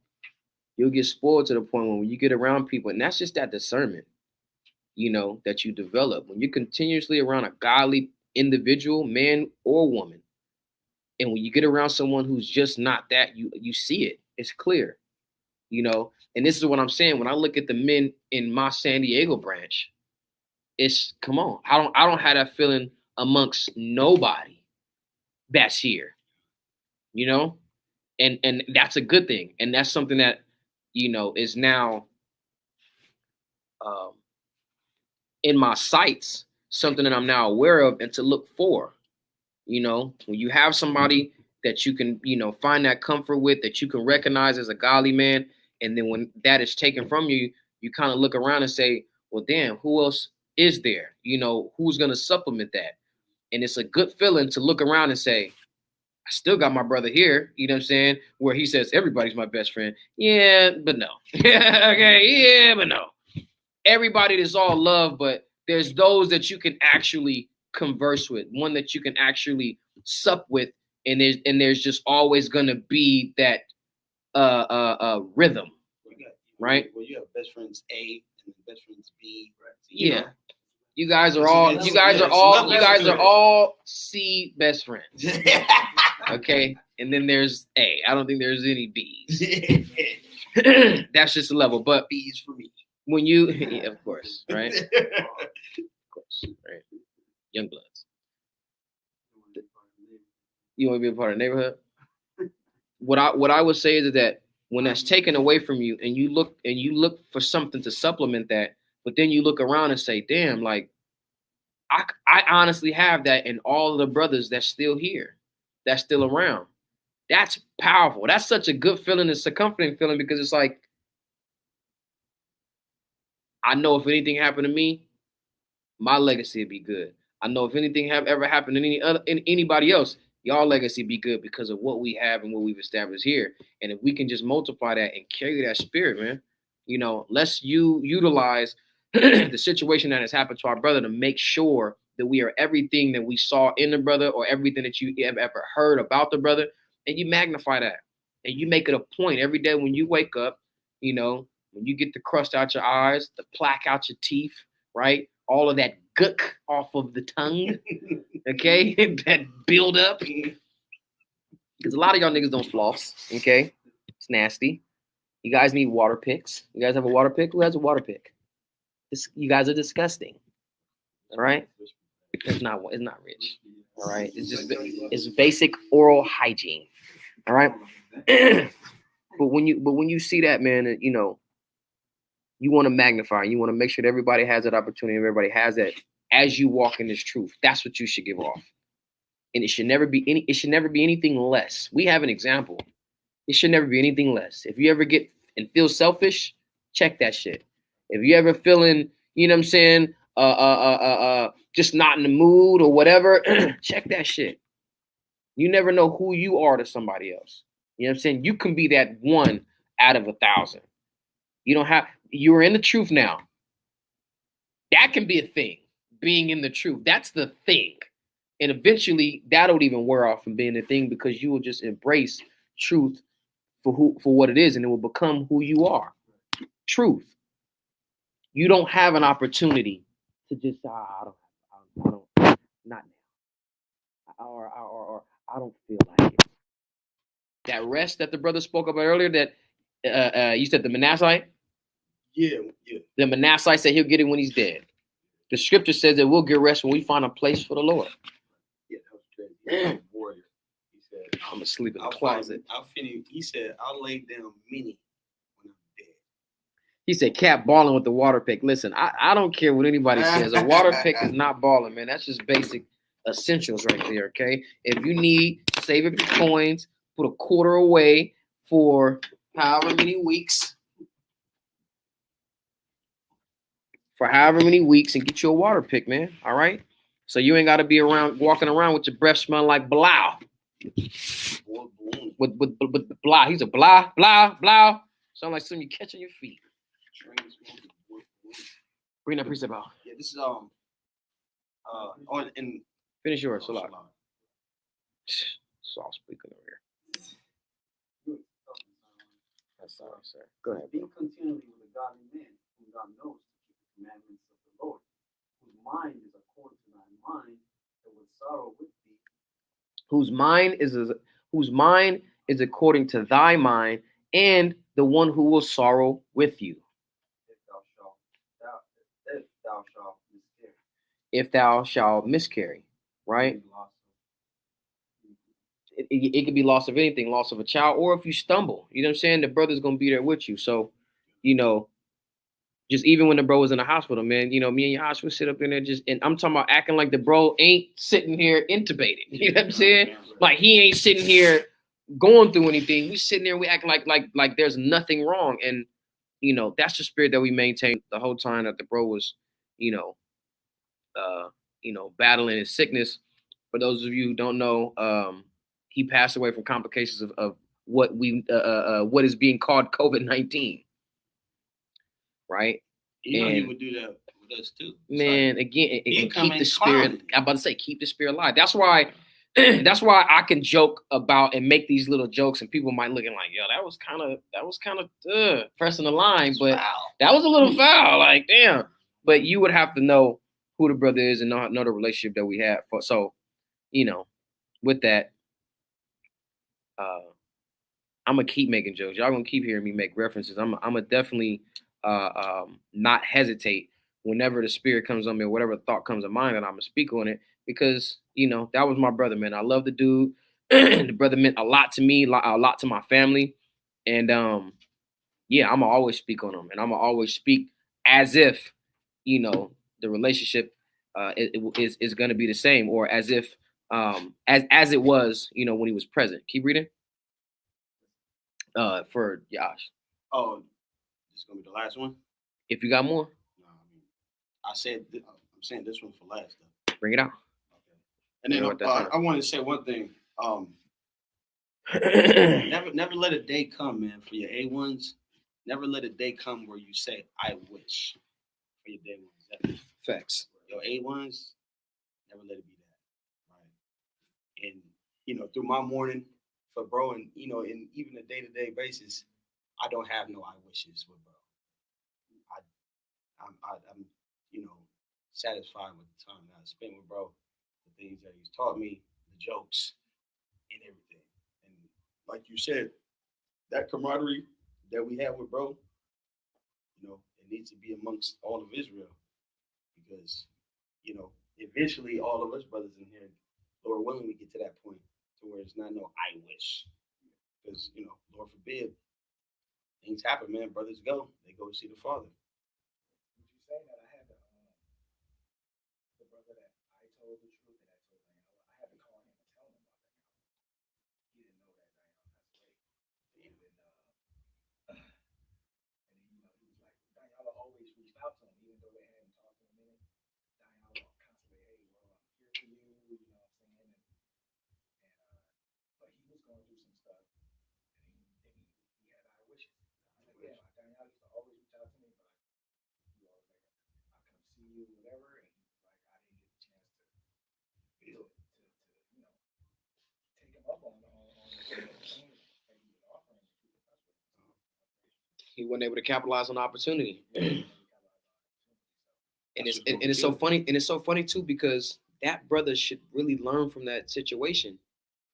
You'll get spoiled to the point when you get around people, and that's just that discernment, you know, that you develop. When you're continuously around a godly individual, man or woman, and when you get around someone who's just not that, you see it. It's clear, you know. And this is what I'm saying. When I look at the men in my San Diego branch, it's, come on. I don't have that feeling amongst nobody that's here. You know, and that's a good thing, and that's something that, you know, is now in my sights, something that I'm now aware of and to look for. You know, when you have somebody that you can, you know, find that comfort with, that you can recognize as a godly man, and then when that is taken from you, you kind of look around and say, well, damn, who else is there? You know, who's gonna supplement that? And it's a good feeling to look around and say, I still got my brother here, you know what I'm saying? Where he says, everybody's my best friend. Yeah, but no. Okay, yeah, but no. Everybody is all love, but there's those that you can actually converse with, one that you can actually sup with, and there's just always gonna be that rhythm, right? Well, you have best friends A and best friends B, right? So, yeah. Know. You guys are all C best friends. Okay. And then there's A. I don't think there's any B's. That's just a level. But B's for me. When you, yeah, of course, right? Of course, right? Young bloods. You want to be a part of the neighborhood? What I would say is that when that's taken away from you and you look for something to supplement that, but then you look around and say, damn, like, I honestly have that in all of the brothers that's still here, that's still around. That's powerful. That's such a good feeling. It's a comforting feeling because it's like, I know if anything happened to me, my legacy would be good. I know if anything ever happened to anybody else, y'all legacy be good because of what we have and what we've established here. And if we can just multiply that and carry that spirit, man, you know, let's utilize the situation that has happened to our brother to make sure that we are everything that we saw in the brother or everything that you have ever heard about the brother, and you magnify that. And you make it a point every day when you wake up, you know, when you get the crust out your eyes, the plaque out your teeth, right? All of that gook off of the tongue, okay? That build up. Because a lot of y'all niggas don't floss, okay? It's nasty. You guys need water picks. You guys have a water pick? Who has a water pick? You guys are disgusting. All right? It's not rich. All right? It's basic oral hygiene. All right? But when you see that, man, you know, you want to magnify. You want to make sure that everybody has that opportunity. Everybody has that as you walk in this truth. That's what you should give off. And it should never be anything less. We have an example. It should never be anything less. If you ever get and feel selfish, check that shit. If you ever feeling, you know what I'm saying, just not in the mood or whatever, check that shit. You never know who you are to somebody else. You know what I'm saying? You can be that 1 out of 1,000. You're in the truth now. That can be a thing. Being in the truth. That's the thing. And eventually that'll even wear off from being a thing because you will just embrace truth for what it is, and it will become who you are. Truth. You don't have an opportunity to just I don't not now. Or I don't feel like it. That rest that the brother spoke about earlier, that you said the Manasseh? Yeah. The Manasseh said he'll get it when he's dead. The scripture says that we'll get rest when we find a place for the Lord. Yeah, that was crazy. Warrior. He said, I'm asleep in the closet. He said, I'll lay down many when I'm dead. He said, Cap balling with the water pick. Listen, I don't care what anybody says. A water pick is not balling, man. That's just basic essentials right there, okay? If you need, save up your coins, put a quarter away for however many weeks. And get you a water pick, man. All right? So you ain't got to be walking around with your breath smelling like blah. With blah. He's a blah. Sound like something you catch on your feet. Bring that precept out. Yeah, this is and finish yours, Salah. Saul speaking over here. That's all, sir. Go ahead. Be continually with a godly man whom God knows to keep the commandments of the Lord, whose mind is according to thy mind, that with sorrow with thee. Whose mind is according to thy mind, and the one who will sorrow with you. If thou shalt miscarry, right? It could be loss of anything, loss of a child, or if you stumble, you know what I'm saying? The brother's gonna be there with you. So, just even when the bro was in the hospital, man, me and your hospital sit up in there and I'm talking about acting like the bro ain't sitting here intubated. You know what I'm saying? Like he ain't sitting here going through anything. We sitting there, we acting like there's nothing wrong. And that's the spirit that we maintained the whole time that the bro was, battling his sickness. For those of you who don't know, he passed away from complications of what is being called COVID-19. Right? He would do that with us too. Man, again, and keep the spirit. I'm about to say, keep the spirit alive. That's why I can joke about and make these little jokes, and people might looking like, yo, that was kind of pressing the line, but that was a little foul. Like, damn. But you would have to know who the brother is and know the relationship that we have. So, with that, I'm gonna keep making jokes. Y'all gonna keep hearing me make references. I'm gonna definitely not hesitate whenever the spirit comes on me or whatever thought comes to mind, and I'm gonna speak on it because that was my brother, man. I love the dude. The brother meant a lot to me, a lot to my family, and I'm gonna always speak on him, and I'm gonna always speak as if the relationship is gonna be the same, or as if as it was when he was present. Keep reading. For Josh. Oh, this is gonna be the last one. If you got more. No, I'm saying this one for last. Though. Bring it out. Okay. And then I want to say one thing. Never let a day come, man, for your A1s. Never let a day come where you say, "I wish," for your day ones. Facts. Your A1s. Never let it be that. Right. And through my morning. For bro, and in even a day-to-day basis, I don't have no I wishes with bro. I'm satisfied with the time that I spent with bro, the things that he's taught me, the jokes, and everything. And like you said, that camaraderie that we have with bro, it needs to be amongst all of Israel, because eventually all of us brothers in here, Lord willing, we get to that point. Where it's not no I wish, because Lord forbid, things happen, man. Brothers go, they go to see the Father. Would you say that I had the brother that I told the truth that I told him, I had to call him and tell him about that. He didn't know that passed away, and then he was like, Daniela always reached out to him, even though they hadn't talked in a minute. Daniela constantly, hey, well, I'm here for you, you know what I'm saying? But he was going through some stuff, you, whatever, and like I didn't get a chance to you know, take him up on the offering. He wasn't able to capitalize on the opportunity. And it's so funny, and it's so funny too, because that brother should really learn from that situation,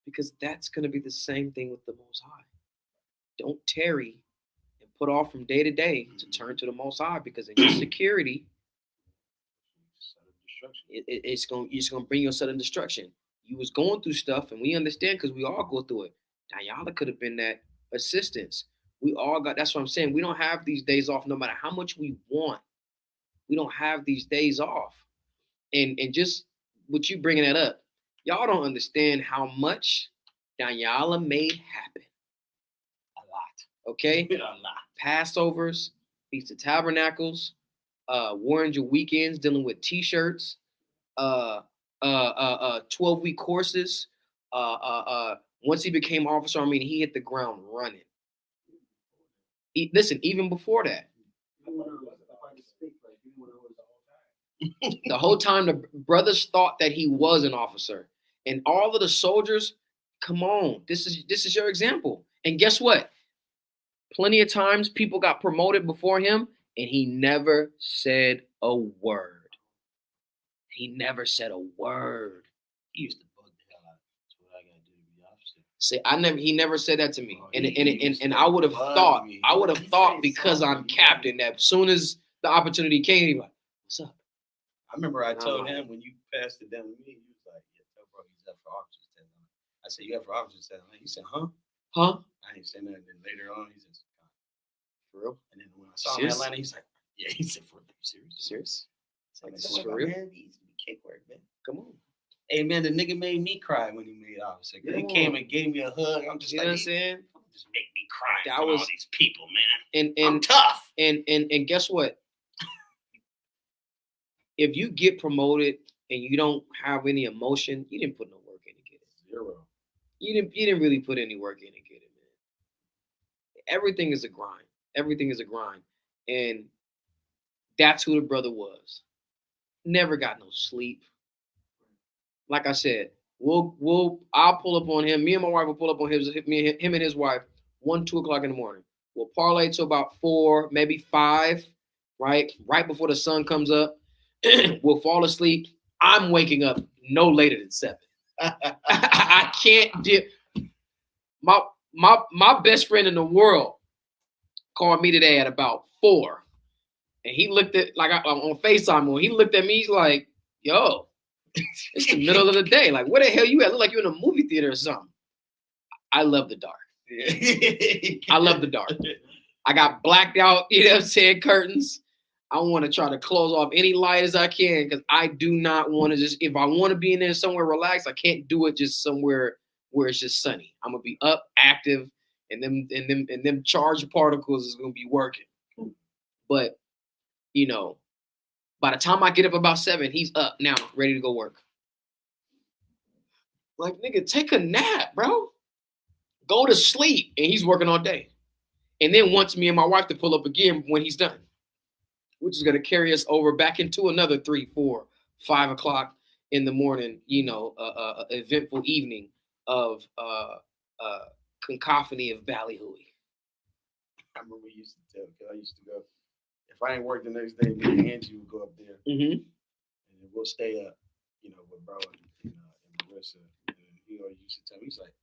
because that's going to be the same thing with the Most High. Don't tarry and put off from day to day to turn to the Most High, because in your security, it's going to bring you a sudden destruction. You was going through stuff, and we understand because we all go through it. Dayala could have been that assistance. We all got. That's what I'm saying. We don't have these days off, no matter how much we want. We don't have these days off. And just with you bringing that up, y'all don't understand how much Danyala made happen. A lot. Okay? A lot. Passovers, Feast of Tabernacles, Warringer weekends dealing with t-shirts, 12-week courses. Once he became officer, he hit the ground running. Listen, even before that. The whole time the brothers thought that he was an officer, and all of the soldiers, come on, this is your example. And guess what? Plenty of times people got promoted before him, and he never said a word. He never said a word. He used to bug the hell out. That's what I gotta do to be officer. He never said that to me. And I would have thought because I'm captain that as soon as the opportunity came, he'd be like, what's up? I remember I told him when you passed it down to me, he was like, yeah, tell bro he's up for officer's test. I said, you up for officer's test? He said, huh? Huh? I ain't saying nothing. Then later on, he says, for real? And then when I saw him in Atlanta, he's like, yeah, he said, for real? Serious? Like, this is for real? Man, these cake work, man. Come on. Hey, man, the nigga made me cry when he made officer. He came and gave me a hug. I'm just like, you know what I'm saying? Just make me cry in front of all these people, man. And I'm tough. And guess what? If you get promoted and you don't have any emotion, you didn't put no work in to get it. Zero. You didn't really put any work in to get it, man. Everything is a grind. Everything is a grind. And that's who the brother was. Never got no sleep. Like I said, I'll pull up on him. Me and my wife will pull up on him and his wife 1, 2 o'clock in the morning. We'll parlay to about 4, maybe 5, right? Right before the sun comes up. We'll fall asleep. I'm waking up no later than 7. I can't do. My best friend in the world called me today at about 4, and he looked at on FaceTime. When he looked at me, he's like, "Yo, it's the middle of the day. Like, where the hell you at? Look like you're in a movie theater or something." I love the dark. I love the dark. I got blacked out, you know what I'm saying, curtains. I want to try to close off any light as I can, because I do not want to just, if I want to be in there somewhere relaxed, I can't do it just somewhere where it's just sunny. I'm gonna be up, active, and them charged particles is gonna be working. But you know, by the time I get up about 7, he's up now, ready to go work. Like, nigga, take a nap, bro. Go to sleep, and he's working all day. And then wants me and my wife to pull up again when he's done, which is going to carry us over back into another 3, 4, 5 o'clock in the morning, you know, eventful evening of cacophony of ballyhooey. I remember we used to tell, because I used to go, if I ain't work the next day, me and Angie would go up there, and we'll stay up, you know, with bro and Marissa. And he always used to tell me, he's like,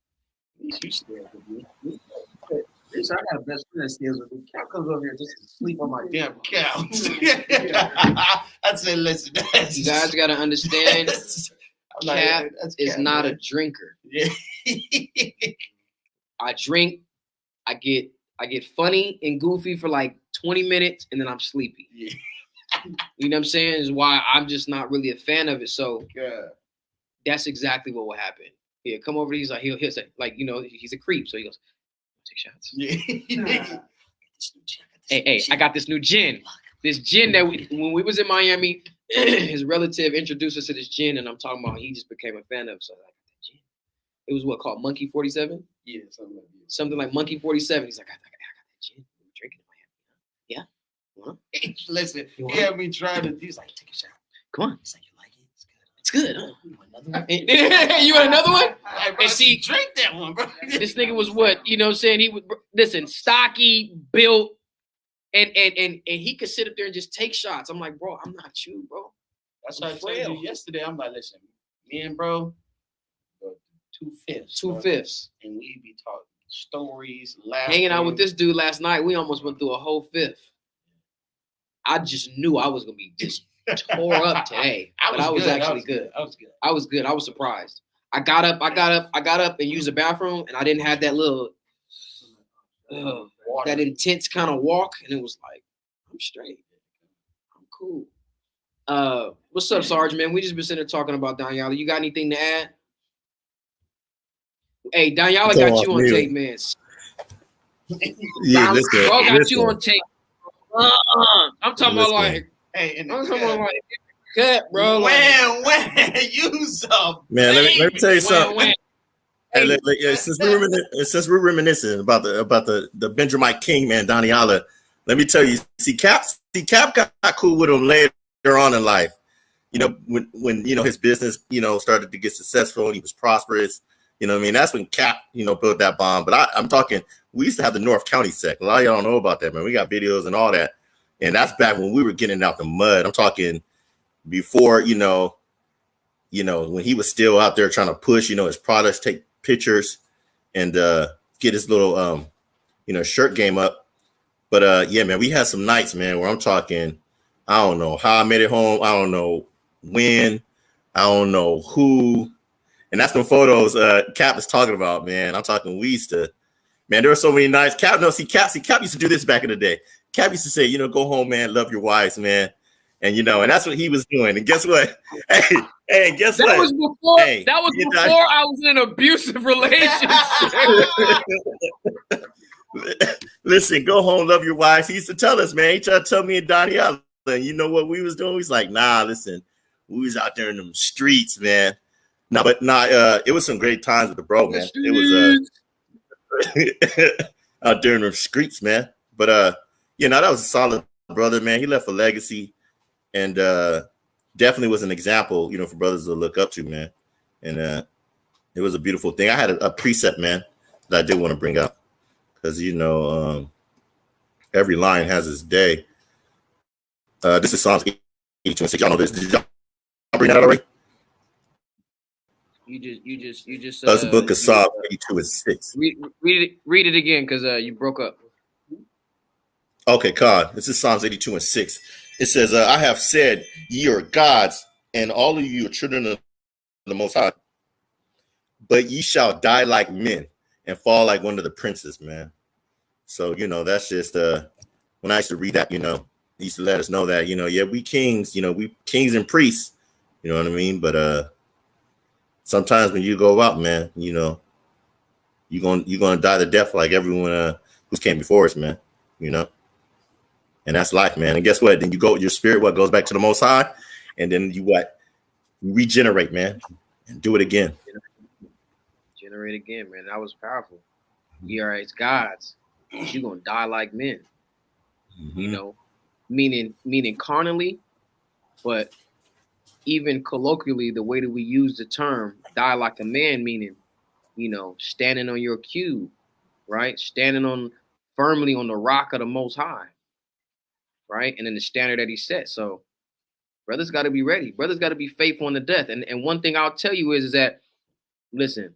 at least you stay up with me. I got a best friend that stays with me. Cal comes over here just to sleep on my damn couch. I'd say, listen, you guys got to understand, Cap is not a drinker. Yeah. I drink, I get funny and goofy for like 20 minutes, and then I'm sleepy. Yeah. You know what I'm saying? Is why I'm just not really a fan of it. So that's exactly what will happen. Yeah, come over. He's like, he'll say, like, you know, he's a creep. So he goes, take shots. Yeah. Hey, I got this new gin. This gin that when we was in Miami, his relative introduced us to this gin, and I'm talking about he just became a fan of it. So I got that gin. It was what, called Monkey 47? Yeah, something like that. Something like Monkey 47. He's like, I got that gin. We were drinking in Miami. Yeah. Listen, he had me trying to. He's like, take a shot. Come on. He's like, you like it? It's good. It's good, huh? You want another one? You want another one? Hey, bro, And see, drink that one, bro. This nigga was what, you know what I'm saying? He would listen, stocky, built, and he could sit up there and just take shots. I'm like, bro, I'm not you, bro. That's what I told you yesterday. I'm like, listen, me and bro, 2/5. 2/5. And we be talking stories, laughing. Hanging out with this dude last night, we almost went through a whole fifth. I just knew I was gonna be just tore up today. I was actually good. I was good. I was good. I was surprised. I got up and used the bathroom, and I didn't have that little that intense kind of walk, and it was like, I'm straight. I'm cool. What's up, Sarge, man? We just been sitting there talking about Daniela. You got anything to add? Hey, Daniela got you on tape, man. Yeah, listen. Bro got you on tape. I'm talking about like, hey, I'm talking about like cut, bro. When you some man. Let me tell you something. Hey, since we're reminiscing about the Benjamin King, man, Daniela, let me tell you. See, Cap got cool with him later on in life. You know, when you know his business, you know, started to get successful and he was prosperous. You know what I mean? That's when Cap, you know, built that bond. But I'm talking, we used to have the North County sect. A lot of y'all don't know about that, man. We got videos and all that. And that's back when we were getting out the mud. I'm talking before, you know, when he was still out there trying to push, you know, his products, take pictures and get his little, you know, shirt game up. But yeah, man, we had some nights, man, where I'm talking, I don't know how I made it home. I don't know when. I don't know who. And that's the photos Cap is talking about, man. I'm talking we used to, man, there were so many nights. Cap used to do this back in the day. Cap used to say, you know, go home, man, love your wives, man. And you know, and that's what he was doing. And guess what? Hey, guess what? That was before I was in an abusive relationship. Listen, go home, love your wives. He used to tell us, man. He tried to tell me and Daniela, and you know what we was doing? He's like, nah, listen, we was out there in them streets, man. No, but it was some great times with the bro, man. It was out there in the streets, man. But you know, that was a solid brother, man. He left a legacy and definitely was an example, you know, for brothers to look up to, man. And it was a beautiful thing. I had a precept, man, that I did want to bring up because you know, every lion has its day. This is Psalms 82:6. Y'all know this. Did y'all bring that out already? You just. That's the book of Psalms 82:6. Read it again because you broke up. Okay, God. This is Psalms 82:6. It says, I have said, ye are gods, and all of you are children of the Most High. But ye shall die like men and fall like one of the princes, man. So, you know, that's just when I used to read that, you know, he used to let us know that, you know, yeah, we kings, you know, we kings and priests, you know what I mean? But sometimes when you go out, man, you know, you're gonna die the death like everyone who's came before us, man, you know. And that's life, man. And guess what? Then you go, your spirit, goes back to the Most High, and then you regenerate, man, and do it again. Generate again, man. That was powerful. We are as gods. You're gonna die like men. Mm-hmm. You know, meaning carnally, but even colloquially, the way that we use the term "die like a man," meaning, you know, standing on your cube, right? Standing firmly on the rock of the Most High. Right, and then the standard that he set. So, brothers got to be ready. Brothers got to be faithful unto death. And one thing I'll tell you is that, listen,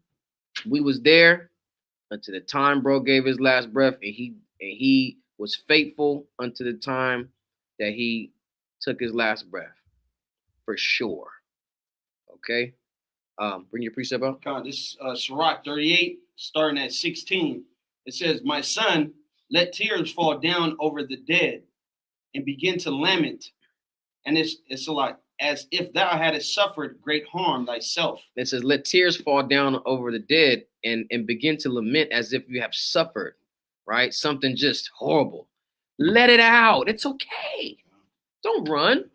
we was there until the time bro gave his last breath, and he was faithful until the time that he took his last breath, for sure. Okay, bring your precept up. God, this is Sirach 38, starting at 16. It says, "My son, let tears fall down over the dead, and begin to lament, and it's like as if thou hadst suffered great harm thyself." It says, "Let tears fall down over the dead, and begin to lament as if you have suffered," right? Something just horrible. Let it out. It's okay. Don't run,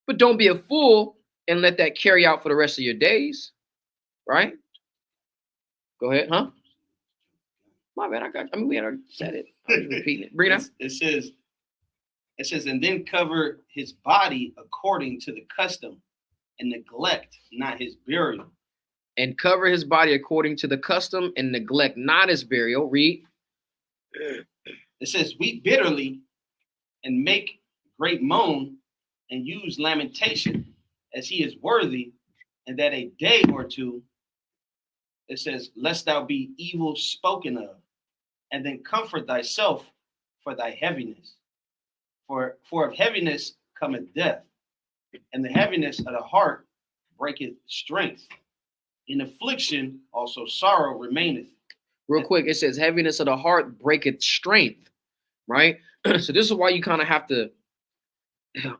but don't be a fool and let that carry out for the rest of your days, right? Go ahead, huh? My bad. We had already said it. I'm just repeating it. Bring it out. It says, It says, and then cover his body according to the custom, and neglect not his burial. And cover his body according to the custom, and neglect not his burial. Read. It says, weep bitterly and make great moan and use lamentation as he is worthy, and that a day or two, it says, lest thou be evil spoken of, and then comfort thyself for thy heaviness. For of heaviness cometh death, and the heaviness of the heart breaketh strength. In affliction also sorrow remaineth. Real quick, it says heaviness of the heart breaketh strength, right? So this is why you kind of have to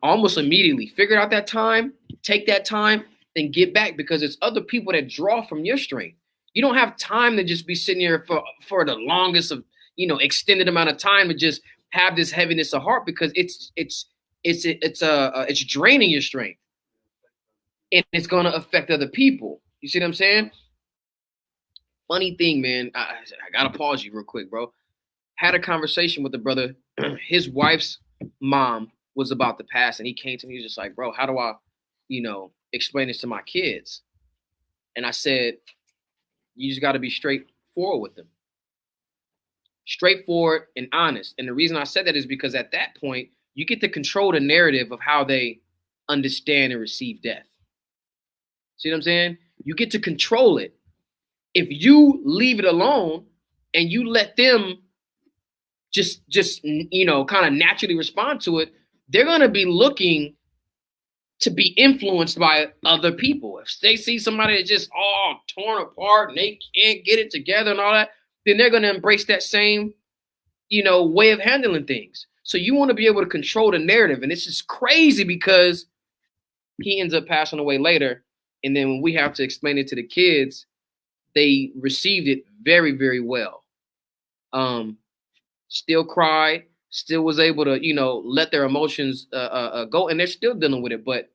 almost immediately figure out that time, take that time, and get back, because it's other people that draw from your strength. You don't have time to just be sitting here for the longest of, extended amount of time to just have this heaviness of heart, because it's draining your strength, and it's going to affect other people. You see what I'm saying? Funny thing, man. I gotta pause you real quick, bro. Had a conversation with the brother. His wife's mom was about to pass, and he came to me. He was just like, bro, how do I, explain this to my kids? And I said, you just got to be straightforward with them. Straightforward and honest. And the reason I said that is because at that point, you get to control the narrative of how they understand and receive death. See what I'm saying? You get to control it. If you leave it alone and you let them just kind of naturally respond to it, they're going to be looking to be influenced by other people. If they see somebody that's just all torn apart and they can't get it together and all that, then they're going to embrace that same, way of handling things. So you want to be able to control the narrative. And it's just crazy because he ends up passing away later. And then when we have to explain it to the kids, they received it very, very well. Still cried, still was able to, let their emotions go, and they're still dealing with it. But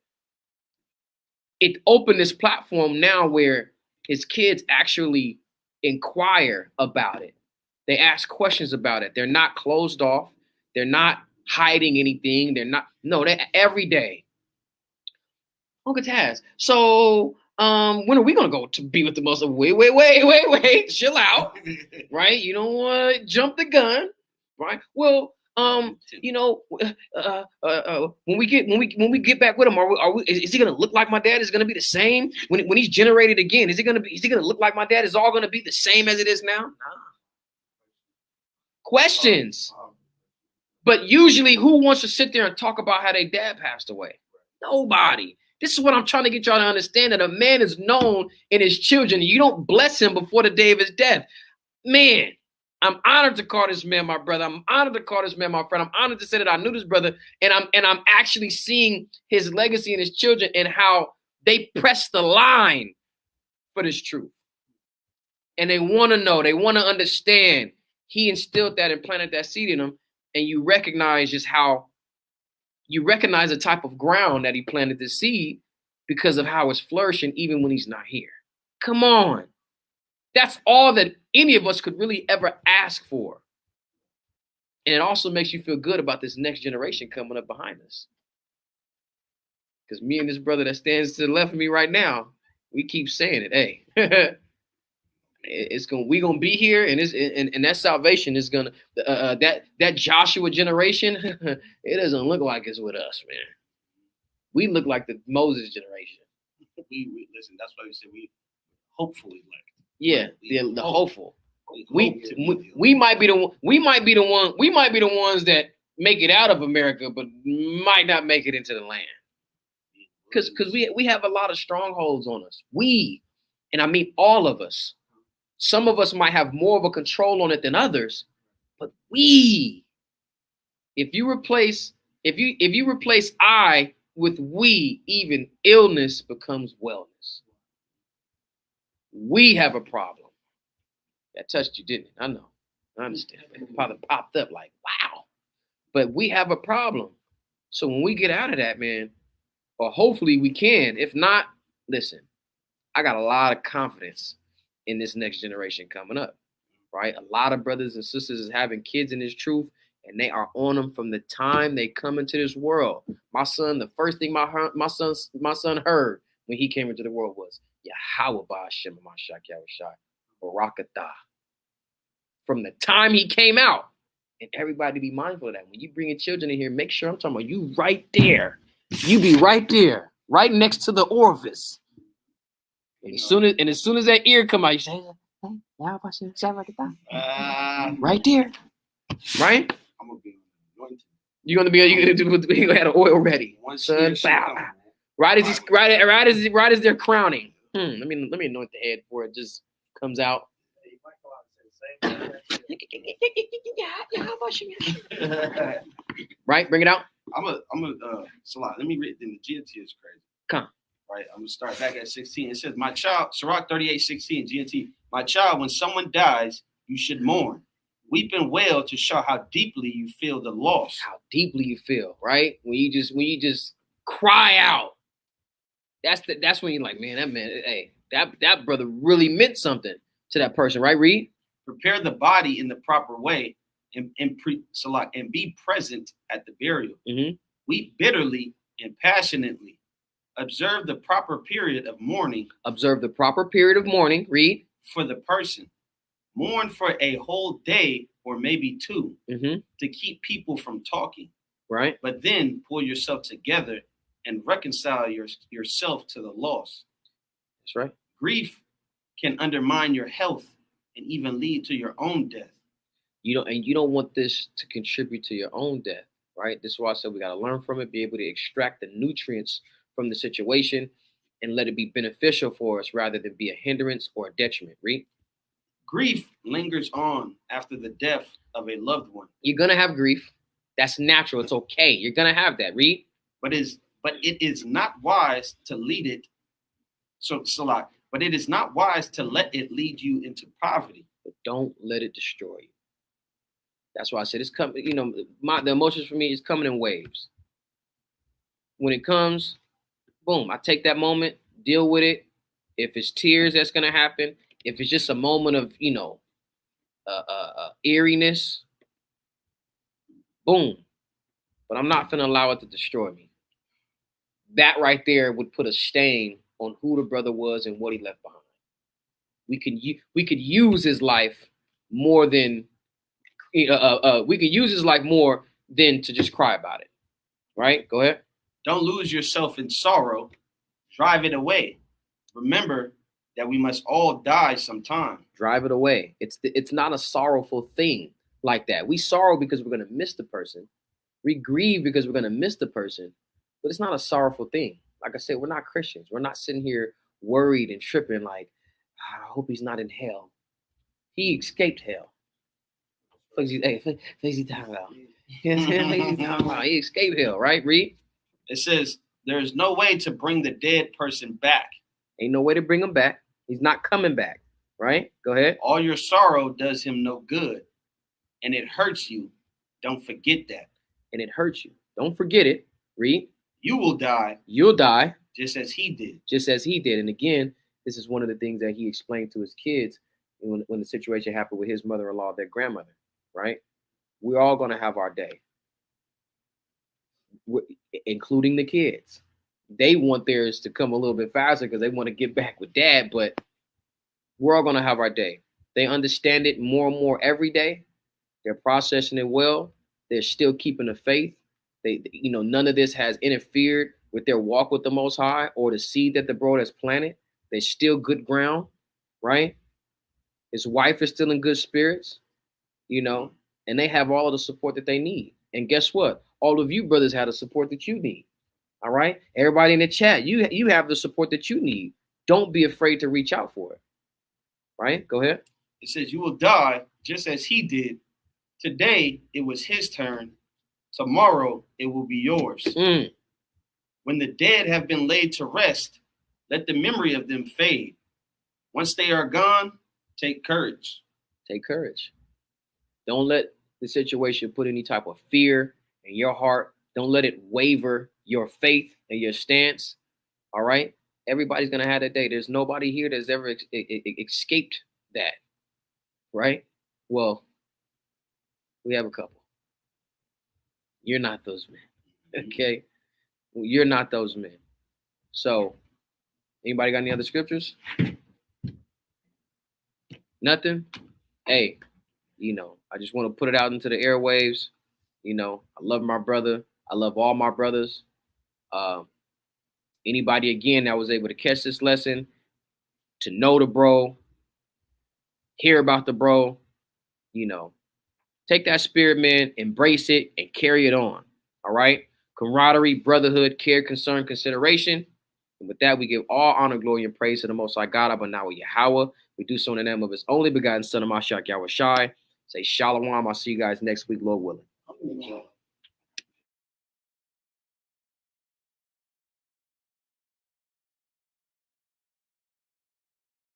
it opened this platform now where his kids actually inquire about it. They ask questions about it. They're not closed off. They're not hiding anything. They're every day. Uncle Taz, so when are we gonna go to be with the most? Wait, chill out, right? You don't want to jump the gun, right? Well, when we get back with him, is he gonna look like my dad? Is it gonna be the same when he's generated again? Is he gonna look like my dad? Is all gonna be the same as it is now? Nah. Questions. But usually, who wants to sit there and talk about how their dad passed away? Nobody. This is what I'm trying to get y'all to understand, that a man is known in his children. You don't bless him before the day of his death. Man, I'm honored to call this man my brother. I'm honored to call this man my friend. I'm honored to say that I knew this brother, and I'm actually seeing his legacy and his children and how they press the line for this truth. And they want to know, they want to understand. He instilled that and planted that seed in them, and you recognize just how you recognize the type of ground that he planted the seed because of how it's flourishing even when he's not here. Come on. That's all that any of us could really ever ask for. And it also makes you feel good about this next generation coming up behind us. Because me and this brother that stands to the left of me right now, we keep saying it. Hey, we gonna be here, and that salvation is gonna that Joshua generation. It doesn't look like it's with us, man. We look like the Moses generation. We listen. That's why we said we hopefully like. Yeah, the hopeful. We might be the ones that make it out of America, but might not make it into the land. Because we have a lot of strongholds on us. And I mean all of us. Some of us might have more of a control on it than others, but if you replace I with we, even illness becomes wellness. We have a problem. That touched you, didn't it? I know. I understand. It probably popped up like, wow. But we have a problem. So when we get out of that, man, or hopefully we can. If not, listen, I got a lot of confidence in this next generation coming up, right? A lot of brothers and sisters is having kids in this truth, and they are on them from the time they come into this world. My son, the first thing my son heard when he came into the world was Yahweh Ba'ashem Mashak Yahushai Barakatah. From the time he came out, and everybody be mindful of that. When you bring your children in here, make sure I'm talking about you right there. You be right there, right next to the orifice. And as soon as that ear come out, you say, right there, right? I'm gonna be anointed. You're gonna have the oil ready. Son, right as they're crowning. Let me anoint the head before it just comes out. Right, bring it out. I'm a Salah. Let me read. Then the GNT is crazy. Come. Right, I'm gonna start back at 16. It says, "My child," Sirach 38:16, GNT. "My child, when someone dies, you should mourn, weep and wail to show how deeply you feel the loss." How deeply you feel, right? When you just cry out. That's when you're like, man, that brother really meant something to that person, right? Read. "Prepare the body in the proper way and be present at the burial. Weep bitterly and passionately. Observe the proper period of mourning." Observe the proper period of mourning. Read. "For the person. Mourn for a whole day or maybe two to keep people from talking. Right. But then pull yourself together and reconcile yourself to the loss." That's right. "Grief can undermine your health and even lead to your own death." You don't want this to contribute to your own death, right? This is why I said we got to learn from it, be able to extract the nutrients from the situation and let it be beneficial for us rather than be a hindrance or a detriment. Read. "Grief lingers on after the death of a loved one." You're going to have grief. That's natural. It's okay. You're going to have that. Read. But it is not wise to lead it. So, Salah, but it is not wise to let it lead you into poverty. But don't let it destroy you. That's why I said it's coming. The emotions for me is coming in waves. When it comes, boom, I take that moment, deal with it. If it's tears, that's going to happen. If it's just a moment of, eeriness, boom. But I'm not going to allow it to destroy me. That right there would put a stain on who the brother was and what he left behind. We could use his life more than to just cry about it. Right? Go ahead. "Don't lose yourself in sorrow. Drive it away. Remember that we must all die sometime." Drive it away. It's not a sorrowful thing like that. We sorrow because we're going to miss the person. We grieve because we're going to miss the person. But it's not a sorrowful thing. Like I said, we're not Christians. We're not sitting here worried and tripping like, I hope he's not in hell. He escaped hell. He escaped hell, right? Read. It says, "There is no way to bring the dead person back." Ain't no way to bring him back. He's not coming back, right? Go ahead. "All your sorrow does him no good, and it hurts you. Don't forget that." And it hurts you. Don't forget it. Read. "You will die. You'll die. Just as he did." Just as he did. And again, this is one of the things that he explained to his kids when the situation happened with his mother-in-law, their grandmother, right? We're all going to have our day, including the kids. They want theirs to come a little bit faster because they want to get back with dad, but we're all going to have our day. They understand it more and more every day. They're processing it well. They're still keeping the faith. None of this has interfered with their walk with the Most High or the seed that the bro has planted. They're still good ground, right? His wife is still in good spirits, and they have all of the support that they need. And guess what? All of you brothers have the support that you need. All right? Everybody in the chat, you have the support that you need. Don't be afraid to reach out for it. Right? Go ahead. It says, "You will die just as he did. Today, it was his turn. Tomorrow, it will be yours. When the dead have been laid to rest, let the memory of them fade. Once they are gone, take courage." Take courage. Don't let the situation put any type of fear in your heart. Don't let it waver your faith and your stance. All right? Everybody's going to have that day. There's nobody here that's ever escaped that. Right? Well, we have a couple. You're not those men. Okay? You're not those men. So, anybody got any other scriptures? Nothing? Hey, you know, I just want to put it out into the airwaves. You know, I love my brother. I love all my brothers. Anybody, again, that was able to catch this lesson, to know the bro, hear about the bro, you know, take that spirit, man, embrace it, and carry it on. All right? Camaraderie, brotherhood, care, concern, consideration. And with that, we give all honor, glory, and praise to the Most High God, Abba Yahweh. We do so in the name of His only begotten Son, of Mashiach Yahweh Shai. Say shalom. I'll see you guys next week, Lord willing.